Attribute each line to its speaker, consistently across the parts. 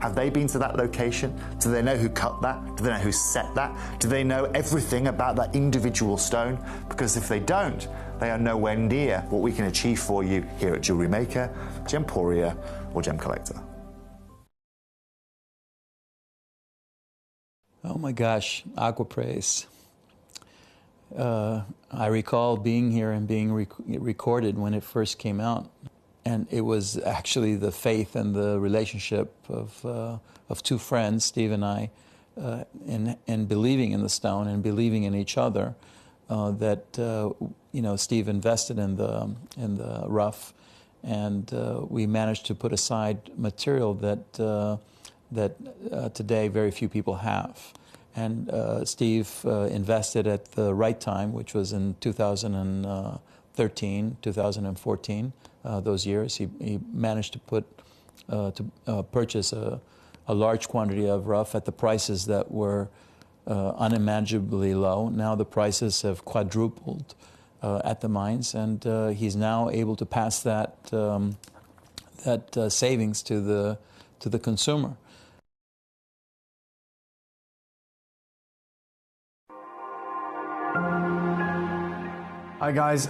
Speaker 1: Have they been to that location? Do they know who cut that? Do they know who set that? Do they know everything about that individual stone? Because if they don't, they are nowhere near what we can achieve for you here at Jewellery Maker, Gemporia, or Gemcollector.
Speaker 2: Oh my gosh, Aquapraise. I recall being here and being recorded when it first came out. And it was actually the faith and the relationship of two friends, Steve and I, in believing in the stone and believing in each other, that you know, Steve invested in the rough, and we managed to put aside material that today very few people have. And Steve invested at the right time, which was in 2013, 2014. Those years, he managed to purchase a large quantity of rough at the prices that were unimaginably low. Now the prices have quadrupled at the mines, and he's now able to pass that savings to the consumer.
Speaker 3: Hi guys,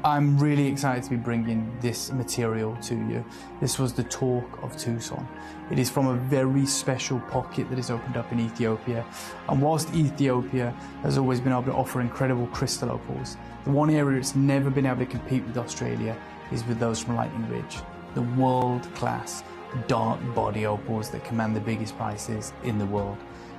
Speaker 3: I'm really excited to be bringing this material to you. This was the talk of Tucson. It is from a very special pocket that is opened up in Ethiopia. And whilst Ethiopia has always been able to offer incredible crystal opals, the one area it's never been able to compete with Australia is with those from Lightning Ridge, the world-class dark body opals that command the biggest prices in the world.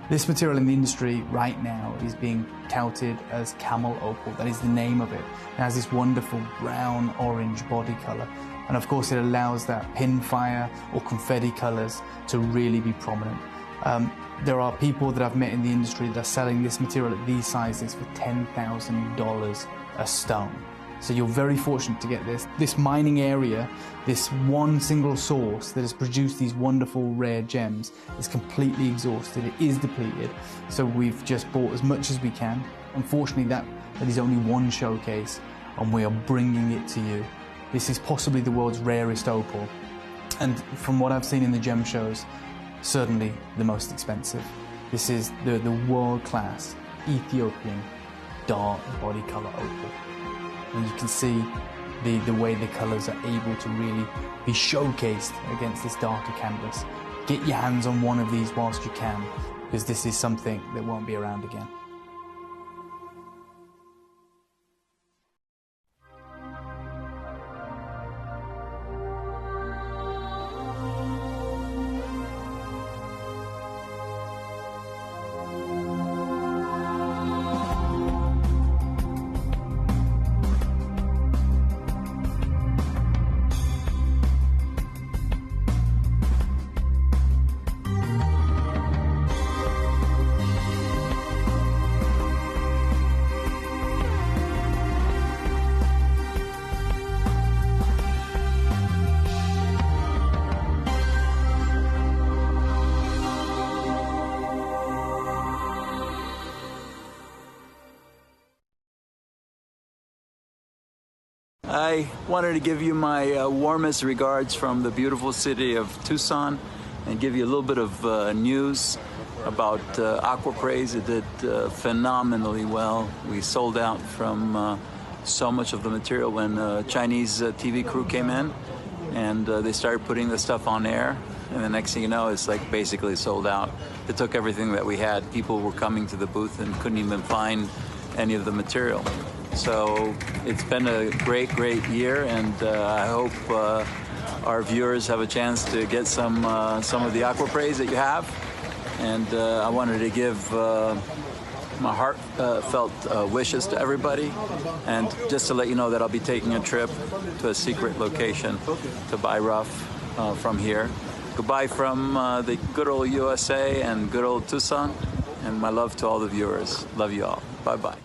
Speaker 3: This material in the industry right now is being touted as camel opal. That is the name of it. It has this wonderful brown-orange body color. And of course it allows that pinfire or confetti colors to really be prominent. There are people that I've met in the industry that are selling this material at these sizes for $10,000 a stone. So you're very fortunate to get this. This mining area, this one single source that has produced these wonderful rare gems is completely exhausted. It is depleted. So we've just bought as much as we can. Unfortunately, that is only one showcase, and we are bringing it to you. This is possibly the world's rarest opal. And from what I've seen in the gem shows, certainly the most expensive. This is the world-class Ethiopian dark body color opal. And you can see the way the colours are able to really be showcased against this darker canvas. Get your hands on one of these whilst you can, because this is something that won't be around again.
Speaker 2: I wanted to give you my warmest regards from the beautiful city of Tucson and give you a little bit of news about Aquapraise. It did phenomenally well. We sold out from so much of the material when a Chinese TV crew came in, and they started putting the stuff on air, and the next thing you know, it's like basically sold out. It took everything that we had. People were coming to the booth and couldn't even find any of the material. So it's been a great year, and I hope our viewers have a chance to get some of the Aquapraise that you have. And I wanted to give my heartfelt wishes to everybody, and just to let you know that I'll be taking a trip to a secret location to buy rough from here. Goodbye from the good old USA and good old Tucson, and my love to all the viewers. Love you all. Bye-bye.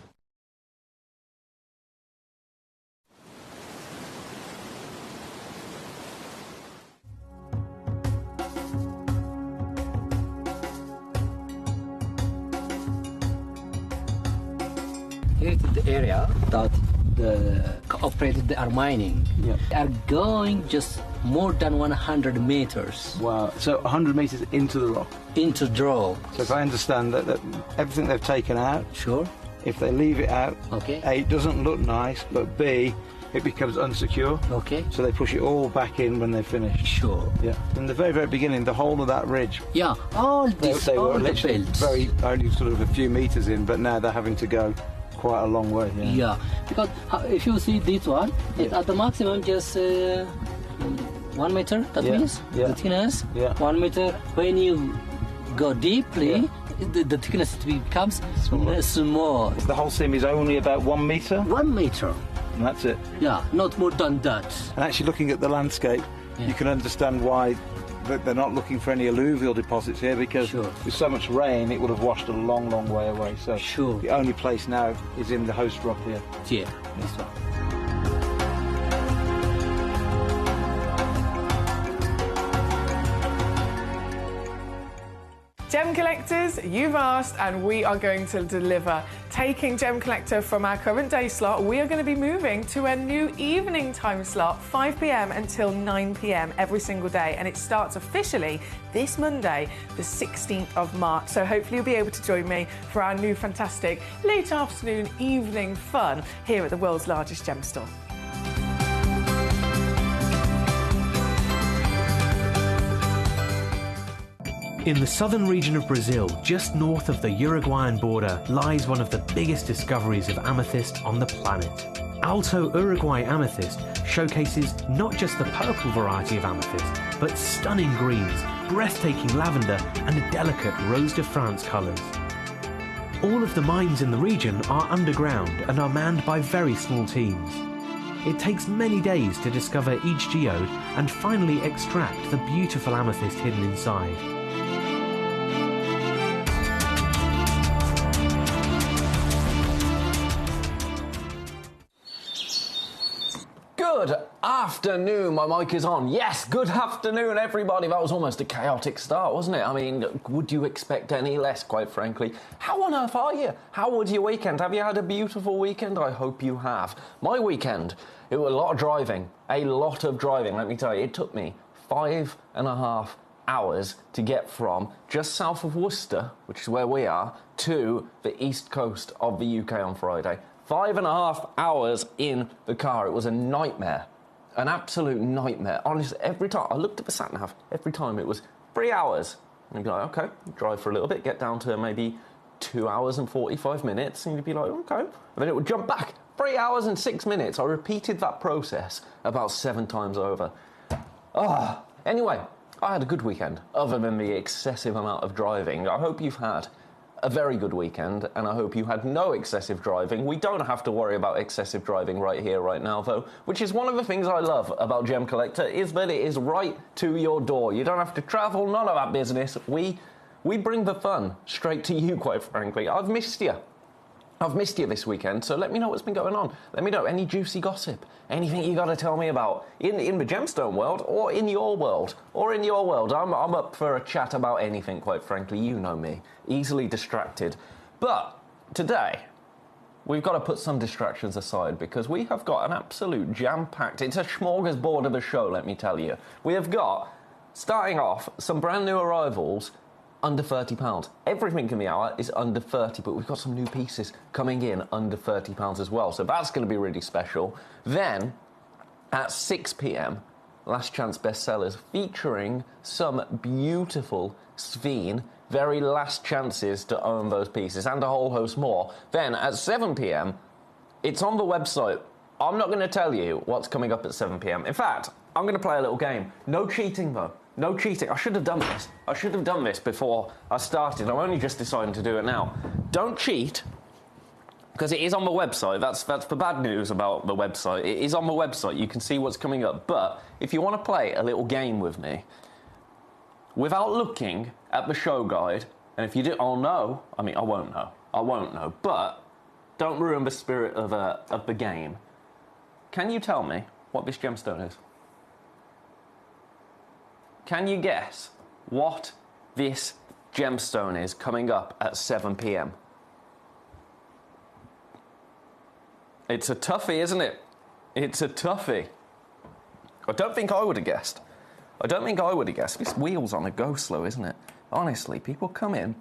Speaker 4: Here is the area that the operators they are mining.
Speaker 5: Yeah.
Speaker 4: They are going just more than 100 meters
Speaker 5: Wow. So 100 metres into the rock.
Speaker 4: into draw.
Speaker 5: So if I understand that everything they've taken out,
Speaker 4: Sure.
Speaker 5: if they leave it out,
Speaker 4: Okay.
Speaker 5: A, it doesn't look nice, but B, it becomes unsecure.
Speaker 4: Okay.
Speaker 5: So they push it all back in when they finish.
Speaker 4: Sure.
Speaker 5: Yeah. In the very, very beginning, the whole of that ridge,
Speaker 4: Yeah. All this,
Speaker 5: they
Speaker 4: all
Speaker 5: were
Speaker 4: the
Speaker 5: literally
Speaker 4: belts.
Speaker 5: very, only sort of a few metres in, but now they're having to go quite a long way. Yeah.
Speaker 4: Yeah, because if you see this one, it's at the maximum just 1 meter. That
Speaker 5: Yeah,
Speaker 4: means
Speaker 5: yeah.
Speaker 4: the thickness.
Speaker 5: Yeah.
Speaker 4: 1 meter. When you go deeply, the thickness becomes small.
Speaker 5: The whole sim is only about 1 metre,
Speaker 4: 1 meter.
Speaker 5: and that's it.
Speaker 4: Yeah, not more than that.
Speaker 5: And actually looking at the landscape, you can understand why they're not looking for any alluvial deposits here, because
Speaker 4: Sure.
Speaker 5: with so much rain it would have washed a long, long way away. So
Speaker 4: Sure.
Speaker 5: the only place now is in the host rock here.
Speaker 4: Yeah, this one.
Speaker 6: Gem collectors, you've asked and we are going to deliver. Taking Gem Collector from our current day slot, we are going to be moving to a new evening time slot, 5 p.m. until 9 p.m. every single day. And it starts officially this Monday, the 16th of March. So hopefully you'll be able to join me for our new fantastic late afternoon evening fun here at the world's largest gem store.
Speaker 7: In the southern region of Brazil, just north of the Uruguayan border, lies one of the biggest discoveries of amethyst on the planet. Alto Uruguay Amethyst showcases not just the purple variety of amethyst, but stunning greens, breathtaking lavender, and delicate Rose de France colours. All of the mines in the region are underground and are manned by very small teams. It takes many days to discover each geode and finally extract the beautiful amethyst hidden inside.
Speaker 8: Good afternoon, my mic is on. Yes, good afternoon, everybody. That was almost a chaotic start, wasn't it? I mean, would you expect any less, quite frankly? How on earth are you? How was your weekend? Have you had a beautiful weekend? I hope you have. My weekend, it was a lot of driving. A lot of driving, let me tell you. It took me 5.5 hours to get from just south of Worcester, which is where we are, to the east coast of the UK on Friday. 5.5 hours in the car. It was a nightmare. An absolute nightmare. Honestly, every time I looked at the sat-nav, every time it was 3 hours. And you'd be like, okay, drive for a little bit, get down to maybe 2 hours and 45 minutes, and you'd be like, okay. And then it would jump back, 3 hours and 6 minutes. I repeated that process about 7 times over. Anyway, I had a good weekend, other than the excessive amount of driving. I hope you've had a very good weekend, and I hope you had no excessive driving. We don't have to worry about excessive driving right here, right now, though, which is one of the things I love about Gem Collector, is that it is right to your door. You don't have to travel, none of that business. We bring the fun straight to you, quite frankly. I've missed you. I've missed you this weekend, so let me know what's been going on. Let me know any juicy gossip, anything you got to tell me about in the gemstone world or in your world. I'm up for a chat about anything, quite frankly. You know me, easily distracted. But today, we've got to put some distractions aside because we have got an absolute jam-packed, it's a smorgasbord of a show, let me tell you. We have got, starting off, some brand new arrivals under £30. Everything in the hour is under 30, but we've got some new pieces coming in under £30 as well, so that's going to be really special. Then, at 6 p.m, Last Chance Bestsellers, featuring some beautiful Sveen, very last chances to own those pieces, and a whole host more. Then, at 7 p.m, it's on the website. I'm not going to tell you what's coming up at 7 p.m. In fact, I'm going to play a little game. No cheating, though. No cheating. I should have done this. I should have done this before I started. I'm only just deciding to do it now. Don't cheat, because it is on the website. That's the bad news about the website. It is on the website. You can see what's coming up. But if you want to play a little game with me, without looking at the show guide, and if you do, I'll know. I mean, I won't know. But don't ruin the spirit of the game. Can you tell me what this gemstone is? Can you guess what this gemstone is coming up at 7 p.m? It's a toughie, isn't it? It's a toughie. I don't think I would have guessed. This wheel's on a go slow, isn't it? Honestly, people come in,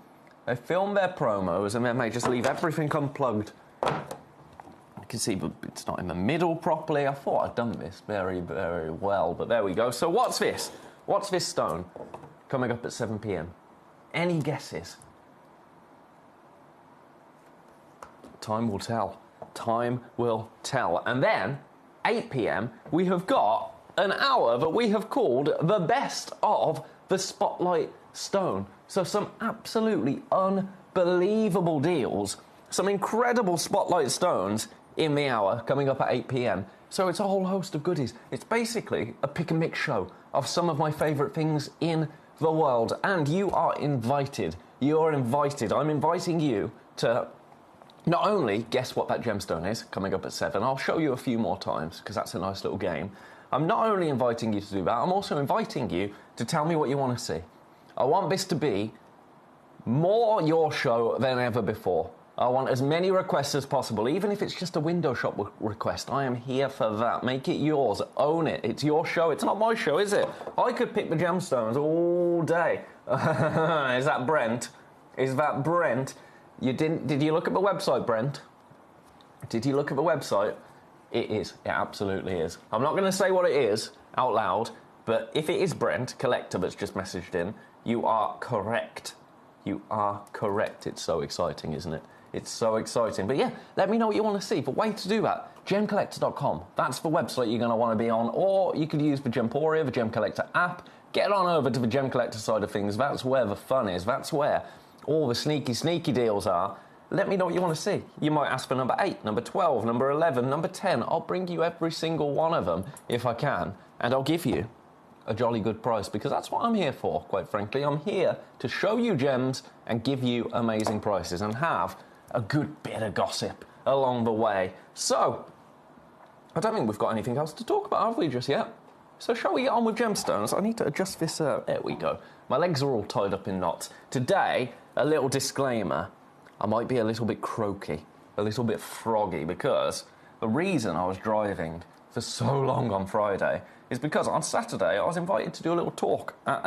Speaker 8: they film their promos, and then they just leave everything unplugged. You can see it's not in the middle properly. I thought I'd done this very, very well, but there we go. So what's this? What's this stone coming up at 7 p.m? Any guesses? Time will tell. Time will tell. And then, 8 p.m, we have got an hour that we have called the best of the Spotlight Stone. So some absolutely unbelievable deals, some incredible Spotlight Stones in the hour coming up at 8 p.m. So it's a whole host of goodies. It's basically a pick and mix show of some of my favourite things in the world. And you are invited. You're invited. I'm inviting you to not only guess what that gemstone is coming up at 7, I'll show you a few more times because that's a nice little game. I'm not only inviting you to do that, I'm also inviting you to tell me what you want to see. I want this to be more your show than ever before. I want as many requests as possible, even if it's just a window shop request. I am here for that. Make it yours. Own it. It's your show. It's not my show, is it? I could pick the gemstones all day. Is that Brent? Is that Brent? Did you look at the website, Brent? Did you look at the website? It is. It absolutely is. I'm not going to say what it is out loud, but if it is Brent, Collector, that's just messaged in, you are correct. You are correct. It's so exciting, isn't it? It's so exciting. But yeah, let me know what you want to see. The way to do that, gemcollector.com. That's the website you're going to want to be on. Or you could use the Gemporia, the Gemcollector app. Get on over to the Gemcollector side of things. That's where the fun is. That's where all the sneaky deals are. Let me know what you want to see. You might ask for number 8, number 12, number 11, number 10. I'll bring you every single one of them if I can. And I'll give you a jolly good price, because that's what I'm here for, quite frankly. I'm here to show you gems and give you amazing prices and have a good bit of gossip along the way. So, I don't think we've got anything else to talk about, have we, just yet? So shall we get on with gemstones? I need to adjust this, there we go. My legs are all tied up in knots. Today, a little disclaimer, I might be a little bit croaky, a little bit froggy, because the reason I was driving for so long on Friday is because on Saturday I was invited to do a little talk at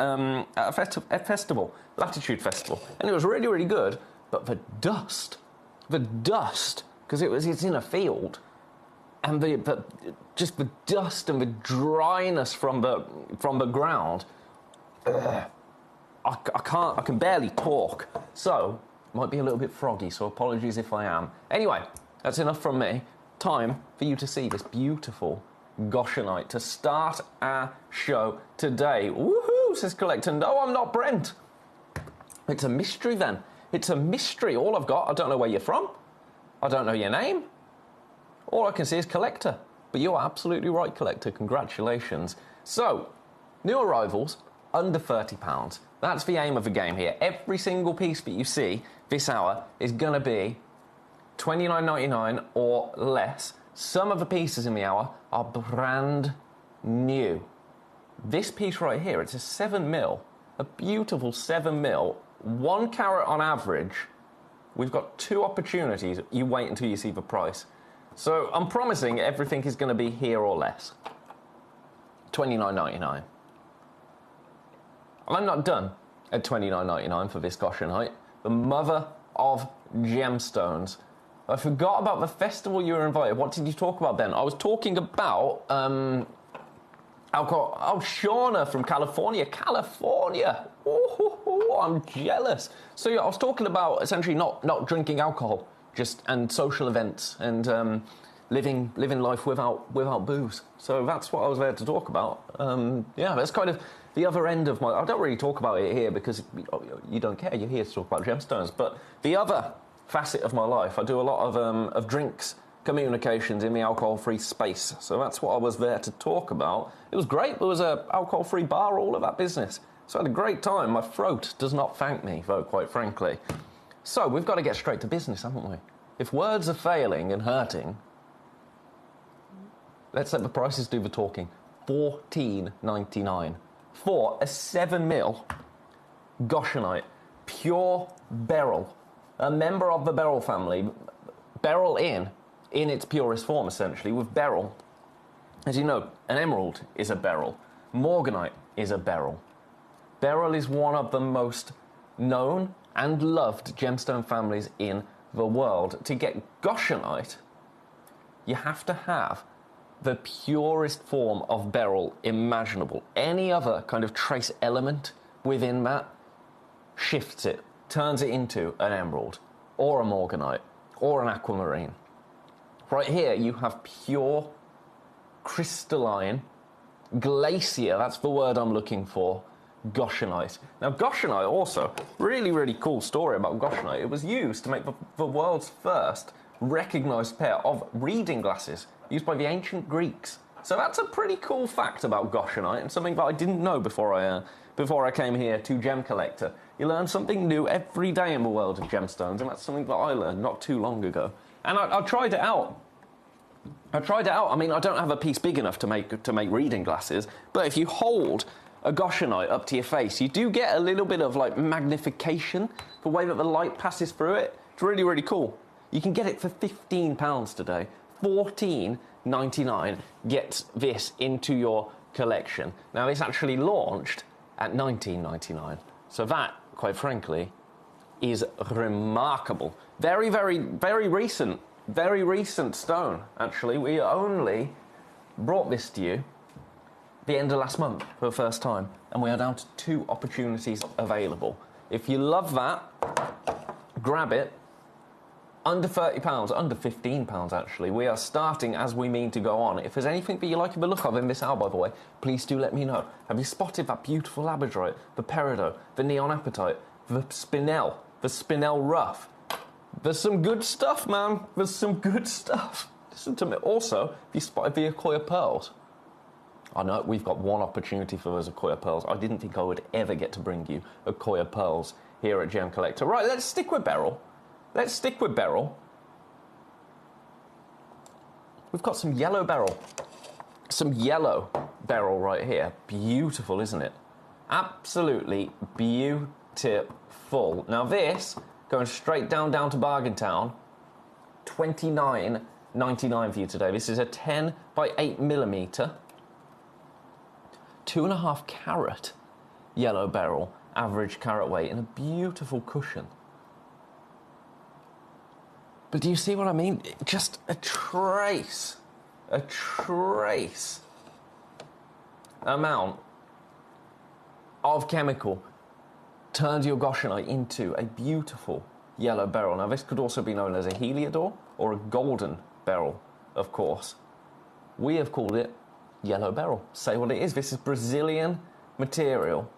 Speaker 8: a festival, Latitude Festival, and it was really, really good, but the dust, because it's in a field, and just the dust and the dryness from the ground, I can barely talk, so might be a little bit froggy, so apologies if I am. Anyway, that's enough from me. Time for you to see this beautiful Goshenite to start our show today. Woohoo, says Collector. No, I'm not Brent. It's a mystery then. It's a mystery. All I've got, I don't know where you're from. I don't know your name. All I can see is Collector. But you're absolutely right, Collector. Congratulations. So, new arrivals, under £30. That's the aim of the game here. Every single piece that you see this hour is going to be $29.99 or less. Some of the pieces in the hour are brand new. This piece right here, it's a 7mm, a beautiful 7mm, 1 carat on average. We've got 2 opportunities. You wait until you see the price. So I'm promising everything is going to be here or less. $29.99. I'm not done at $29.99 for this Goshenite, the mother of gemstones. I forgot about the festival you were invited. What did you talk about then? I was talking about alcohol. Oh, Shauna from California. California. Oh, I'm jealous. So yeah, I was talking about essentially not drinking alcohol, and social events and living life without booze. So that's what I was there to talk about. Yeah, that's kind of the other end of my... I don't really talk about it here because you don't care. You're here to talk about gemstones. But the other facet of my life, I do a lot of drinks communications in the alcohol-free space. So that's what I was there to talk about. It was great. There was a alcohol-free bar, all of that business. So I had a great time. My throat does not thank me, though, quite frankly. So we've got to get straight to business, haven't we? If words are failing and hurting, let's let the prices do the talking. $14.99 for a 7mm Goshenite, pure beryl, a member of the beryl family, beryl in its purest form, essentially, with beryl As you know, an emerald is a beryl. Morganite is a beryl. Beryl is one of the most known and loved gemstone families in the world. To get Goshenite, you have to have the purest form of beryl imaginable. Any other kind of trace element within that shifts it, turns it into an emerald, or a morganite, or an aquamarine. Right here, you have pure, crystalline, glacier, that's the word I'm looking for, Goshenite. Now, Goshenite also, really, really cool story about Goshenite. It was used to make the world's first recognised pair of reading glasses used by the ancient Greeks. So that's a pretty cool fact about Goshenite, and something that I didn't know before I came here to Gemcollector. You learn something new every day in the world of gemstones, and that's something that I learned not too long ago. And I tried it out. I mean, I don't have a piece big enough to make reading glasses, but if you hold a Goshenite up to your face, you do get a little bit of like magnification, the way that the light passes through it. It's really, really cool. You can get it for £15 today. $14.99 gets this into your collection. Now, this actually launched at $19.99. So that, quite frankly, is remarkable. Very, very, very recent stone, actually. We only brought this to you the end of last month for the first time, and we are down to 2 opportunities available. If you love that, grab it. Under £30, under £15 actually. We are starting as we mean to go on. If there's anything that you like the look of in this hour, by the way, please do let me know. Have you spotted that beautiful labradorite, the peridot, the neon apatite, the spinel rough? There's some good stuff, man. There's some good stuff. Listen to me. Also, have you spotted the Akoya pearls? I know we've got 1 opportunity for those Akoya pearls. I didn't think I would ever get to bring you Akoya pearls here at Gemcollector. Right, let's stick with beryl. We've got some yellow beryl. Some yellow beryl right here. Beautiful, isn't it? Absolutely beautiful. Now this, going straight down to Bargain Town, $29.99 for you today. This is a 10 by 8 millimetre, 2.5 carat yellow beryl, average carat weight, and a beautiful cushion. But do you see what I mean? Just a trace amount of chemical turns your Goshenite into a beautiful yellow beryl. Now, this could also be known as a heliodor or a golden beryl, of course. We have called it yellow beryl. Say what it is. This is Brazilian material,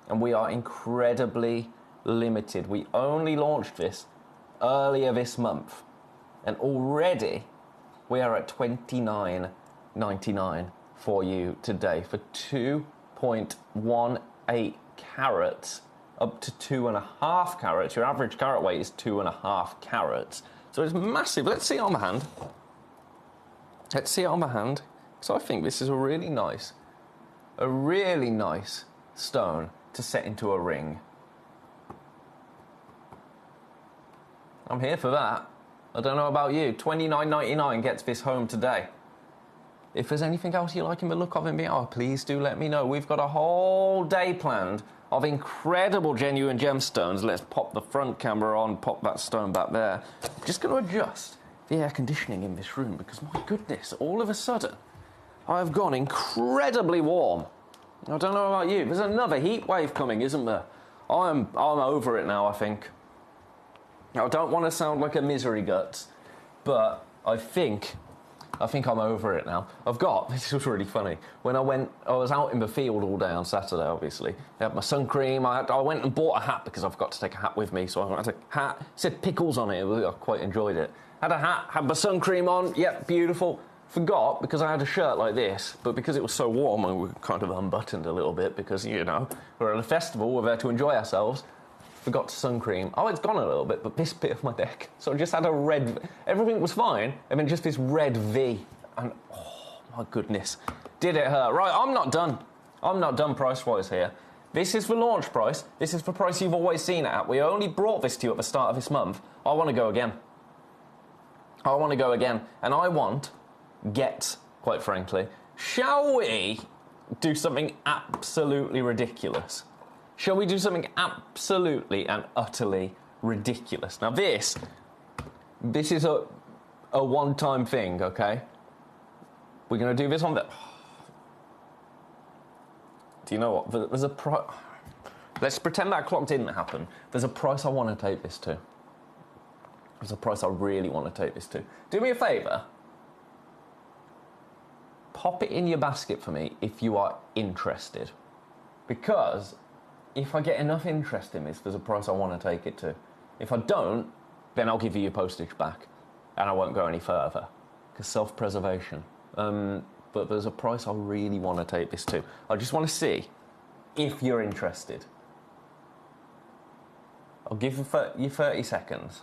Speaker 8: and we are incredibly limited. We only launched this earlier this month, and already we are at $29.99 for you today for 2.18 carats up to 2.5 carats. Your average carat weight is 2.5 carats, so it's massive. Let's see it on the hand. So I think this is a really nice stone to set into a ring. I'm here for that. I don't know about you. $29.99 gets this home today. If there's anything else you like in the look of in the hour, please do let me know. We've got a whole day planned of incredible genuine gemstones. Let's pop the front camera on, pop that stone back there. Just going to adjust the air conditioning in this room because, my goodness, all of a sudden, I have gone incredibly warm. I don't know about you. There's another heat wave coming, isn't there? I'm over it now, I think. I don't want to sound like a misery guts, but I think I'm over it now. This was really funny. When I was out in the field all day on Saturday, obviously. I had my sun cream. I went and bought a hat because I forgot to take a hat with me, so I had a hat. It said pickles on it. I quite enjoyed it. Had a hat, had my sun cream on. Yep, beautiful. Forgot because I had a shirt like this, but because it was so warm, we were kind of unbuttoned a little bit because, you know, we're at a festival, we're there to enjoy ourselves. Forgot to sun cream. Oh, it's gone a little bit, but this bit of my neck. So I just had a red... Everything was fine, and then just this red V. And, oh, my goodness. Did it hurt? Right, I'm not done. I'm not done price-wise here. This is the launch price. This is the price you've always seen it at. We only brought this to you at the start of this month. I want to go again. And I want get quite frankly. Shall we do something absolutely ridiculous? Shall we do something absolutely and utterly ridiculous? Now this is a one-time thing, okay? We're going to do this on the... Do you know what? There's a price... Let's pretend that clock didn't happen. There's a price I want to take this to. There's a price I really want to take this to. Do me a favour. Pop it in your basket for me if you are interested. Because if I get enough interest in this, there's a price I want to take it to. If I don't, then I'll give you your postage back. And I won't go any further. Because self-preservation. But there's a price I really want to take this to. I just want to see if you're interested. I'll give you 30 seconds.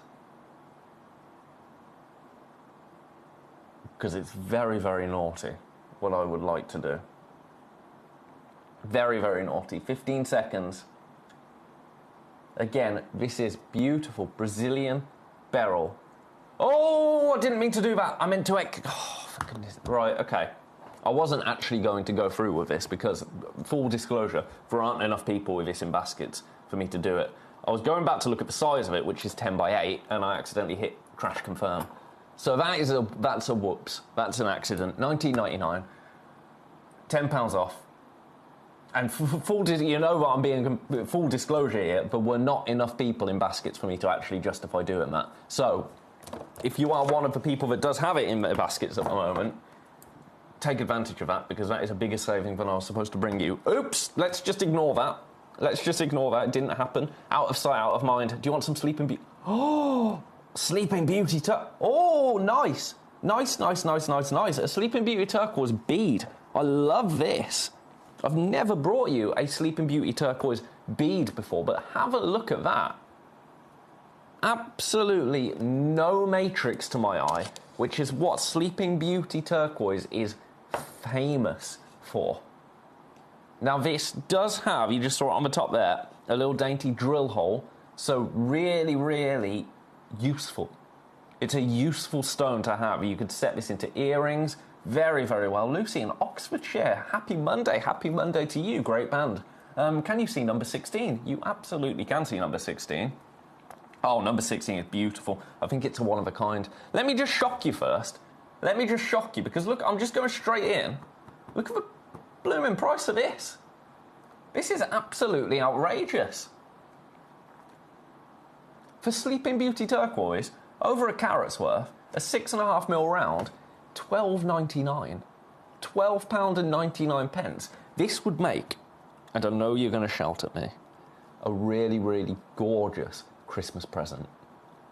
Speaker 8: Because it's very, very naughty what I would like to do. Very, very naughty. 15 seconds. Again, this is beautiful Brazilian beryl. Oh, I didn't mean to do that. I meant to... Oh, for goodness. Right, okay. I wasn't actually going to go through with this because, full disclosure, there aren't enough people with this in baskets for me to do it. I was going back to look at the size of it, which is 10 by 8, and I accidentally hit crash confirm. So that's a whoops. That's an accident. $19.99, £10 off. And you know what, I'm being full disclosure here, but we're not enough people in baskets for me to actually justify doing that. So, if you are one of the people that does have it in their baskets at the moment, take advantage of that, because that is a bigger saving than I was supposed to bring you. Oops, let's just ignore that. Let's just ignore that. It didn't happen. Out of sight, out of mind. Do you want some Sleeping Beauty? Oh, Sleeping Beauty Oh, nice. Nice. A Sleeping Beauty turquoise bead. I love this. I've never brought you a Sleeping Beauty turquoise bead before, but have a look at that. Absolutely no matrix to my eye, which is what Sleeping Beauty turquoise is famous for. Now this does have, you just saw it on the top there, a little dainty drill hole, so really, really useful. It's a useful stone to have. You could set this into earrings very, very well. Lucy in Oxfordshire, happy Monday to you, great band. Can you see number 16? You absolutely can see number 16. Oh, number 16 is beautiful. I think it's a one of a kind. Let me just shock you first. Let me just shock you, because look, I'm just going straight in. Look at the blooming price of this. This is absolutely outrageous. For Sleeping Beauty turquoise, over a carat's worth, a 6.5mm round, £12.99. £12.99. This would make, and I know you're going to shout at me, a really, really gorgeous Christmas present,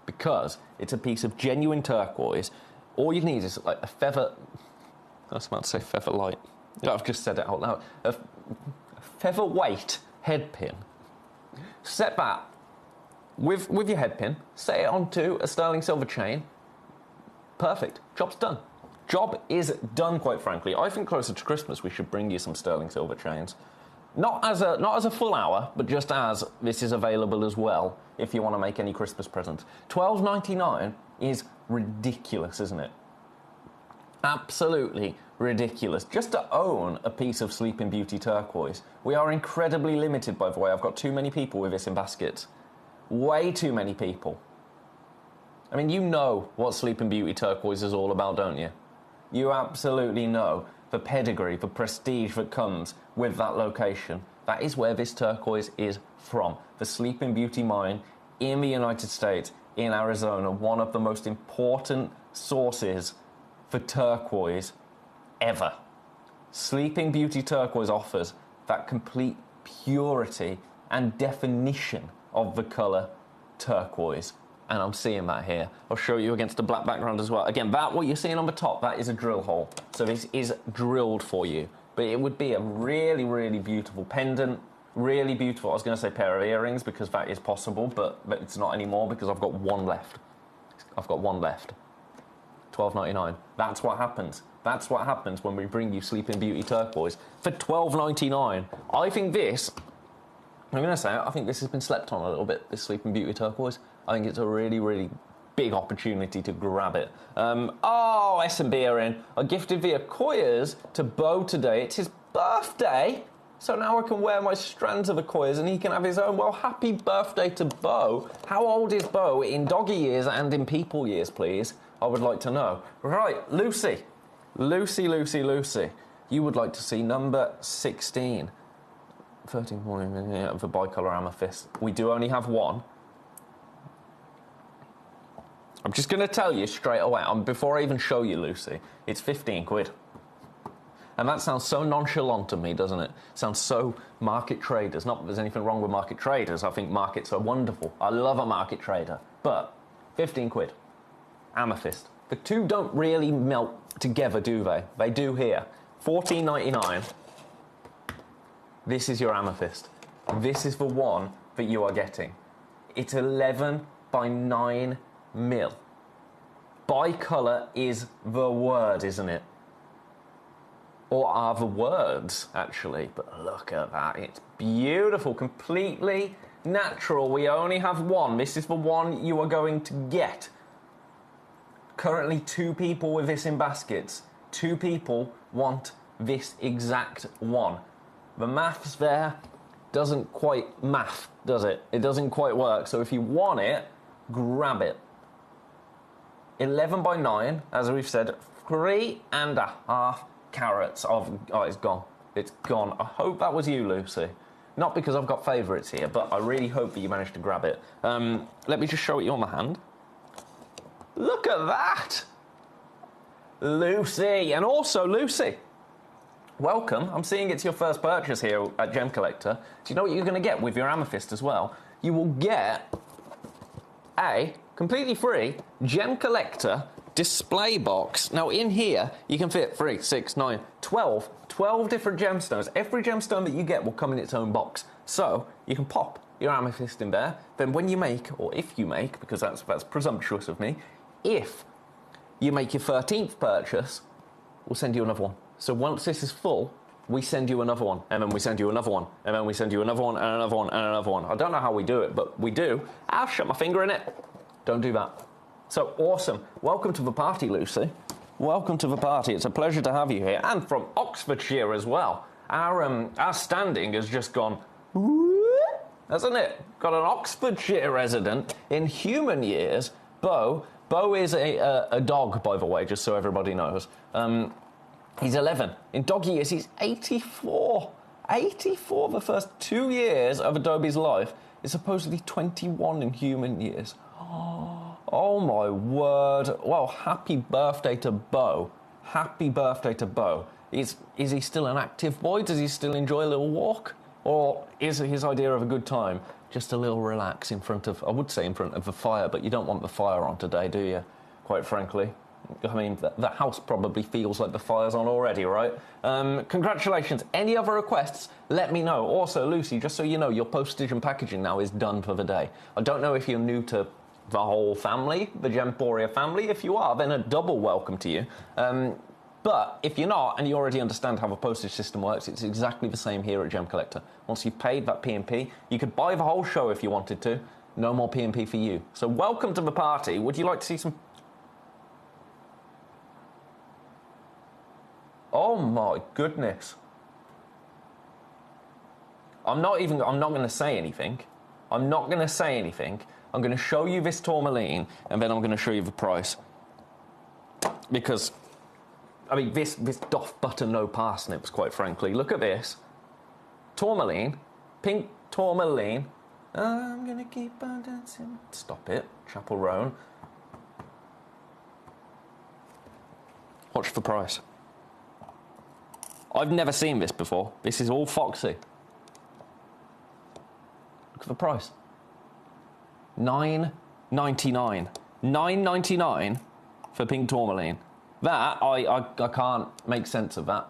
Speaker 8: because it's a piece of genuine turquoise. All you need is like a feather... I was about to say feather light. I've just said it out loud. A featherweight head pin. Set that with your head pin. Set it onto a sterling silver chain. Perfect. Job's done. Job is done, quite frankly. I think closer to Christmas we should bring you some sterling silver chains. Not as a full hour, but just as this is available as well if you want to make any Christmas presents. £12.99 is ridiculous, isn't it? Absolutely ridiculous. Just to own a piece of Sleeping Beauty turquoise. We are incredibly limited, by the way. I've got too many people with this in baskets. Way too many people. I mean, you know what Sleeping Beauty turquoise is all about, don't you? You absolutely know the pedigree, the prestige that comes with that location. That is where this turquoise is from. The Sleeping Beauty mine in the United States, in Arizona, one of the most important sources for turquoise ever. Sleeping Beauty turquoise offers that complete purity and definition of the colour turquoise. And I'm seeing that here. I'll show you against the black background as well. Again, that, what you're seeing on the top, that is a drill hole. So this is drilled for you. But it would be a really, really beautiful pendant. Really beautiful, I was going to say pair of earrings, because that is possible, but it's not anymore because I've got one left. I've got one left. £12.99. That's what happens. That's what happens when we bring you Sleeping Beauty turquoise for £12.99. I think this... I'm going to say it, I think this has been slept on a little bit, this Sleeping Beauty turquoise. I think it's a really, really big opportunity to grab it. Oh, S&B are in. I gifted via Koyers to Bo today. It's his birthday. So now I can wear my strands of Akoyas and he can have his own. Well, happy birthday to Bo. How old is Bo in doggy years and in people years, please? I would like to know. Right, Lucy. Lucy. You would like to see number 16. 13 for bicolor amethyst. We do only have one. I'm just going to tell you straight away, before I even show you Lucy, it's 15 quid. And that sounds so nonchalant to me, doesn't it? Sounds so market traders. Not that there's anything wrong with market traders. I think markets are wonderful. I love a market trader. But 15 quid. Amethyst. The two don't really melt together, do they? They do here. 14.99. This is your amethyst. This is the one that you are getting. It's 11 by 9 mil. Bicolour is the word, isn't it? Or are the words, actually. But look at that. It's beautiful. Completely natural. We only have one. This is the one you are going to get. Currently 2 people with this in baskets. 2 people want this exact one. The maths there doesn't quite math, does it? It doesn't quite work. So if you want it, grab it. 11 by 9, as we've said, 3.5 carats of... Oh, it's gone. It's gone. I hope that was you, Lucy. Not because I've got favourites here, but I really hope that you managed to grab it. Let me just show it you on the hand. Look at that! Lucy! And also, Lucy, welcome. I'm seeing it's your first purchase here at Gemcollector. Do you know what you're going to get with your amethyst as well? You will get a completely free Gemcollector display box. Now in here you can fit 3, 6, 9, 12 different gemstones. Every gemstone that you get will come in its own box, so you can pop your amethyst in there. Then when you make, or if you make, because that's presumptuous of me, if you make your 13th purchase, we'll send you another one. So once this is full, we send you another one, and then we send you another one, and then we send you another one, and another one, and another one. I don't know how we do it, but we do. I'll shut my finger in it. Don't do that. So awesome. Welcome to the party, Lucy. Welcome to the party. It's a pleasure to have you here. And from Oxfordshire as well. Our standing has just gone, hasn't it? Got an Oxfordshire resident in human years. Bo is a dog, by the way, just so everybody knows. He's 11. In dog years, he's 84. 84 the first 2 years of Adobe's life. Is supposedly 21 in human years. Oh my word. Well, happy birthday to Bo. Happy birthday to Bo. Is he still an active boy? Does he still enjoy a little walk? Or is his idea of a good time just a little relax in front of, I would say in front of the fire, but you don't want the fire on today, do you? Quite frankly. I mean, the house probably feels like the fire's on already, right? Congratulations. Any other requests, let me know. Also, Lucy, just so you know, your postage and packaging now is done for the day. I don't know if you're new to the whole family, the Gemporia family. If you are, then a double welcome to you. But if you're not, and you already understand how the postage system works, it's exactly the same here at Gemcollector. Once you've paid that P&P, you could buy the whole show if you wanted to. No more P&P for you. So welcome to the party. Would you like to see some... Oh my goodness. I'm not going to say anything. I'm not going to say anything. I'm going to show you this tourmaline, and then I'm going to show you the price. Because, I mean, this doth butter no parsnips, quite frankly. Look at this. Tourmaline. Pink tourmaline. I'm going to keep on dancing. Stop it. Chapel Roan. Watch the price. I've never seen this before. This is all foxy. Look at the price. $9.99. $9.99 for pink tourmaline. That, I can't make sense of that.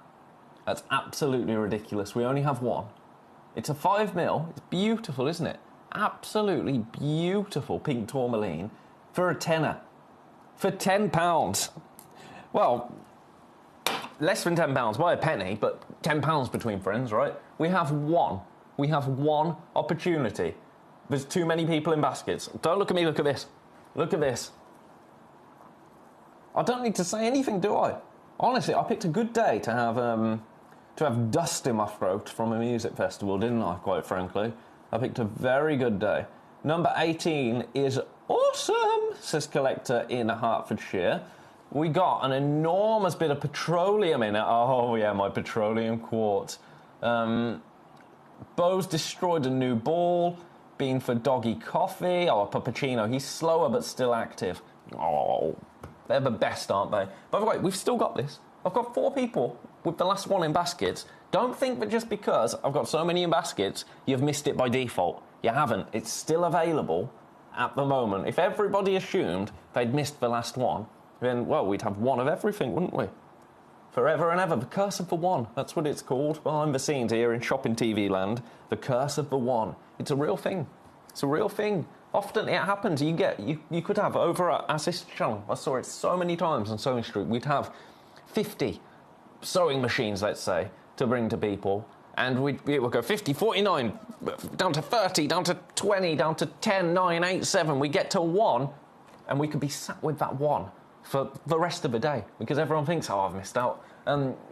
Speaker 8: That's absolutely ridiculous. We only have one. It's a 5mm. It's beautiful, isn't it? Absolutely beautiful pink tourmaline for a tenner. For £10. Well, less than £10 by a penny, but £10 between friends, right? We have one. We have one opportunity. There's too many people in baskets. Don't look at me, look at this. Look at this. I don't need to say anything, do I? Honestly, I picked a good day to have dust in my throat from a music festival, didn't I, quite frankly? I picked a very good day. Number 18 is awesome, says Collector in Hertfordshire. We got an enormous bit of petroleum in it. Oh, yeah, my petroleum quartz. Bo's destroyed a new ball. Been for Doggy Coffee. Oh, Puppuccino. He's slower but still active. Oh, they're the best, aren't they? By the way, we've still got this. I've got 4 people with the last one in baskets. Don't think that just because I've got so many in baskets, you've missed it by default. You haven't. It's still available at the moment. If everybody assumed they'd missed the last one, then, well, we'd have one of everything, wouldn't we? Forever and ever. The Curse of the One. That's what it's called. Behind the scenes here in Shopping TV land. The Curse of the One. It's a real thing. It's a real thing. Often it happens. You could have, over at our sister channel, I saw it so many times on Sewing Street, we'd have 50 sewing machines, let's say, to bring to people. And it would go 50, 49, down to 30, down to 20, down to 10, 9, 8, 7. We get to 1, and we could be sat with that 1 for the rest of the day, because everyone thinks, oh, I've missed out.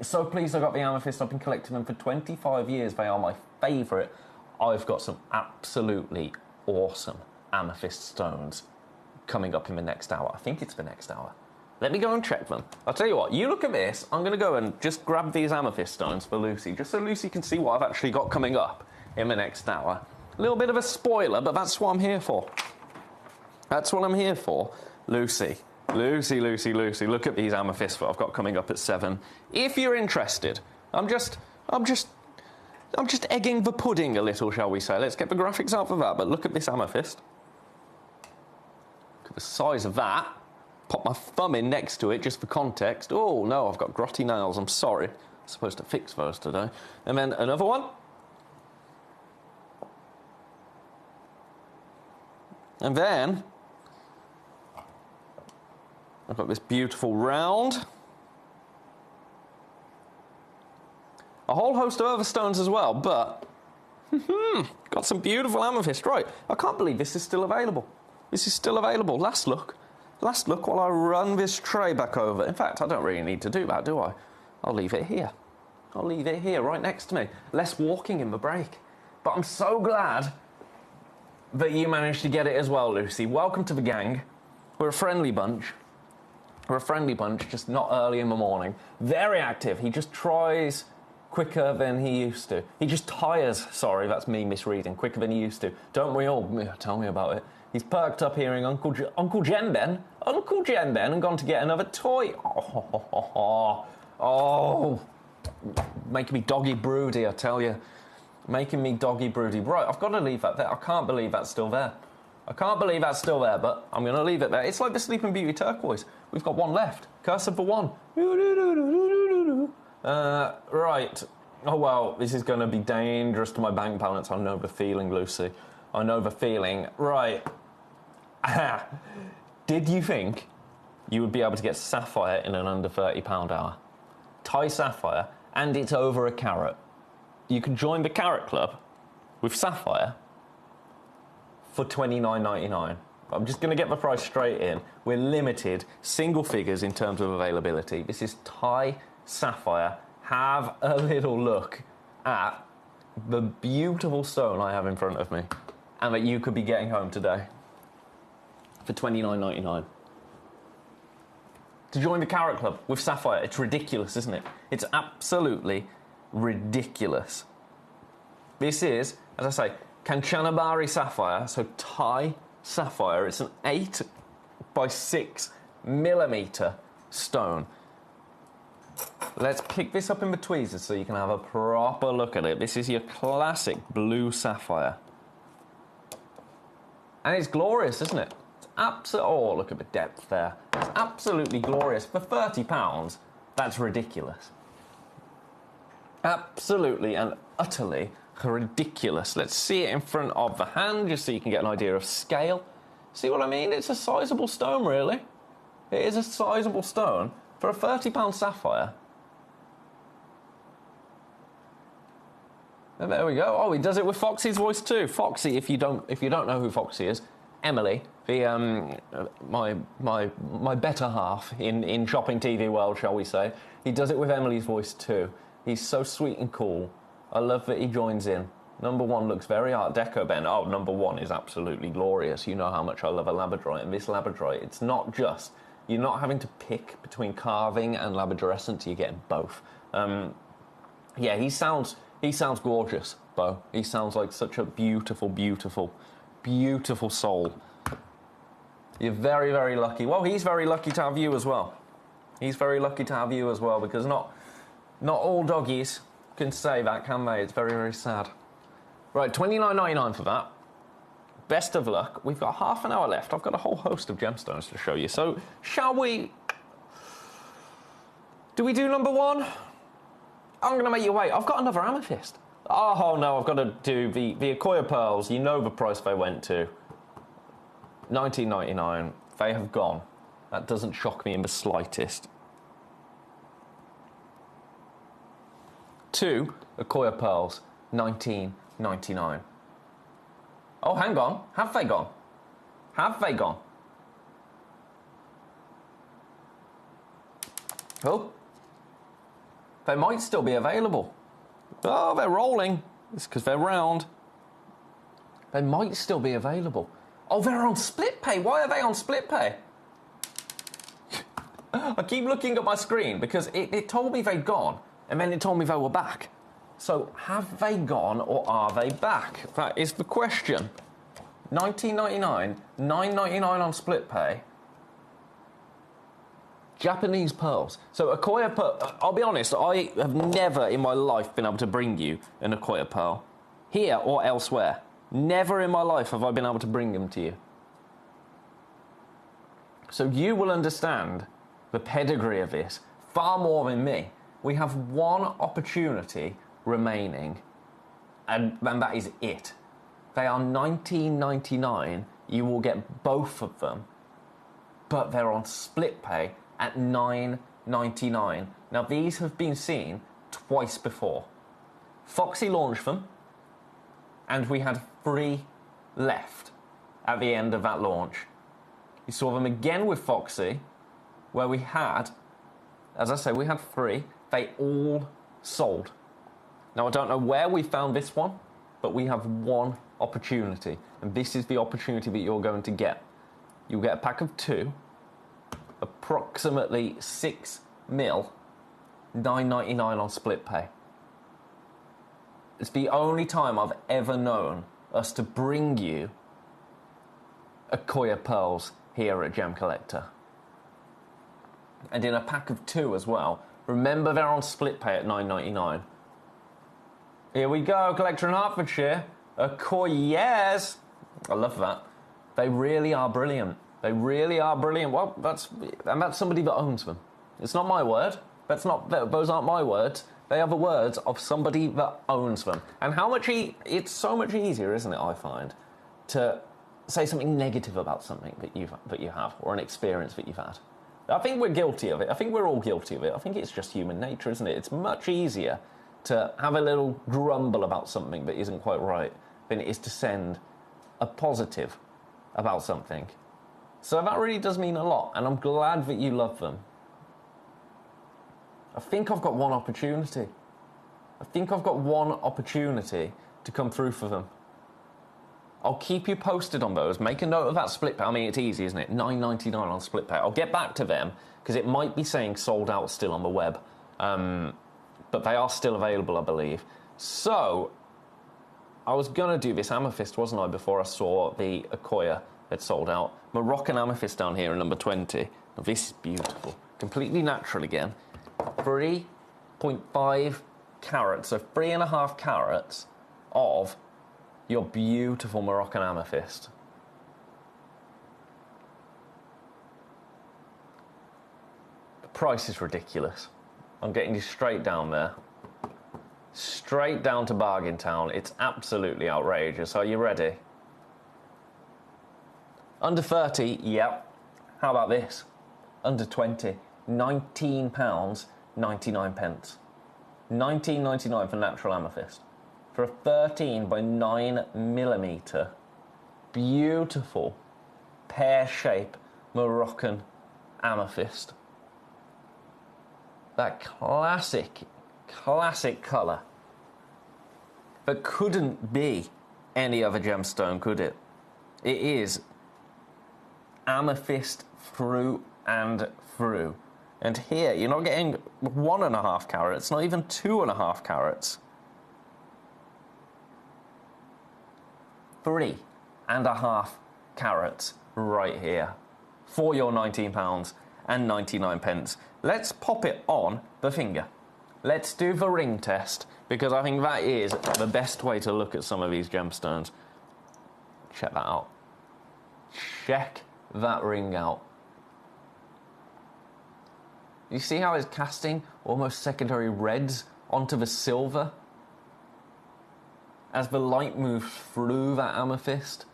Speaker 8: So pleased I got the amethyst. I've been collecting them for 25 years. They are my favourite. I've got some absolutely awesome amethyst stones coming up in the next hour. I think it's the next hour. Let me go and check them. I'll tell you what, you look at this. I'm going to go and just grab these amethyst stones for Lucy, just so Lucy can see what I've actually got coming up in the next hour. A little bit of a spoiler, but that's what I'm here for. That's what I'm here for. Lucy, look at these amethysts that I've got coming up at 7. If you're interested, I'm just egging the pudding a little, shall we say. Let's get the graphics out for that, but look at this amethyst. Look at the size of that. Pop my thumb in next to it, just for context. Oh, no, I've got grotty nails, I'm sorry. I'm supposed to fix those today. And then another one. And then I've got this beautiful round. A whole host of other stones as well, but got some beautiful amethyst. Right, I can't believe this is still available. This is still available. Last look while I run this tray back over. In fact, I don't really need to do that, do I? I'll leave it here. I'll leave it here, right next to me. Less walking in the break. But I'm so glad that you managed to get it as well, Lucy. Welcome to the gang. We're a friendly bunch. We're a friendly bunch, just not early in the morning. Very active. He just tries quicker than he used to. He just tires, sorry, that's me misreading, quicker than he used to. Don't we all? Tell me about it. He's perked up hearing Uncle Jenben, and gone to get another toy. Oh, making me doggy broody, I tell you. Making me doggy broody. Right, I've got to leave that there. I can't believe that's still there. But I'm going to leave it there. It's like the Sleeping Beauty turquoise. We've got one left. Curse of the One. Right. Oh, well, this is going to be dangerous to my bank balance. I know the feeling, Lucy. I know the feeling. Right. Did you think you would be able to get sapphire in an under £30 hour? Thai sapphire, and it's over a carat. You can join the Carrot Club with sapphire for $29.99. I'm just going to get the price straight in. We're limited, single figures in terms of availability. This is Thai sapphire. Have a little look at the beautiful stone I have in front of me and that you could be getting home today for $29.99. To join the Carrot Club with sapphire. It's ridiculous, isn't it? It's absolutely ridiculous. This is, as I say, Kanchanaburi sapphire, so Thai sapphire. It's an 8 by 6 millimeter stone. Let's pick this up in the tweezers so you can have a proper look at it. This is your classic blue sapphire. And it's glorious, isn't it? It's absolutely... Oh, look at the depth there. It's absolutely glorious. For £30, that's ridiculous. Absolutely and utterly ridiculous. Let's see it in front of the hand, just so you can get an idea of scale. See what I mean? It's a sizable stone, really. It is a sizable stone for a £30 sapphire. And there we go. Oh, he does it with Foxy's voice too. Foxy, if you don't know who Foxy is, Emily, my better half in shopping TV world, shall we say. He does it with Emily's voice too. He's so sweet and cool. I love that he joins in. Number 1 looks very Art Deco, Ben. Oh, number 1 is absolutely glorious. You know how much I love a labradorite, and this labradorite, it's not just, you're not having to pick between carving and labradorescent, you're getting both. Yeah, he sounds gorgeous, Bo. He sounds like such a beautiful, beautiful, beautiful soul. You're very, very lucky. Well, he's very lucky to have you as well. He's very lucky to have you as well, because not all doggies can say that, can they? It's very, very sad. Right, $29.99 for that. Best of luck. We've got half an hour left. I've got a whole host of gemstones to show you. So, shall we... Do we do number 1? I'm going to make you wait. I've got another amethyst. Oh, no, I've got to do the Akoya pearls. You know the price they went to. $19.99. They have gone. That doesn't shock me in the slightest. 2 Akoya pearls, $19.99. Oh, hang on. Have they gone? Have they gone? Oh. They might still be available. Oh, they're rolling. It's because they're round. They might still be available. Oh, they're on split pay. Why are they on split pay? I keep looking at my screen because it told me they'd gone, and then it told me they were back. So, have they gone or are they back? That is the question. $19.99, $9.99 on split pay. Japanese pearls. So Akoya pearl, I'll be honest, I have never in my life been able to bring you an Akoya pearl. Here or elsewhere. Never in my life have I been able to bring them to you. So you will understand the pedigree of this far more than me. We have one opportunity remaining, and that is it. They are $19.99. You will get both of them, but they're on split pay at $9.99. Now, these have been seen twice before. Foxy launched them, and we had 3 left at the end of that launch. You saw them again with Foxy, where we had, as I say, we had 3. They all sold. Now, I don't know where we found this one, but we have one opportunity, and this is the opportunity that you're going to get. You'll get a pack of 2, approximately 6 mil, $9.99 on split pay. It's the only time I've ever known us to bring you Akoya pearls here at Gemcollector. And in a pack of 2 as well. Remember, they're on split pay at $9.99. Here we go, collector in Hertfordshire. Akoyas. I love that. They really are brilliant. They really are brilliant. Well, that's somebody that owns them. It's not my word. Those aren't my words. They are the words of somebody that owns them. And it's so much easier, isn't it, I find, to say something negative about something that you have, or an experience that you've had. I think we're guilty of it. I think we're all guilty of it. I think it's just human nature, isn't it? It's much easier to have a little grumble about something that isn't quite right than it is to send a positive about something. So that really does mean a lot, and I'm glad that you love them. I think I've got one opportunity. To come through for them. I'll keep you posted on those. Make a note of that split pay. I mean, it's easy, isn't it? $9.99 on split pay. I'll get back to them, because it might be saying sold out still on the web. But they are still available, I believe. So, I was going to do this amethyst, wasn't I, before I saw the Akoya had sold out. Moroccan amethyst down here in number 20. Now, this is beautiful. Completely natural again. 3.5 carats, so 3.5 carats of your beautiful Moroccan amethyst. The price is ridiculous. I'm getting you straight down there. Straight down to Bargain Town. It's absolutely outrageous. Are you ready? Under 30, yep. How about this? Under 20, £19.99. $19.99 for natural amethyst. For a 13 by 9 millimetre, beautiful pear-shaped Moroccan amethyst. That classic colour that couldn't be any other gemstone, could it? It is amethyst through and through. And here, you're not getting 1.5 carats, not even 2.5 carats. 3.5 carats right here for your £19.99. Let's pop it on the finger. Let's do the ring test, because I think that is the best way to look at some of these gemstones. Check that out. Check that ring out. You see how it's casting almost secondary reds onto the silver as the light moves through that amethyst?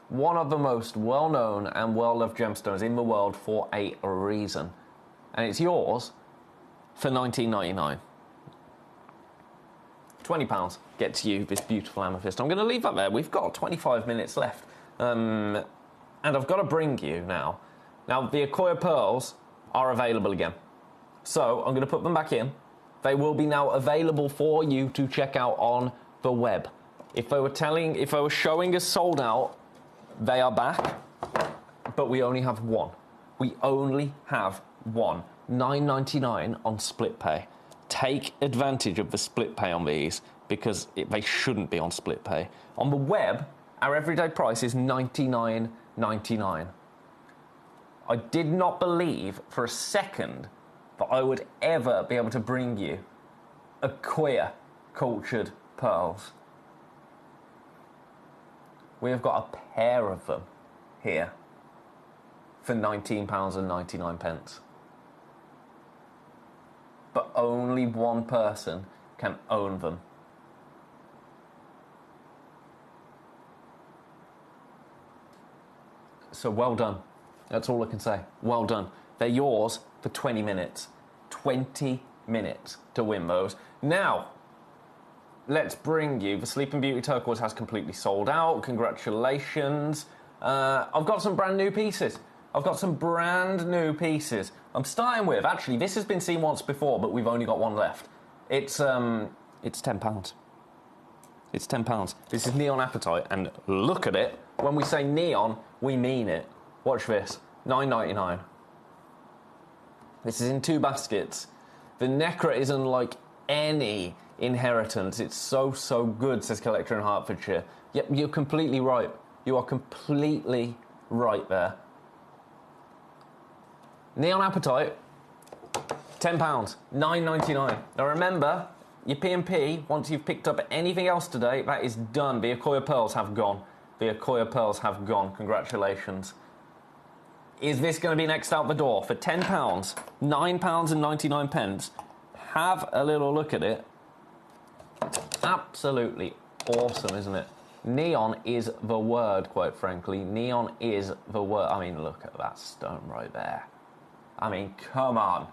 Speaker 8: One of the most well-known and well-loved gemstones in the world for a reason. And it's yours for $19.99. £20 gets you this beautiful amethyst. I'm going to leave that there. We've got 25 minutes left. And I've got to bring you now. Now, the Akoya pearls are available again. So I'm going to put them back in. They will be now available for you to check out on the web. If they were showing us sold out, they are back, but we only have one. We only have one. $9.99 on split pay. Take advantage of the split pay on these, because they shouldn't be on split pay. On the web, our everyday price is $99.99. I did not believe for a second that I would ever be able to bring you Akoya cultured pearls. We have got a pair of them here for £19.99. But only one person can own them. So well done. That's all I can say. Well done. They're yours for 20 minutes. 20 minutes to win those. Now, let's bring you... The Sleeping Beauty turquoise has completely sold out. Congratulations. I've got some brand new pieces. I'm starting with... Actually, this has been seen once before, but we've only got one left. It's £10. It's £10. This is Neon Apatite, and look at it. When we say neon, we mean it. Watch this. $9.99. This is in 2 baskets. The Necra is unlike any inheritance. It's so good, says Collector in Hertfordshire. Yep, you're completely right. You are completely right there. Neon Apatite, £10, $9.99. Now remember, your P&P, once you've picked up anything else today, that is done. The Akoya pearls have gone. Congratulations. Is this going to be next out the door for £10? £9.99. Have a little look at it. Absolutely awesome, isn't it? Neon is the word, quite frankly. Neon is the word. I mean, look at that stone right there. I mean, come on.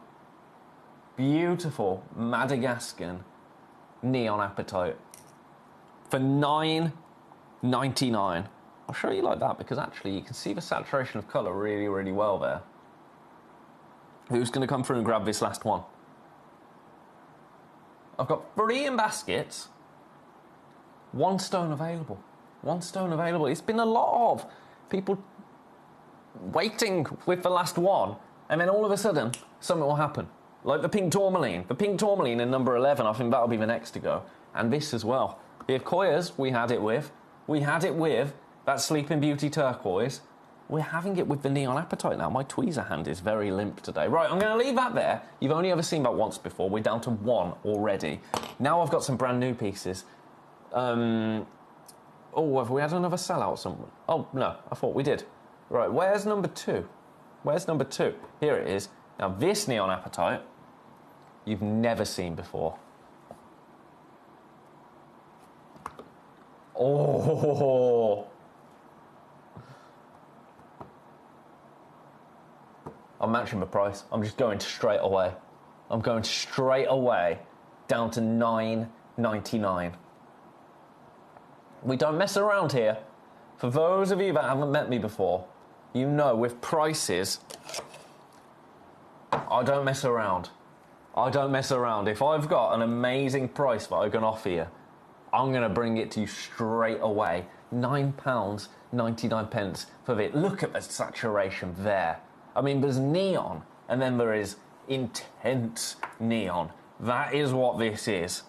Speaker 8: Beautiful Madagascan Neon Apatite for $9.99. I'll show you like that, because actually you can see the saturation of colour really well there. Who's going to come through and grab this last one? I've got 3 in baskets. 1 stone available. It's been a lot of people waiting with the last one, and then all of a sudden something will happen. Like the pink tourmaline. The pink tourmaline in number 11, I think that'll be the next to go. And this as well. The Akoyas, we had it with that Sleeping Beauty turquoise. We're having it with the Neon Apatite now. My tweezer hand is very limp today. Right, I'm going to leave that there. You've only ever seen that once before. We're down to 1 already. Now I've got some brand new pieces. Oh, have we had another sellout somewhere? Oh, no, I thought we did. Right, where's number 2? Here it is. Now, this Neon Apatite, you've never seen before. Oh! I'm matching the price. I'm just going straight away. I'm going straight away down to $9.99. We don't mess around here. For those of you that haven't met me before, you know with prices, I don't mess around. I don't mess around. If I've got an amazing price that I can offer you, I'm going to bring it to you straight away. £9.99 for it. Look at the saturation there. I mean, there's neon, and then there is intense neon. That is what this is.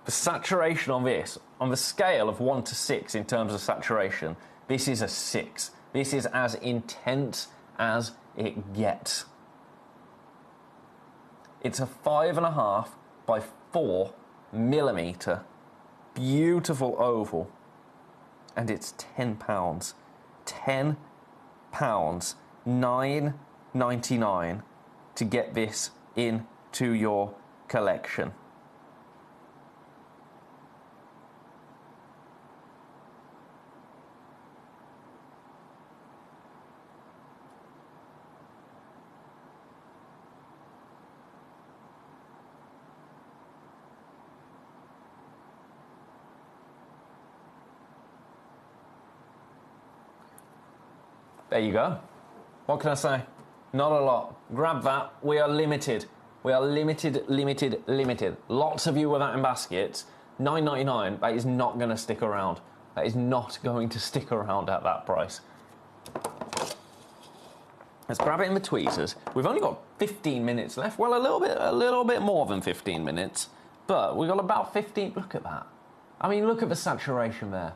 Speaker 8: The saturation on this, on the scale of 1 to 6 in terms of saturation, this is a 6. This is as intense as it gets. It's a 5.5 by 4 millimetre, beautiful oval, and it's £10. £10, $9.99 to get this into your collection. There you go. What can I say? Not a lot. Grab that. We are limited. We are limited, limited, limited. Lots of you with that in baskets. $9.99, that is not going to stick around. That is not going to stick around at that price. Let's grab it in the tweezers. We've only got 15 minutes left. Well, a little bit more than 15 minutes. But we've got about 15... Look at that. I mean, look at the saturation there.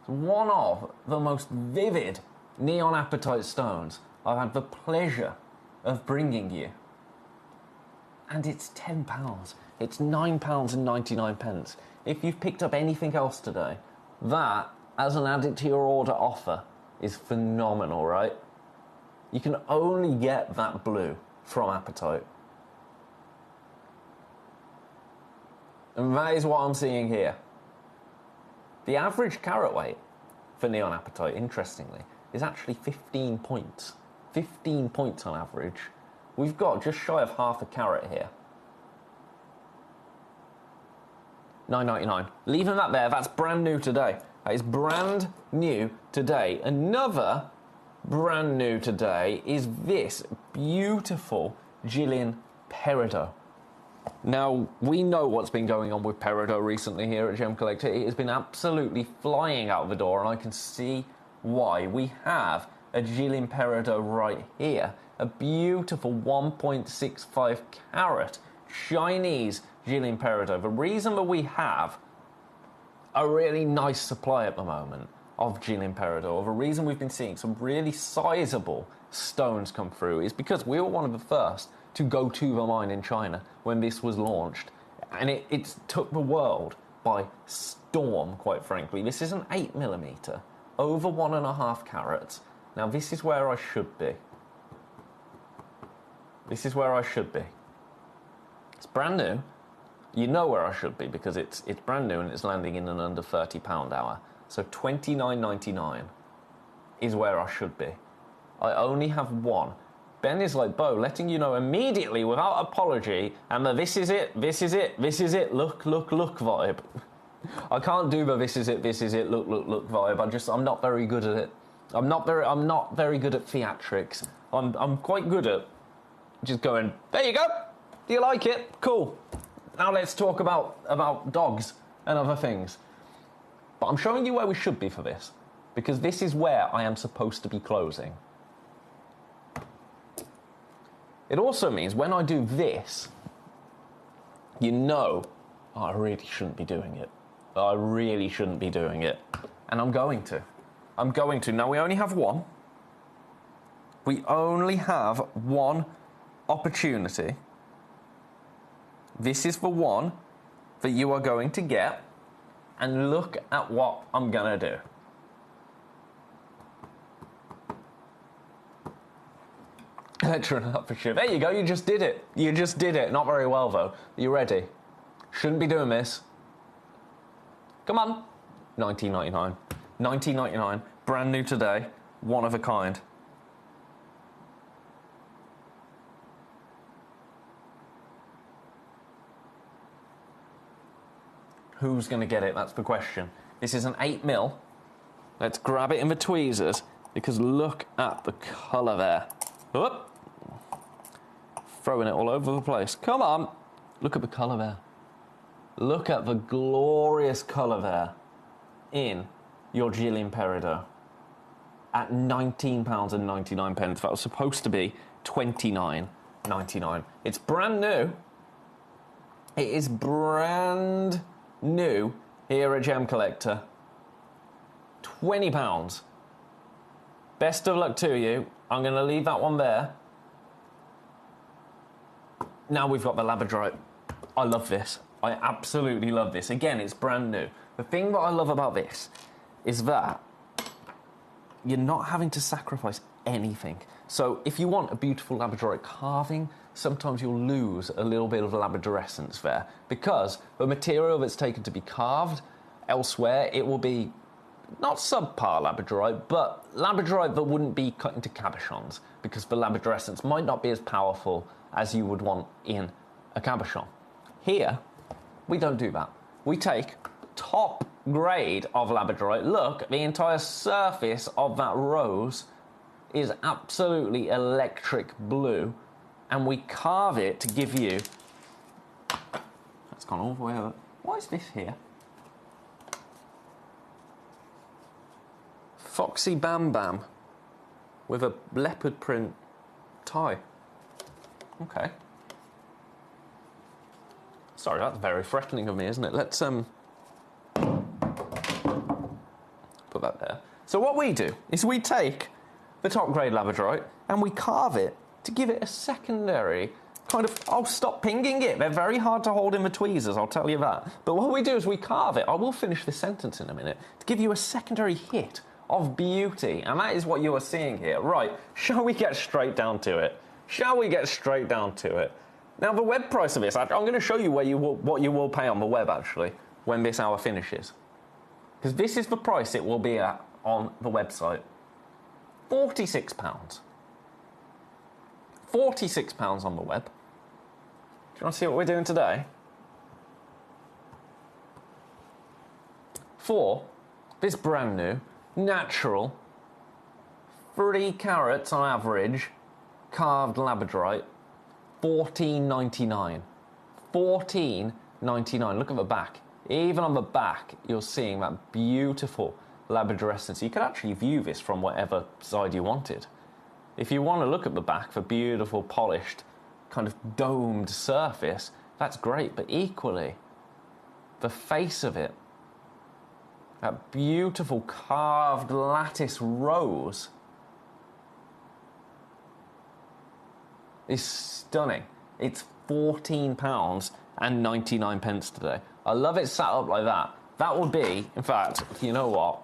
Speaker 8: One of the most vivid neon apatite stones I've had the pleasure of bringing you. And it's £10. It's £9.99. If you've picked up anything else today, that, as an added to your order offer, is phenomenal, right? You can only get that blue from apatite. And that is what I'm seeing here. The average carat weight for neon apatite, interestingly, is actually 15 points. 15 points on average. We've got just shy of half a carat here. $9.99. Leaving that there, that's brand new today. That is brand new today. Another brand new today is this beautiful Jillian Peridot. Now, we know what's been going on with Peridot recently here at Gemcollector. It has been absolutely flying out the door, and I can see why. We have a Jillian Peridot right here. A beautiful 1.65 carat Chinese Jillian Peridot. The reason that we have a really nice supply at the moment of Jillian Peridot, the reason we've been seeing some really sizable stones come through, is because we were one of the first to go to the mine in China when this was launched. And it took the world by storm, quite frankly. This is an 8mm, over 1.5 carats. Now, this is where I should be. This is where I should be. It's brand new. You know where I should be because it's brand new and it's landing in an under £30 hour. So $29.99 is where I should be. I only have one. Ben is like, Bo, letting you know immediately without apology, and the this is it, look vibe. I can't do the this is it, look vibe. I'm not very good at it. I'm not very good at theatrics. I'm quite good at just going, there you go. Do you like it? Cool. Now let's talk about dogs and other things. But I'm showing you where we should be for this, because this is where I am supposed to be closing. It also means when I do this, you know, I really shouldn't be doing it. I really shouldn't be doing it. And I'm going to. I'm going to. Now, we only have one. We only have one opportunity. This is the one that you are going to get. And look at what I'm going to do. Up for sure. There you go, you just did it. You just did it. Not very well, though. Are you ready? Shouldn't be doing this. Come on. $19.99. $19.99. Brand new today. One of a kind. Who's going to get it? That's the question. This is an 8mm. Let's grab it in the tweezers, because look at the colour there. Whoop. Throwing it all over the place. Come on. Look at the colour there. Look at the glorious colour there in your Gillian Peridot at £19.99. That was supposed to be £29.99. It's brand new. It is brand new here at Gemcollector. £20. Best of luck to you. I'm going to leave that one there. Now we've got the labradorite. I love this. I absolutely love this. Again, it's brand new. The thing that I love about this is that you're not having to sacrifice anything. So if you want a beautiful labradorite carving, sometimes you'll lose a little bit of labradorescence there, because the material that's taken to be carved elsewhere, it will be not subpar labradorite, but labradorite that wouldn't be cut into cabochons, because the labradorescence might not be as powerful as you would want in a cabochon. Here, we don't do that. We take top grade of labradorite. Look, the entire surface of that rose is absolutely electric blue, and we carve it to give you... That's gone all the way over. Why is this here? Foxy Bam Bam with a leopard print tie. Okay. Sorry, that's very threatening of me, isn't it? Let's put that there. So what we do is we take the top grade labradorite and we carve it to give it a secondary kind of... Oh, stop pinging it. They're very hard to hold in the tweezers, I'll tell you that. But what we do is we carve it. I will finish this sentence in a minute. To give you a secondary hit of beauty. And that is what you are seeing here. Right, shall we get straight down to it? Shall we get straight down to it? Now, the web price of this, I'm going to show you what you will pay on the web, actually, when this hour finishes. Because this is the price it will be at on the website. £46. £46 on the web. Do you want to see what we're doing today? For this brand new, natural, 3 carats on average, carved labradorite, $14.99. $14.99. Look at the back. Even on the back, you're seeing that beautiful labradorescence. You can actually view this from whatever side you wanted. If you want to look at the back, the beautiful, polished, kind of domed surface, that's great. But equally, the face of it, that beautiful carved lattice rose, is stunning. It's £14.99 today. I love it sat up like that. That would be, in fact, you know what?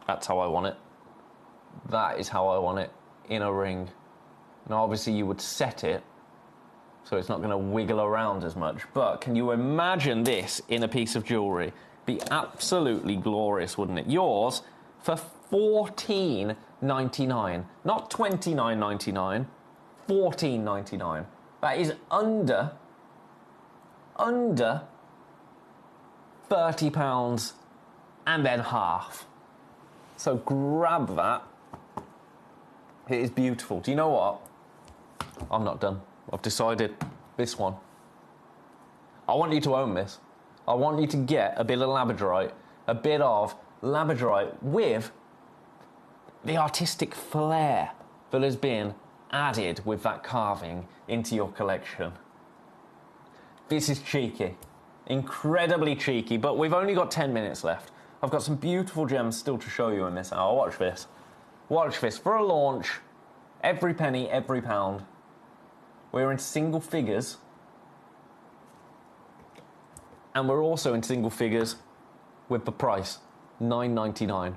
Speaker 8: That's how I want it. That is how I want it, in a ring. Now, obviously, you would set it so it's not going to wiggle around as much. But can you imagine this in a piece of jewellery? Be absolutely glorious, wouldn't it? Yours for $14.99, not $29.99, $14.99. That is under £30 and then half. So grab that. It is beautiful. Do you know what? I'm not done. I've decided this one. I want you to own this. I want you to get a bit of labradorite with the artistic flair that has been added with that carving into your collection. This is cheeky, incredibly cheeky, but we've only got 10 minutes left. I've got some beautiful gems still to show you in this hour. Watch this. Watch this. For a launch, every penny, every pound. We're in single figures. And we're also in single figures with the price, $9.99.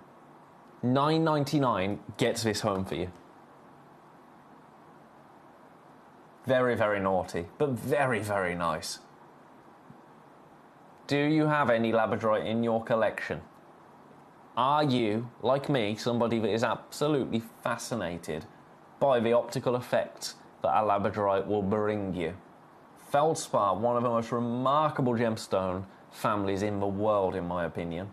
Speaker 8: $9.99 gets this home for you. Very, very naughty, but very, very nice. Do you have any labradorite in your collection? Are you, like me, somebody that is absolutely fascinated by the optical effects that a labradorite will bring you? Feldspar, one of the most remarkable gemstone families in the world, in my opinion.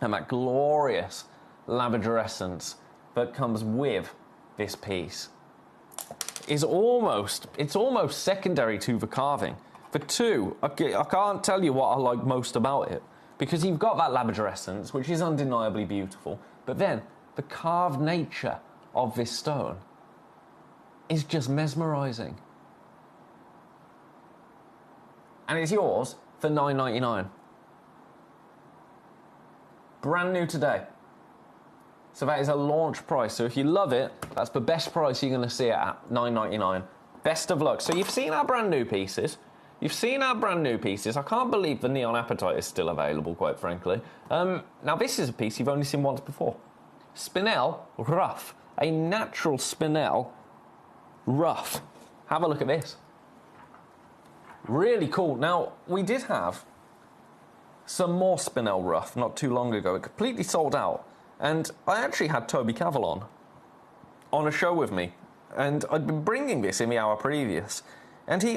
Speaker 8: And that glorious labradorescence that comes with this piece is almost secondary to the carving. For two, I can't tell you what I like most about it, because you've got that labradorescence, which is undeniably beautiful, but then the carved nature of this stone is just mesmerising. And it's yours for $9.99. Brand new today. So that is a launch price. So if you love it, that's the best price you're going to see it at, $9.99. Best of luck. So you've seen our brand new pieces. I can't believe the Neon Apatite is still available, quite frankly. Now this is a piece you've only seen once before. Spinel Rough. A natural Spinel Rough. Have a look at this. Really cool. Now, we did have some more Spinel Rough not too long ago. It completely sold out. And I actually had Toby Cavell on a show with me. And I'd been bringing this in the hour previous. And he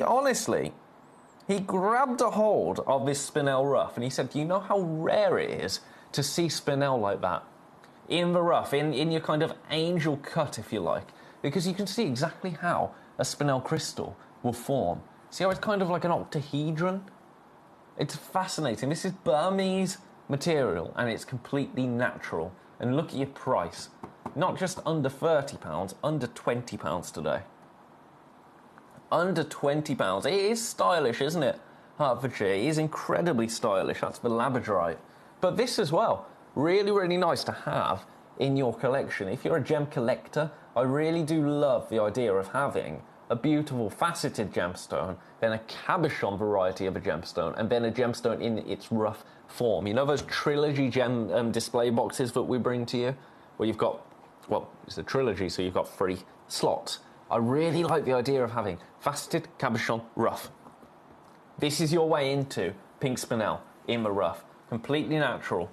Speaker 8: grabbed a hold of this Spinel Rough and he said, you know how rare it is to see Spinel like that? In the rough, in your kind of angel cut, if you like. Because you can see exactly how a Spinel crystal will form. See how it's kind of like an octahedron? It's fascinating. This is Burmese material and it's completely natural. And look at your price. Not just under £30, under £20 today. Under £20. It is stylish, isn't it? Hertfordshire. It is incredibly stylish. That's the labradorite. But this as well, really, really nice to have in your collection. If you're a gem collector, I really do love the idea of having a beautiful faceted gemstone, then a cabochon variety of a gemstone, and then a gemstone in its rough form. You know those trilogy gem display boxes that we bring to you? Where you've got, well, it's a trilogy, so you've got 3 slots. I really like the idea of having faceted, cabochon, rough. This is your way into pink spinel in the rough. Completely natural.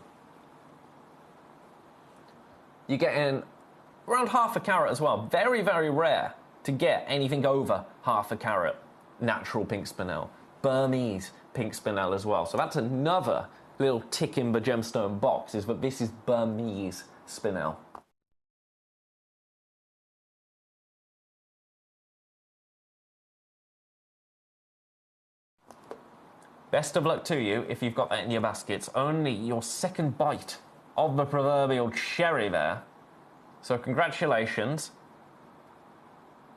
Speaker 8: You're getting around half a carat as well. Very, very rare to get anything over half a carat natural pink spinel. Burmese pink spinel as well. So that's another little tick in the gemstone box, is that this is Burmese spinel. Best of luck to you if you've got that in your baskets. Only your second bite of the proverbial cherry there. So congratulations.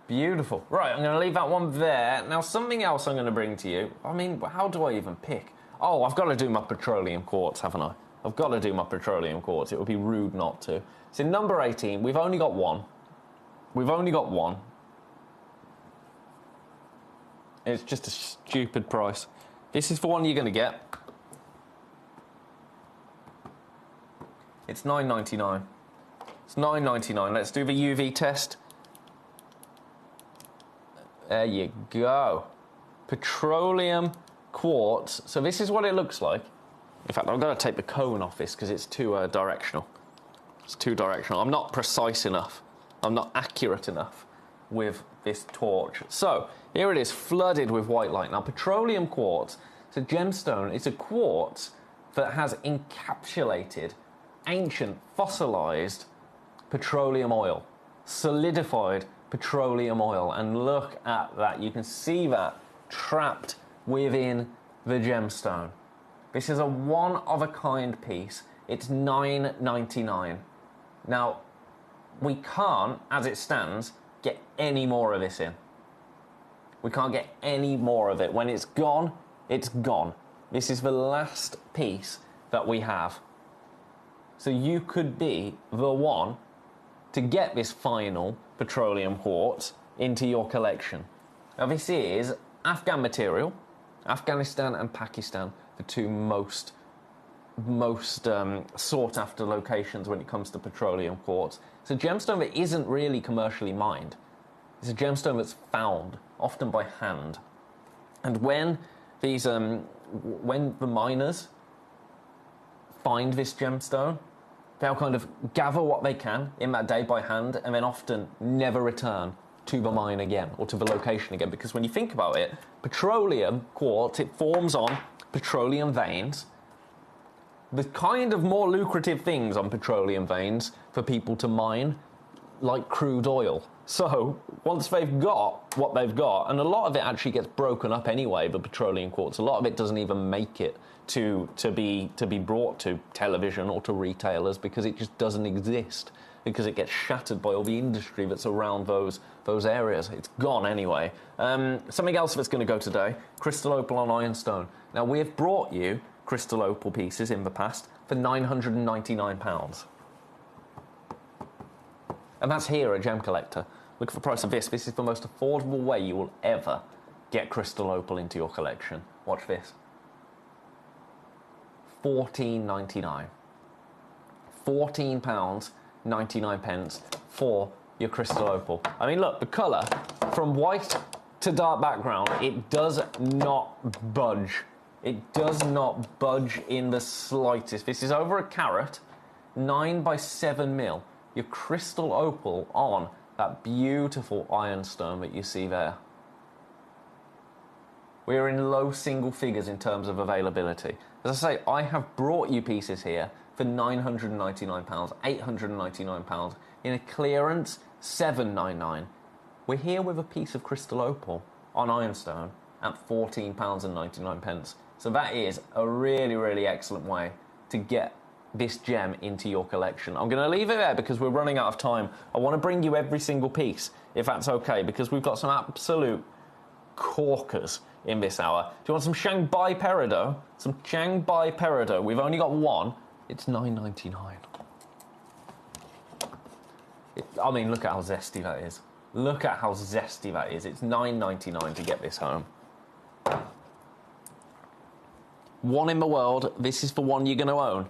Speaker 8: Beautiful. Right, I'm going to leave that one there. Now, something else I'm going to bring to you. I mean, how do I even pick? Oh, I've got to do my petroleum quartz, haven't I? I've got to do my petroleum quartz. It would be rude not to. So in number 18, we've only got one. It's just a stupid price. This is the one you're going to get. It's $9.99. It's $9.99. Let's do the UV test. There you go. Petroleum quartz. So this is what it looks like. In fact, I've got to take the cone off this because it's too directional. It's too directional. I'm not precise enough. I'm not accurate enough with this torch. So here it is, flooded with white light. Now, petroleum quartz, it's a gemstone. It's a quartz that has encapsulated ancient fossilized petroleum oil, solidified petroleum oil. And look at that. You can see that trapped within the gemstone. This is a one-of-a-kind piece. It's $9.99. Now, we can't, as it stands, get any more of this in. We can't get any more of it. When it's gone, it's gone. This is the last piece that we have. So you could be the one to get this final petroleum quartz into your collection. Now, this is Afghan material. Afghanistan and Pakistan, the two most sought after locations when it comes to petroleum quartz. It's a gemstone that isn't really commercially mined. It's a gemstone that's found, often by hand. And when these, when the miners find this gemstone, they'll kind of gather what they can in that day by hand and then often never return to the mine again, or to the location again, because when you think about it, petroleum quartz, it forms on petroleum veins. The kind of more lucrative things on petroleum veins for people to mine, like crude oil. So once they've got what they've got, and a lot of it actually gets broken up anyway, the petroleum quartz, a lot of it doesn't even make it to be brought to television or to retailers, because it just doesn't exist, because it gets shattered by all the industry that's around those areas. It's gone anyway. Something else that's going to go today, crystal opal on ironstone. Now, we have brought you crystal opal pieces in the past for £999. And that's here at Gemcollector. Look at the price of this. This is the most affordable way you will ever get crystal opal into your collection. Watch this. £14.99. £14.99 for your crystal opal. I mean, look, the colour, from white to dark background, it does not budge. It does not budge in the slightest. This is over a carat, 9 by 7 mil. Your crystal opal on that beautiful ironstone that you see there. We're in low single figures in terms of availability. As I say, I have brought you pieces here for £999, £899, in a clearance £799. We're here with a piece of crystal opal on ironstone at £14.99. So that is a really, really excellent way to get this gem into your collection. I'm going to leave it there because we're running out of time. I want to bring you every single piece, if that's okay, because we've got some absolute corkers in this hour. Do you want some Shanghai peridot? Some Shanghai peridot. We've only got one. It's £9.99. I mean, look at how zesty that is. Look at how zesty that is. It's £9.99 to get this home. One in the world. This is the one you're going to own.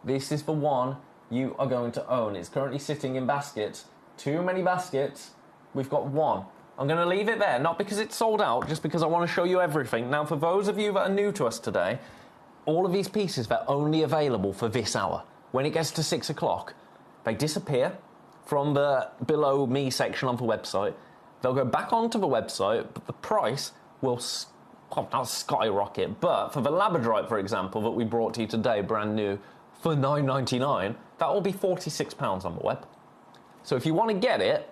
Speaker 8: This is the one you are going to own. It's currently sitting in baskets. Too many baskets. We've got one. I'm going to leave it there, not because it's sold out, just because I want to show you everything. Now, for those of you that are new to us today, all of these pieces, they're only available for this hour. When it gets to 6 o'clock, they disappear from the below me section on the website. They'll go back onto the website, but the price will not skyrocket. But for the labradorite, for example, that we brought to you today, brand new, for £9.99, that will be £46 on the web. So if you want to get it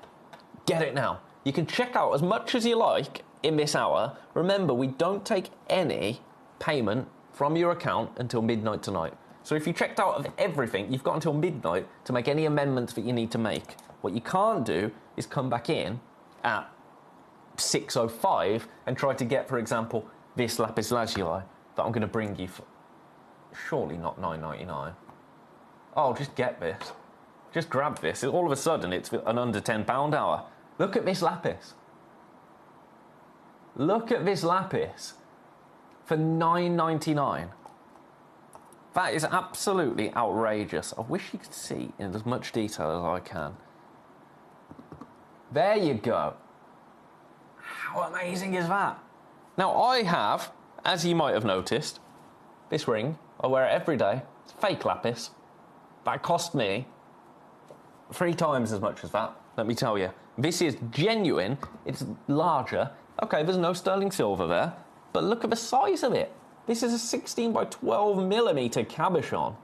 Speaker 8: now. You can check out as much as you like in this hour. Remember, we don't take any payment from your account until midnight tonight. So if you checked out of everything, you've got until midnight to make any amendments that you need to make. What you can't do is come back in at 6:05 and try to get, for example, this lapis lazuli that I'm going to bring you for surely not £9.99. Oh, just get this. Just grab this. All of a sudden, it's an under £10 hour. Look at this lapis. Look at this lapis for £9.99. That is absolutely outrageous. I wish you could see in as much detail as I can. There you go. How amazing is that? Now, I have, as you might have noticed, this ring. I wear it every day. It's fake lapis. That cost me 3 times as much as that, let me tell you. This is genuine. It's larger. Okay, there's no sterling silver there, but look at the size of it. This is a 16 by 12 millimeter cabochon.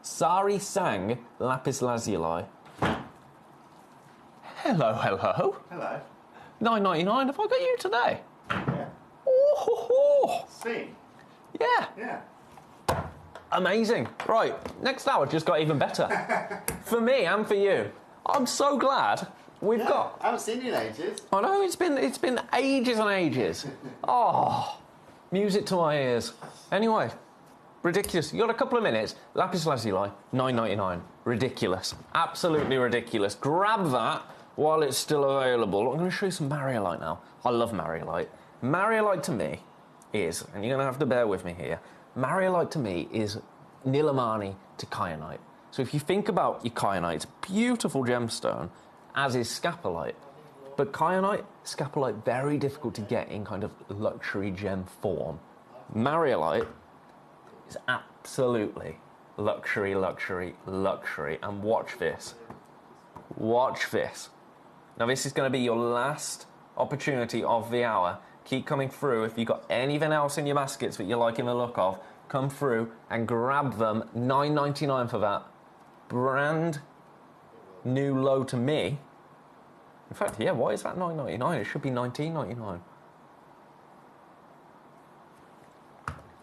Speaker 8: Sari Sang lapis lazuli. Hello, hello.
Speaker 1: Hello.
Speaker 8: £9.99. Have I got you today?
Speaker 1: Yeah.
Speaker 8: Oh, ho, ho.
Speaker 1: See?
Speaker 8: Yeah.
Speaker 1: Yeah.
Speaker 8: Amazing. Right, next hour just got even better. For me and for you. I'm so glad we've got...
Speaker 1: I haven't seen you in ages.
Speaker 8: I know, it's been ages and ages. Oh, music to my ears. Anyway, ridiculous. You got a couple of minutes. Lapis lazuli, £9.99. Ridiculous. Absolutely ridiculous. Grab that while it's still available. I'm going to show you some mariolite now. I love mariolite. Mariolite to me is, and you're going to have to bear with me here, mariolite to me is Nilamani to kyanite. So if you think about your kyanite, it's a beautiful gemstone, as is scapolite. But kyanite, scapolite, very difficult to get in kind of luxury gem form. Mariolite is absolutely luxury, luxury, luxury. And watch this. Watch this. Now, this is going to be your last opportunity of the hour. Keep coming through. If you've got anything else in your baskets that you're liking the look of, come through and grab them. $9.99 for that. Brand new low to me. In fact, yeah, why is that $9.99? It should be $19.99.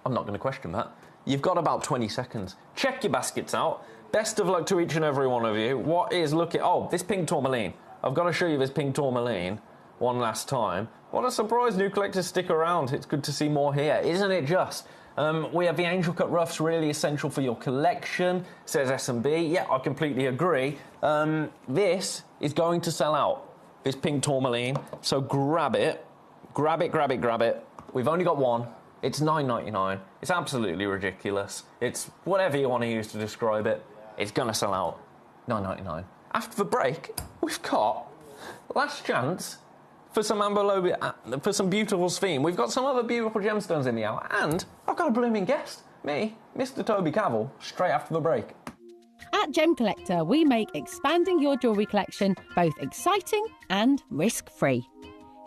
Speaker 8: I'm not going to question that. You've got about 20 seconds. Check your baskets out. Best of luck to each and every one of you. What is looking... Oh, this pink tourmaline. I've got to show you this pink tourmaline one last time. What a surprise, new collectors stick around. It's good to see more here, isn't it just? We have the angel cut roughs, really essential for your collection, says S&B. Yeah, I completely agree. This is going to sell out, this pink tourmaline. So grab it. Grab it, grab it, grab it. We've only got one. It's $9.99. It's absolutely ridiculous. It's whatever you want to use to describe it. It's going to sell out. $9.99. After the break, we've got last chance for some for some beautiful theme. We've got some other beautiful gemstones in the hour, and I've got a blooming guest. Me, Mr. Toby Cavill, straight after the break.
Speaker 9: At Gemcollector, we make expanding your jewellery collection both exciting and risk-free.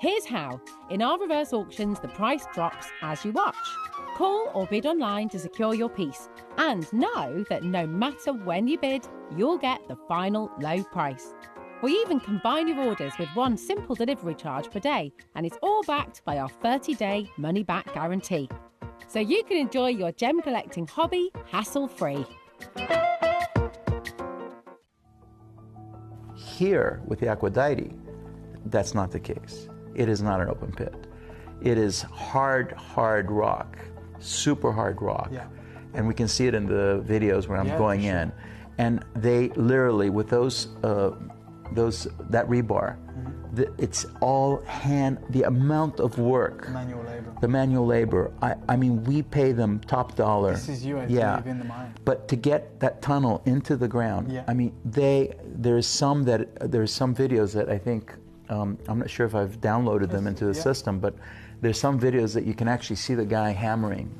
Speaker 9: Here's how. In our reverse auctions, the price drops as you watch. Call or bid online to secure your piece, and know that no matter when you bid, you'll get the final low price. We even combine your orders with one simple delivery charge per day, and it's all backed by our 30-day money-back guarantee. So you can enjoy your gem collecting hobby hassle-free.
Speaker 5: Here, with the Aquadite, that's not the case. It is not an open pit. It is hard rock, super hard rock. Yeah. And we can see it in the videos where I'm going in. And they literally, with that rebar, it's all hand, the amount of work. The manual labor. I mean, we pay them top dollar. This is you, I believe, in the mine. But to get that tunnel into the ground, I mean, there's some videos that I think, I'm not sure if I've downloaded them into the system, but there's some videos that you can actually see the guy hammering.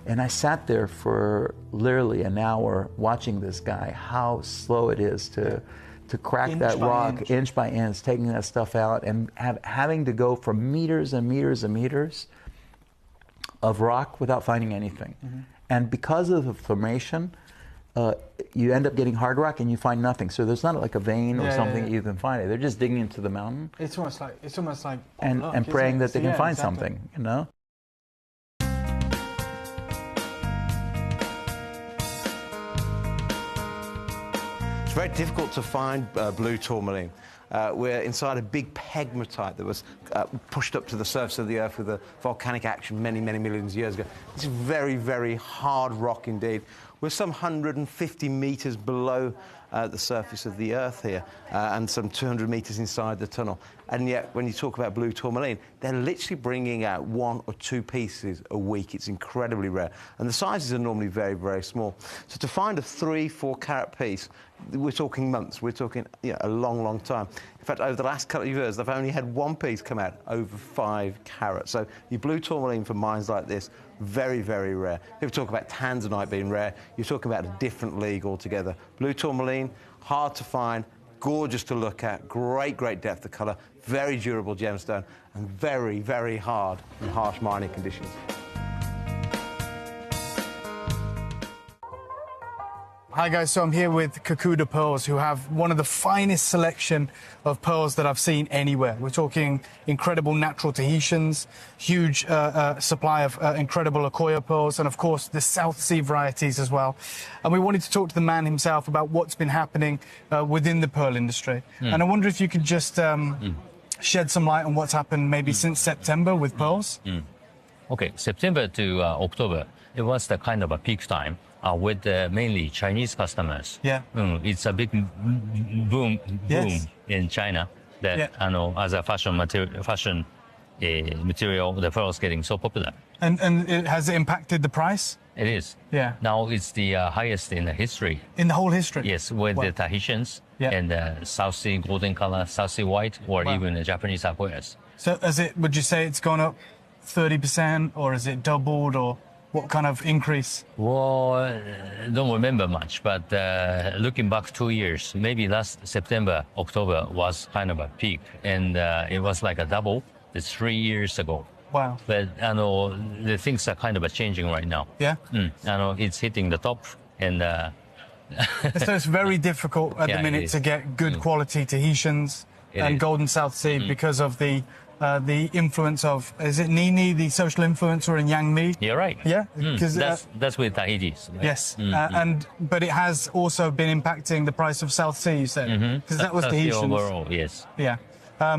Speaker 5: And I sat there for literally an hour watching this guy, how slow it is to crack that rock inch by inch, taking that stuff out, and having to go for meters and meters and meters of rock without finding anything. And because of the formation, you end up getting hard rock and you find nothing. So there's not like a vein or something that you can find. They're just digging into the mountain. It's almost like and praying that they can find something, you know?
Speaker 10: It's very difficult to find blue tourmaline. We're inside a big pegmatite that was pushed up to the surface of the Earth with a volcanic action many, many millions of years ago. It's very, very hard rock indeed. We're some 150 metres below the surface of the Earth here, and some 200 metres inside the tunnel. And yet, when you talk about blue tourmaline, they're literally bringing out 1 or 2 pieces a week. It's incredibly rare. And the sizes are normally very, very small. So to find a 3-4 carat piece, we're talking months. We're talking a long, long time. In fact, over the last couple of years, they've only had 1 piece come out over 5 carats. So your blue tourmaline for mines like this, very, very rare. People talk about tanzanite being rare. You're talking about a different league altogether. Blue tourmaline, hard to find, gorgeous to look at, great, great depth of colour, very durable gemstone, and very, very hard in harsh mining conditions.
Speaker 3: Hi guys, so I'm here with Kakuda Pearls, who have one of the finest selection of pearls that I've seen anywhere. We're talking incredible natural Tahitians, huge supply of incredible Akoya pearls, and of course the South Sea varieties as well. And we wanted to talk to the man himself about what's been happening within the pearl industry. And I wonder if you could just shed some light on what's happened maybe since September with pearls.
Speaker 11: Okay, September to October, it was the kind of a peak time. With mainly Chinese customers. It's a big boom in China that as a fashion material, the pearl is getting so popular. And
Speaker 3: has it impacted the price?
Speaker 11: It is. Now it's the highest in the history.
Speaker 3: In the whole history?
Speaker 11: Yes, with the Tahitians and the South Sea golden color, South Sea white, or even the Japanese Akoyas.
Speaker 3: So would you say it's gone up 30%, or is it doubled, or What kind of increase?
Speaker 11: Well, don't remember much, but looking back 2 years, maybe last September, October was kind of a peak, and it was like a double. It's 3 years ago.
Speaker 3: Wow.
Speaker 11: But the things are kind of changing right now.
Speaker 3: Yeah.
Speaker 11: It's hitting the top, and
Speaker 3: so it's very difficult at the minute to get good quality Tahitians and Golden South Sea because of the influence of, is it Nini, the social influencer in Yang Mi?
Speaker 11: You're right.
Speaker 3: Yeah,
Speaker 11: because that's with Tahiti's. Right?
Speaker 3: Yes, but it has also been impacting the price of South Sea, you said, because that was Tahitians.
Speaker 11: Overall, yes.
Speaker 3: Yeah.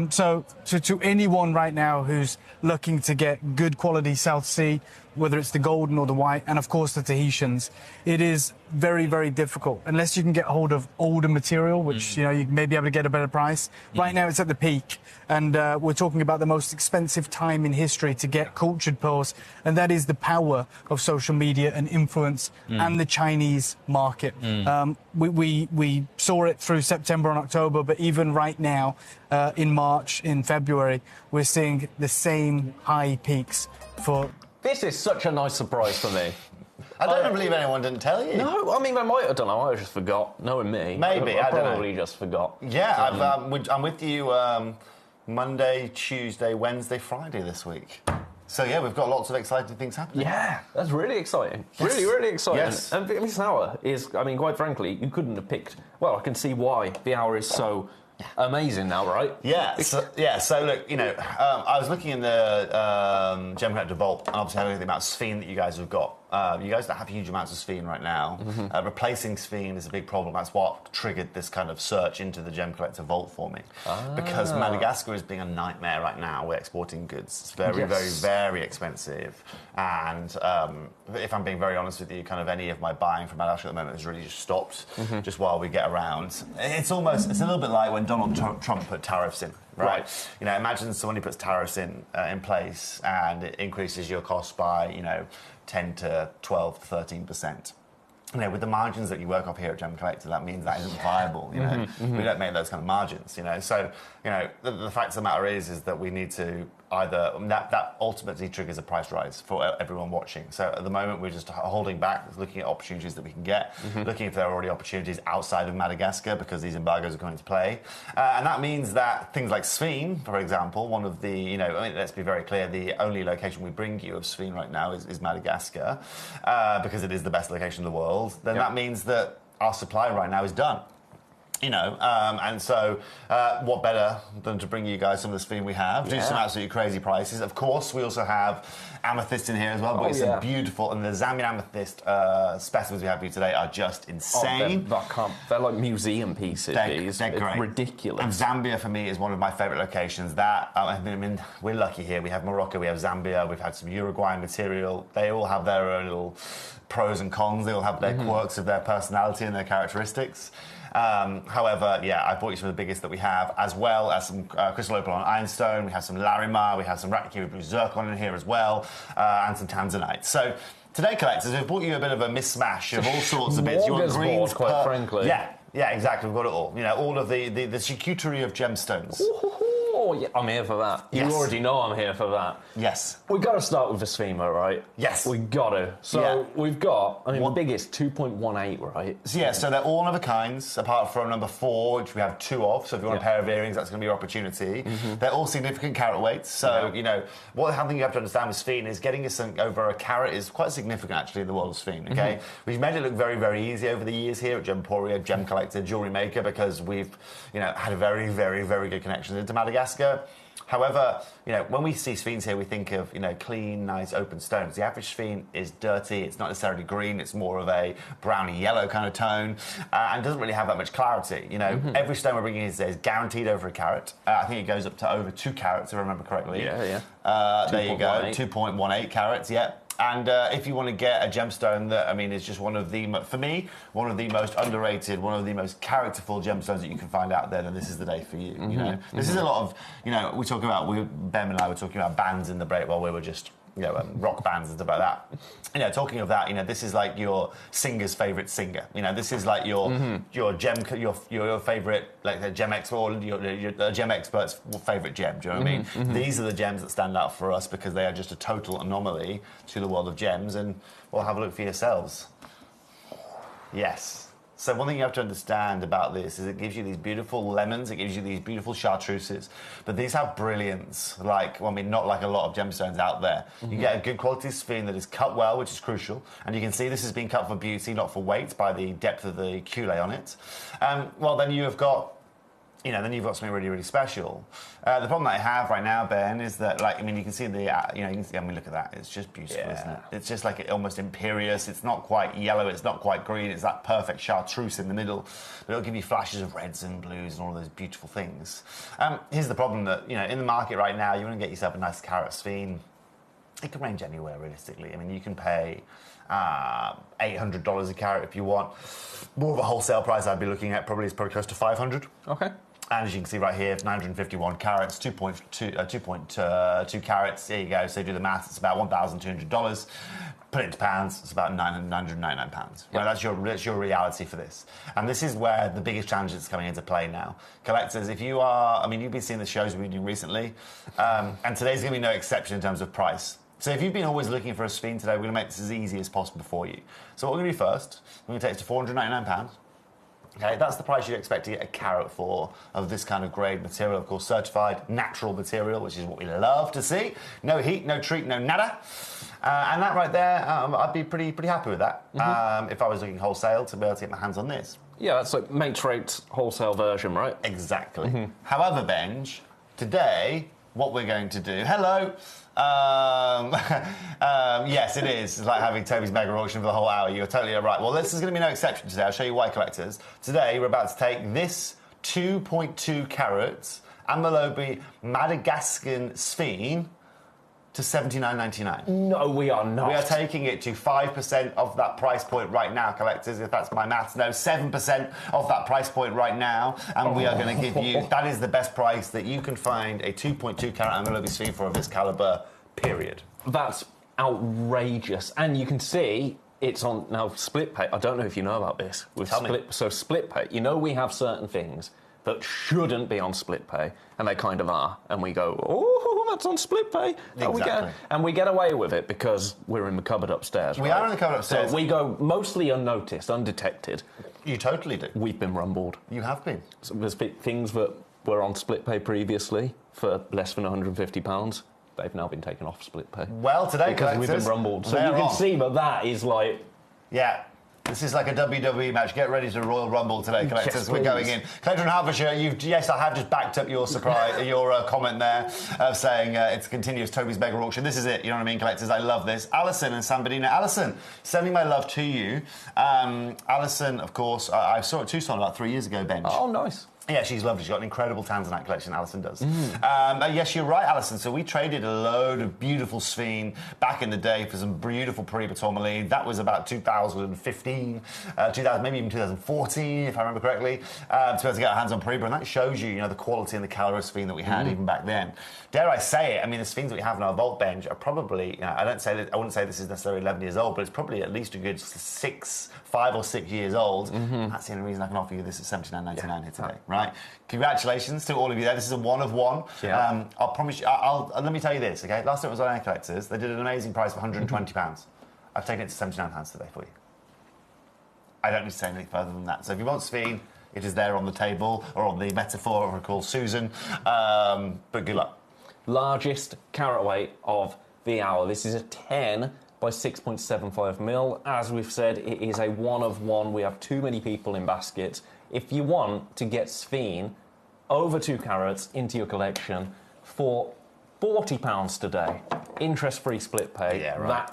Speaker 3: So to anyone right now who's looking to get good quality South Sea, whether it's the golden or the white, and of course the Tahitians, it is very, very difficult unless you can get hold of older material, which you may be able to get a better price. Right now it's at the peak, and we're talking about the most expensive time in history to get cultured pearls, and that is the power of social media and influence and the Chinese market. We saw it through September and October, but even right now in March, in February, we're seeing the same high peaks for...
Speaker 8: This is such a nice surprise for me.
Speaker 1: I don't believe anyone didn't tell you.
Speaker 8: No, I mean, I might, I don't know, I just forgot, knowing me.
Speaker 1: Maybe, I don't know.
Speaker 8: Probably just forgot.
Speaker 1: Yeah, I'm with you Monday, Tuesday, Wednesday, Friday this week. So, yeah, we've got lots of exciting things happening.
Speaker 8: Yeah, that's really exciting.
Speaker 1: Yes.
Speaker 8: Really, really exciting.
Speaker 1: Yes.
Speaker 8: And this hour is, I mean, quite frankly, you couldn't have picked... Well, I can see why the hour is so... amazing now, right?
Speaker 1: Yeah. So look, I was looking in the Gemcollector Vault, and obviously having the amount of sphene that you guys have got. You guys don't have huge amounts of sphene right now. Replacing sphene is a big problem. That's what triggered this kind of search into the Gemcollector Vault for me. Because Madagascar is being a nightmare right now. We're exporting goods. It's very, very, very expensive. And if I'm being very honest with you, kind of any of my buying from Madagascar at the moment has really just stopped, just while we get around. It's a little bit like when Donald Trump put tariffs in. Right. Imagine somebody puts tariffs in place and it increases your cost by, 10 to 12 to 13%. With the margins that you work off here at Gemcollector, that means that isn't viable. We don't make those kind of margins. So the fact of the matter is that we need to either that ultimately triggers a price rise for everyone watching. So at the moment we're just holding back, looking at opportunities that we can get, looking if there are already opportunities outside of Madagascar because these embargoes are going to play, and that means that things like sphene, for example, one of the let's be very clear, the only location we bring you of sphene right now is Madagascar, because it is the best location in the world. Then that means that our supply right now is done. And so what better than to bring you guys some of the sphene we have, do some absolutely crazy prices. Of course, we also have amethyst in here as well, but it's beautiful, and the Zambian amethyst specimens we have for you today are just insane.
Speaker 8: They're like museum pieces.
Speaker 1: They're great.
Speaker 8: It's ridiculous.
Speaker 1: And Zambia, for me, is one of my favourite locations. We're lucky here. We have Morocco, we have Zambia, we've had some Uruguayan material. They all have their own little pros and cons. They all have their quirks of their personality and their characteristics. However, I bought you some of the biggest that we have, as well as some crystal opal on ironstone. We have some Larimar, we have some Ratkiri blue zircon in here as well, and some tanzanite. So today, collectors, we've brought you a bit of a mismatch of all sorts of bits.
Speaker 8: You want greens, quite frankly.
Speaker 1: Yeah, exactly. We've got it all. All of the charcuterie of gemstones.
Speaker 8: Oh, yeah, I'm here for that. You already know I'm here for that.
Speaker 1: Yes.
Speaker 8: We've got to start with the sphema, right?
Speaker 1: Yes.
Speaker 8: We got to. So we've got, the biggest 2.18, right?
Speaker 1: So they're all one of a kinds, apart from number 4, which we have 2 of. So if you want a pair of earrings, that's going to be your opportunity. They're all significant carat weights. So, one thing you have to understand with sphene is getting you something over a carat is quite significant, actually, in the world of sphene, okay? We've made it look very, very easy over the years here at Gemporia, Gemcollector, Jewellery Maker, because we've, had a very, very, very good connection into Madagascar. However, when we see sphenes here, we think of, clean, nice, open stones. The average sphene is dirty. It's not necessarily green. It's more of a browny yellow kind of tone, and doesn't really have that much clarity. Every stone we're bringing in today is guaranteed over a carat. I think it goes up to over 2 carats, if I remember correctly.
Speaker 8: Yeah.
Speaker 1: There you go, 2.18 carats, And if you want to get a gemstone that, is just one of the most underrated, one of the most characterful gemstones that you can find out there, then this is the day for you. This is a lot of, we talk about, Ben and I were talking about bands in the break while we were just rock bands and stuff like that. Talking of that, this is like your singer's favourite singer. This is like your favourite, like the gem expert or your gem expert's favourite gem. Do you know what I mean? Mm-hmm. These are the gems that stand out for us because they are just a total anomaly to the world of gems, and well, have a look for yourselves. Yes. So one thing you have to understand about this is it gives you these beautiful lemons, it gives you these beautiful chartreuses, but these have brilliance, not like a lot of gemstones out there. Mm-hmm. You get a good quality sphene that is cut well, which is crucial, and you can see this has been cut for beauty, not for weight, by the depth of the culé on it. Then you've got something really, really special. The problem that I have right now, Ben, is that, you can see look at that. It's just beautiful, isn't it? It's just like almost imperious. It's not quite yellow. It's not quite green. It's that perfect chartreuse in the middle. But it'll give you flashes of reds and blues and all those beautiful things. Here's the problem that, in the market right now, you want to get yourself a nice carat sphene. It can range anywhere, realistically. You can pay $800 a carat if you want. More of a wholesale price I'd be looking at probably close to $500.
Speaker 8: Okay.
Speaker 1: And as you can see right here, 951 carats, 2.2 carats. There you go. So do the math. It's about $1,200. Put it into pounds. It's about £999. Yep. Right, that's your reality for this. And this is where the biggest challenge is coming into play now. Collectors, if you are, you've been seeing the shows we've been doing recently, and today's going to be no exception in terms of price. So if you've been always looking for a sphene today, we're going to make this as easy as possible for you. So what we're going to do first, we're going to take it to £499. Okay, that's the price you'd expect to get a carat for of this kind of grade material, of course, certified natural material, which is what we love to see. No heat, no treat, no nada. And that right there, I'd be pretty happy with that if I was looking wholesale to be able to get my hands on this.
Speaker 8: Yeah, that's like mates rates wholesale version, right?
Speaker 1: Exactly. Mm-hmm. However, Benj, today, what we're going to do... Hello! Yes, it is. It's like having Toby's mega auction for the whole hour. You're totally right. Well, this is going to be no exception today. I'll show you why, collectors. Today, we're about to take this 2.2 carats Amalobi Madagascan sphene to $79.99.
Speaker 8: No, we are not.
Speaker 1: We are taking it to 5% of that price point right now, collectors, if that's my maths. No, 7% of that price point right now. And we are going to give you... That is the best price that you can find a 2.2 carat Amalobi sphene for of this calibre, period.
Speaker 8: That's outrageous. And you can see it's on now split pay. I don't know if you know about this.
Speaker 1: Tell me.
Speaker 8: So split pay, we have certain things that shouldn't be on split pay, and they kind of are. And we go, oh, that's on split pay.
Speaker 1: Exactly.
Speaker 8: And we get away with it because we're in the cupboard upstairs.
Speaker 1: We are in the cupboard upstairs.
Speaker 8: So we go mostly unnoticed, undetected.
Speaker 1: You totally do.
Speaker 8: We've been rumbled.
Speaker 1: You have been.
Speaker 8: So there's things that were on split pay previously for less than £150. They've now been taken off split pay.
Speaker 1: Well, today,
Speaker 8: because we've been rumbled. So you can see that is like...
Speaker 1: Yeah. This is like a WWE match. Get ready to Royal Rumble today, collectors. Yes, we're going in. Collector in Hertfordshire, yes, I have just backed up your surprise, your comment there of saying it's a continuous Toby's Mega Auction. This is it, you know what I mean, collectors? I love this. Alison and San Bernardino. Alison, sending my love to you. Alison, of course, I saw at Tucson about 3 years ago, Benj.
Speaker 8: Oh, nice.
Speaker 1: Yeah, she's lovely. She's got an incredible Tanzanite collection, Alison does. Yes, you're right, Alison. So we traded a load of beautiful sphene back in the day for some beautiful Paribas tourmaline. That was about 2015, maybe even 2014, if I remember correctly, to be able to get our hands on Paribas. And that shows you, the quality and the colour of sphene that we had even back then. Dare I say it, the sphines that we have in our vault bench are probably, I wouldn't say this is necessarily 11 years old, but it's probably at least a good 5 or 6 years old. That's the only reason I can offer you this at $79.99 here today, right? Congratulations to all of you there. This is a one of one.
Speaker 8: Yeah.
Speaker 1: I'll promise you, let me tell you this, okay? Last time it was on Air Collectors, they did an amazing price for £120. I've taken it to £79 today for you. I don't need to say anything further than that. So if you want sphene, it is there on the table, or on the metaphorical Susan. But good luck.
Speaker 8: Largest carat weight of the hour. This is a 10 by 6.75 mil. As we've said, it is a one of one. We have too many people in baskets. If you want to get sphene over 2 carats into your collection for £40 today, interest-free split pay,
Speaker 1: yeah, right.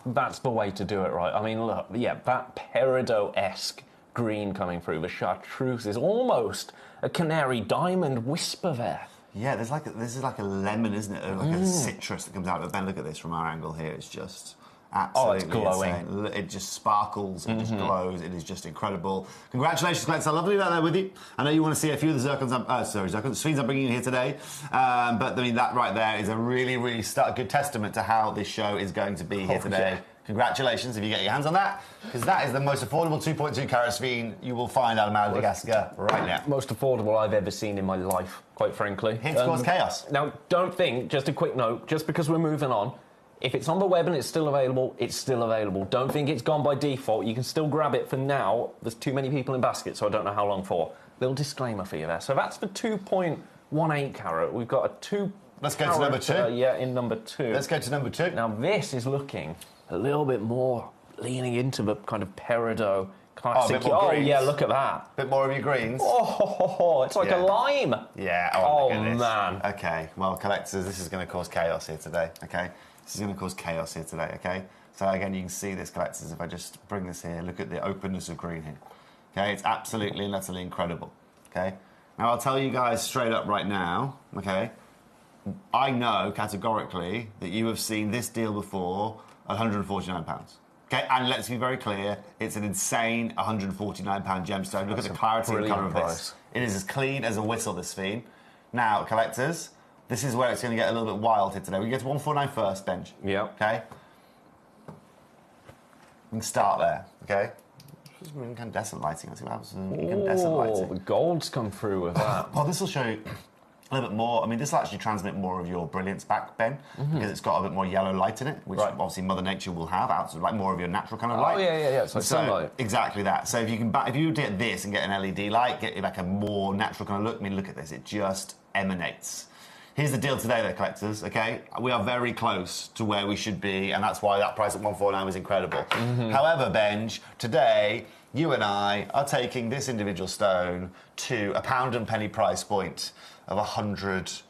Speaker 8: That's the way to do it, right? Look, yeah, that peridot-esque green coming through, the chartreuse is almost a canary diamond whisper there.
Speaker 1: Yeah, this is like a lemon, isn't it? Like a citrus that comes out. But then look at this from our angle here. It's just Absolutely
Speaker 8: it's glowing.
Speaker 1: insane. It just sparkles, it just glows, it is just incredible. Congratulations, Collector. I love to leave that there with you. I know you want to see a few of the Swedes I'm bringing in here today, but I mean, that right there is a really, really good testament to how this show is going to be here today. Yeah. Congratulations if you get your hands on that, because that is the most affordable 2.2 carat sphere you will find out of Madagascar right now.
Speaker 8: Most affordable I've ever seen in my life, quite frankly.
Speaker 1: Here to cause chaos.
Speaker 8: Now, don't think, just a quick note, just because we're moving on, if it's on the web and it's still available, it's still available. Don't think it's gone by default. You can still grab it for now. There's too many people in basket, so I don't know how long for. Little disclaimer for you there. So that's the 2.18 carat. We've got a 2.
Speaker 1: Let's go to number 2.
Speaker 8: Yeah, in number 2.
Speaker 1: Let's go to number 2.
Speaker 8: Now, this is looking a little bit more leaning into the kind of peridot classic.
Speaker 1: A bit more greens.
Speaker 8: Yeah, look at that.
Speaker 1: Bit more of your greens.
Speaker 8: It's like a lime.
Speaker 1: Yeah.
Speaker 8: Oh,
Speaker 1: look at this.
Speaker 8: Man.
Speaker 1: Okay, well, collectors, this is going to cause chaos here today, okay? This is going to cause chaos here today, okay? So, again, you can see this, collectors, if I just bring this here, look at the openness of green here. Okay, it's absolutely and utterly incredible, okay? Now, I'll tell you guys straight up right now, okay? I know, categorically, that you have seen this deal before at £149. Okay, and let's be very clear, it's an insane £149 gemstone. Look at the clarity and colour of this. It is as clean as a whistle, this fiend. Now, collectors, this is where it's going to get a little bit wild here today. We get to 149 first, Benj.
Speaker 8: Yeah.
Speaker 1: Okay? We can start there, okay? Just incandescent lighting. Let's see what happens with incandescent lighting.
Speaker 8: The gold's come through with that.
Speaker 1: Well, this will show you a little bit more. I mean, this will actually transmit more of your brilliance back, Ben, because it's got a bit more yellow light in it, which obviously Mother Nature will have, so like more of your natural kind of light.
Speaker 8: Oh, yeah. It's like sunlight.
Speaker 1: Exactly that. So if you get this and get an LED light, get like a more natural kind of look, I mean, look at this. It just emanates. Here's the deal today, though, collectors, okay? We are very close to where we should be, and that's why that price at 149 was incredible. However, Benj, today, you and I are taking this individual stone to a pound and penny price point of £109.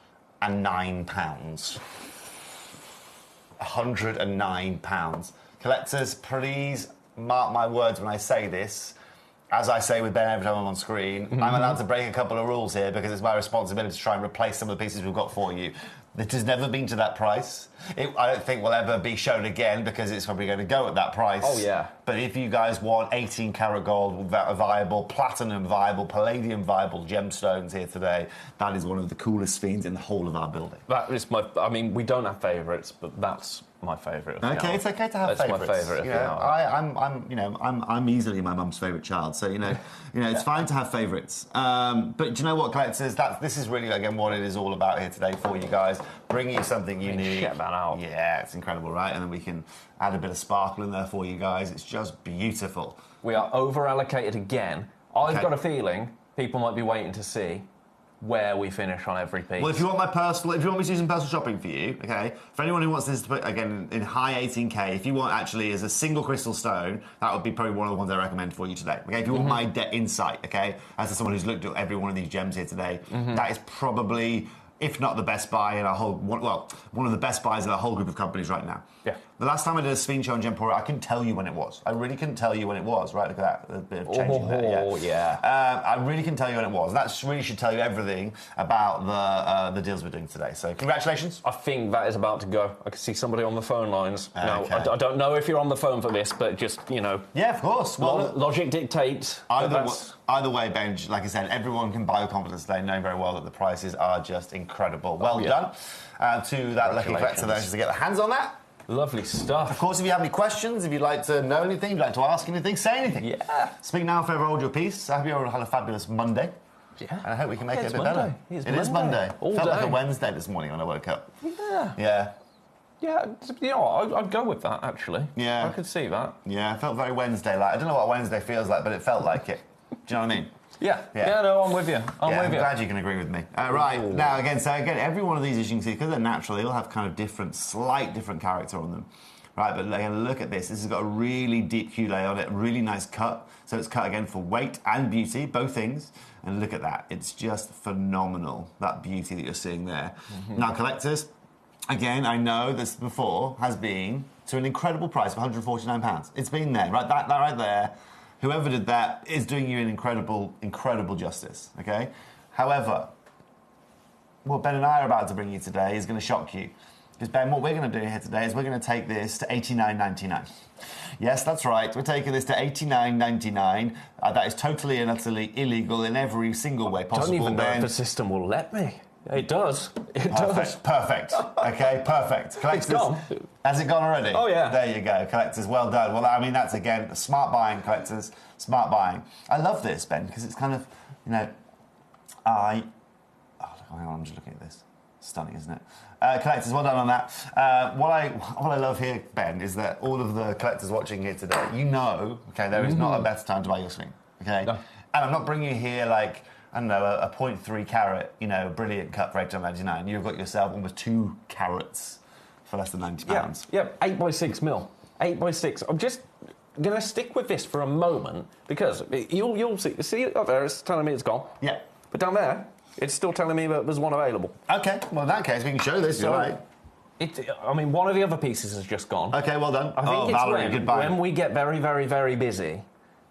Speaker 1: £109. Collectors, please mark my words when I say this. As I say with Ben every time I'm on screen, I'm allowed to break a couple of rules here because it's my responsibility to try and replace some of the pieces we've got for you. It has never been to that price. I don't think will ever be shown again because it's probably going to go at that price.
Speaker 8: Oh, yeah.
Speaker 1: But if you guys want 18 karat gold viable, platinum viable, palladium viable gemstones here today, that is one of the coolest fiends in the whole of our building.
Speaker 8: That is I mean, we don't have favourites, but that's my favourite.
Speaker 1: Okay, it's okay to have favourites.
Speaker 8: That's my favourite.
Speaker 1: I'm easily my mum's favourite child, so it's fine to have favourites. But do you know what, collectors? This is really again what it is all about here today for you guys. Bringing you something unique.
Speaker 8: Check that out.
Speaker 1: Yeah, it's incredible, right? And then we can add a bit of sparkle in there for you guys. It's just beautiful.
Speaker 8: We are over allocated again. I've got a feeling people might be waiting to see where we finish on every piece.
Speaker 1: Well, if you want me to do some personal shopping for you, okay, for anyone who wants this to put, again, in high 18K, if you want actually as a single crystal stone, that would be probably one of the ones I recommend for you today, okay? If you want my insight, okay, as someone who's looked at every one of these gems here today, that is probably, if not the best buy in our whole, one of the best buys in our whole group of companies right now.
Speaker 8: Yeah.
Speaker 1: The last time I did a Sphinx show on Gemporia, I couldn't tell you when it was. I really couldn't tell you when it was, right? Look at that, a bit of changing there.
Speaker 8: Oh, yeah.
Speaker 1: I really couldn't tell you when it was. That really should tell you everything about the deals we're doing today. So, congratulations.
Speaker 8: I think that is about to go. I can see somebody on the phone lines.
Speaker 1: Okay.
Speaker 8: Now, I don't know if you're on the phone for this, but just,
Speaker 1: Yeah, of course.
Speaker 8: Well, logic dictates.
Speaker 1: Either way, Benj, like I said, everyone can buy with confidence today, knowing very well that the prices are just incredible. Well done to that lucky collector that to get their hands on that.
Speaker 8: Lovely stuff.
Speaker 1: Of course, if you have any questions, if you'd like to know anything, if you'd like to ask anything, say anything.
Speaker 8: Yeah.
Speaker 1: Speak now, if ever hold your peace. I hope you all had a fabulous Monday.
Speaker 8: Yeah.
Speaker 1: And I hope we can make it a bit
Speaker 8: Monday.
Speaker 1: better. It is Monday.
Speaker 8: All
Speaker 1: Felt
Speaker 8: day.
Speaker 1: like a Wednesday this morning when I woke up.
Speaker 8: Yeah.
Speaker 1: Yeah.
Speaker 8: Yeah, I'd go with that, actually.
Speaker 1: Yeah.
Speaker 8: I could see that.
Speaker 1: Yeah, it felt very Wednesday-like. I don't know what Wednesday feels like, but it felt like it. Do you know what I mean?
Speaker 8: Yeah, no, I'm with you.
Speaker 1: I'm glad you can agree with me. Right, now again, every one of these, as you can see, because they're natural, they all have kind of slight different character on them. Right, but again, look at this. This has got a really deep Q-lay on it, really nice cut. So it's cut again for weight and beauty, both things. And look at that. It's just phenomenal, that beauty that you're seeing there. Now, collectors, again, I know this before has been to an incredible price of £149. It's been there, right? That right there. Whoever did that is doing you an incredible, incredible justice, okay? However, what Ben and I are about to bring you today is going to shock you. Because, Ben, what we're going to do here today is we're going to take this to $89.99. Yes, that's right. We're taking this to $89.99. That is totally and utterly illegal in every single way possible.
Speaker 8: I don't even know if the system will let me. It does. It does.
Speaker 1: Perfect. Okay, perfect. Collectors,
Speaker 8: it's gone.
Speaker 1: Has it gone already?
Speaker 8: Oh, yeah.
Speaker 1: There you go. Collectors, well done. Well, I mean, that's, again, smart buying, collectors. Smart buying. I love this, Ben, because it's kind of, you know, hang on, I'm just looking at this. Stunning, isn't it? Collectors, well done on that. What I love here, Ben, is that all of the collectors watching here today, you know, okay, there is not a better time to buy your swing, okay? No. And I'm not bringing you here like, I don't know, a 0.3 carat, you know, brilliant cut for $8.99. You've got yourself almost 2 carats for less than £90.
Speaker 8: Yeah, 8 by 6 mil. 8 by 6. I'm just going to stick with this for a moment because you'll see up there, it's telling me it's gone.
Speaker 1: Yeah.
Speaker 8: But down there, it's still telling me that there's one available.
Speaker 1: Okay, well, in that case, we can show this,
Speaker 8: so,
Speaker 1: right?
Speaker 8: I mean, one of the other pieces has just gone.
Speaker 1: Okay, well done.
Speaker 8: I think it's
Speaker 1: Valerie, goodbye.
Speaker 8: when we get very, very, very busy,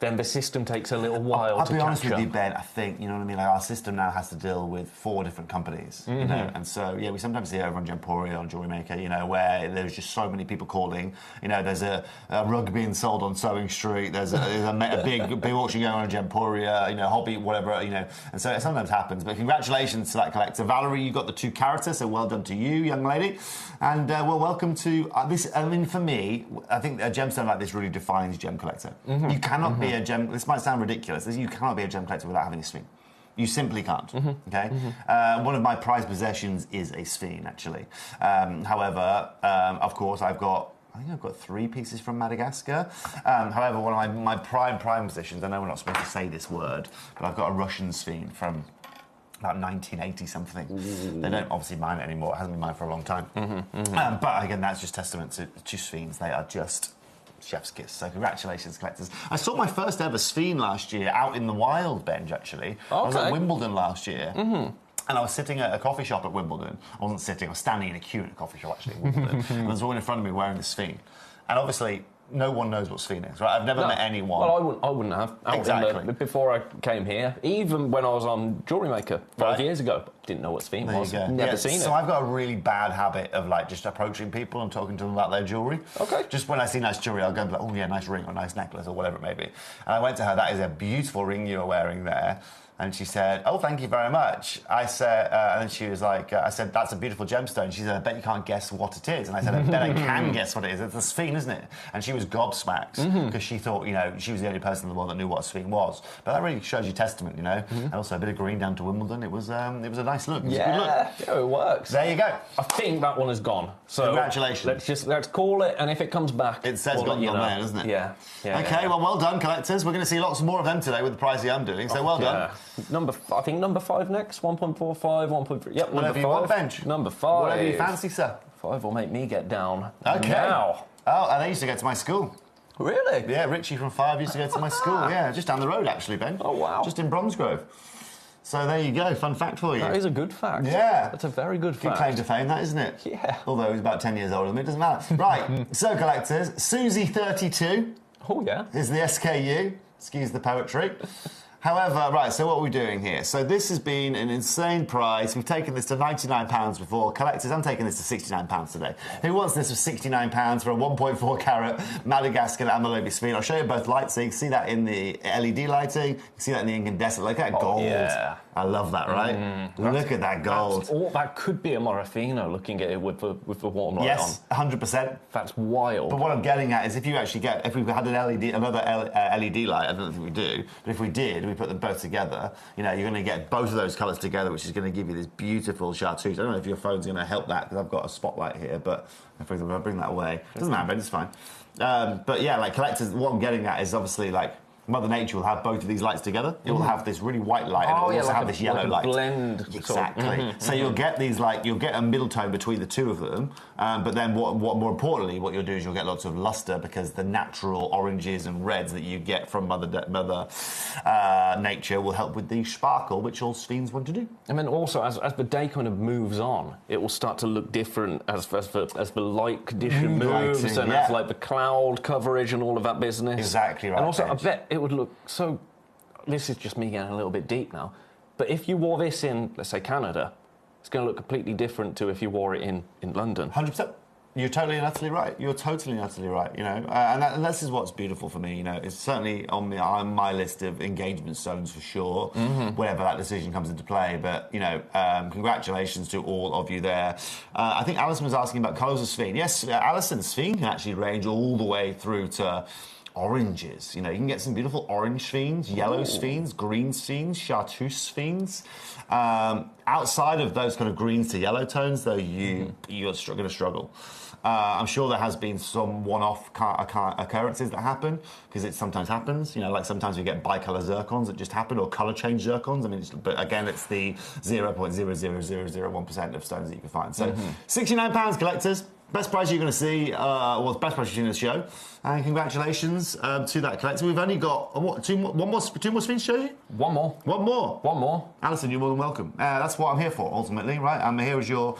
Speaker 8: then the system takes a little while to catch up.
Speaker 1: I'll be honest with you, Ben, I think, you know what I mean, like our system now has to deal with 4 different companies, you know, and so, yeah, we sometimes see over on Gemporia, on Jewelry Maker, you know, where there's just so many people calling, you know, there's a rug being sold on Sewing Street, there's a big auction going on in Gemporia, you know, hobby, whatever, you know, and so it sometimes happens, but congratulations to that collector. Valerie, you got the 2 carats, so well done to you, young lady, and well, welcome to this. I mean, for me, I think a gemstone like this really defines Gem Collector. You cannot be a gem, this might sound ridiculous, you cannot be a gem collector without having a sphinx. You simply can't, okay? One of my prized possessions is a sphinx, actually. However, of course, I think I've got 3 pieces from Madagascar. However, one of my prime possessions, I know we're not supposed to say this word, but I've got a Russian sphinx from about 1980-something. They don't obviously mine it anymore. It hasn't been mined for a long time. But again, that's just testament to sphinx. They are just chef's kiss. So congratulations, collectors. I saw my first ever sphinx last year out in the wild, Benj, actually. Okay. I was at Wimbledon last year. And I was sitting at a coffee shop at Wimbledon. I wasn't sitting, I was standing in a queue at a coffee shop, actually, at Wimbledon. And there was a woman in front of me wearing the sphinx. And obviously, no one knows what sphinx is, right? I've never met anyone.
Speaker 8: Well, I wouldn't have.
Speaker 1: Exactly.
Speaker 8: Before I came here, even when I was on Jewelry Maker 5 years ago, didn't know what sphinx was. Never seen it.
Speaker 1: So I've got a really bad habit of like just approaching people and talking to them about their jewellery. Okay. Just when I see nice jewellery, I'll go and be like, oh yeah, nice ring or nice necklace or whatever it may be. And I went to her, that is a beautiful ring you are wearing there. And she said, oh, thank you very much. I said, and then she was like, I said, that's a beautiful gemstone. She said, I bet you can't guess what it is. And I said, I bet I can guess what it is. It's a sphinx, isn't it? And she was gobsmacked because she thought, you know, she was the only person in the world that knew what a sphinx was. But that really shows you testament, you know. And also a bit of green down to Wimbledon. It was a nice look. It was a good look.
Speaker 8: Yeah, it works.
Speaker 1: There you go.
Speaker 8: I think that one is gone. So
Speaker 1: congratulations.
Speaker 8: Let's call it, and if it comes back,
Speaker 1: it says got you on there, doesn't it?
Speaker 8: Yeah.
Speaker 1: Okay, well done, collectors. We're going to see lots more of them today with the pricey I'm doing. So well done.
Speaker 8: I think number 5 next. 1.45, 1.3. Yep,
Speaker 1: whatever you want, Benj.
Speaker 8: Number 5.
Speaker 1: Whatever you fancy, sir.
Speaker 8: 5 will make me get down.
Speaker 1: Okay.
Speaker 8: Now.
Speaker 1: Oh, and they used to go to my school.
Speaker 8: Really?
Speaker 1: Yeah, Richie from 5 used to go to my school. Yeah, just down the road, actually, Ben.
Speaker 8: Oh, wow.
Speaker 1: Just in Bromsgrove. So there you go, fun fact for you.
Speaker 8: That is a good fact.
Speaker 1: Yeah.
Speaker 8: That's a very good fact.
Speaker 1: Good claim to fame, that, isn't it?
Speaker 8: Yeah.
Speaker 1: Although he's about 10 years older than me, it doesn't matter. Right, so collectors, Susie32 is the SKU. Excuse the poetry. However, right, so what are we doing here? So this has been an insane price. We've taken this to £99 before. Collectors, I'm taking this to £69 today. Who wants this for £69 for a 1.4 carat Madagascar Amalobi sphinx? I'll show you both lights so you can see that in the LED lighting. You can see that in the incandescent. Look at that gold.
Speaker 8: Yeah.
Speaker 1: I love that, right? Look at that gold.
Speaker 8: That could be a Morofino looking at it with the warm light on.
Speaker 1: Yes, 100%.
Speaker 8: That's wild.
Speaker 1: But what I'm getting at is if we had another LED light, I don't think we do, but if we did, we put them both together, you know, you're going to get both of those colours together, which is going to give you this beautiful chartreuse. I don't know if your phone's going to help that because I've got a spotlight here, but if I bring that away, it doesn't matter, it's fine. But yeah, like collectors, what I'm getting at is obviously like Mother Nature will have both of these lights together. It will have this really white light and it will also have this yellow light.
Speaker 8: Blend.
Speaker 1: Exactly. So you'll get these you'll get a middle tone between the two of them. But then what more importantly, what you'll do is you'll get lots of luster because the natural oranges and reds that you get from Mother Nature will help with the sparkle, which all sphinx want to do.
Speaker 8: And then also, as the day kind of moves on, it will start to look different as the light condition moves and as like the cloud coverage and all of that business.
Speaker 1: Exactly right.
Speaker 8: And also, I bet it would look so. This is just me getting a little bit deep now. But if you wore this in, let's say, Canada, it's going to look completely different to if you wore it in London.
Speaker 1: 100%. You're totally and utterly right. You're totally and utterly right. You know, and this is what's beautiful for me. You know, it's certainly on my list of engagement stones for sure. Whenever that decision comes into play. But you know, congratulations to all of you there. I think Alison was asking about colours of Sphene. Yes, Alison, Sphene can actually range all the way through to oranges. You know, you can get some beautiful orange Sphenes, yellow Sphenes, green Sphenes, chartreuse Sphenes. Outside of those kind of greens to yellow tones, though, you're going to struggle. I'm sure there has been some one-off occurrences that happen, because it sometimes happens. You know, like sometimes we get bicolour zircons that just happen, or colour change zircons. I mean, but again, it's the 0.00001% of stones that you can find. So, £69 collectors. Best price you're going to see, well, best price you've seen in the show. And congratulations to that collector. We've only got two more Sphenes to show you?
Speaker 8: One more.
Speaker 1: Alison, you're more than welcome. That's what I'm here for, ultimately, right? I'm here as your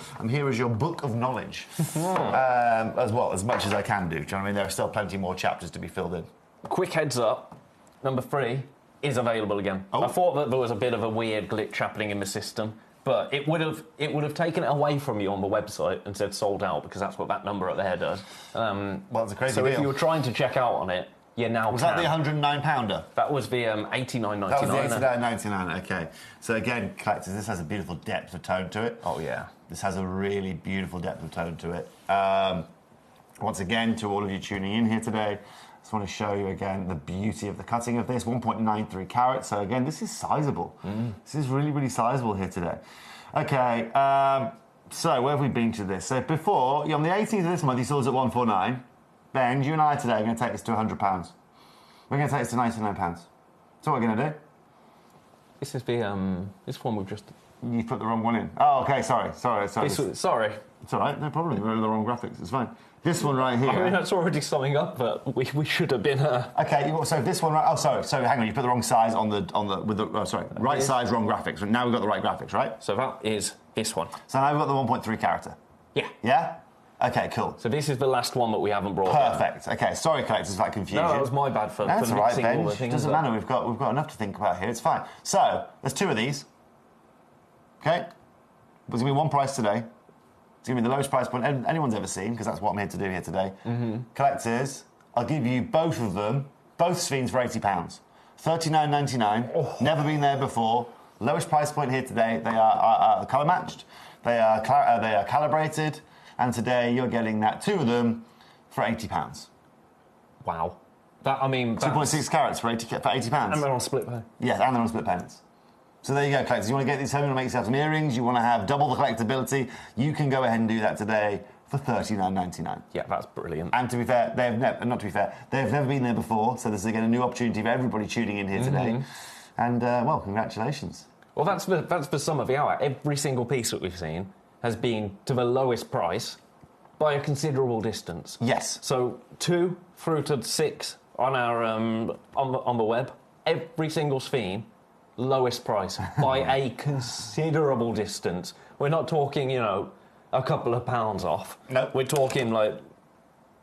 Speaker 1: book of knowledge, as well, as much as I can do. Do you know what I mean? There are still plenty more chapters to be filled in.
Speaker 8: Quick heads up, number 3 is available again. I thought that there was a bit of a weird glitch happening in the system, but it would have taken it away from you on the website and said sold out, because that's what that number up there does.
Speaker 1: Well, it's a crazy
Speaker 8: so
Speaker 1: deal.
Speaker 8: if you were trying to check out on it, you now
Speaker 1: Was that the £109-pounder?
Speaker 8: That was the $89.99.
Speaker 1: That was the $89.99, okay. So again, collectors, this has a beautiful depth of tone to it.
Speaker 8: Oh, yeah.
Speaker 1: This has a really beautiful depth of tone to it. Once again, to all of you tuning in here today, I just want to show you again the beauty of the cutting of this, 1.93 carats. So again, this is sizable. This is really, really sizable here today. Okay, so where have we been to this? So before, on the 18th of this month, you saw us at 149. Ben, you and I today are going to take this to £100. We're going to take this to £99. So what we're going to do?
Speaker 8: This is the this one we've just...
Speaker 1: You put the wrong one in. Oh, okay, sorry.
Speaker 8: Sorry.
Speaker 1: It's all right, no problem. We're in the wrong graphics, it's fine. This one right here.
Speaker 8: I mean, that's already summing up, but we should have been...
Speaker 1: Okay, so this one right... Oh, sorry, so hang on, you put the wrong size on the right size, wrong graphics. Now we've got the right graphics, right?
Speaker 8: So that is this one.
Speaker 1: So now we've got the 1.3 carat.
Speaker 8: Yeah.
Speaker 1: Yeah? Okay, cool.
Speaker 8: So this is the last one that we haven't brought
Speaker 1: Perfect. Okay, sorry, collectors, for that confusion.
Speaker 8: No, that was my bad for
Speaker 1: That's all right,
Speaker 8: mixing all the
Speaker 1: Ben.
Speaker 8: things
Speaker 1: Doesn't matter. We've got enough to think about here. It's fine. So there's 2 of these. Okay, there's gonna be one price today. It's gonna be the lowest price point anyone's ever seen, because that's what I'm here to do here today. Collectors, I'll give you both of them, both Sphenes for £80. $39.99. Never been there before. Lowest price point here today. They are colour matched. They are calibrated. And today you're getting 2 of them for £80.
Speaker 8: Wow. That, I mean...
Speaker 1: 2.6 carats for £80.
Speaker 8: And they're on split pay.
Speaker 1: Yes, and they're on split payments. So there you go, collectors. You want to get these home, you want to make yourself some earrings, you want to have double the collectability, you can go ahead and do that today for $39.99.
Speaker 8: Yeah, that's brilliant.
Speaker 1: And to be fair, they've never been there before, so this is again a new opportunity for everybody tuning in here today. And, well, congratulations.
Speaker 8: Well, that's the sum of the hour. Every single piece that we've seen has been to the lowest price by a considerable distance.
Speaker 1: Yes.
Speaker 8: So 2 through to 6 on our on the web. Every single Sphene, lowest price by a considerable distance. We're not talking, you know, a couple of pounds off.
Speaker 1: No.
Speaker 8: We're talking like...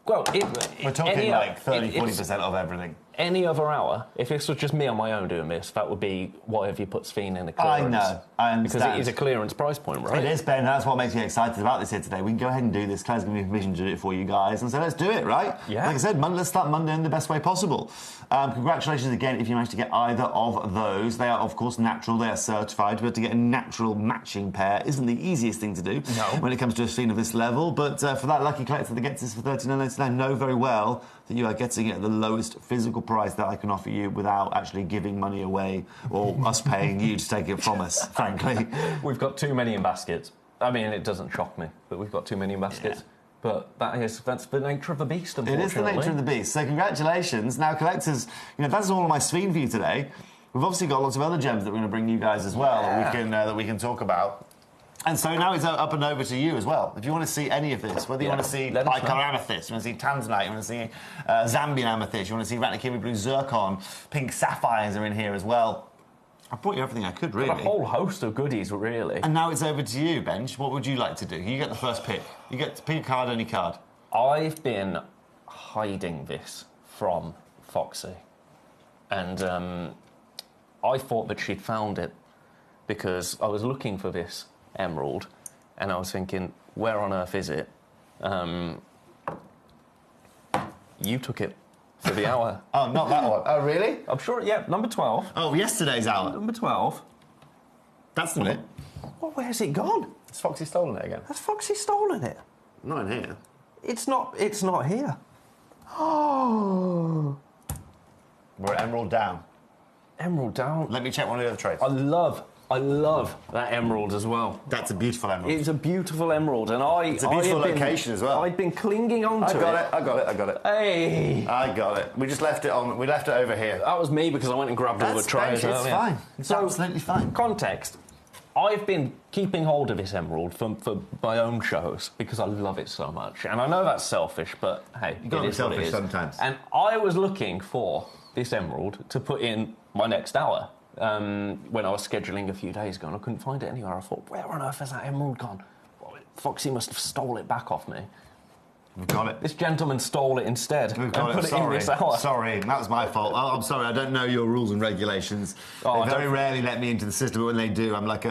Speaker 8: Well,
Speaker 1: we're talking like 30-40% of everything.
Speaker 8: Any other hour, if this was just me on my own doing this, that would be whatever you put Sphene in the clearance.
Speaker 1: I know, I understand.
Speaker 8: Because it is a clearance price point, right?
Speaker 1: It is, Ben. That's what makes me excited about this here today. We can go ahead and do this. Claire's going to give me permission to do it for you guys. And so let's do it, right?
Speaker 8: Yeah.
Speaker 1: Like I said, let's start Monday in the best way possible. Congratulations again if you managed to get either of those. They are, of course, natural. They are certified. But to get a natural matching pair isn't the easiest thing to do when it comes to a Sphene of this level. But for that lucky collector that gets this for $39.99, know very well that you are getting it at the lowest physical price that I can offer you without actually giving money away or us paying you to take it from us, frankly.
Speaker 8: We've got too many in baskets. I mean, it doesn't shock me, but we've got too many in baskets. Yeah. But that's the nature of the beast, unfortunately.
Speaker 1: It is the nature of the beast. So congratulations. Now, collectors, you know, that's all of my Sphene for you today. We've obviously got lots of other gems that we're going to bring you guys as well that we can talk about. And so now it's up and over to you as well. If you want to see any of this, whether you want to see bicolour amethyst, you want to see tanzanite, you want to see Zambian amethyst, you want to see Ratakiri blue zircon, pink sapphires are in here as well. I brought you everything I could, really.
Speaker 8: A whole host of goodies, really.
Speaker 1: And now it's over to you, Benj. What would you like to do? You get the first pick. You get to pick a card, any card.
Speaker 8: I've been hiding this from Foxy. And I thought that she'd found it because I was looking for this emerald, and I was thinking, where on earth is it? You took it for the hour.
Speaker 1: Oh, not that one. Oh, really?
Speaker 8: I'm sure, yeah, number 12.
Speaker 1: Oh, yesterday's hour.
Speaker 8: Number 12.
Speaker 1: That's not it.
Speaker 8: Well, where's it gone?
Speaker 1: Has Foxy stolen it again?
Speaker 8: Has Foxy stolen it?
Speaker 1: Not in here.
Speaker 8: It's not here. Oh.
Speaker 1: We're at Emerald Down.
Speaker 8: Emerald Down.
Speaker 1: Let me check one of the other trays.
Speaker 8: I love that emerald as well.
Speaker 1: That's a beautiful emerald.
Speaker 8: It's a beautiful emerald, and
Speaker 1: it's a beautiful location as well.
Speaker 8: I'd been clinging on to it.
Speaker 1: I got it.
Speaker 8: Hey!
Speaker 1: I got it. We just left it on. We left it over here.
Speaker 8: That was me because I went and grabbed all the trays.
Speaker 1: It's fine. It's absolutely fine.
Speaker 8: Context. I've been keeping hold of this emerald for my own shows because I love it so much. And I know that's selfish, but hey,
Speaker 1: you've got to be selfish sometimes.
Speaker 8: And I was looking for this emerald to put in my next hour when I was scheduling a few days ago, and I couldn't find it anywhere. I thought, where on earth has that emerald gone? Well, Foxy must have stole it back off me.
Speaker 1: We've got it.
Speaker 8: This gentleman stole it instead.
Speaker 1: We've got
Speaker 8: put it in this hour.
Speaker 1: Sorry, that was my fault. Oh, I'm sorry, I don't know your rules and regulations. They very rarely let me into the system, but when they do, I'm like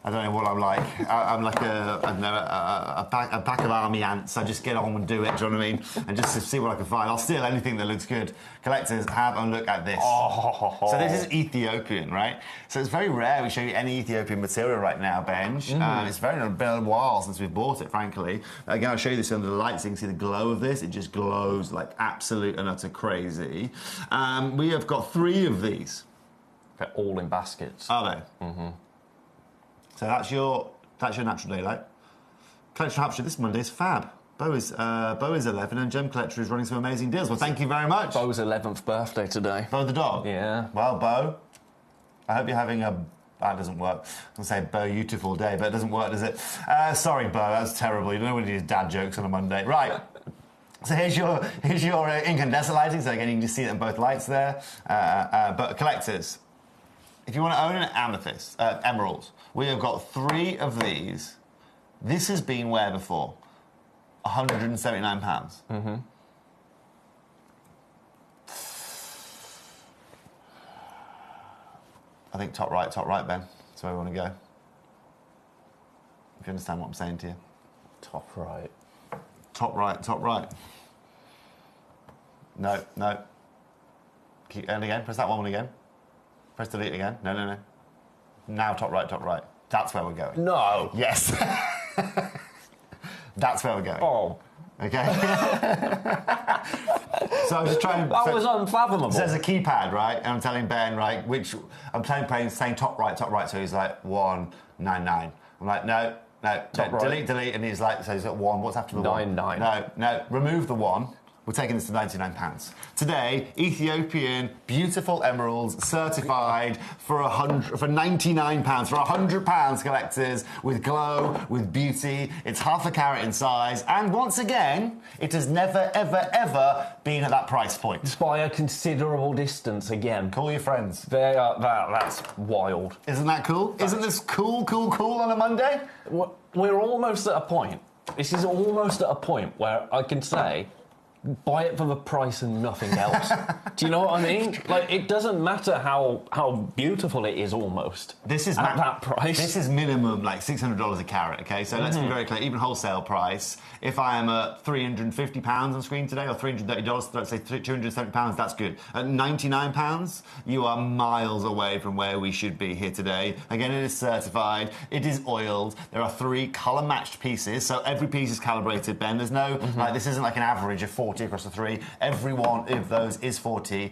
Speaker 1: I don't know what I'm like. I'm like a pack of army ants. I just get on and do it, do you know what I mean? And just to see what I can find. I'll steal anything that looks good. Collectors, have a look at this. Oh. So this is Ethiopian, right? So it's very rare we show you any Ethiopian material right now, Benj. It's been a while since we've bought it, frankly. Again, I'll show you this under the lights so you can see the glow of this. It just glows like absolute and utter crazy. We have got 3 of these.
Speaker 8: They're all in baskets.
Speaker 1: Are they? Mm-hmm. So that's your natural daylight. Collector Hampshire this Monday is fab. Bo is 11 and Gemcollector is running some amazing deals. Well, thank you very much.
Speaker 8: Bo's 11th birthday today.
Speaker 1: Bo the dog?
Speaker 8: Yeah.
Speaker 1: Well, Bo, I hope you're having a... That doesn't work. I was going to say beautiful day, but it doesn't work, does it? Sorry, Bo, that's terrible. You don't know when you do dad jokes on a Monday. Right. So here's your incandescent lighting. So again, you can just see it in both lights there. But collectors, if you want to own an amethyst, emerald, we have got 3 of these. This has been where before? £179. Mm-hmm. I think top right, Ben. That's where we want to go. If you understand what I'm saying to you.
Speaker 8: Top right.
Speaker 1: Top right. No. And again, press that one again. Press delete again. No. Now top right. That's where we're going.
Speaker 8: No.
Speaker 1: Yes. That's where we're going.
Speaker 8: Oh.
Speaker 1: Okay. So I'm just trying.
Speaker 8: That was unfathomable.
Speaker 1: So there's a keypad, right? And I'm telling Ben, right, which I'm telling Ben saying top right. So he's like 199. I'm like, no, delete, and he's like, so he's got 1. What's after the 1?
Speaker 8: 99.
Speaker 1: No, remove the 1. We're taking this to £99. Today, Ethiopian beautiful emeralds certified for £99. For £100, collectors, with glow, with beauty. It's half a carat in size, and once again, it has never, ever, ever been at that price point.
Speaker 8: By a considerable distance again.
Speaker 1: Call your friends.
Speaker 8: That's wild.
Speaker 1: Isn't that cool? Isn't this cool on a Monday?
Speaker 8: We're almost at a point. This is almost at a point where I can say, buy it for the price and nothing else. Do you know what I mean? Like, it doesn't matter how beautiful it is almost.
Speaker 1: This is
Speaker 8: at that price.
Speaker 1: This is minimum like $600 a carat, okay? So let's be very clear, even wholesale price, if I am at £350 on screen today, or $330, let's say £270, that's good. At £99, you are miles away from where we should be here today. Again, it is certified, it is oiled, there are 3 colour-matched pieces, so every piece is calibrated, Ben. There's no, like, this isn't like an average of 40 across the 3. Every one of those is 40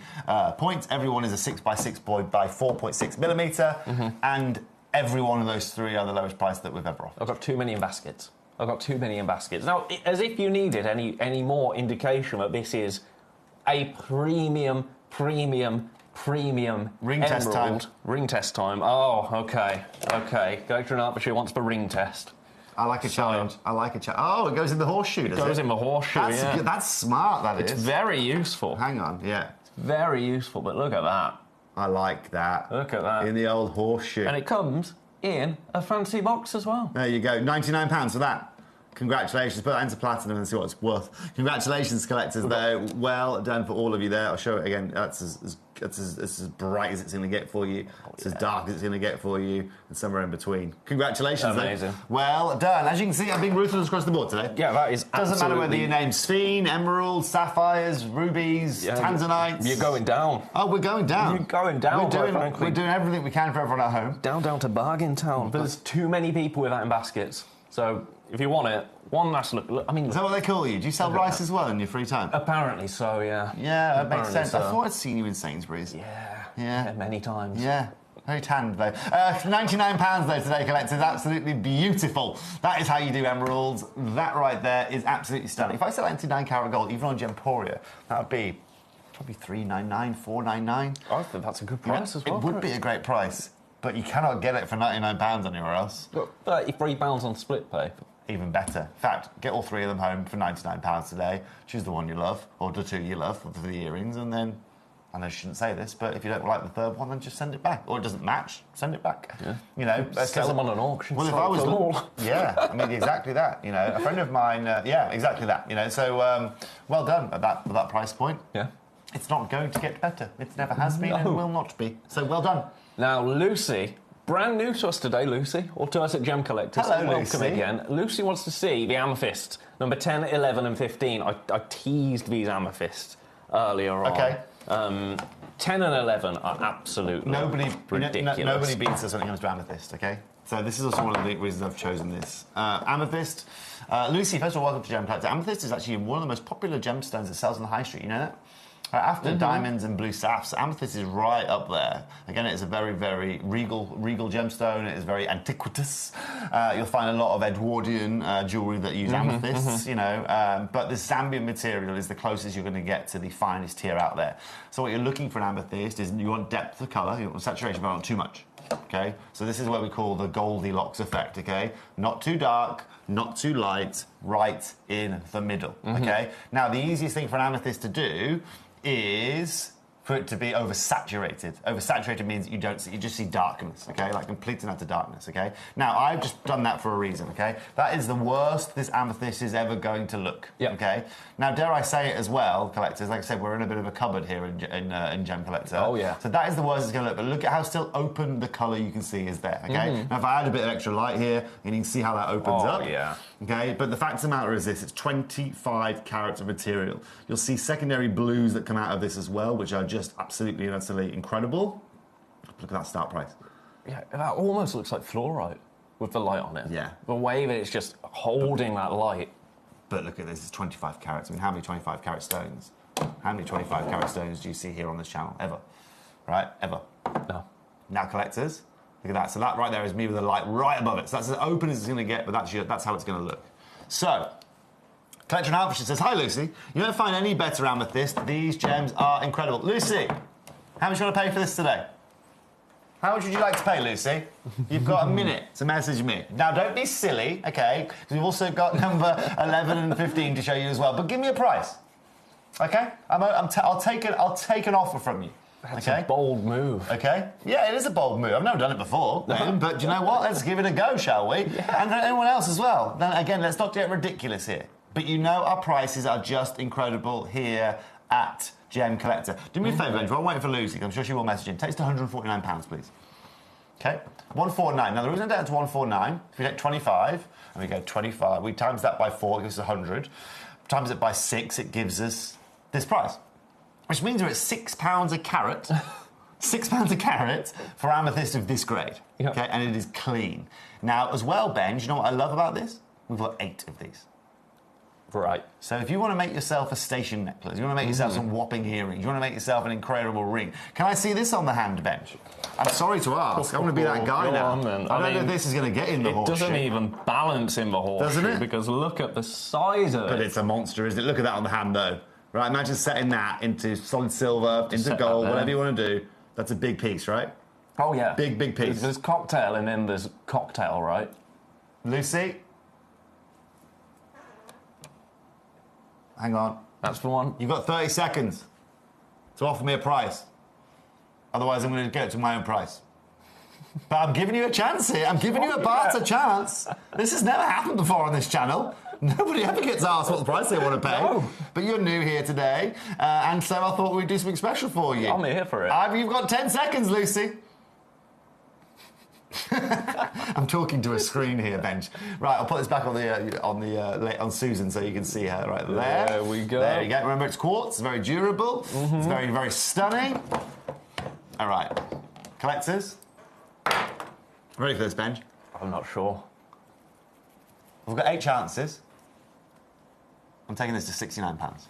Speaker 1: points. Every one is a 6x6 by 4.6 millimetre, and every one of those 3 are the lowest price that we've ever offered.
Speaker 8: I've got too many in baskets. Now, as if you needed any more indication that this is a premium
Speaker 1: ring test time.
Speaker 8: Ring test time. Oh, okay. Collector and Arbitrary wants the ring test.
Speaker 1: I like a challenge. Oh, it goes in the horseshoe, does it?
Speaker 8: It goes in the horseshoe,
Speaker 1: yeah. Good. That's smart, that is.
Speaker 8: It's very useful.
Speaker 1: Hang on, yeah.
Speaker 8: It's very useful, but look at that.
Speaker 1: I like that.
Speaker 8: Look at that.
Speaker 1: In the old horseshoe.
Speaker 8: And it comes in a fancy box as well.
Speaker 1: There you go. £99 for that. Congratulations. Put that into platinum and see what it's worth. Congratulations, collectors, though. Well done for all of you there. I'll show it again. That's as It's as bright as it's going to get for you. It's as dark as it's going to get for you, and somewhere in between. Congratulations,
Speaker 8: amazing.
Speaker 1: Well done. As you can see, I'm being ruthless across the board today.
Speaker 8: Yeah, that is
Speaker 1: Doesn't matter whether you name sphene, emeralds, sapphires, rubies, tanzanites.
Speaker 8: You're going down.
Speaker 1: Oh, we're going down.
Speaker 8: You're going down.
Speaker 1: We're doing everything we can for everyone at home.
Speaker 8: Down to bargain town. But there's too many people with that in baskets. So if you want it, one last look. I mean,
Speaker 1: is that what they call you? Do you sell rice as well in your free time?
Speaker 8: Apparently so, yeah.
Speaker 1: Yeah, that makes sense. So. I thought I'd seen you in Sainsbury's.
Speaker 8: Yeah, many times.
Speaker 1: Yeah. Very tanned, though. £99, though, today, collectors. Absolutely beautiful. That is how you do emeralds. That right there is absolutely stunning. If I sell that into 9-carat gold, even on Gemporia, that would be probably $399, $499.
Speaker 8: I think that's a good price as well.
Speaker 1: It would be a great price, but you cannot get it for £99 anywhere else.
Speaker 8: £33 on split pay.
Speaker 1: Even better. In fact, get all 3 of them home for £99 today. Choose the one you love, or the 2 you love for the earrings, and then, I know I shouldn't say this, but if you don't like the 3rd one, then just send it back. Or it doesn't match, send it back.
Speaker 8: Yeah.
Speaker 1: You know,
Speaker 8: sell them on an auction.
Speaker 1: Well, if I was, yeah, I mean exactly that. You know, a friend of mine, yeah, exactly that. You know, so well done at that price point.
Speaker 8: Yeah,
Speaker 1: it's not going to get better. It never has been and will not be. So well done.
Speaker 8: Now, Lucy. Brand new to us today, Lucy, or to us at Gemcollector.
Speaker 1: Hello,
Speaker 8: welcome
Speaker 1: Lucy.
Speaker 8: again. Lucy wants to see the amethyst, number 10, 11 and 15. I teased these amethysts earlier on.
Speaker 1: Okay.
Speaker 8: 10 and 11 are absolutely ridiculous.
Speaker 1: Nobody beats us when it comes to amethyst, okay? So this is also one of the reasons I've chosen this. Amethyst. Lucy, first of all, welcome to Gemcollector. Amethyst is actually one of the most popular gemstones that sells on the high street. You know that? After diamonds and blue saphs, amethyst is right up there. Again, it's a very, very regal gemstone. It is very antiquitous. You'll find a lot of Edwardian jewellery that use amethysts, you know. But the Zambian material is the closest you're going to get to the finest tier out there. So what you're looking for in amethyst is you want depth of colour, you want saturation, but not too much. Okay, so this is what we call the Goldilocks effect. Okay, not too dark, not too light, right in the middle. Okay, now the easiest thing for an amethyst to do is for it to be oversaturated. Oversaturated means you just see darkness, okay? Like complete and utter darkness, okay? Now, I've just done that for a reason, okay? That is the worst this amethyst is ever going to look, okay? Now, dare I say it as well, collectors, like I said, we're in a bit of a cupboard here in Gemcollector.
Speaker 8: Oh, yeah.
Speaker 1: So that is the worst it's going to look, but look at how still open the colour you can see is there, okay? Now, if I add a bit of extra light here, and you can see how that opens up.
Speaker 8: Yeah.
Speaker 1: Okay, but the fact of the matter is this, it's 25 carats of material. You'll see secondary blues that come out of this as well, which are just absolutely and utterly incredible. Look at that start price.
Speaker 8: Yeah, that almost looks like fluorite with the light on it.
Speaker 1: Yeah.
Speaker 8: The way that it's just holding that light.
Speaker 1: But look at this, it's 25 carats. I mean, how many 25 carat stones? How many 25 carat stones do you see here on this channel? Ever. Right? Ever.
Speaker 8: No.
Speaker 1: Now, collectors, look at that. So that right there is me with the light right above it. So that's as open as it's going to get, but that's how it's going to look. So, Collector in Hertfordshire says, hi, Lucy. You don't find any better amethyst. These gems are incredible. Lucy, how much do you want to pay for this today? How much would you like to pay, Lucy? You've got a minute to message me. Now, don't be silly, OK? Because we've also got number 11 and 15 to show you as well. But give me a price, OK? I'll take an offer from you.
Speaker 8: That's a bold move.
Speaker 1: OK? Yeah, it is a bold move. I've never done it before, but do you know what? Let's give it a go, shall we? Yeah. And for anyone else as well. Then again, let's not get ridiculous here. But you know our prices are just incredible here at Gemcollector. Do me a favour, Andrew. I'm waiting for Lucy. I'm sure she will message in. Take us to £149, please. OK? 149. Now, the reason I take it to 149, if we take 25, and we go 25, we times that by 4, it gives us 100. Times it by 6, it gives us this price. Which means we're at £6 a carat. £6 a carat for amethyst of this grade. Yep. Okay, and it is clean. Now, as well, Ben, do you know what I love about this? We've got 8 of these.
Speaker 8: Right.
Speaker 1: So if you want to make yourself a station necklace, you want to make yourself some whopping earrings, you want to make yourself an incredible ring, can I see this on the hand bench? I'm sorry to ask. I want to be that guy now. I don't know if this is going to get in the horseshoe.
Speaker 8: It doesn't even balance in the horseshoe.
Speaker 1: Doesn't it?
Speaker 8: Because look at the size of it.
Speaker 1: But it's a monster, isn't it? Look at that on the hand, though. Right, imagine setting that into solid silver, into gold, whatever you want to do. That's a big piece, right?
Speaker 8: Oh, yeah.
Speaker 1: Big piece.
Speaker 8: There's cocktail and then there's cocktail, right?
Speaker 1: Lucy? Hang on.
Speaker 8: That's the one.
Speaker 1: You've got 30 seconds to offer me a price. Otherwise, I'm going to get it to my own price. But I'm giving you a chance here. I'm giving you a barter chance. This has never happened before on this channel. Nobody ever gets asked what the price they want to pay.
Speaker 8: No.
Speaker 1: But you're new here today, and so I thought we'd do something special for you.
Speaker 8: I'm here for it.
Speaker 1: You've got 10 seconds, Lucy. I'm talking to a screen here, Benj. Right, I'll put this back on Susan so you can see her right there.
Speaker 8: There we go.
Speaker 1: There you go. Remember, it's quartz. It's very durable. It's very, very stunning. All right, collectors. Ready for this, Benj?
Speaker 8: I'm not sure.
Speaker 1: We've got 8 chances. I'm taking this to £69.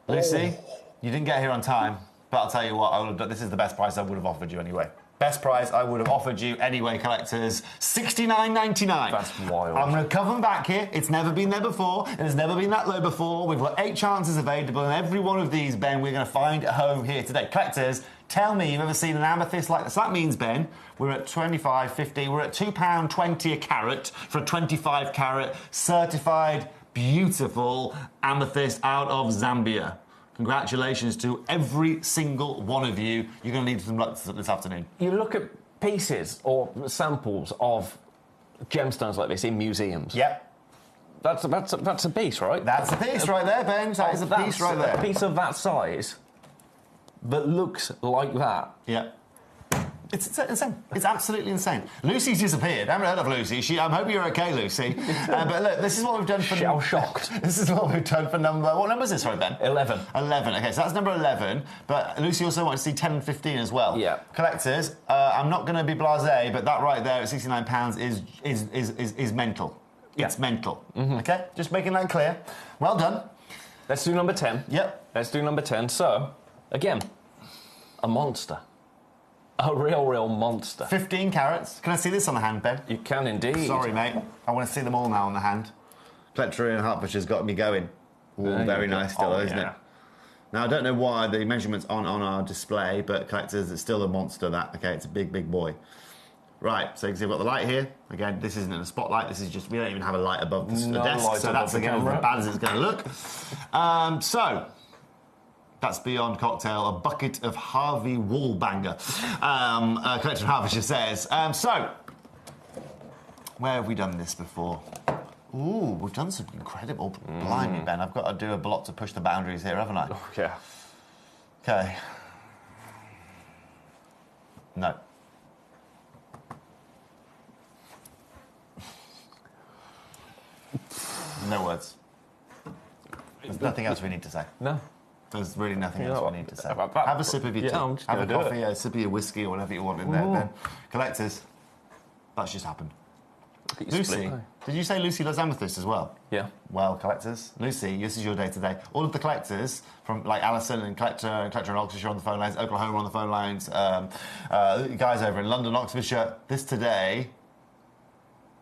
Speaker 1: Lucy, you didn't get here on time, but I'll tell you what, this is the best price I would have offered you anyway. Best price I would have offered you anyway, collectors. $69.99.
Speaker 8: That's wild.
Speaker 1: I'm going to cover them back here. It's never been there before, and it's never been that low before. We've got 8 chances available, and every one of these, Ben, we're going to find a home here today. Collectors, tell me you've ever seen an amethyst like this. So that means, Ben, we're at £25.50. We're at £2.20 a carat for a 25 carat certified beautiful amethyst out of Zambia. Congratulations to every single one of you. You're going to need some luck this afternoon.
Speaker 8: You look at pieces or samples of gemstones like this in museums.
Speaker 1: Yep.
Speaker 8: That's a piece, right?
Speaker 1: That's a piece right there, Ben. That is a piece right there.
Speaker 8: A piece of that size that looks like that.
Speaker 1: Yep. It's insane. It's absolutely insane. Lucy's disappeared. I haven't heard of Lucy. I hope you're okay, Lucy. But look, this is what we've done for...
Speaker 8: Shell shocked.
Speaker 1: This is what we've done for number... What number is this, sorry, Ben?
Speaker 8: 11.
Speaker 1: 11. Okay, so that's number 11. But Lucy also wanted to see 10 and 15 as well.
Speaker 8: Yeah.
Speaker 1: Collectors, I'm not going to be blasé, but that right there at £69 is mental.
Speaker 8: Yeah.
Speaker 1: It's mental. Okay? Just making that clear. Well done.
Speaker 8: Let's do number 10.
Speaker 1: Yep.
Speaker 8: Let's do number 10. So, again, a monster. A real monster.
Speaker 1: 15 carats. Can I see this on the hand, Ben?
Speaker 8: You can indeed.
Speaker 1: Sorry, mate. I want to see them all now on the hand. Collector in Hertfordshire's got me going. Ooh, very nice still, isn't it? Now, I don't know why the measurements aren't on our display, but collectors, it's still a monster, that. Okay, it's a big boy. Right, so you can see we've got the light here. Again, this isn't in a spotlight. This is just, we don't even have a light above the desk, so that's, again, as bad as it's going to look. So... That's beyond cocktail, a bucket of Harvey Wallbanger. Collector in Hertfordshire says. So, where have we done this before? Ooh, we've done some incredible... Blimey, Ben, I've got to do a lot to push the boundaries here, haven't I?
Speaker 8: Oh, yeah.
Speaker 1: Okay. No. No words. There's nothing else we need to say.
Speaker 8: No.
Speaker 1: There's really nothing else we need to say. Have a sip of your tea. Have a coffee, a sip of your whiskey or whatever you want in there, Ben. Collectors, that's just happened. Lucy, did you say Lucy loves amethyst as well?
Speaker 8: Yeah.
Speaker 1: Well, collectors, Lucy, this is your day today. All of the collectors, from like Alison and Collector in Oxfordshire on the phone lines, Oklahoma on the phone lines, guys over in London, Oxfordshire, this today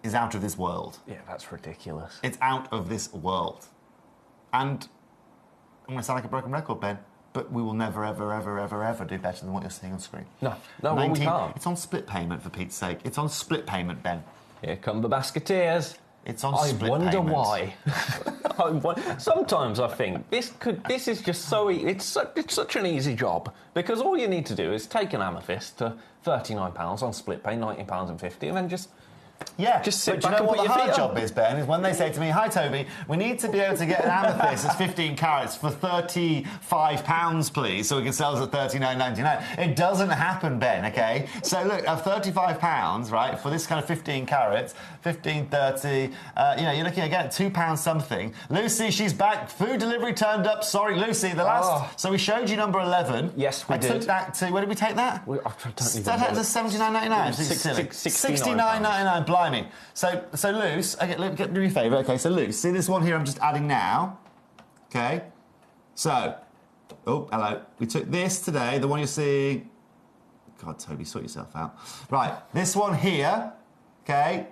Speaker 1: is out of this world.
Speaker 8: Yeah, that's ridiculous.
Speaker 1: It's out of this world. And... I'm going to sound like a broken record, Ben, but we will never, ever do better than what you're seeing on screen.
Speaker 8: No, well, we can't.
Speaker 1: It's on split payment, for Pete's sake. It's on split payment, Ben.
Speaker 8: Here come the Basketeers.
Speaker 1: It's on split payment.
Speaker 8: I wonder why. Sometimes I think this is just so... It's such an easy job, because all you need to do is take an amethyst to £39 on split pay, £19.50, and then just...
Speaker 1: Yeah,
Speaker 8: just sit
Speaker 1: but
Speaker 8: back
Speaker 1: you know
Speaker 8: and
Speaker 1: what
Speaker 8: put
Speaker 1: the
Speaker 8: your
Speaker 1: hard
Speaker 8: feet
Speaker 1: job
Speaker 8: up.
Speaker 1: is, Ben, is when they say to me, hi, Toby, we need to be able to get an amethyst that's 15 carats for £35, please, so we can sell it at $39.99. It doesn't happen, Ben, OK? So, look, £35, right, for this kind of 15 carats, 15.30, you know, you're looking again at £2 something. Lucy, she's back. Food delivery turned up. Sorry, Lucy, the last...
Speaker 8: Oh.
Speaker 1: So we showed you number 11.
Speaker 8: Yes, we did.
Speaker 1: I took that to... Where did we take that?
Speaker 8: I don't even
Speaker 1: That
Speaker 8: know.
Speaker 1: to $79.99. $69.99, blimey. So Luce, okay, do me a favour. Okay, so Luce, see this one here I'm just adding now? Okay. So, oh, hello. We took this today, the one you're seeing... God, Toby, sort yourself out. Right, this one here, okay,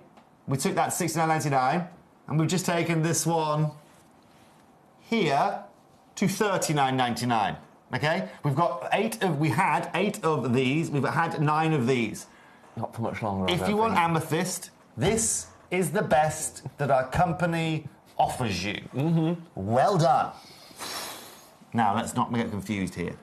Speaker 1: we took that $69.99, and we've just taken this one here to $39.99. Okay? We had 8 of these, we've had 9 of these.
Speaker 8: Not for much longer.
Speaker 1: If you want amethyst, this is the best that our company offers you. Well done. Now, let's not get confused here.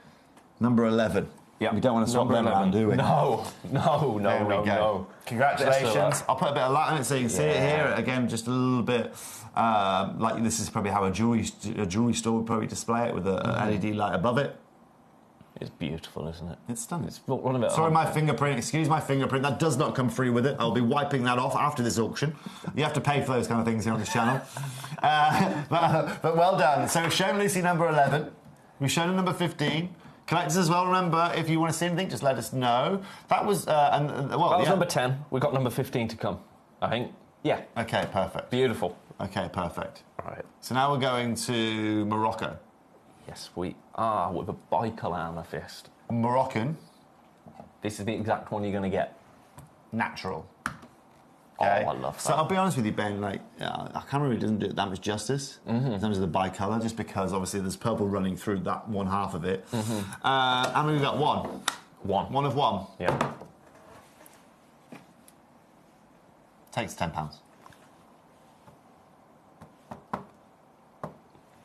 Speaker 1: Number 11.
Speaker 8: Yeah.
Speaker 1: We don't want to swap them around, do we?
Speaker 8: No.
Speaker 1: There we go. Congratulations. I'll put a bit of light on it so you can see it here. Again, just a little bit like this is probably how a jewelry store would probably display it with a LED light above it.
Speaker 8: It's beautiful, isn't it?
Speaker 1: It's stunning.
Speaker 8: It's one of it.
Speaker 1: Sorry, my fingerprint. Excuse my fingerprint. That does not come free with it. I'll be wiping that off after this auction. You have to pay for those kind of things here on this channel. But well done. So we've shown Lucy number 11. We've shown her number 15. Collectors as well, remember, if you want to see anything, just let us know. That was, that was
Speaker 8: number 10. We've got number 15 to come, I think. Yeah.
Speaker 1: Okay, perfect.
Speaker 8: Beautiful.
Speaker 1: Okay, perfect.
Speaker 8: All right.
Speaker 1: So now we're going to Morocco.
Speaker 8: Yes, we are with a bicolour amethyst.
Speaker 1: Moroccan.
Speaker 8: This is the exact one you're going to get.
Speaker 1: Natural.
Speaker 8: Okay. Oh, I love that.
Speaker 1: So I'll be honest with you, Ben, like, our camera really doesn't do it that much justice in terms of the bicolour, just because obviously there's purple running through that one half of it. And we've got one. One of one.
Speaker 8: Yeah.
Speaker 1: Takes £10.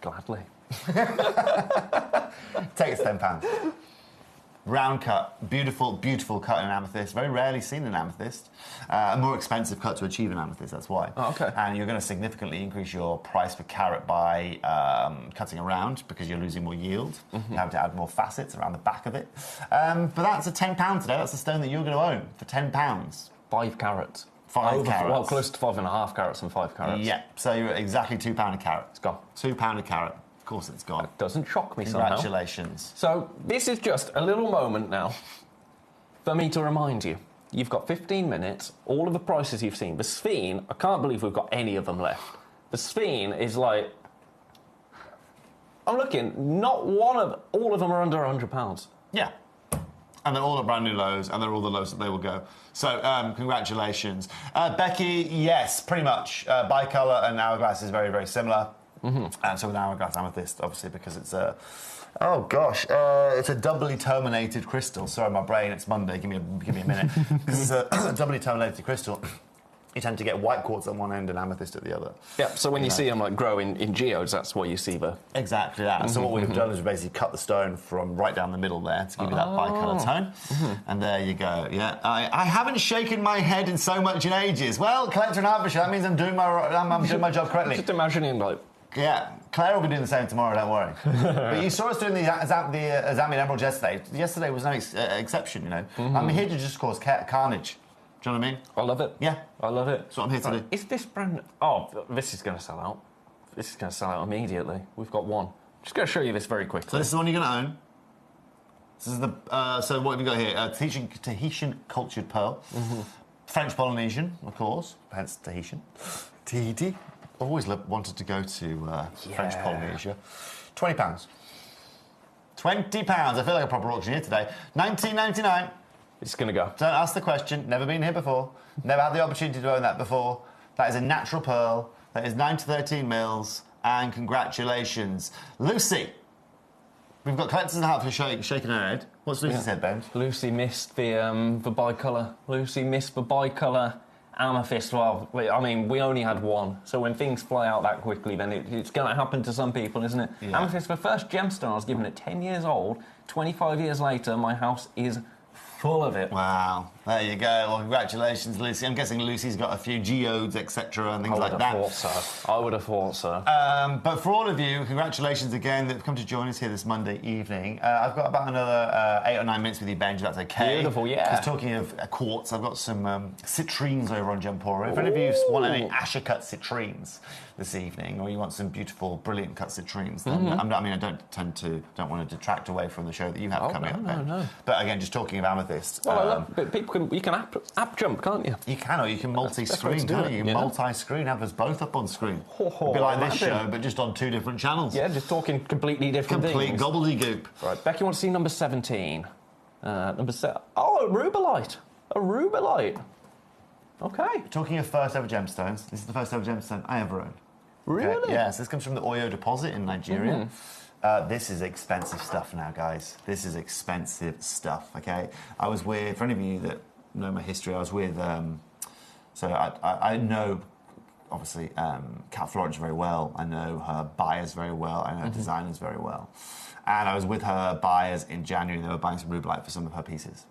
Speaker 8: Gladly.
Speaker 1: Takes £10. Round cut, beautiful, beautiful cut in amethyst. Very rarely seen in amethyst. A more expensive cut to achieve in amethyst, that's why.
Speaker 8: Oh, okay.
Speaker 1: And you're going to significantly increase your price per carat by cutting around because you're losing more yield. You have to add more facets around the back of it. But that's a £10 today. That's a stone that you're going to own for £10.
Speaker 8: 5 carats.
Speaker 1: 5 carats.
Speaker 8: Well, close to 5.5 carats and 5 carats.
Speaker 1: Yeah, so you're exactly £2 a carat.
Speaker 8: It's gone.
Speaker 1: £2 a carat. Of course it's gone.
Speaker 8: That doesn't shock me somehow.
Speaker 1: Congratulations.
Speaker 8: So this is just a little moment now for me to remind you. You've got 15 minutes, all of the prices you've seen. The Sphene, I can't believe we've got any of them left. The Sphene is like... I'm looking, all of them are under £100.
Speaker 1: Yeah. And they're all at brand new lows, and they're all the lows that they will go. So, congratulations. Becky, yes, pretty much. Bicolour and hourglass is very, very similar. And so with hourglass amethyst, obviously, because it's a... Oh, gosh. It's a doubly terminated crystal. Sorry, my brain, it's Monday. Give me a minute. Because it's a doubly terminated crystal. You tend to get white quartz on one end and amethyst at the other.
Speaker 8: Yeah, so when you see them like grow in geodes, that's what you see there.
Speaker 1: Exactly that. So what we've done is we basically cut the stone from right down the middle there to give you that bicolour tone. And there you go. Yeah, I haven't shaken my head in so much in ages. Well, Collector and Harvester, that means I'm doing my job correctly.
Speaker 8: Just imagining like...
Speaker 1: Yeah, Claire will be doing the same tomorrow, don't worry. But you saw us doing the Zambian Emerald yesterday. Yesterday was no exception, you know. I'm here to just cause carnage. Do you know what I mean?
Speaker 8: I love it.
Speaker 1: Yeah.
Speaker 8: I love it.
Speaker 1: That's what I'm here to do.
Speaker 8: Is this brand... Oh, this is going to sell out. This is going to sell out immediately. We've got one. Just going to show you this very quickly.
Speaker 1: So this is the one you're going to own. This is the... so what have we got here? Tahitian cultured pearl. French Polynesian, of course. Hence Tahitian. Tahiti. I've always wanted to go to French Polynesia. £20. £20. I feel like a proper auctioneer today. $19.99.
Speaker 8: It's going to go.
Speaker 1: Don't ask the question. Never been here before. Never had the opportunity to own that before. That is a natural pearl. That is 9 to 13 mils. And congratulations. Lucy. We've got Collectors and Hartford shaking her head. What's Lucy's head, Ben?
Speaker 8: Lucy missed the bicolour. Lucy missed the bicolour amethyst. Well, I mean, we only had one. So when things fly out that quickly, then it's going to happen to some people, isn't it? Yeah. Amethyst, the first gemstone I was given at 10 years old. 25 years later, my house is full of it.
Speaker 1: Wow. There you go. Well, congratulations, Lucy. I'm guessing Lucy's got a few geodes, etc. and things like that.
Speaker 8: I would have thought so. I would have thought so.
Speaker 1: But for all of you, congratulations again that have come to join us here this Monday evening. I've got about another 8 or 9 minutes with you, Benj, if that's okay.
Speaker 8: Beautiful, yeah.
Speaker 1: Because talking of quartz, I've got some citrines over on Gemporia. If any of you want any Asher-cut citrines this evening, or you want some beautiful, brilliant cut citrines, then I don't want to detract away from the show that you have coming up, Ben.
Speaker 8: No.
Speaker 1: But again, just talking of amethyst.
Speaker 8: Well, you can app jump, can't you?
Speaker 1: You can, or you can multi-screen, can't you? You can multi-screen, have us both up on screen. It'd be like this show, but just on 2 different channels.
Speaker 8: Yeah, just talking completely different things.
Speaker 1: Complete gobbledygook.
Speaker 8: Right, Becky wants to see number 17. Number 7. Oh, a rubellite. A rubellite. Okay.
Speaker 1: Talking of first ever gemstones, this is the first ever gemstone I ever owned.
Speaker 8: Really?
Speaker 1: Okay. Yes, this comes from the Oyo deposit in Nigeria. This is expensive stuff now, guys. This is expensive stuff, okay? I was with, for any of you that know my history, I was with, so I know, obviously, Kat Florence very well. I know her buyers very well. I know her designers very well. And I was with her buyers in January. They were buying some rubellite for some of her pieces.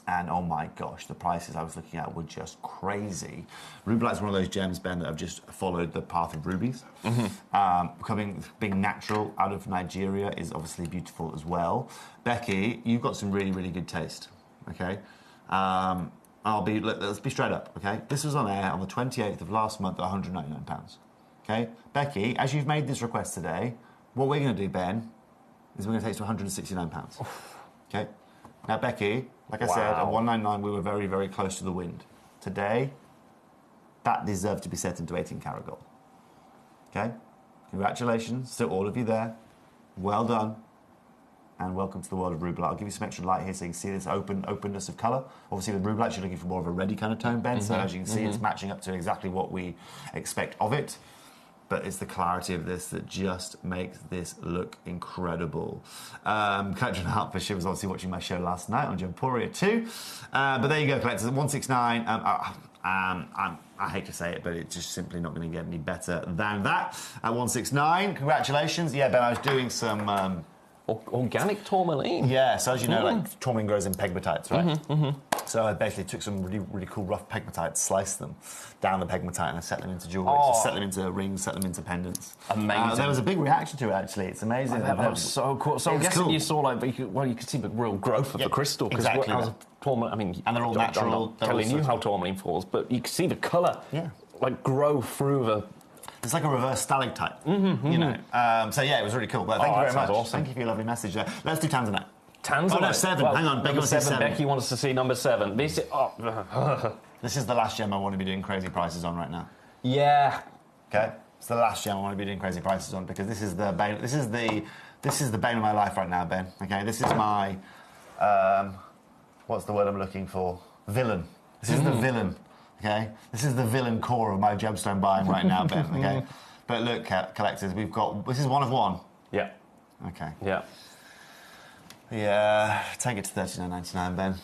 Speaker 1: And oh my gosh, the prices I was looking at were just crazy. Rubellite is one of those gems, Ben, that have just followed the path of rubies. Being natural out of Nigeria is obviously beautiful as well. Becky, you've got some really, really good taste, okay? Let's be straight up, okay? This was on air on the 28th of last month at £199, okay? Becky, as you've made this request today, what we're going to do, Ben, is we're going to take it to £169, okay? Now, Becky, like I said, at 199 we were very, very close to the wind. Today, that deserved to be set into 18-karat gold. Okay? Congratulations to all of you there. Well done. And welcome to the world of rubellite. I'll give you some extra light here so you can see this openness of colour. Obviously, with rubellite, you're looking for more of a reddy kind of tone, Ben. So as you can see, it's matching up to exactly what we expect of it. But it's the clarity of this that just makes this look incredible. Collector Hertfordshire was obviously watching my show last night on Gemporia too. But there you go, collectors. 169. I hate to say it, but it's just simply not going to get any better than that. At 169, congratulations. Yeah, Ben, I was doing some...
Speaker 8: organic tourmaline.
Speaker 1: Yeah, so as you know, like tourmaline grows in pegmatites, right? So I basically took some really, really cool rough pegmatites, sliced them down the pegmatite, and I set them into jewellery. So set them into rings, set them into pendants.
Speaker 8: Amazing.
Speaker 1: There was a big reaction to it, actually. It's amazing.
Speaker 8: That was so cool. So I'm guessing you saw, you could see the real growth of the crystal.
Speaker 1: Exactly.
Speaker 8: And
Speaker 1: they're all natural.
Speaker 8: I'm not telling you how tourmaline falls, but you can see the colour, grow through the...
Speaker 1: It's like a reverse stalactite, you know. So yeah, it was really cool. But thank you very much.
Speaker 8: Awesome.
Speaker 1: Thank you for your lovely message there. Let's do Tanzanite.
Speaker 8: Tanzanite?
Speaker 1: Oh no, 7. Hang on, Becky wants to see 7.
Speaker 8: Becky wants to see number 7. This
Speaker 1: is the last gem I want to be doing crazy prices on right now.
Speaker 8: Yeah.
Speaker 1: Okay. It's the last gem I want to be doing crazy prices on because this is the bane. This is the bane of my life right now, Ben. Okay. This is my what's the word I'm looking for? Villain. This is the villain. Okay. This is the villain core of my gemstone buying right now, Ben. Okay. But look, collectors, we've got. This is one of one.
Speaker 8: Yeah.
Speaker 1: Okay.
Speaker 8: Yeah.
Speaker 1: Yeah, take it to $39.99, Ben.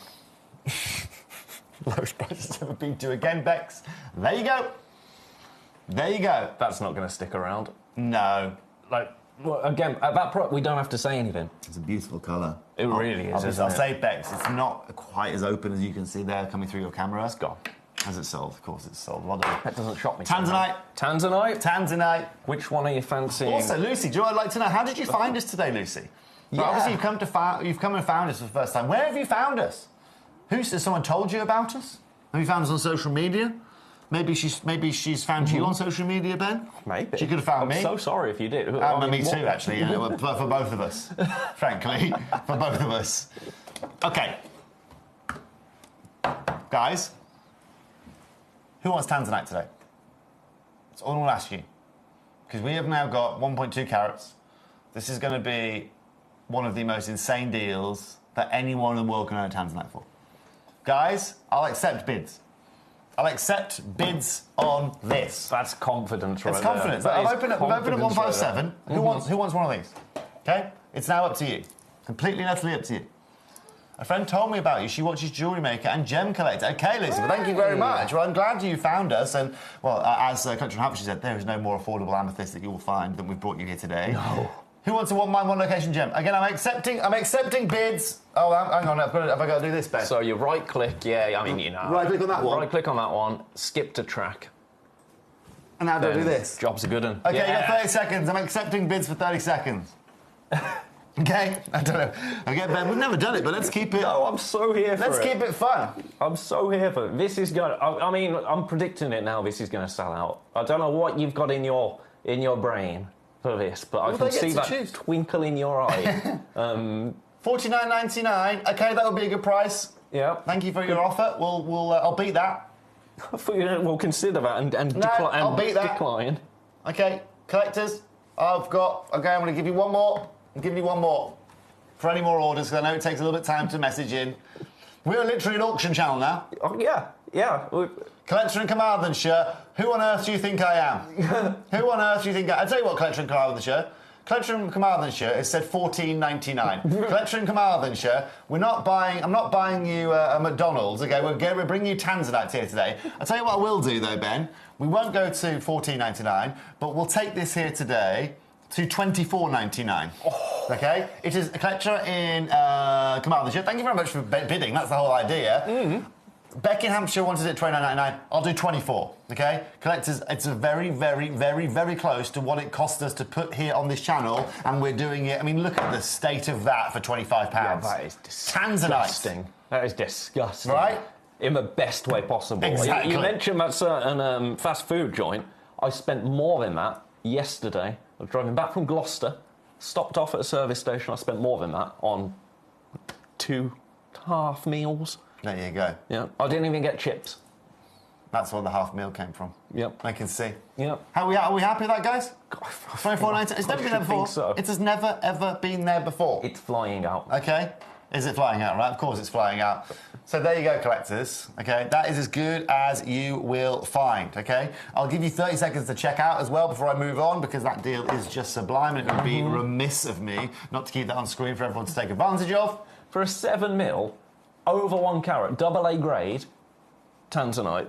Speaker 1: Lowest price it's ever been to again, Bex. There you go. There you go.
Speaker 8: That's not going to stick around.
Speaker 1: No.
Speaker 8: Again, at that point, we don't have to say anything.
Speaker 1: It's a beautiful colour.
Speaker 8: It really is.
Speaker 1: I'll say, Bex, it's not quite as open as you can see there coming through your camera.
Speaker 8: It's gone.
Speaker 1: Has it sold? Of course it's sold.
Speaker 8: That doesn't shock me.
Speaker 1: Tanzanite.
Speaker 8: Tanzanite. Which one are you fancying?
Speaker 1: Also, Lucy, do you know what I'd like to know? How did you find us today, Lucy? Yeah. Obviously, you've come and found us for the first time. Where have you found us? Has someone told you about us? Have you found us on social media? Maybe she's found you on social media, Ben?
Speaker 8: Maybe.
Speaker 1: She could have found me.
Speaker 8: I'm so sorry if you did.
Speaker 1: Me too, actually. You know, for both of us, frankly. For both of us. Okay. Guys, who wants Tanzanite today? That's all I'll ask you. Because we have now got 1.2 carats. This is going to be one of the most insane deals that anyone in the world can own a Tanzanite for. Guys, I'll accept bids. I'll accept bids on this.
Speaker 8: That's confidence, right?
Speaker 1: It's confidence. We've opened at 157. Right. Who wants one of these? Okay? It's now up to you. Completely and utterly up to you. A friend told me about you. She watches Jewellery Maker and Gemcollector. Okay, Lucy, well, thank you very much. Well, I'm glad you found us. And, well, as Collector Hertfordshire said, there is no more affordable amethyst that you will find than we've brought you here today.
Speaker 8: No.
Speaker 1: Who wants a one-mine, one-location gem? Again, I'm accepting bids. Oh, hang on. Have I got to do this, Ben?
Speaker 8: So you right-click,
Speaker 1: Right-click on that one.
Speaker 8: Right-click on that one. Skip to track.
Speaker 1: And how do I do this?
Speaker 8: Job's a good one.
Speaker 1: Okay, you got 30 seconds. I'm accepting bids for 30 seconds. Okay? I don't know. Okay, Ben, we've never done it, but let's keep it...
Speaker 8: No, I'm so here for it.
Speaker 1: Let's keep it fun.
Speaker 8: I'm so here for it. This is going to... I mean, I'm predicting it now. This is going to sell out. I don't know what you've got in your brain for this, but I can see that twinkle in your eye.
Speaker 1: $49.99. Okay, that'll be a good price.
Speaker 8: Yeah.
Speaker 1: Thank you for your offer. I'll beat that.
Speaker 8: I thought we'll consider that and
Speaker 1: I'll beat that.
Speaker 8: decline.
Speaker 1: Okay, collectors, I'm going to give you one more. I'm giving you one more for any more orders, because I know it takes a little bit of time to message in. We're literally an auction channel now.
Speaker 8: Oh, yeah.
Speaker 1: Collector in Carmarthenshire, who on earth do you think I am? Who on earth do you think I am? I'll tell you what, Collector in Carmarthenshire. Collector in Carmarthenshire has said $14.99. Collector in Carmarthenshire, I'm not buying you a McDonald's, okay? We're bringing you Tanzanite here today. I'll tell you what I will do, though, Ben. We won't go to $14.99, but we'll take this here today to $24.99. Okay? It is a collector in Carmarthenshire. Thank you very much for bidding. That's the whole idea. Beck in Hampshire wanted it $29.99. I'll do 24. Okay, collectors, it's a very, very, very, very close to what it cost us to put here on this channel, and we're doing it. I mean, look at the state of that for £25.
Speaker 8: Yeah, that is disgusting. That is disgusting.
Speaker 1: Right?
Speaker 8: In the best way possible.
Speaker 1: Exactly.
Speaker 8: You mentioned that certain fast food joint. I spent more than that yesterday. I was driving back from Gloucester, stopped off at a service station. I spent more than that on 2 half meals.
Speaker 1: There you go.
Speaker 8: Yeah, I didn't even get chips.
Speaker 1: That's where the half meal came from.
Speaker 8: Yep.
Speaker 1: I can see.
Speaker 8: Yep.
Speaker 1: Are we happy with that, guys? $24.99. It's never been there before.
Speaker 8: So.
Speaker 1: It has never, ever been there before.
Speaker 8: It's flying out.
Speaker 1: Okay. Is it flying out, right? Of course it's flying out. So there you go, collectors. Okay, that is as good as you will find, okay? I'll give you 30 seconds to check out as well before I move on, because that deal is just sublime, and it would be remiss of me not to keep that on screen for everyone to take advantage of.
Speaker 8: For a 7 mil, over 1 carat, AA grade, Tanzanite,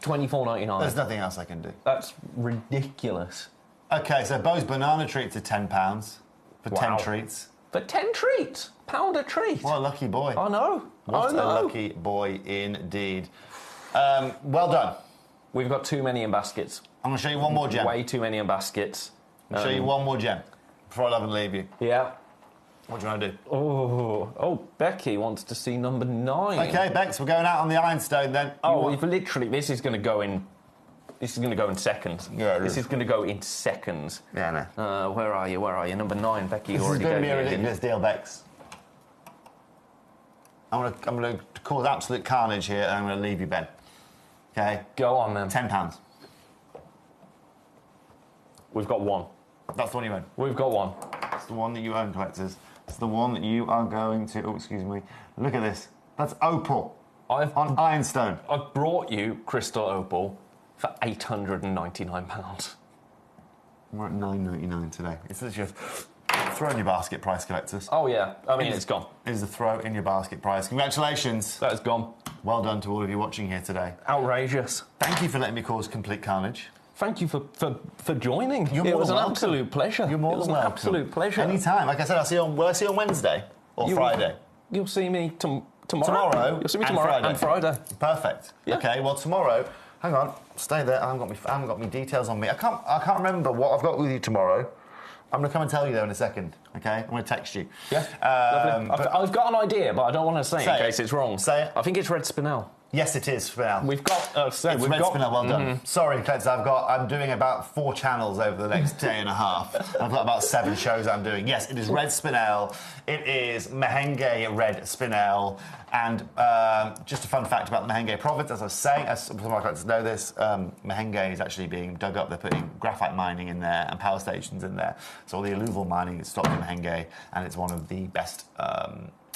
Speaker 8: $24.99.
Speaker 1: There's nothing else I can do.
Speaker 8: That's ridiculous.
Speaker 1: Okay, so Bo's banana treats are £10 for 10 treats.
Speaker 8: For 10 treats? £1 a treat?
Speaker 1: What a lucky boy.
Speaker 8: I know.
Speaker 1: What a lucky boy indeed. Well done.
Speaker 8: We've got too many in baskets.
Speaker 1: I'm going to show you one more gem.
Speaker 8: Way too many in baskets.
Speaker 1: I'll show you one more gem before I love and leave you.
Speaker 8: Yeah.
Speaker 1: What do you want to do?
Speaker 8: Oh, Becky wants to see number 9.
Speaker 1: Okay, Bex, we're going out on the Ironstone then.
Speaker 8: We've literally, this is going to go in seconds.
Speaker 1: Yeah,
Speaker 8: this is going to go in seconds.
Speaker 1: Yeah,
Speaker 8: no. Where are you? Number 9, Becky.
Speaker 1: This
Speaker 8: already
Speaker 1: is going to be a
Speaker 8: gave
Speaker 1: ridiculous deal, Bex. I'm going to cause absolute carnage here, and I'm going to leave you, Ben. Okay?
Speaker 8: Go on, then.
Speaker 1: £10.
Speaker 8: We've got 1.
Speaker 1: That's the one you own.
Speaker 8: We've got 1.
Speaker 1: It's the one that you own, collectors. It's the one that you are going to... Oh, excuse me. Look at this. That's opal on Ironstone.
Speaker 8: I've brought you crystal opal for £899.
Speaker 1: We're at $9.99 today. It's literally a throw in your basket price, collectors.
Speaker 8: Oh, yeah. I mean, it's gone.
Speaker 1: It is a throw in your basket price. Congratulations.
Speaker 8: That is gone.
Speaker 1: Well done to all of you watching here today.
Speaker 8: Outrageous.
Speaker 1: Thank you for letting me cause complete carnage.
Speaker 8: Thank you for joining.
Speaker 1: It
Speaker 8: was an absolute pleasure.
Speaker 1: You're more than welcome.
Speaker 8: An absolute pleasure.
Speaker 1: Anytime. Like I said, will I see you on Wednesday or Friday?
Speaker 8: You'll see me tomorrow.
Speaker 1: Tomorrow.
Speaker 8: You'll see me tomorrow and Friday.
Speaker 1: Perfect.
Speaker 8: Yeah.
Speaker 1: Okay. Well, tomorrow. Hang on. Stay there. I haven't got my details on me. I can't remember what I've got with you tomorrow. I'm going to come and tell you though in a second. Okay. I'm going to text you.
Speaker 8: Yeah. Lovely. I've got an idea, but I don't want to say it in case it's wrong.
Speaker 1: Say it.
Speaker 8: I think it's red spinel.
Speaker 1: Yes, it is, Spinel.
Speaker 8: We've got...
Speaker 1: it's red spinel, well done. Sorry, Klets, I'm doing about 4 channels over the next day and a half. I've got about 7 shows I'm doing. Yes, it is red spinel. It is Mahenge red spinel. And just a fun fact about the Mahenge province, as I was saying, as some of my collectors know this, Mahenge is actually being dug up. They're putting graphite mining in there and power stations in there. So all the alluvial mining is stopped in Mahenge, and it's one of the best...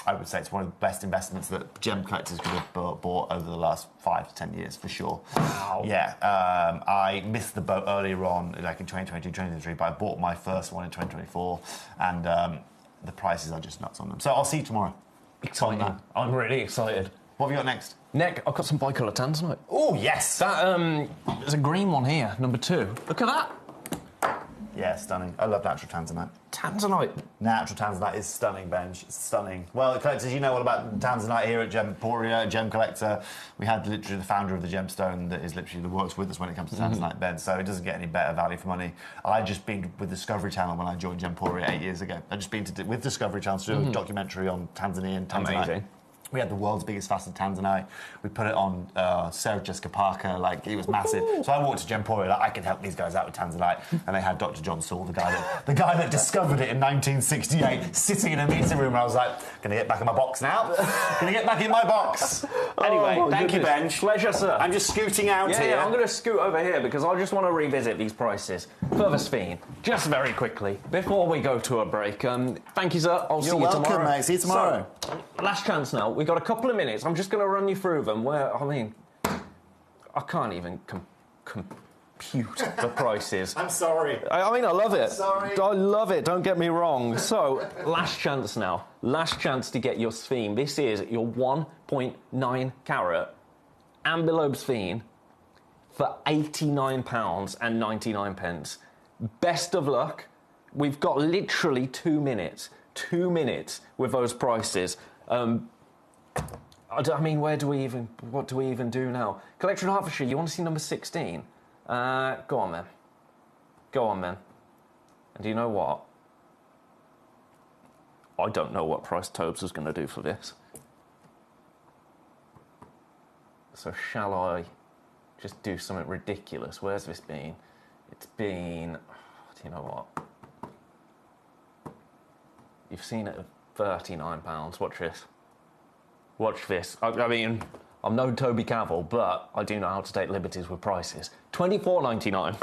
Speaker 1: I would say it's one of the best investments that gem collectors could have bought over the last 5 to 10 years, for sure.
Speaker 8: Wow.
Speaker 1: Yeah, I missed the boat earlier on, like in 2022, 2023, but I bought my first one in 2024, and the prices are just nuts on them. So I'll see you tomorrow.
Speaker 8: Exciting. I'm really excited.
Speaker 1: What have you got next?
Speaker 8: I've got some bicolor tanzanite.
Speaker 1: Oh, yes!
Speaker 8: There's a green one here, number 2. Look at that.
Speaker 1: Yeah, stunning. I love natural tanzanite.
Speaker 8: Tanzanite.
Speaker 1: Natural tanzanite is stunning, Benj. It's stunning. Well, collectors, you know all about tanzanite here at Gemporia, Gemcollector. We had literally the founder of the gemstone that is literally the works with us when it comes to tanzanite, Ben, so it doesn't get any better value for money. I'd just been with Discovery Channel when I joined Gemporia 8 years ago. I'd just been with Discovery Channel to do a documentary on Tanzania and tanzanite.
Speaker 8: Amazing.
Speaker 1: We had the world's biggest faceted tanzanite. We put it on Sarah Jessica Parker, like it was massive. Ooh. So I walked to Gemporia, like I can help these guys out with tanzanite, and they had Dr. John Saul, the guy that discovered it in 1968, sitting in a meeting room. And I was like, "Gonna get back in my box now? Gonna get back in my box." Anyway, thank you, Ben.
Speaker 8: Pleasure, sir.
Speaker 1: I'm just scooting out here.
Speaker 8: Yeah, I'm going to scoot over here because I just want to revisit these prices. Further Sphene, just very quickly before we go to a break. Thank you, sir. I'll see you tomorrow.
Speaker 1: You're welcome, mate. See you tomorrow.
Speaker 8: So, last chance now. We've got a couple of minutes. I'm just going to run you through them I can't even compute the prices.
Speaker 1: I'm sorry.
Speaker 8: I love it.
Speaker 1: Sorry.
Speaker 8: I love it, don't get me wrong. So, last chance now. Last chance to get your Sphene. This is your 1.9 carat Ambilobe Sphene for £89.99. Best of luck. We've got literally 2 minutes. 2 minutes with those prices. I mean, what do we even do now? Collector in Hertfordshire, you want to see number 16? Go on, then. Go on, then. And do you know what? I don't know what price Tobes was going to do for this. So shall I just do something ridiculous? Where's this been? It's been... do you know what? You've seen it at £39. Watch this. Watch this. I mean, I'm no Toby Cavill, but I do know how to take liberties with prices. £24.99.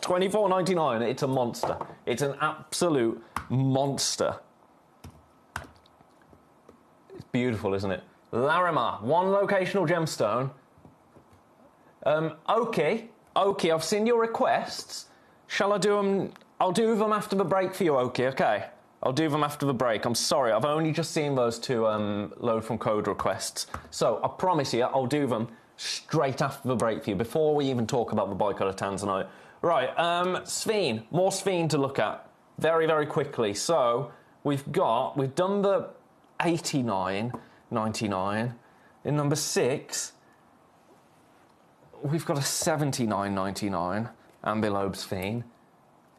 Speaker 8: £24.99. It's a monster. It's an absolute monster. It's beautiful, isn't it? Larimar, 1 locational gemstone. Okay, I've seen your requests. Shall I do them? I'll do them after the break for you, okay? I'll do them after the break. I'm sorry, I've only just seen those 2 load from code requests. So I promise you, I'll do them straight after the break for you, before we even talk about the bicolor tanzanite. Right, Sphene, more Sphene to look at very, very quickly. So we've done the $89.99. In number 6, we've got a $79.99 Ambilobe Sphene.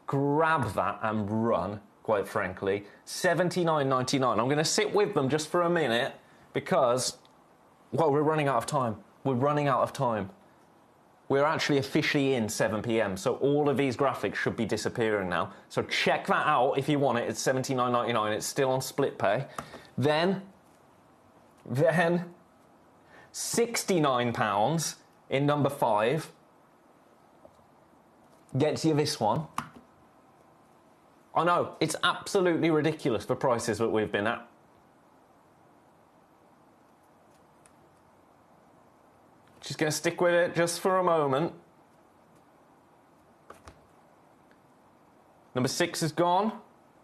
Speaker 8: Grab that and run, quite frankly. $79.99. I'm going to sit with them just for a minute because, well, we're running out of time. We're running out of time. We're actually officially in 7 p.m, so all of these graphics should be disappearing now. So check that out if you want it. It's $79.99. It's still on split pay. Then £69 in number 5 gets you this one. I know, it's absolutely ridiculous the prices that we've been at. Just going to stick with it just for a moment. Number 6 is gone.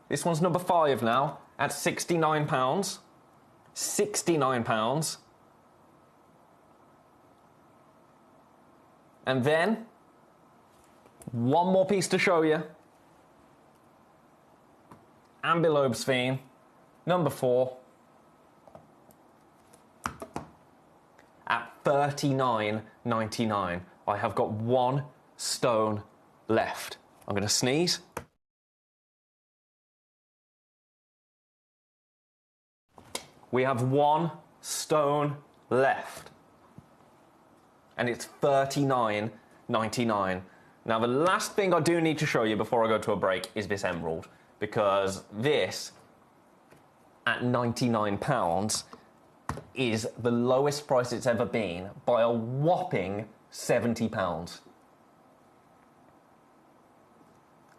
Speaker 8: This one's number 5 now at £69. £69. And then, one more piece to show you. Ambilobe Sphene, number 4, at $39.99. I have got 1 stone left. I'm going to sneeze. We have 1 stone left. And it's $39.99. Now, the last thing I do need to show you before I go to a break is this emerald. Because this, at £99, is the lowest price it's ever been by a whopping £70.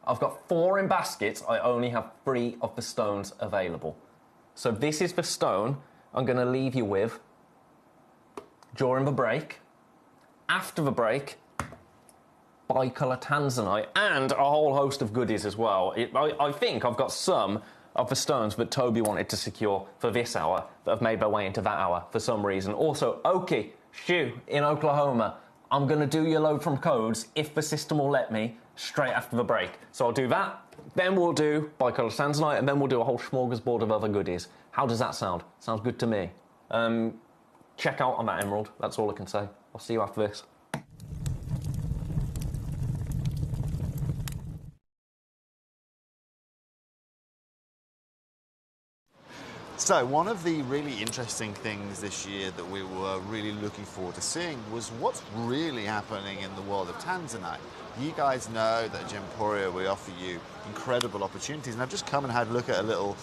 Speaker 8: I've got 4 in baskets. I only have 3 of the stones available. So this is the stone I'm going to leave you with during the break. After the break, bicolor tanzanite and a whole host of goodies as well. I think I've got some of the stones that Toby wanted to secure for this hour that have made their way into that hour for some reason. Also, Okie, Stu in Oklahoma, I'm going to do your load from codes, if the system will let me, straight after the break. So I'll do that, then we'll do bicolor tanzanite, and then we'll do a whole smorgasbord of other goodies. How does that sound? Sounds good to me. Check out on that emerald, that's all I can say. I'll see you after this.
Speaker 1: So one of the really interesting things this year that we were really looking forward to seeing was what's really happening in the world of tanzanite. You guys know that at Gemporia we offer you incredible opportunities, and I've just come and had a look at a little,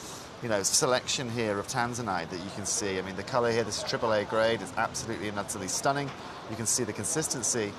Speaker 1: selection here of tanzanite that you can see. I mean, the colour here, this is AAA grade, it's absolutely and utterly stunning. You can see the consistency.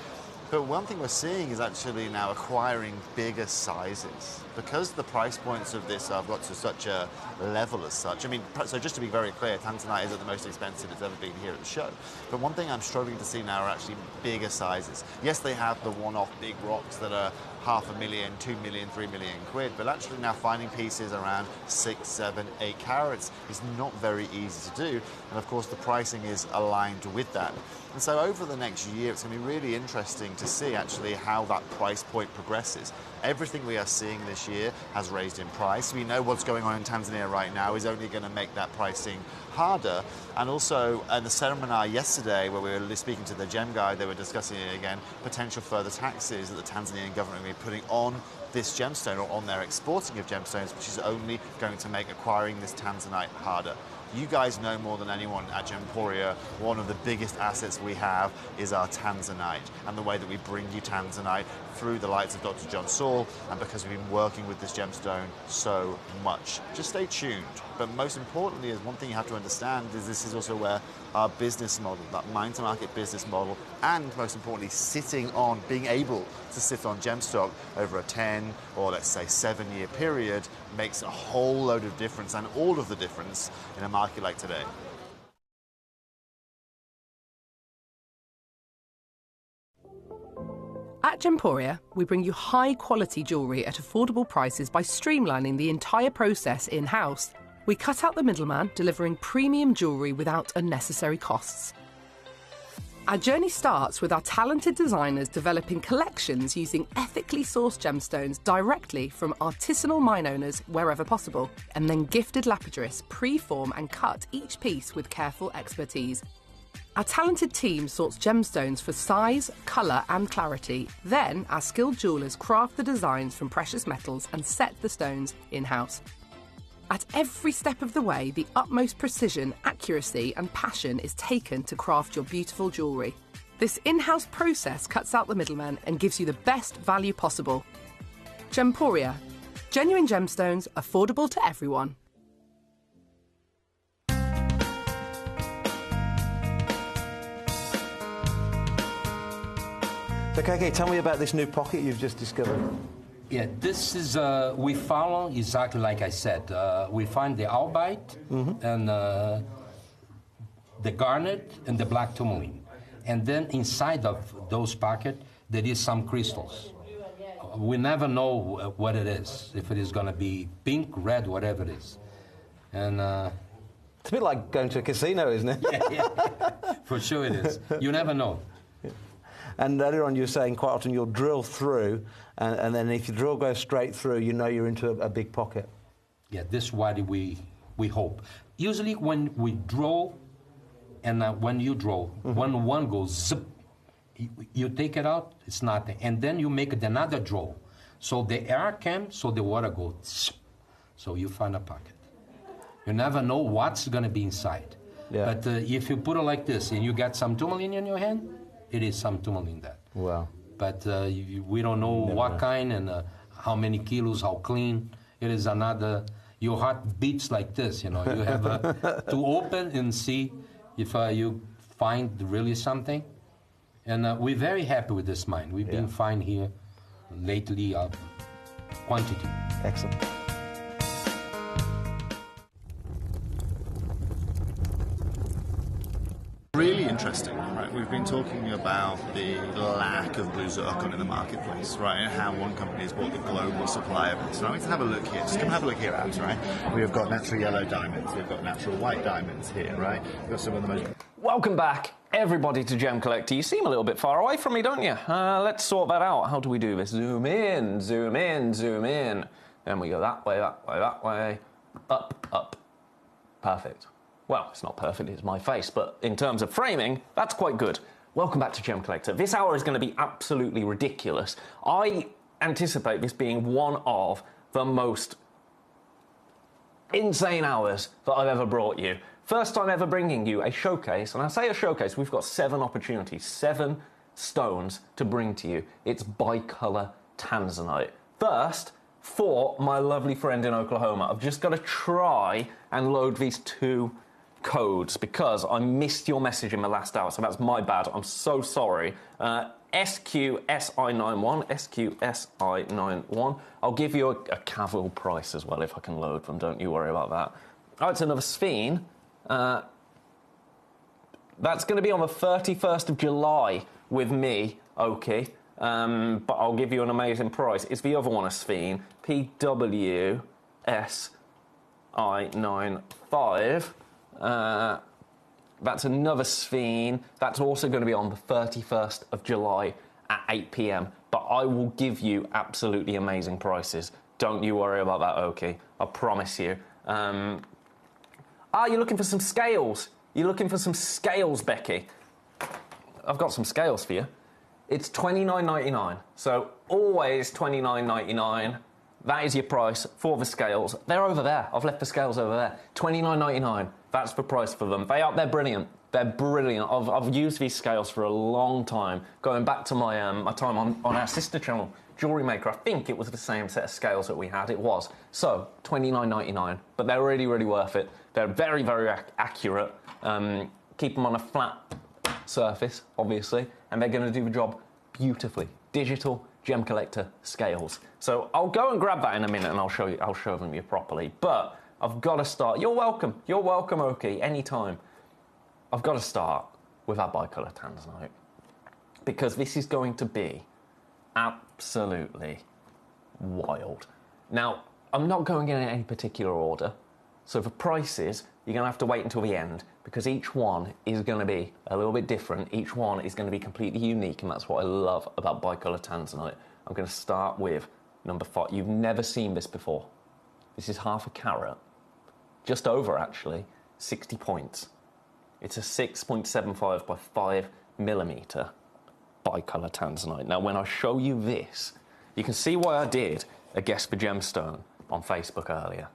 Speaker 1: But one thing we're seeing is actually now acquiring bigger sizes. Because the price points of this have got to such a level as such. I mean, so just to be very clear, tanzanite isn't the most expensive it's ever been here at the show. But one thing I'm struggling to see now are actually bigger sizes. Yes, they have the one-off big rocks that are $500,000, 2 million, 3 million quid, but actually now finding pieces around 6, 7, 8 carats is not very easy to do. And of course, the pricing is aligned with that. And so over the next year, it's going to be really interesting to see actually how that price point progresses. Everything we are seeing this year has raised in price. We know what's going on in Tanzania right now is only going to make that pricing harder. And also in the seminar yesterday where we were speaking to the Gem guy, they were discussing it again, potential further taxes that the Tanzanian government will be putting on this gemstone or on their exporting of gemstones, which is only going to make acquiring this tanzanite harder. You guys know more than anyone at Gemporia, one of the biggest assets we have is our tanzanite, and the way that we bring you tanzanite through the lights of Dr. John Saul, and because we've been working with this gemstone so much. Just stay tuned. But most importantly, is one thing you have to understand is this is also where our business model, that mine-to-market business model, and most importantly, being able to sit on gemstock over a 10 or let's say 7-year period makes a whole load of difference, and all of the difference in a market like today.
Speaker 12: At Gemporia, we bring you high-quality jewellery at affordable prices by streamlining the entire process in-house. We cut out the middleman, delivering premium jewellery without unnecessary costs. Our journey starts with our talented designers developing collections using ethically sourced gemstones directly from artisanal mine owners wherever possible, and then gifted lapidaries pre-form and cut each piece with careful expertise. Our talented team sorts gemstones for size, colour and clarity. Then our skilled jewellers craft the designs from precious metals and set the stones in-house. At every step of the way, the utmost precision, accuracy and passion is taken to craft your beautiful jewellery. This in-house process cuts out the middleman and gives you the best value possible. Gemporia. Genuine gemstones, affordable to everyone.
Speaker 10: So, KK, tell me about this new pocket you've just discovered.
Speaker 13: Yeah, this is, we follow exactly like I said. We find the albite and the garnet and the black tourmaline. And then inside of those pockets, there is some crystals. We never know what it is, if it is going to be pink, red, whatever it is. And
Speaker 10: it's a bit like going to a casino, isn't it?
Speaker 13: Yeah, for sure it is. You never know.
Speaker 10: And earlier on you were saying quite often you'll drill through, and then if your drill goes straight through, you know you're into a big pocket.
Speaker 13: Yeah, this is what we hope. Usually when we draw, and when you draw, when one goes zip, you take it out, it's nothing. And then you make another draw. So the air comes, so the water goes zip. So you find a pocket. You never know what's going to be inside. Yeah. But if you put it like this and you get some tourmaline in your hand, it is some tourmaline that. Wow. But we don't know what kind and how many kilos, how clean. It is another, your heart beats like this, you know. You have to open and see if you find really something. And we're very happy with this mine. We've been fine here lately, quantity.
Speaker 10: Excellent.
Speaker 1: Really interesting, right? We've been talking about the lack of blue zircon in the marketplace, right? And how one company has bought the global supply of it. So I'm going to have a look here. Just come have a look here, Abs, right? We've got natural yellow diamonds. We've got natural white diamonds here, right? We've got some of the most...
Speaker 8: Welcome back, everybody, to Gemcollector. You seem a little bit far away from me, don't you? Let's sort that out. How do we do this? Zoom in, zoom in, zoom in. Then we go that way, that way, that way. Up, up. Perfect. Well, it's not perfect, it's my face, but in terms of framing, that's quite good. Welcome back to Gemcollector. This hour is going to be absolutely ridiculous. I anticipate this being one of the most insane hours that I've ever brought you. First time ever bringing you a showcase, and I say a showcase, we've got 7 opportunities, 7 stones to bring to you. It's bicolour tanzanite. First, for my lovely friend in Oklahoma, I've just got to try and load these 2 codes because I missed your message in the last hour, so that's my bad. I'm so sorry. SQSI91, SQSI91. I'll give you a casual price as well if I can load them, don't you worry about that. Oh, it's another Sphene. That's going to be on the 31st of July with me, okay. But I'll give you an amazing price. It's the other one, a Sphene, PWSI95. That's another Sphene. That's also going to be on the 31st of July at 8 p.m. But I will give you absolutely amazing prices. Don't you worry about that, Oki. I promise you. You're looking for some scales. You're looking for some scales, Becky. I've got some scales for you. It's $29.99. So always $29.99. That is your price for the scales. They're over there. I've left the scales over there. $29.99. That's the price for them. They're brilliant. They're brilliant. I've used these scales for a long time, going back to my my time on our sister channel, Jewelry Maker. I think it was the same set of scales that we had. It was. So $29.99. But they're really, really worth it. They're very, very accurate. Keep them on a flat surface, obviously, and they're going to do the job beautifully. Digital Gemcollector scales. So I'll go and grab that in a minute, and I'll show them you properly. But I've got to start. You're welcome. You're welcome, Oki. Anytime. I've got to start with our bicolor tanzanite, because this is going to be absolutely wild. Now, I'm not going in any particular order, so for prices, you're going to have to wait until the end, because each one is going to be a little bit different. Each one is going to be completely unique, and that's what I love about bicolor tanzanite. I'm going to start with number 5. You've never seen this before. This is half a carat, just over actually, 60 points. It's a 6.75 by 5 millimeter bicolor tanzanite. Now, when I show you this, you can see why I did a Guess the Gemstone on Facebook earlier.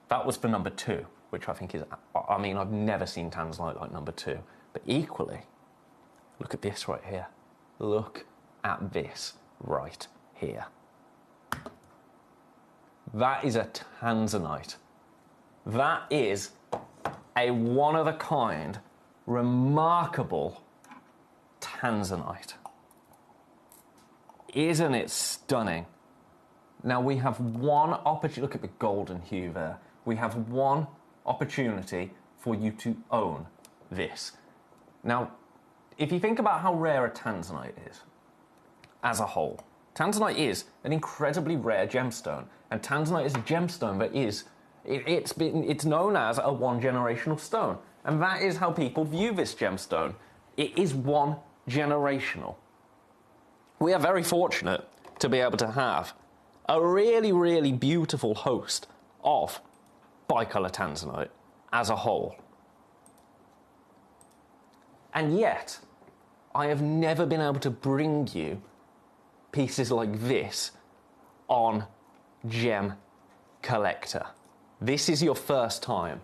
Speaker 8: That was for number 2, which I think is, I mean, I've never seen tanzanite like number 2. But equally, look at this right here. Look at this right here. That is a tanzanite. That is a one-of-a-kind, remarkable tanzanite. Isn't it stunning? Now, we have one opportunity. Look at the golden hue there. We have one opportunity for you to own this. Now, if you think about how rare a tanzanite is as a whole, tanzanite is an incredibly rare gemstone, and tanzanite is a gemstone that is it's known as a one-generational stone, and that is how people view this gemstone. It is one-generational. We are very fortunate to be able to have a really, really beautiful host of bicolor tanzanite as a whole. And yet, I have never been able to bring you pieces like this on Gemcollector. This is your first time,